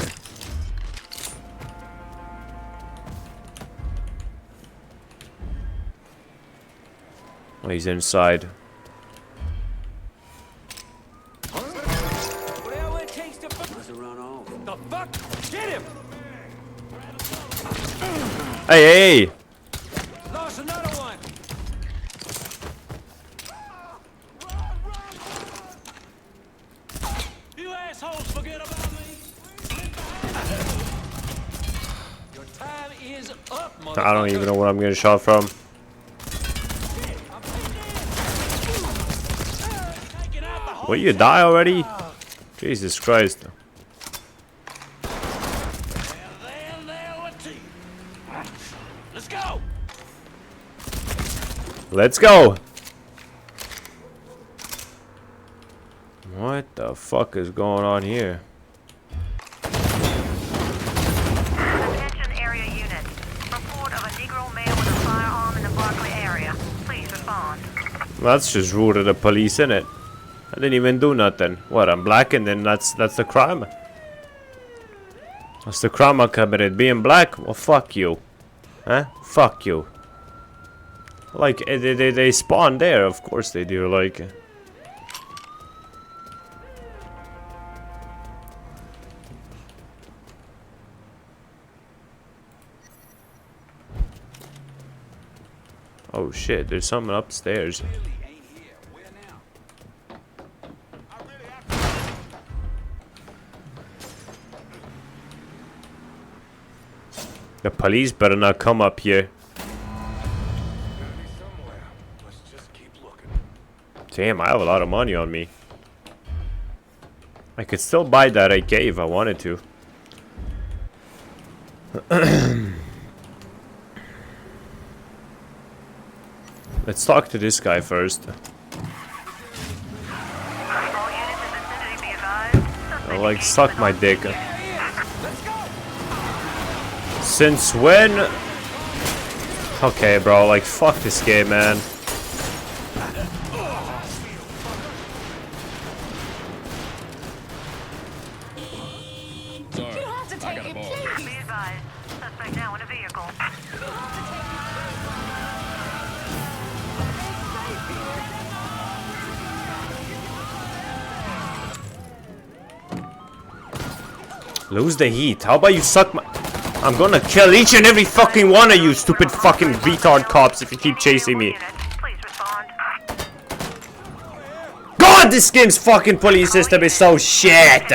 Oh, he's inside. The fuck? Get him! Hey, hey! Lost another one. I don't even know where I'm getting shot from. Will you die already? Jesus Christ. Let's go. Let's go. What the fuck is going on here? Attention area unit. Report of a Negro male with a firearm in the Barclay area. Please respond. That's just rude of the police, innit? I didn't even do nothing. What, I'm black and then that's the crime? That's the crime I committed, being black? Well, fuck you. Huh? Fuck you. Like, they spawn there, of course they do, like... Oh shit, there's something upstairs. The police better not come up here. Damn, I have a lot of money on me. I could still buy that AK if I wanted to. Let's talk to this guy first. Like, suck my dick. Since when? Okay, bro, like, fuck this game, man. Sorry, I got a ball. Be advised. Suspect now in a vehicle. Lose the heat. How about you suck my... I'm gonna kill each and every fucking one of you stupid fucking retard cops if you keep chasing me. God, this game's fucking police system is so shit.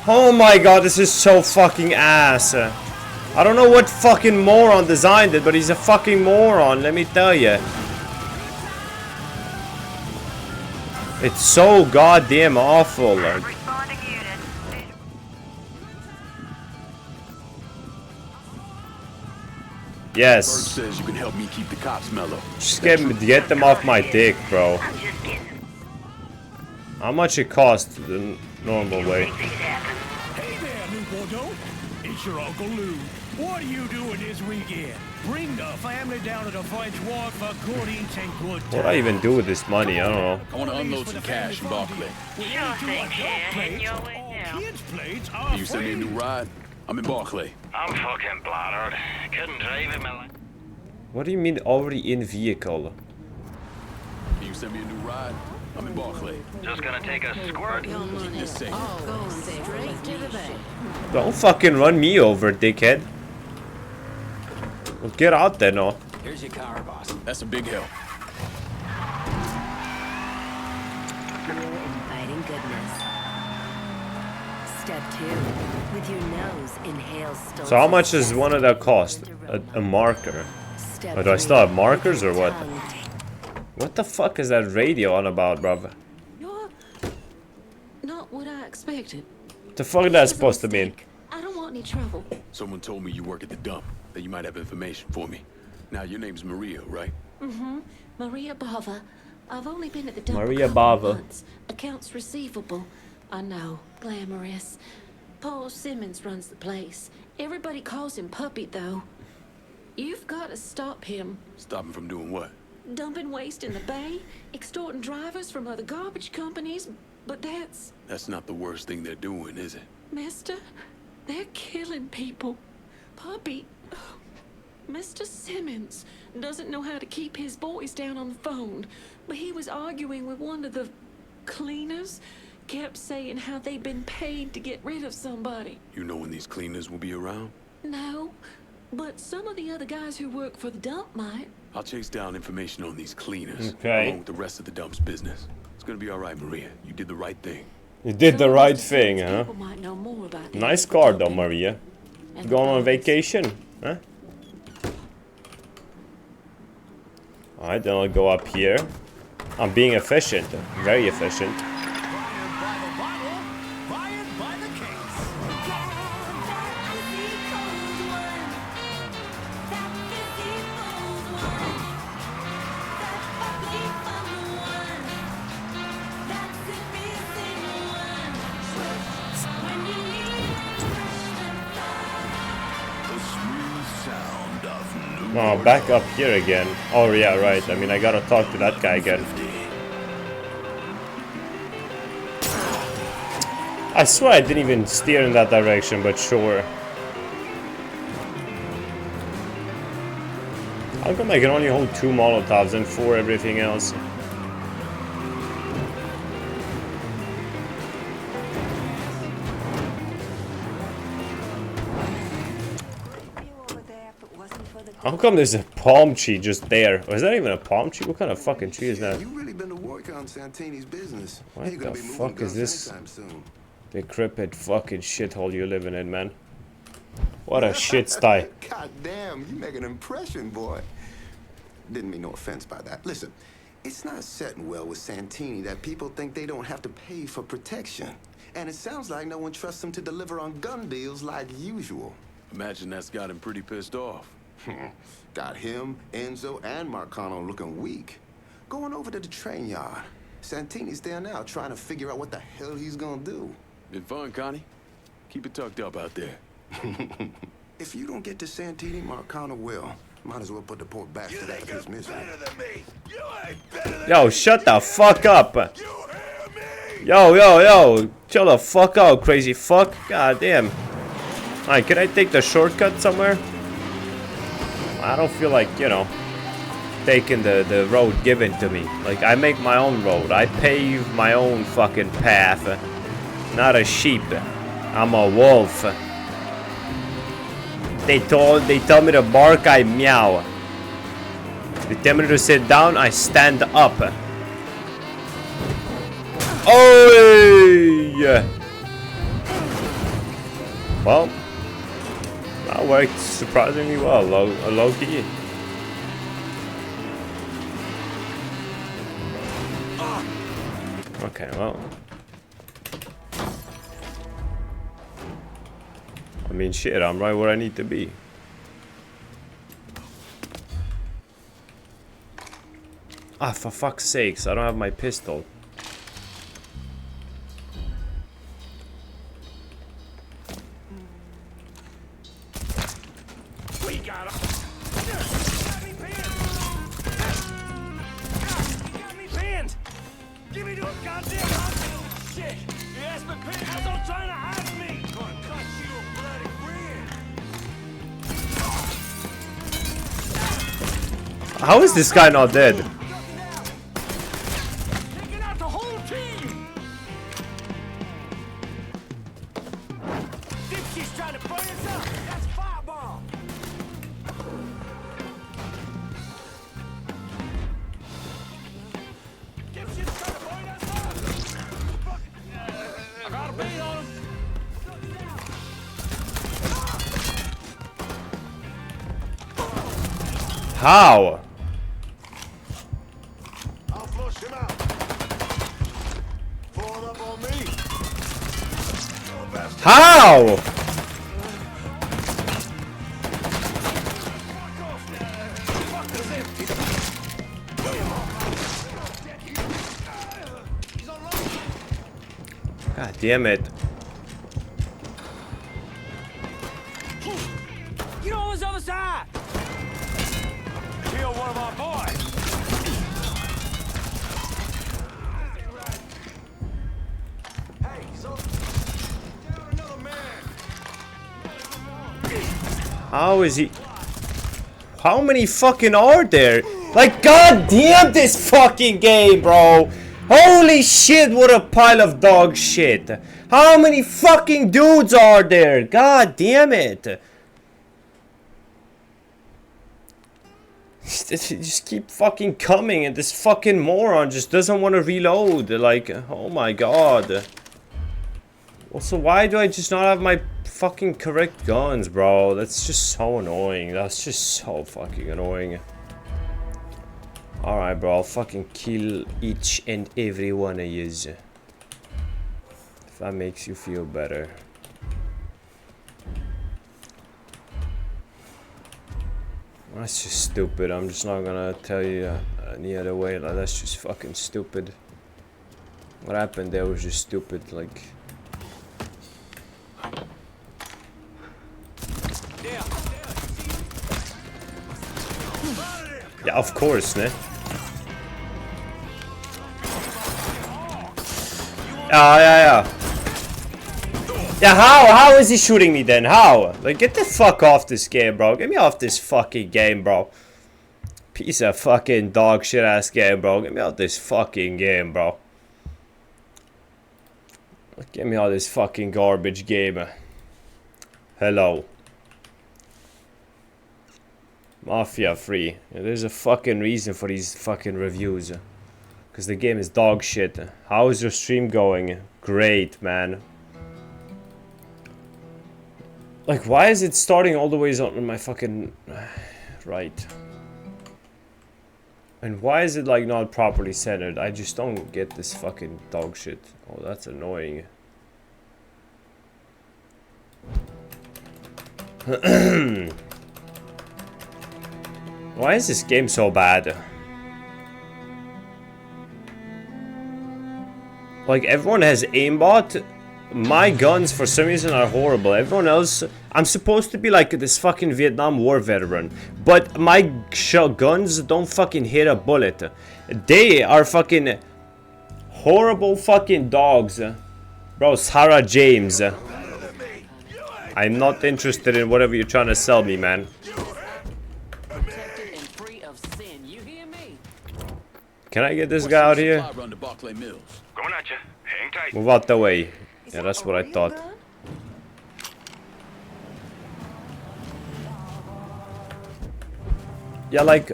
Oh my god, this is so fucking ass. I don't know what fucking moron designed it, but he's a fucking moron, let me tell you. It's so goddamn awful. Yes. Bird says you can help me keep the cops mellow. Just get them off my dick, bro. How much it costs the normal way? Hey there, Lou Bordeaux. It's your Uncle Lou. What are you doing this weekend? Bring the family down to the French Ward for good eats and good times. What do I even do with this money? I don't know. I want to unload some cash in Barclay. You send me a new ride? I'm in Barclay. I'm fucking bladdered. Couldn't drive in my life. What do you mean already in vehicle? You send me a new ride? I'm in Barclay. Just gonna take a squirt. Keep this safe. Don't fucking run me over, dickhead. Well, get out there, no. Here's your car, boss. That's a big help. Inviting goodness. Step 2. With your nose, inhale stolen. So how much does one of that cost? A marker. Or do I still have markers or what? What the fuck is that radio on about, bruv? You're not what I expected. What the fuck is that supposed to mean? I don't want any trouble. Someone told me you work at the dump, that you might have information for me. Now, your name's Maria, right? Mm-hmm. Maria Bava. I've only been at the dump Maria a couple Bava. months. Accounts receivable. I know. Glamorous. Paul Simmons runs the place. Everybody calls him Puppy, though. You've got to stop him. Stop him from doing what? Dumping waste in the bay, extorting drivers from other garbage companies, but that's... That's not the worst thing they're doing, is it? Mister, they're killing people. Puppy, Mr. Simmons doesn't know how to keep his boys down on the phone, but he was arguing with one of the cleaners, kept saying how they'd been paid to get rid of somebody. You know when these cleaners will be around? No, but some of the other guys who work for the dump might. I'll chase down information on these cleaners, Okay. along with the rest of the dump's business. It's gonna be all right, Maria. You did the right thing. You did the right thing, huh? People might know more about Nice car though, Maria. Going on vacation? Huh? Alright, then I'll go up here. I'm being efficient. Very efficient. Oh, back up here again. Oh, yeah, right. I mean, I gotta talk to that guy again. I swear I didn't even steer in that direction, but sure. How come I can only hold 2 Molotovs and 4 everything else? How come there's a palm tree just there? Or is that even a palm tree? What kind of fucking tree is that? You really been to work on Santini's business. What the fuck is this decrepit fucking shithole you're living in, man? What a shit sty. God damn, you make an impression, boy. Didn't mean no offense by that. Listen, it's not setting well with Santini that people think they don't have to pay for protection. And it sounds like no one trusts him to deliver on gun deals like usual. Imagine that's got him pretty pissed off. Got him, Enzo, and Marcano looking weak. Going over to the train yard. Santini's there now trying to figure out what the hell he's gonna do. Been fun, Connie. Keep it tucked up out there. If you don't get to Santini, Marcano will. Might as well put the poor bastard out of his misery. Yo, shut the fuck up. Yo. Chill the fuck out, crazy fuck. God damn. Alright, can I take the shortcut somewhere? I don't feel like, you know, taking the road given to me. Like, I make my own road. I pave my own fucking path. Not a sheep. I'm a wolf. They tell me to bark, I meow. They tell me to sit down, I stand up. Oh! Well, that worked surprisingly well, low-key. Okay, well. I mean, shit, I'm right where I need to be. Ah, for fuck's sakes, I don't have my pistol. We got him. Got me pinned. Give me to a goddamn hospital. Shit. You asked me pinned. That's all trying to hide me. Gonna cut you a bloody grin. How is this guy not dead? Taking out the whole team. Dipsy's trying to burn us up. That's fireball. Dipsy's trying to burn us up. I got a beat on him. How? I'll flush him out. Fall up on me. How? God damn it. Get on this other side. Kill one of our boys. Hey, so down another man. How is he? How many fucking are there? Like, god damn this fucking game, bro. Holy shit, what a pile of dog shit. How many fucking dudes are there? God damn it. Just keep fucking coming, and this fucking moron just doesn't want to reload. Like, oh my god. Also, why do I just not have my fucking correct guns, bro? That's just so annoying. That's just so fucking annoying. Alright, bro. I'll fucking kill each and every one of yous. If that makes you feel better. That's just stupid. I'm just not gonna tell you any other way. Like, that's just fucking stupid. What happened there was just stupid. Like... Yeah, of course, ne? Yeah. Yeah, how is he shooting me then? How? Like, get the fuck off this game, bro. Get me off this fucking game, bro. Piece of fucking dog shit ass game, bro. Get me out this fucking game, bro. Get me out of this fucking garbage game. Hello. Mafia free. Yeah, there's a fucking reason for these fucking reviews. Because the game is dog shit. How is your stream going? Great, man. Like, why is it starting all the ways on my fucking... right. And why is it, like, not properly centered? I just don't get this fucking dog shit. Oh, that's annoying. Why is this game so bad? Like, everyone has aimbot. My guns, for some reason, are horrible. Everyone else... I'm supposed to be like this fucking Vietnam War veteran. But my guns don't fucking hit a bullet. They are fucking... horrible fucking dogs. Bro, Sarah James. I'm not interested in whatever you're trying to sell me, man. Can I get this guy out here? Going at you. Hang tight. Move out the way. Yeah, that's what I thought. Yeah, like...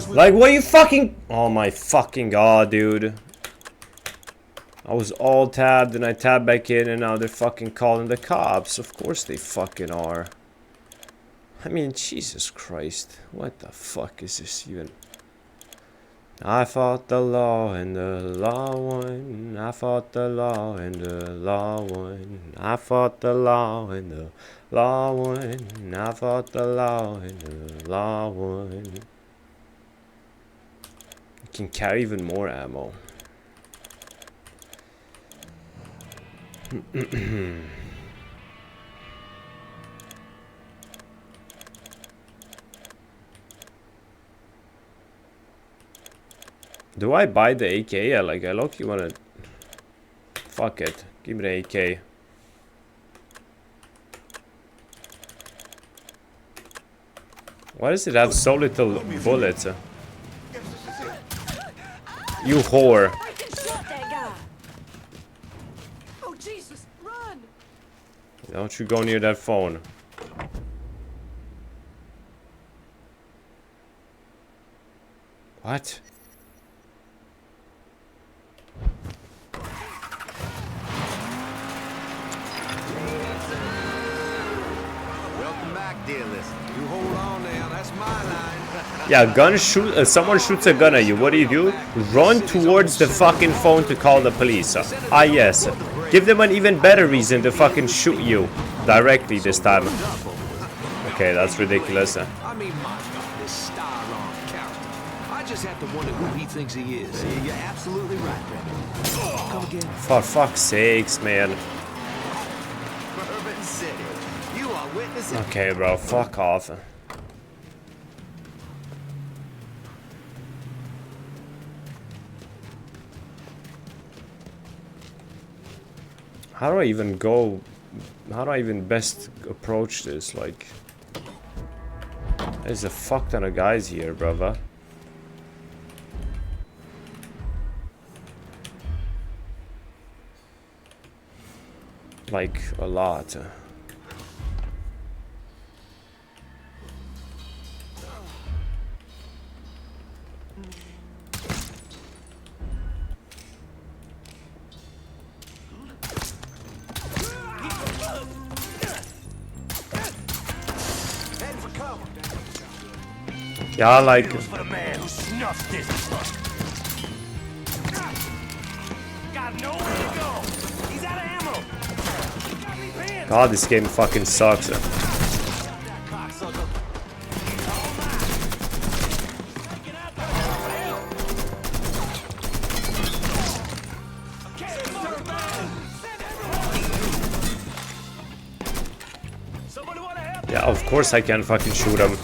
Like, what you fucking... Oh my fucking god, dude. I was all tabbed and I tabbed back in and now they're fucking calling the cops. Of course they fucking are. I mean, Jesus Christ. What the fuck is this even? I fought the law and the law won. I fought the law and the law won. I fought the law and the law won. I fought the law and the law won. You can carry even more ammo. Do I buy the AK? Yeah, like, I low-key wanna... Fuck it. Give me the AK. Why does it have so little bullets? You whore. Oh Jesus, run! Don't you go near that phone. What? Welcome back, dear listener. You hold on now, that's my line. Yeah, gun shoot. Someone shoots a gun at you. What do? Run towards the fucking phone to call the police. Ah, yes. Give them an even better reason to fucking shoot you directly this time. Okay, that's ridiculous. I mean, my God, this star-on character. I just have to wonder who he thinks he is. You're absolutely right, Brandon. Come again. For fuck's sakes, man. Bourbon City. You are witnessing. Okay, bro, fuck off. How do I even go? How do I even best approach this? Like, there's a fuck ton of guys here, brother. Like, a lot. Yeah, like. For the man who snuffed this. Got nowhere to go. He's out of ammo. God, this game fucking sucks. Yeah, of course I can fucking shoot him.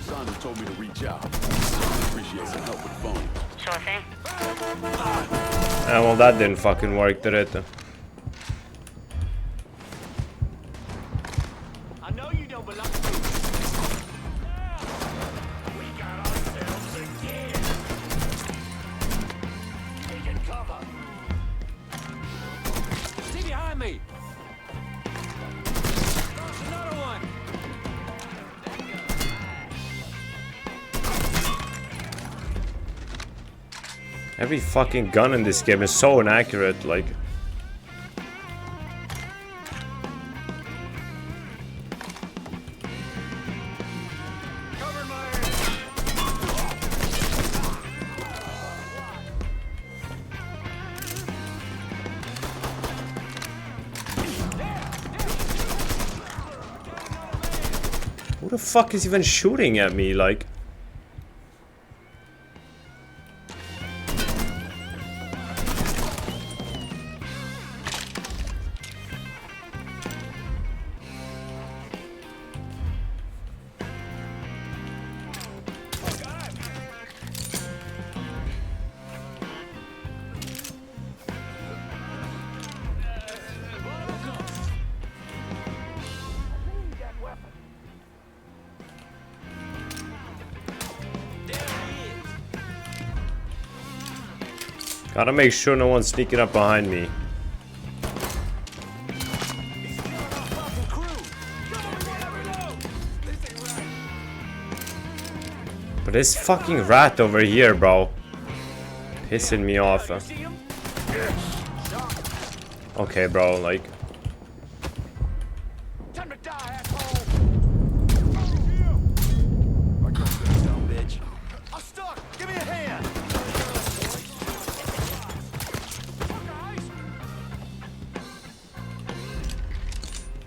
Sandra told me to reach out. Appreciate some help with the phone. Sure thing. Yeah, well, that didn't fucking work, did it? I know you don't belong. We got ourselves again. Taking cover. See behind me. There's another one. Every fucking gun in this game is so inaccurate, like. Who the fuck is even shooting at me, like? Gotta make sure no one's sneaking up behind me. But this fucking rat over here, bro. Pissing me off. Okay, bro, like.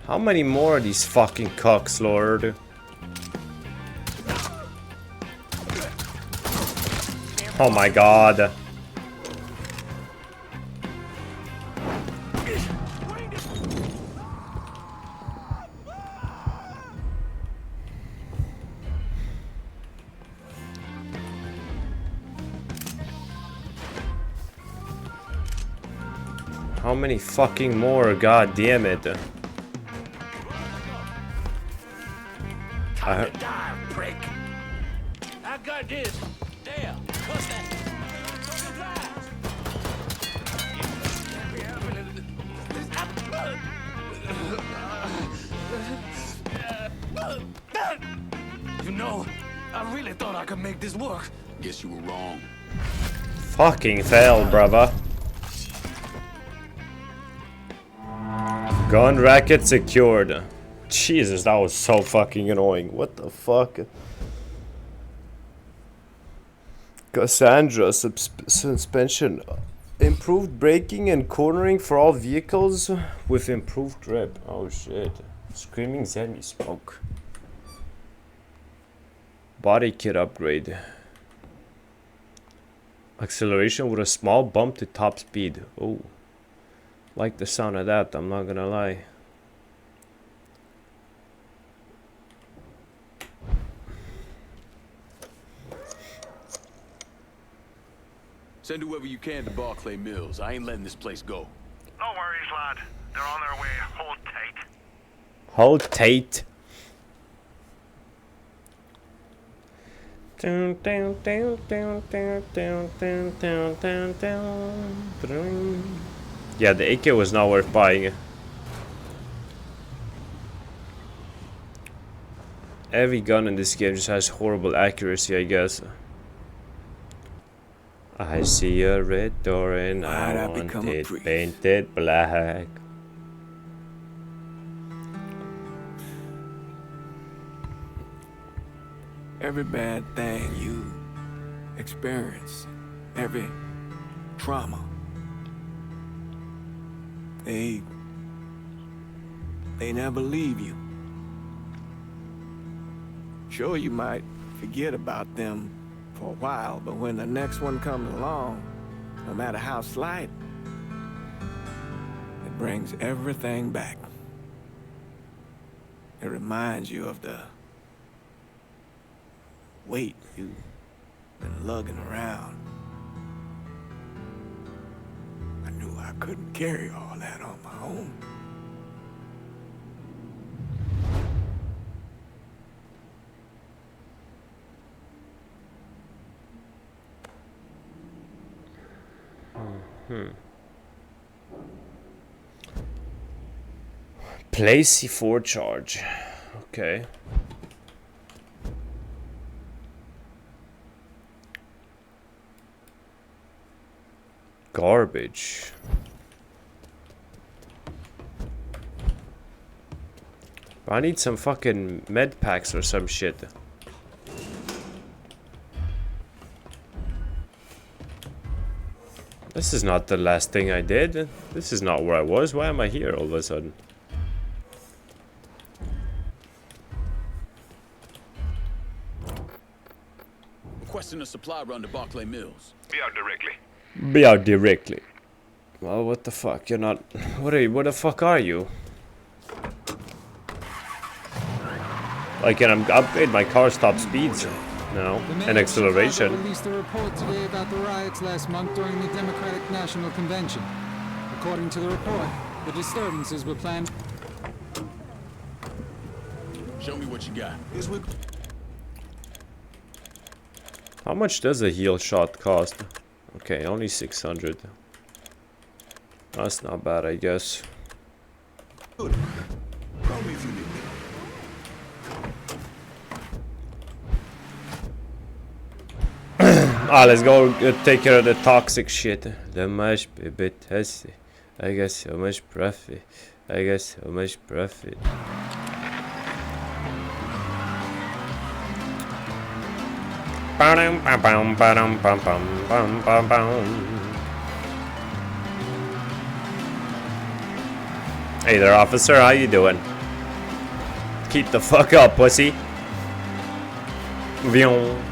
How many more of these fucking cocks, Lord? Oh my god. How many fucking more? God damn it. Die, prick. I got this. There. What's that? You know, I really thought I could make this work. Guess you were wrong. Fucking fail, brother. Gun racket secured. Jesus, that was so fucking annoying. What the fuck? Cassandra suspension. Improved braking and cornering for all vehicles with improved grip. Oh shit. Screaming Zemi smoke. Body kit upgrade. Acceleration with a small bump to top speed. Oh. Like the sound of that, I'm not gonna lie. Send whoever you can to Barclay Mills. I ain't letting this place go. No worries, lad. They're on their way. Hold tight. Hold tight. Yeah, the AK was not worth buying. Every gun in this game just has horrible accuracy, I guess. I see a red door and I want it painted black. Every bad thing you experience, every trauma, they never leave you. Sure, you might forget about them for a while, but when the next one comes along, no matter how slight, it brings everything back. It reminds you of the weight you've been lugging around. I knew I couldn't carry all that on my own. Play C4 charge. Okay. Garbage. I need some fucking med packs or some shit. This is not the last thing I did. This is not where I was. Why am I here all of a sudden? Requesting a supply run to Barclay Mills. Be out directly. Be out directly. Well, what the fuck? You're not... What are you? What the fuck are you? Like, can I upgrade my car's top speeds now and acceleration? Released a report today about the riots last month during the Democratic National Convention. According to the report, the disturbances were planned. Show me what you got. How much does a heal shot cost? Okay, only 600. That's not bad, I guess. Call me if you need me. Let's go take care of the toxic shit. The much bit testy. I guess so much profit. I guess so much profit. Hey there, officer. How you doing? Keep the fuck up, pussy. Vion.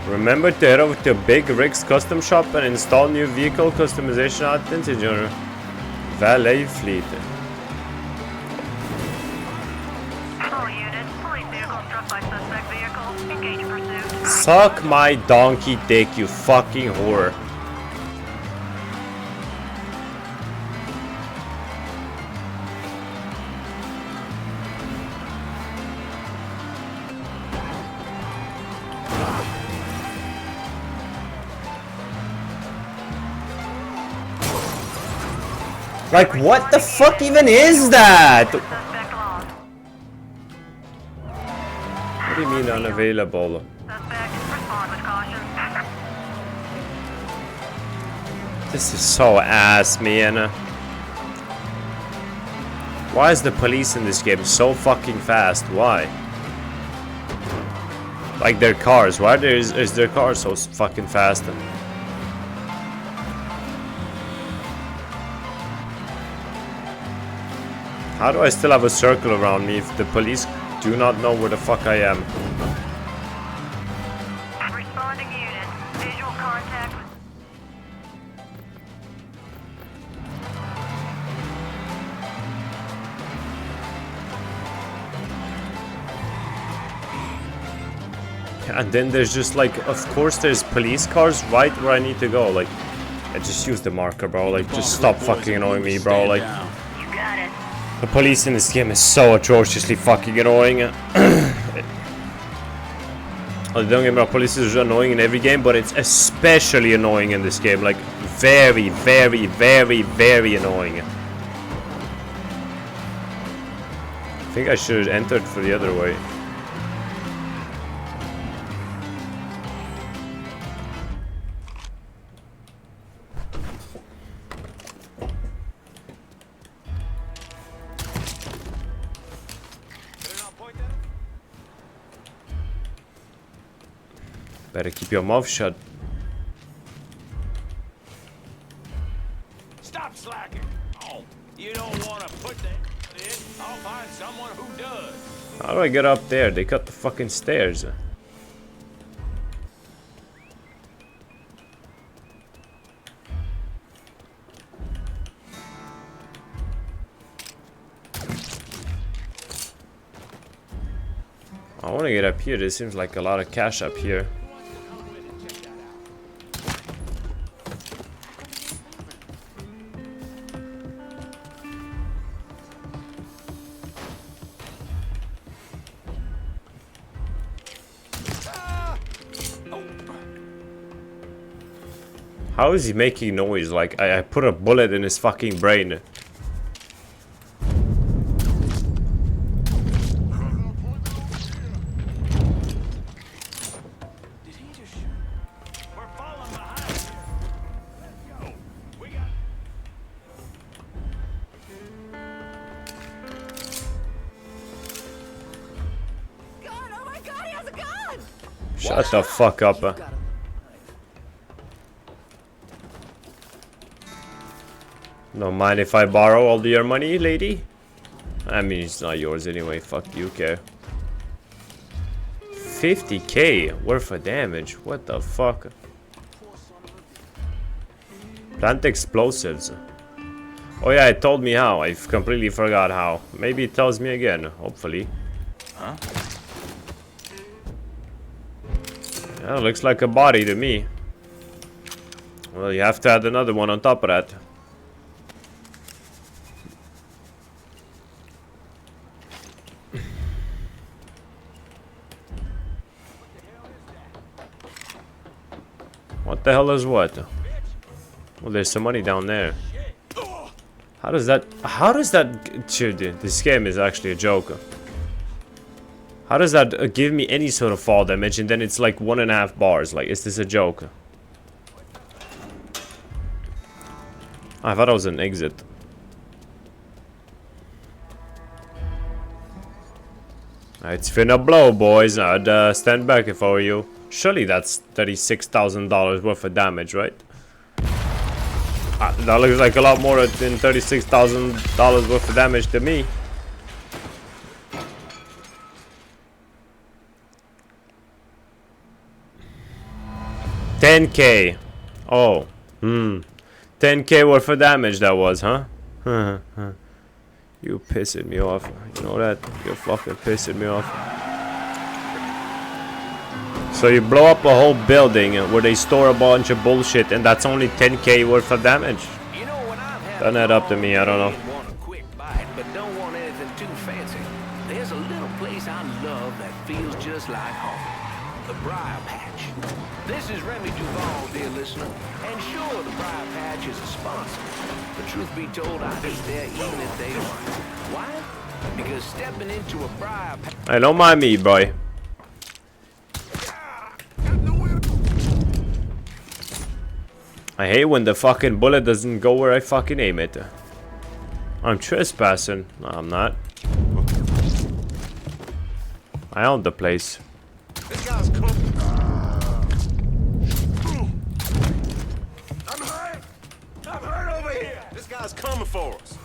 Remember to head over to Big Rick's Custom Shop and install new vehicle customization items in your valet fleet. All units, police vehicle struck by suspect vehicle. Engage pursuit. Suck my donkey dick, you fucking whore. Like, what the fuck even is that? What do you mean unavailable? This is so ass, man. Why is the police in this game so fucking fast? Why? Like their cars. Why is their car so fucking fast? How do I still have a circle around me if the police do not know where the fuck I am? Responding unit. Visual contact. And then there's just like, of course there's police cars right where I need to go. Like, I just use the marker, bro. Like, just stop fucking annoying me, bro. Like, the police in this game is so atrociously fucking annoying. Don't get me wrong, police is annoying in every game, but it's especially annoying in this game. Like, very, very, very, very annoying. I think I should have entered for the other way. Better keep your mouth shut. Stop slacking. Oh, you don't want to put that in? I'll find someone who does. How do I get up there? They cut the fucking stairs. I want to get up here. There seems like a lot of cash up here. How is he making noise? Like, I put a bullet in his fucking brain. Shut the fuck up. Don't mind if I borrow all your money, lady? I mean, it's not yours anyway. Fuck you, care. 50k worth of damage. What the fuck? Plant explosives. Oh yeah, it told me how. I completely forgot how. Maybe it tells me again. Hopefully. Huh? Yeah, looks like a body to me. Well, you have to add another one on top of that. What the hell is what? Well, there's some money down there. How does that dude, this game is actually a joke. How does that give me any sort of fall damage and then it's like 1.5 bars? Like, is this a joke? I thought it was an exit. It's finna blow, boys. I'd stand back if I were you. Surely that's $36,000 worth of damage, right? That looks like a lot more than $36,000 worth of damage to me. $10K. Oh. 10K worth of damage that was, huh? You pissing me off. You know that? You're fucking pissing me off. So you blow up a whole building where they store a bunch of bullshit and that's only 10K worth of damage? Doesn't add up to me, I don't know. But don't want anything too fancy. There's a little place I love that feels just like home. The Briar Patch. This is Remy Duval, dear listener. And sure, the Briar Patch is a sponsor. But truth be told, I'd eat there even if they weren't. Why? Because stepping into a Briar Patch... Hey, don't mind me, boy. I hate when the fucking bullet doesn't go where I fucking aim it. I'm trespassing. No, I'm not. I own the place. This guy's coming. I'm hurt over here. This guy's coming for us.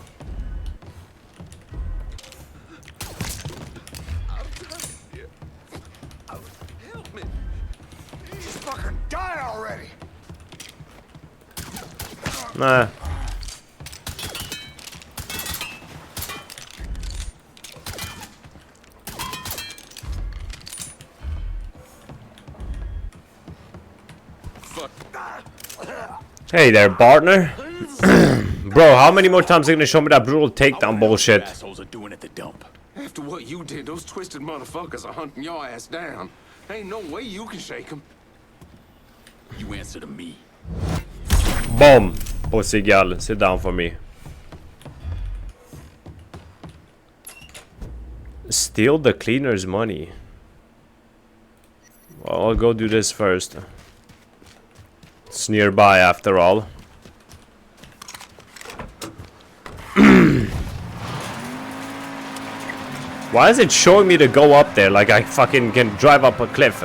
Help me. Just fucking die already. Nah. Hey there, partner. Bro, how many more times are you gonna show me that brutal takedown bullshit? Assholes are doing at the dump. After what you did, those twisted motherfuckers are hunting your ass down. Ain't no way you can shake them. You answer to me. Boom. Pussy gal, sit down for me. Steal the cleaner's money. Well, I'll go do this first. It's nearby after all. Why is it showing me to go up there like I fucking can drive up a cliff?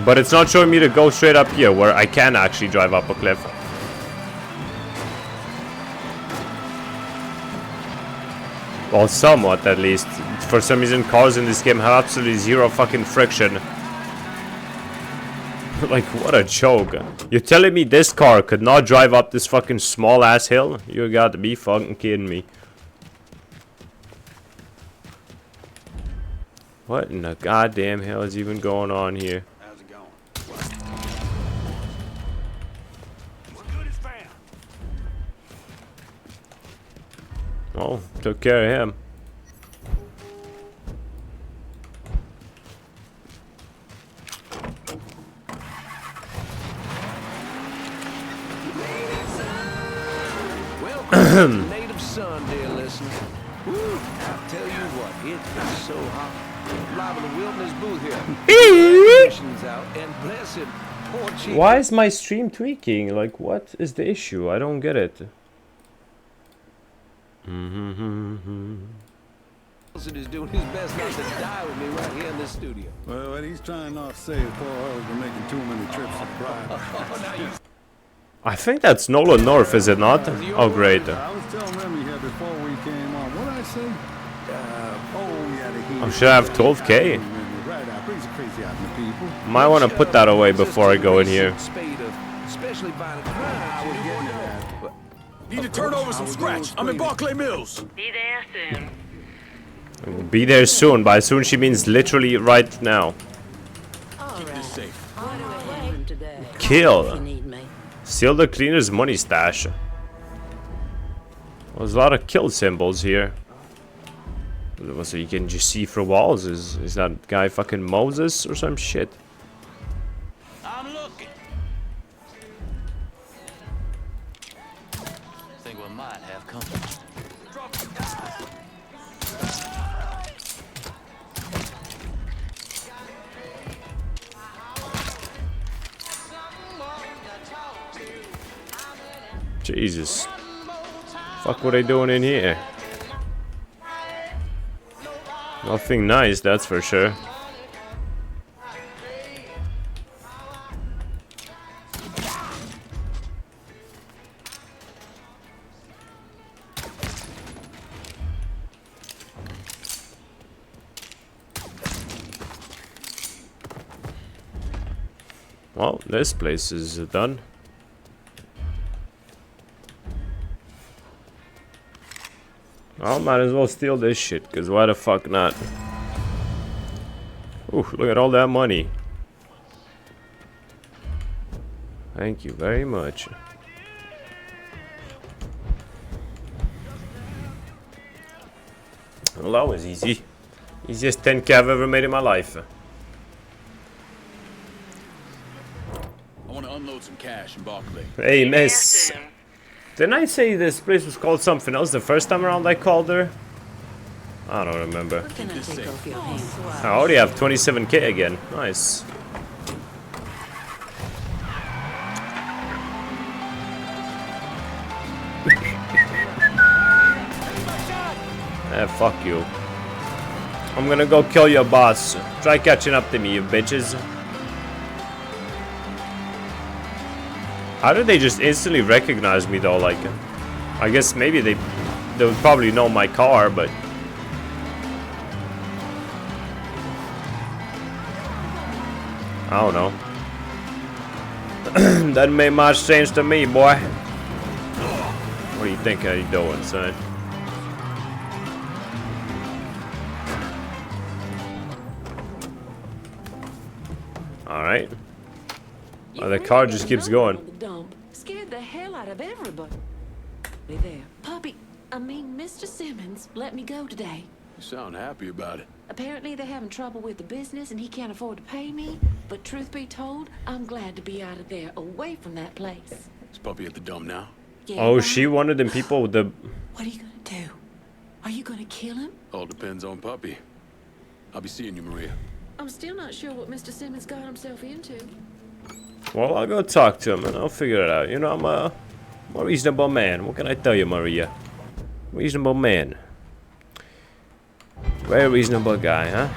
But it's not showing me to go straight up here, where I can actually drive up a cliff. Well, somewhat at least. For some reason, cars in this game have absolutely zero fucking friction. Like, what a joke. You're telling me this car could not drive up this fucking small ass hill? You got to be fucking kidding me. What in the goddamn hell is even going on here? How's it going? Oh, took care of him. Welcome to native sun, dear listener. Woo, I'll tell you what, it's been so hot. Live in the wilderness booth here. Missions out, and bless him, poor chief. Why is my stream tweaking? Like, what is the issue? I don't get it. Wilson is doing his best not to die with me right here in this studio. Well, what he's trying not to say is poor husband making too many trips to Brian. I think that's Nolan North, is it not? Oh, great. I was telling Remy here before we came on. What did I say? Oh, yeah, the heat. I should have 12k. Right out. Crazy out in the people. Might want to put that away before I go in here. Especially violent crime. Need to turn over some scratch. I'm in Barclay Mills. Be there soon. Be there soon. By soon she means literally right now. Keep this safe. Kill. Steal the cleaner's money stash. There's a lot of kill symbols here. So you can just see through walls. Is that guy fucking Moses or some shit? I'm looking. Think we might have company. Jesus. Fuck, what are they doing in here? Nothing nice, that's for sure. Well, this place is done. I might as well steal this shit, because why the fuck not? Ooh, look at all that money. Thank you very much. Well, that was easy. Easiest 10k I've ever made in my life. I want to unload some cash in Barclay. Hey, miss. Didn't I say this place was called something else the first time around I called her? I don't remember. I already have 27k again. Nice. Fuck you. I'm gonna go kill your boss. Try catching up to me, you bitches. How did they just instantly recognize me though? Like, I guess maybe they would probably know my car, but I don't know. Doesn't make much sense to me, boy. What do you think you're doing, son? Alright. Oh, the car just keeps going. Scared the hell out of everybody. There. Puppy, I mean, Mr. Simmons let me go today. You sound happy about it. Apparently they're having trouble with the business and he can't afford to pay me. But truth be told, I'm glad to be out of there, away from that place. Is Puppy at the dump now? Yeah, oh, right. she one of them people with the... What are you gonna do? Are you gonna kill him? All depends on Puppy. I'll be seeing you, Maria. I'm still not sure what Mr. Simmons got himself into. Well, I'll go talk to him and I'll figure it out. You know, I'm a reasonable man. What can I tell you, Maria? Reasonable man. Very reasonable guy, huh?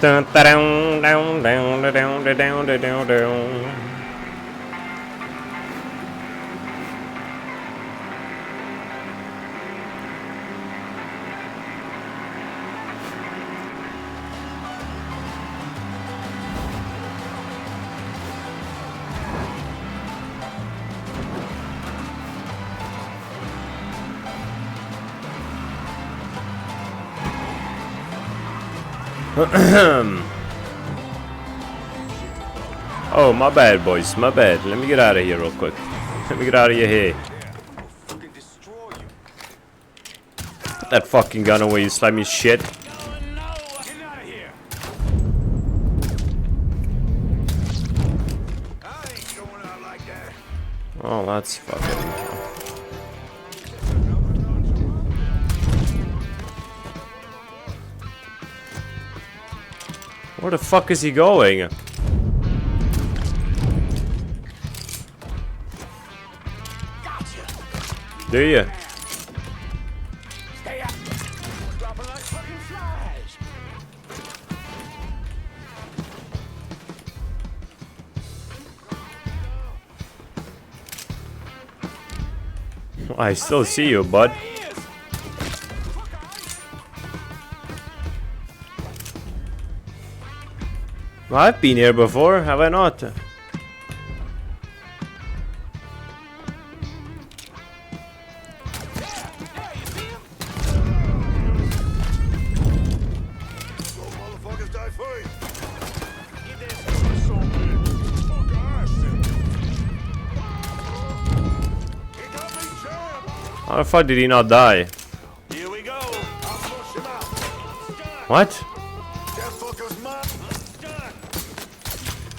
Dun, da-dum, down, down, da-dum, da-dum, da-dum, da-dum. Oh, my bad, boys. My bad. Let me get out of here real quick. Let me get out of your hair. Put that fucking gun away, you slimy shit. Oh, that's fucking... Where the fuck is he going? Do you? I still see you, bud. Well, I've been here before, have I not? How the fuck did he not die? Here we go. I'll push him out. What?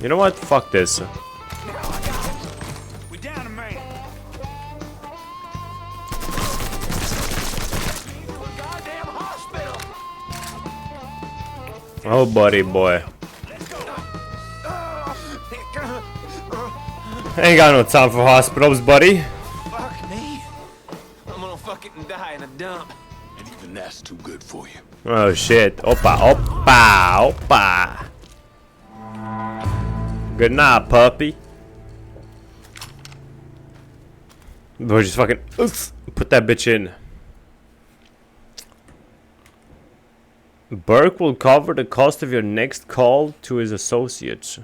You know what? Fuck this. We down a man. Oh, buddy boy. Ain't got no time for hospitals, buddy. Fuck me. I'm gonna fucking die in a dump. And even that's too good for you. Oh shit. Opa, opa, opa. Good night, puppy. Boy, just fucking put that bitch in. Burke will cover the cost of your next call to his associates.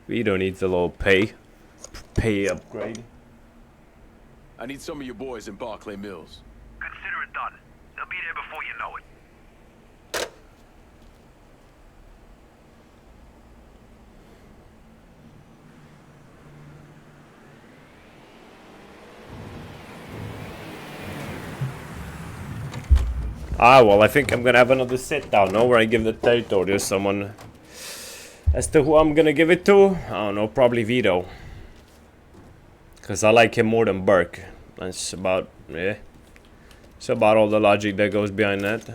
We don't need the low pay upgrade. I need some of your boys in Barclay Mills. Consider it done. They'll be there before you know it. Ah, well, I think I'm gonna have another sit down now where I give the territory to someone. As to who I'm gonna give it to, I don't know, probably Vito. Because I like him more than Burke. That's about, yeah. It's about all the logic that goes behind that.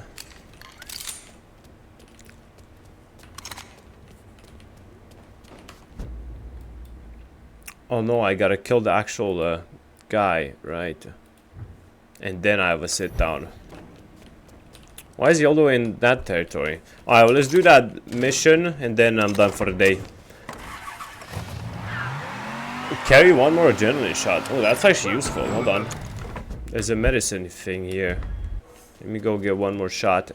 Oh no, I gotta kill the actual guy, right? And then I have a sit down. Why is he all the way in that territory? Alright, well, let's do that mission and then I'm done for the day. Carry one more adrenaline shot. Oh, that's actually useful. Hold on. There's a medicine thing here. Let me go get one more shot.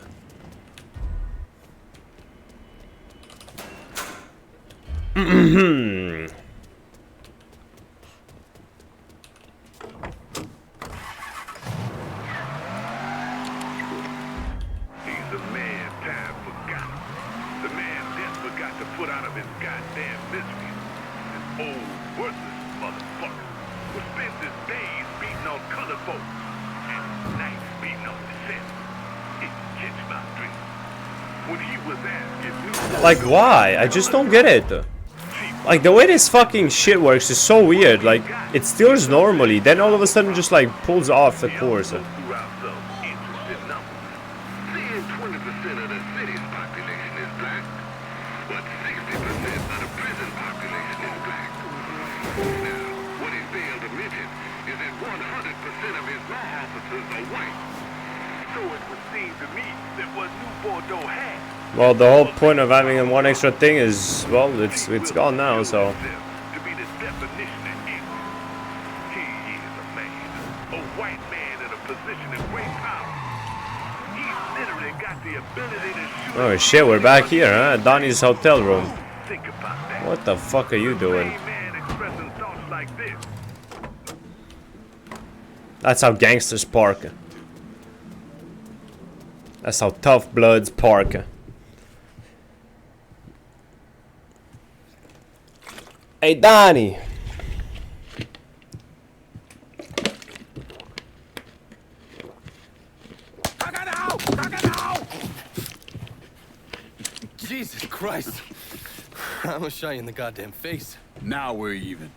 Like, why? I just don't get it. Like, the way this fucking shit works is so weird. Like, it steers normally, then all of a sudden just, like, pulls off the course. 100% of his law officers are white. So it would seem to me that what New Bordeaux had. Well, the whole point of having him one extra thing is, well, it's gone now, so. To be the definition of it. He is a man. A white man in a position of great power. He's literally got the ability to shoot. Oh shit, we're back here, huh? Donnie's hotel room. What the fuck are you doing? That's how gangsters park. That's how tough bloods park. Hey, Donnie. Jesus Christ. I almost shot you in the goddamn face. Now we're even.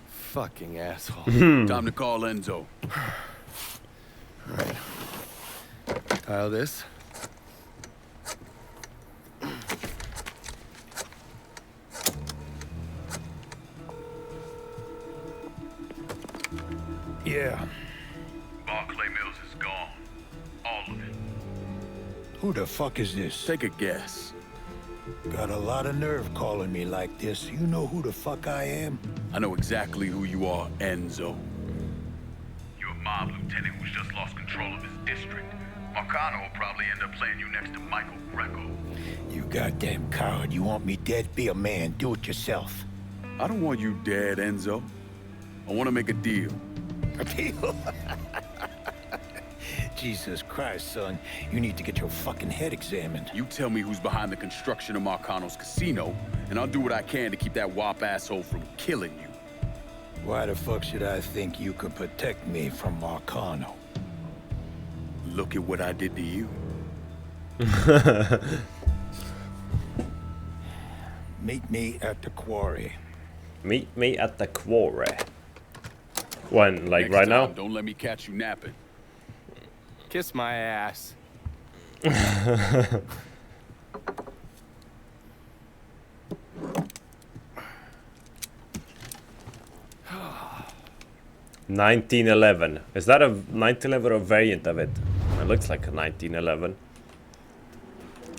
Fucking asshole. Time to call Enzo. Alright. Tile this. Yeah. Barclay Mills is gone. All of it. Who the fuck is this? Take a guess. Got a lot of nerve calling me like this. You know who the fuck I am? I know exactly who you are, Enzo. You're a mob lieutenant who's just lost control of his district. Marcano will probably end up playing you next to Michael Greco. You goddamn coward. You want me dead? Be a man. Do it yourself. I don't want you dead, Enzo. I want to make a deal. A deal? Jesus Christ, son. You need to get your fucking head examined. You tell me who's behind the construction of Marcano's casino, and I'll do what I can to keep that wop asshole from killing you. Why the fuck should I think you could protect me from Marcano? Look at what I did to you. Meet me at the quarry. Meet me at the quarry. When, like Next right time, now? Don't let me catch you napping. Kiss my ass. 1911. Is that a 1911 or variant of it? It looks like a 1911.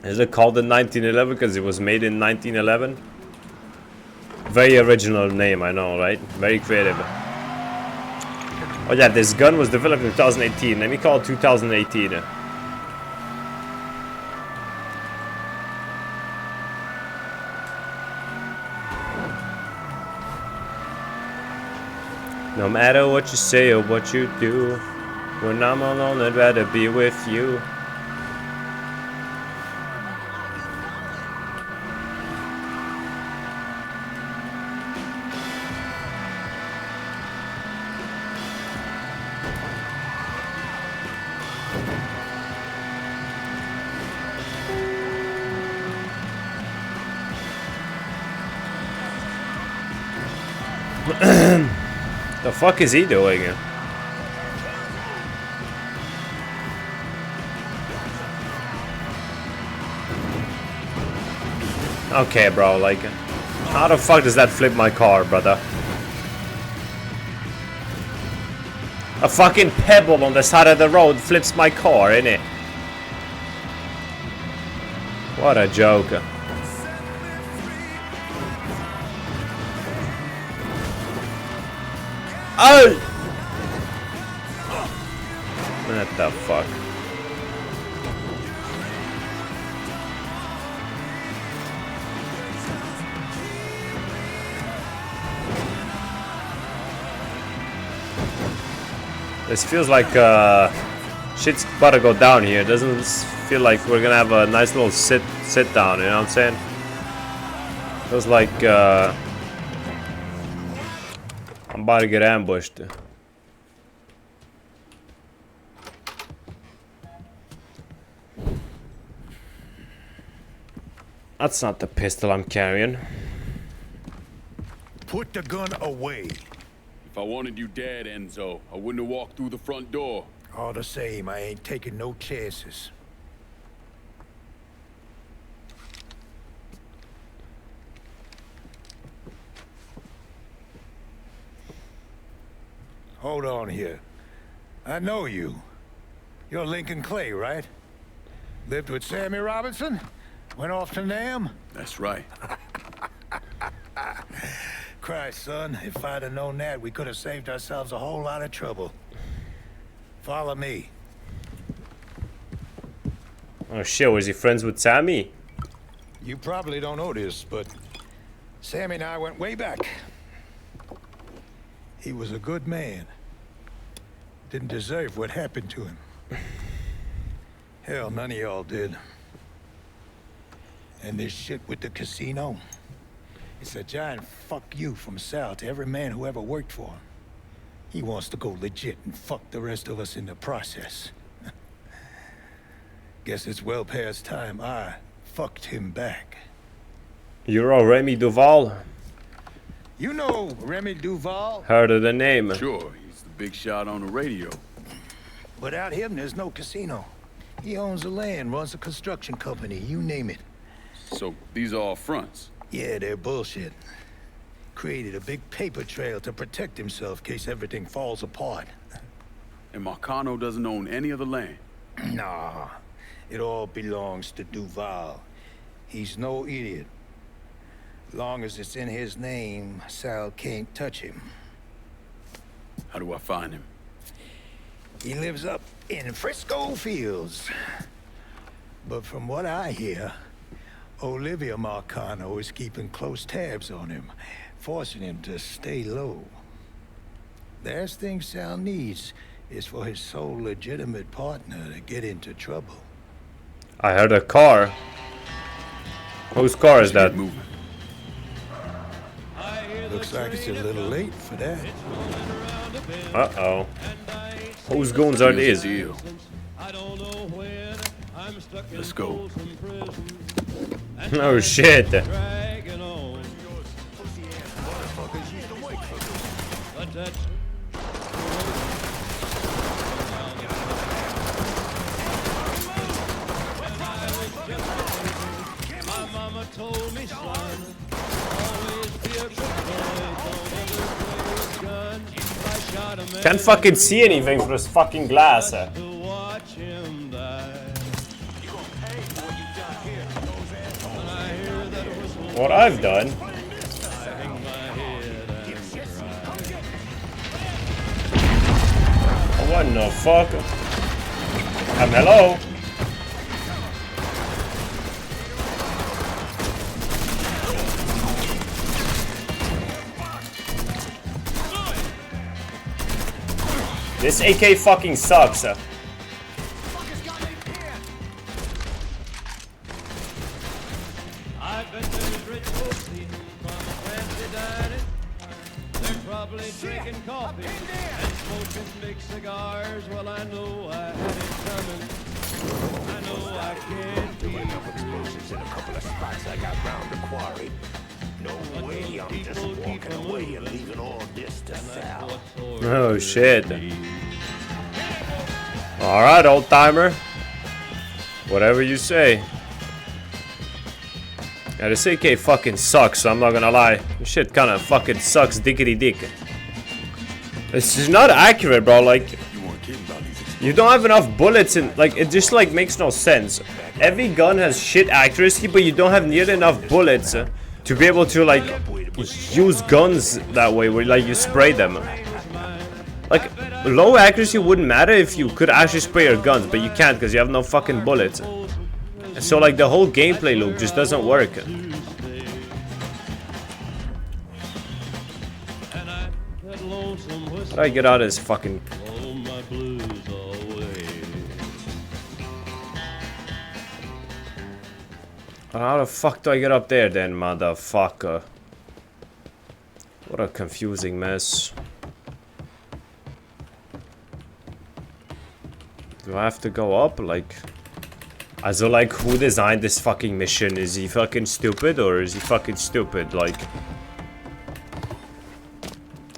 Is it called the 1911 because it was made in 1911? Very original name, I know, right? Very creative. Oh yeah, this gun was developed in 2018. Let me call it 2018. No matter what you say or what you do, when I'm alone, I'd rather be with you. The fuck is he doing? Okay, bro, like, how the fuck does that flip my car, brother? A fucking pebble on the side of the road flips my car, innit? What a joke. Oh! What the fuck? This feels like shit's about to go down here. It doesn't feel like we're gonna have a nice little sit down, you know what I'm saying? Feels like I'm about to get ambushed. That's not the pistol I'm carrying. Put the gun away. If I wanted you dead, Enzo, I wouldn't have walked through the front door. All the same, I ain't taking no chances. Hold on here. I know you. You're Lincoln Clay, right? Lived with Sammy Robinson? Went off to Nam? That's right. Christ, son, if I'd have known that, we could have saved ourselves a whole lot of trouble. Follow me. Oh shit, was he friends with Sammy? You probably don't know this, but Sammy and I went way back. He was a good man. Didn't deserve what happened to him. Hell, none of y'all did. And this shit with the casino, it's a giant fuck you from Sal to every man who ever worked for him. He wants to go legit and fuck the rest of us in the process. Guess it's well past time I fucked him back. You're a Remy Duval? You know Remy Duval? Heard of the name. Sure, he's the big shot on the radio. Without him, there's no casino. He owns the land, runs a construction company, you name it. So, these are all fronts? Yeah, they're bullshit. Created a big paper trail to protect himself in case everything falls apart. And Marcano doesn't own any of the land? Nah, it all belongs to Duval. He's no idiot. Long as it's in his name, Sal can't touch him. How do I find him? He lives up in Frisco Fields. But from what I hear, Olivia Marcano is keeping close tabs on him, forcing him to stay low. The last thing Sal needs is for his sole legitimate partner to get into trouble. I heard a car. Whose car is that? Looks like it's a little late for that. Uh-oh. Whose goons are these? Let's go. Oh shit. Can't fucking see anything through this fucking glass. What I've done. What in the fuck? Hello? This AK fucking sucks. I've been to rich folks eating from a fancy dining. They're probably drinking coffee and smoking big cigars. Well, I know I had it coming. I know I can't be enough explosives in a couple of spots I got round the quarry. No way, I'm just walking away and leaving all this to Sal. Oh shit. Alright, old timer. Whatever you say. Yeah, this AK fucking sucks, so I'm not gonna lie. This shit kinda fucking sucks dickety dick. This is not accurate, bro. Like, you don't have enough bullets in, like, it just like makes no sense. Every gun has shit accuracy, but you don't have nearly enough bullets to be able to like use guns that way, where like you spray them. Like, low accuracy wouldn't matter if you could actually spray your guns, but you can't because you have no fucking bullets. And so like the whole gameplay loop just doesn't work. How do I get out of this fucking... How the fuck do I get up there then, motherfucker? What a confusing mess. Do I have to go up? Like... Also, like, who designed this fucking mission? Is he fucking stupid or is he fucking stupid? Like...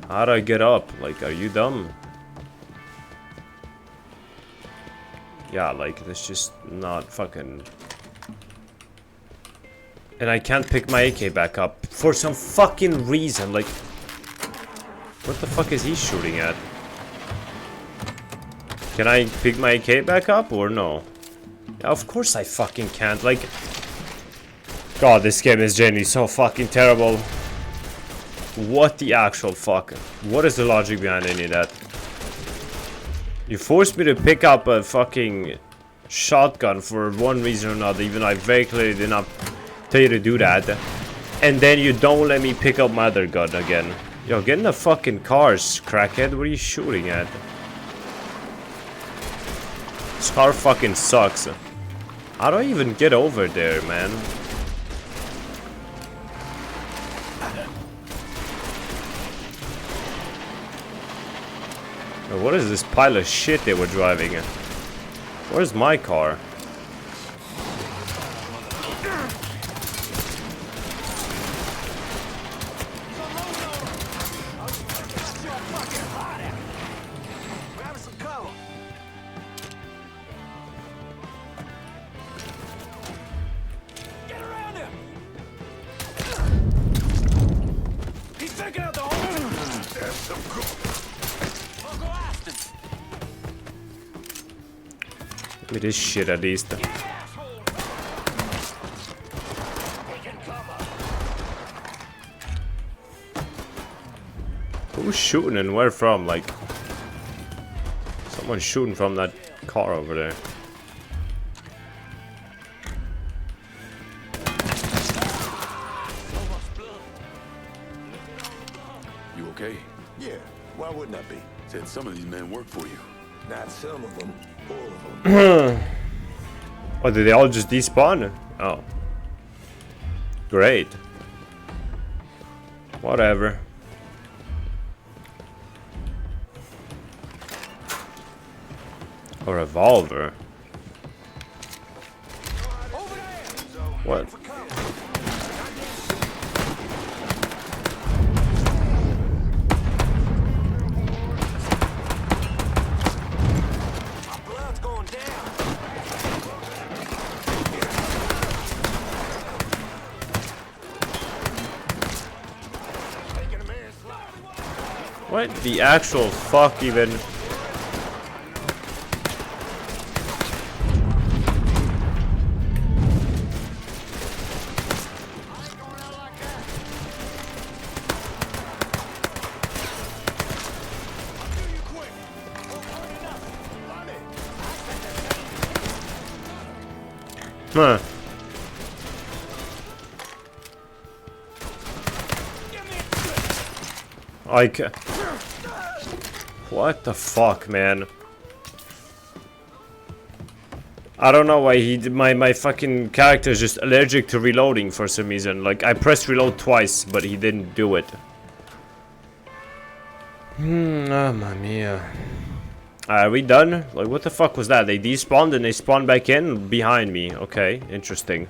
How do I get up? Like, are you dumb? Yeah, like, that's just not fucking... And I can't pick my AK back up for some fucking reason. Like, what the fuck is he shooting at? Can I pick my AK back up or no? Yeah, of course I fucking can't. Like, God, this game is genuinely so fucking terrible. What the actual fuck? What is the logic behind any of that? You forced me to pick up a fucking shotgun for one reason or another, even though I very clearly did not tell you to do that. And then you don't let me pick up my other gun again. Yo, get in the fucking cars, crackhead. What are you shooting at? This car fucking sucks. How do I even get over there, man? What is this pile of shit they were driving? Where's my car? He's taking out the whole. That's some cool. Look at this shit at least. Who's shooting and where from? Like, someone's shooting from that car over there. You okay? Yeah, why wouldn't I be? Said some of these men work for you. Not some of them, all of them. Oh, did they all just despawn? Oh. Great. Whatever. A revolver. What? What the actual fuck even? Huh. What the fuck, man? I don't know why my fucking character is just allergic to reloading for some reason. Like, I pressed reload twice, but he didn't do it. Mamma mia. Are we done? Like, what the fuck was that? They despawned and they spawned back in behind me. Okay, interesting.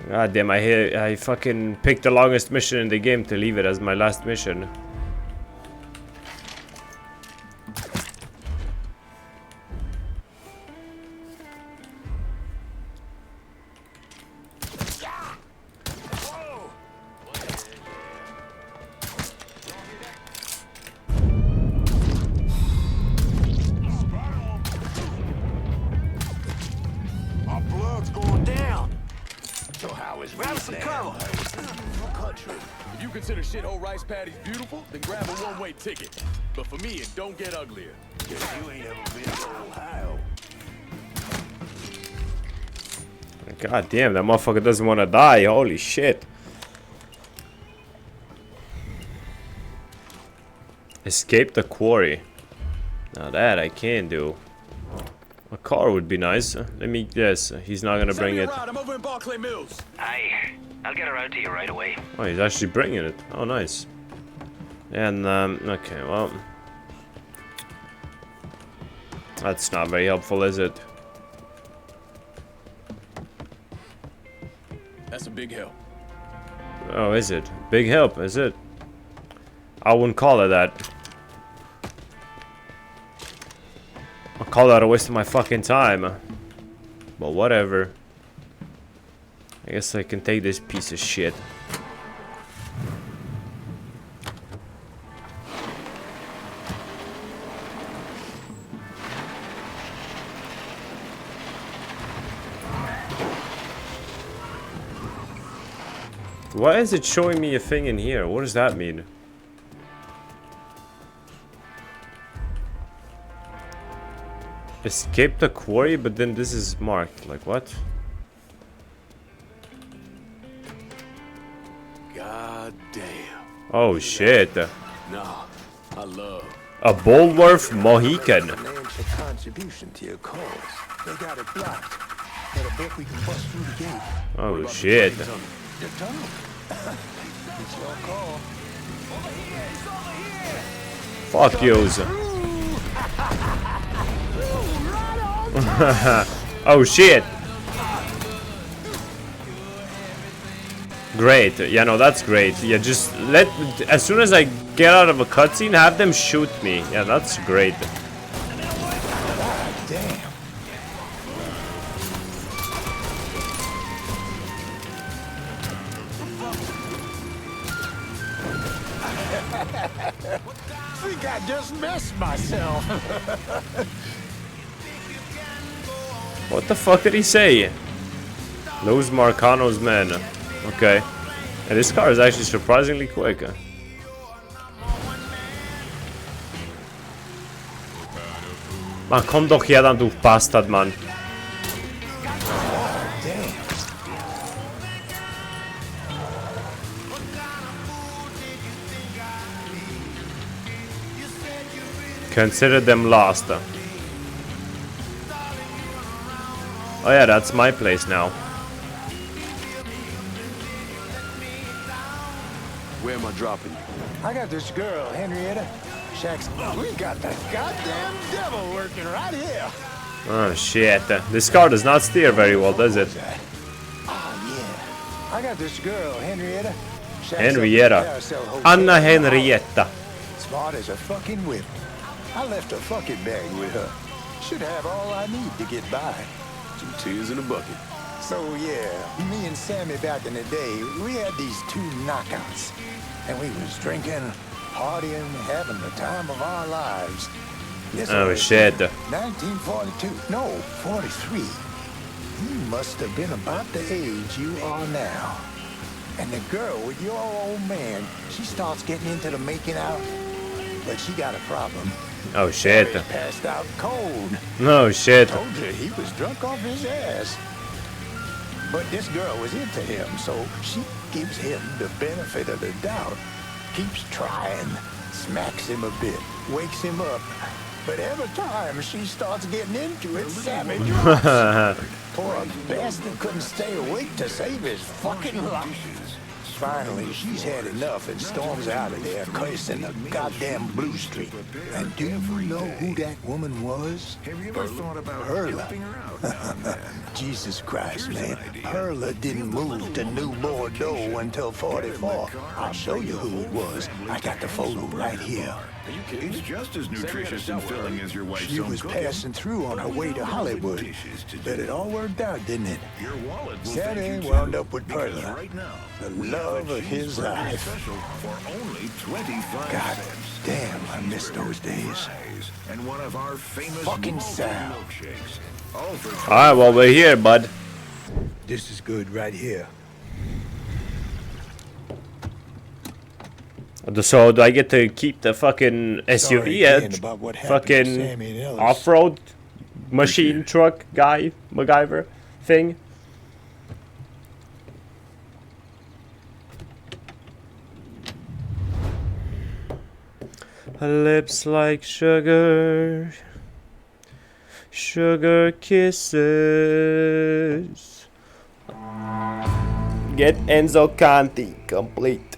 God damn, I fucking picked the longest mission in the game to leave it as my last mission. If you consider shithole rice patties beautiful, then grab a one-way ticket. But for me, it don't get uglier. You ain't ever been to Ohio. God damn, that motherfucker doesn't want to die. Holy shit. Escape the quarry. Now that I can do. A car would be nice. Let me guess. He's not gonna bring it. I'm over in Barclay Mills. Aye, I'll get her out to you right away. Oh, he's actually bringing it. Oh, nice. And, okay, well. That's not very helpful, is it? That's a big help. Oh, is it? Big help, is it? I wouldn't call it that. I'll call that a waste of my fucking time. But whatever. I guess I can take this piece of shit. Why is it showing me a thing in here? What does that mean? Escape the quarry, but then this is marked. Like what? God damn. Oh shit. Nah, I love. A Bulworth Mohican. Financial contribution to your cause. They got it blocked. But I bet we can bust through the gate. Oh shit. The tunnel. It's your call. Fuck yous. Oh shit. Great. Yeah, no, that's great. Yeah, just let, as soon as I get out of a cutscene, have them shoot me. Yeah, that's great. God damn. Think I just messed myself. What the fuck did he say? Those Marcano's men. Okay. And this car is actually surprisingly quick. Man, kom doch her dann, du Bastard, Mann. Consider them lost. Oh yeah, that's my place now. Where am I dropping you? I got this girl, Henrietta. Shax, we got the goddamn devil working right here. Oh shit. This car does not steer very well, does it? Oh yeah. I got this girl, Henrietta. Henrietta. Anna Henrietta. Smart as a fucking whip. I left a fucking bag with her. Should have all I need to get by. Some tears in a bucket. So yeah, me and Sammy back in the day, we had these two knockouts. And we was drinking, partying, having the time of our lives. This Oh was shit. 1942. No, 43. You must have been about the age you are now. And the girl with your old man, she starts getting into the making out. But she got a problem. Oh shit. He passed out cold. No shit. Told you he was drunk off his ass. But this girl was into him, so she gives him the benefit of the doubt. Keeps trying, smacks him a bit, wakes him up. But every time she starts getting into it, Sammy drops. Poor bastard couldn't stay awake to save his fucking life. Finally, she's had enough and storms out of there, cursing the goddamn Blue Street. And do you know who that woman was? Have you ever thought about Perla. helping her out now, man? Jesus Christ, man. Perla didn't move to New Bordeaux until 44. I'll show you who it was. I got the photo right here. It's just as nutritious and filling as your wife's She own was cooking. passing through on her way to Hollywood. But it all worked out, didn't it? Your wallet will Sammy thank you wound too, up with because Perla. right now, The we have love a of his cheeseburger life. special for only 25 God cents. damn, I miss those days. And one of our famous Fucking malted Sal. milkshakes. All for Alright, well, we're here, bud. This is good right here. So, do I get to keep the fucking SUV Sorry again at about what happened to fucking Sammy and Ellis. off-road machine truck guy, MacGyver thing? Lips like sugar, sugar kisses. Get Enzo Conti complete.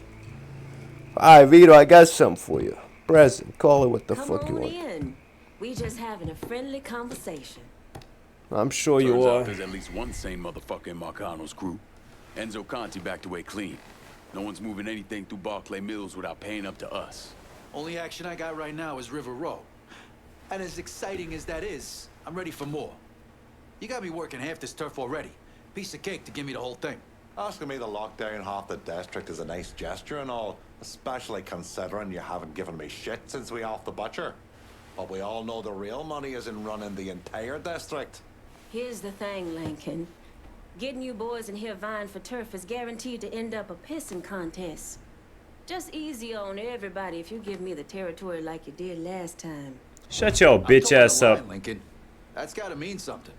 Alright, Vito, I got something for you. Present. Call it what the fuck you want. in. We just having a friendly conversation. I'm sure you Turns out are. there's at least one sane motherfucker in Marcano's crew. Enzo Conti backed away clean. No one's moving anything through Barclay Mills without paying up to us. Only action I got right now is River Row. And as exciting as that is, I'm ready for more. You got me working half this turf already. Piece of cake to give me the whole thing. Asking me to lock down half the district is a nice gesture and all, especially considering you haven't given me shit since we off the butcher. But we all know the real money is in running the entire district. Here's the thing, Lincoln. Getting you boys in here vying for turf is guaranteed to end up a pissing contest. Just easy on everybody if you give me the territory like you did last time. Shut your bitch ass up. Lincoln. That's gotta mean something.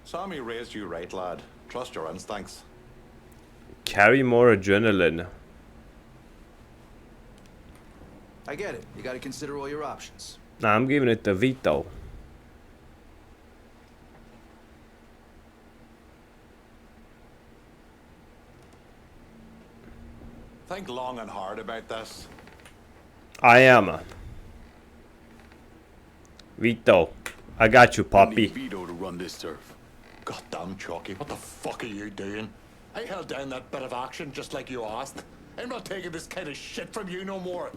Sammy raised you right, lad. Trust your instincts. Carry more adrenaline. I get it. You gotta consider all your options. Nah, I'm giving it to Vito. Think long and hard about this. I am. Vito, I got you, Poppy. Vito to run this turf. Goddamn Chucky, what the fuck are you doing? I held down that bit of action just like you asked. I'm not taking this kind of shit from you no more.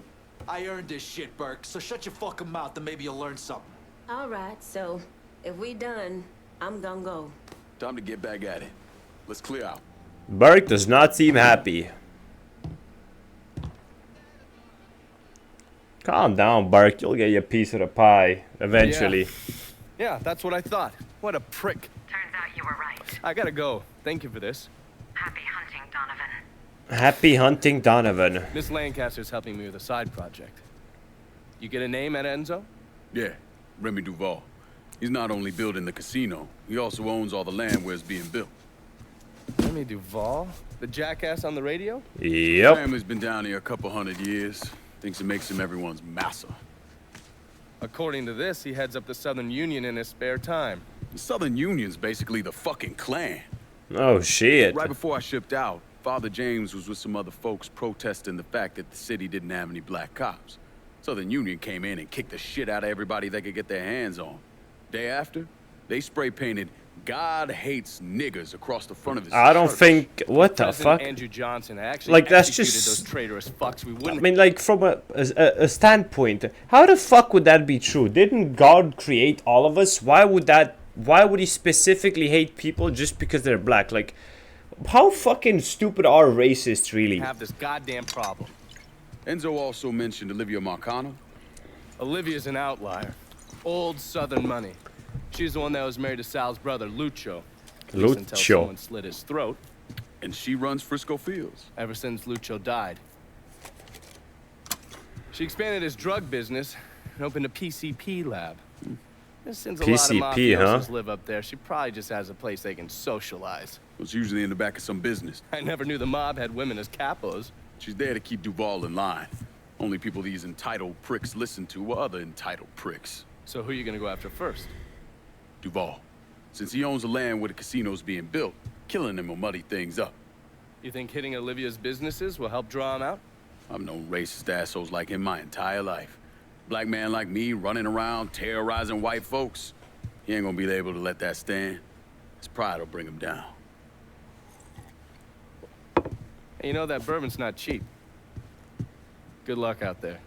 I earned this shit, Burke, so shut your fucking mouth and maybe you'll learn something. All right, so if we done, I'm gonna go. Time to get back at it. Let's clear out. Burke does not seem happy. Calm down, Burke. You'll get your piece of the pie eventually. Yeah, that's what I thought. What a prick. Turns out you were right. I gotta go. Thank you for this. Happy hunting, Donovan. Happy hunting, Donovan. Miss Lancaster's helping me with a side project. You get a name at Enzo? Yeah, Remy Duval. He's not only building the casino, he also owns all the land where it's being built. Remy Duval? The jackass on the radio? Yep. Family's been down here a couple 100 years. Thinks it makes him everyone's massa. According to this, he heads up the Southern Union in his spare time. The Southern Union's basically the fucking Klan. Oh, shit. Right before I shipped out, Father James was with some other folks protesting the fact that the city didn't have any black cops. Southern Union came in and kicked the shit out of everybody they could get their hands on. Day after, they spray painted "God hates niggers" across the front of his I don't church. think. What the President fuck? Andrew Johnson actually Like, that's executed just. those traitorous fucks. We wouldn't. I mean, like, from a standpoint, how the fuck would that be true? Didn't God create all of us? Why would he specifically hate people just because they're black? Like, how fucking stupid are racists, really? Have this goddamn problem. Enzo also mentioned Olivia Marcano. Olivia's an outlier. Old Southern money. She's the one that was married to Sal's brother, Lucho. At least until someone slit his throat. And she runs Frisco Fields. Ever since Lucho died. She expanded his drug business and opened a PCP lab. Since a lot of mafiosos live up there, she probably just has a place they can socialize. It's usually in the back of some business. I never knew the mob had women as capos. She's there to keep Duval in line. Only people these entitled pricks listen to were other entitled pricks. So who are you gonna go after first? Duval. Since he owns the land where the casino's being built, killing him will muddy things up. You think hitting Olivia's businesses will help draw him out? I've known racist assholes like him my entire life. Black man like me running around terrorizing white folks. He ain't gonna be able to let that stand. His pride will bring him down. Hey, you know that bourbon's not cheap. Good luck out there.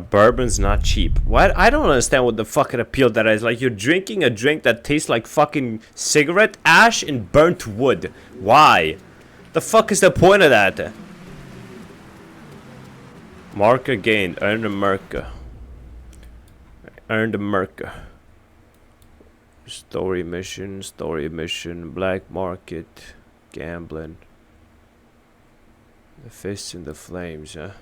Bourbon's not cheap. What? I don't understand what the fucking appeal that is. Like, you're drinking a drink that tastes like fucking cigarette ash and burnt wood. Why? The fuck is the point of that? Marker gained. Earn a marker. Earn the marker. Story mission. Black market. Gambling. The fists in the flames, huh?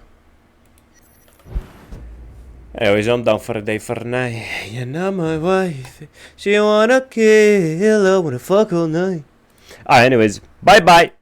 Anyways, I'm done for the day for tonight. You're not my wife. She wanna kill, I wanna fuck all night. Alright, anyways, bye bye.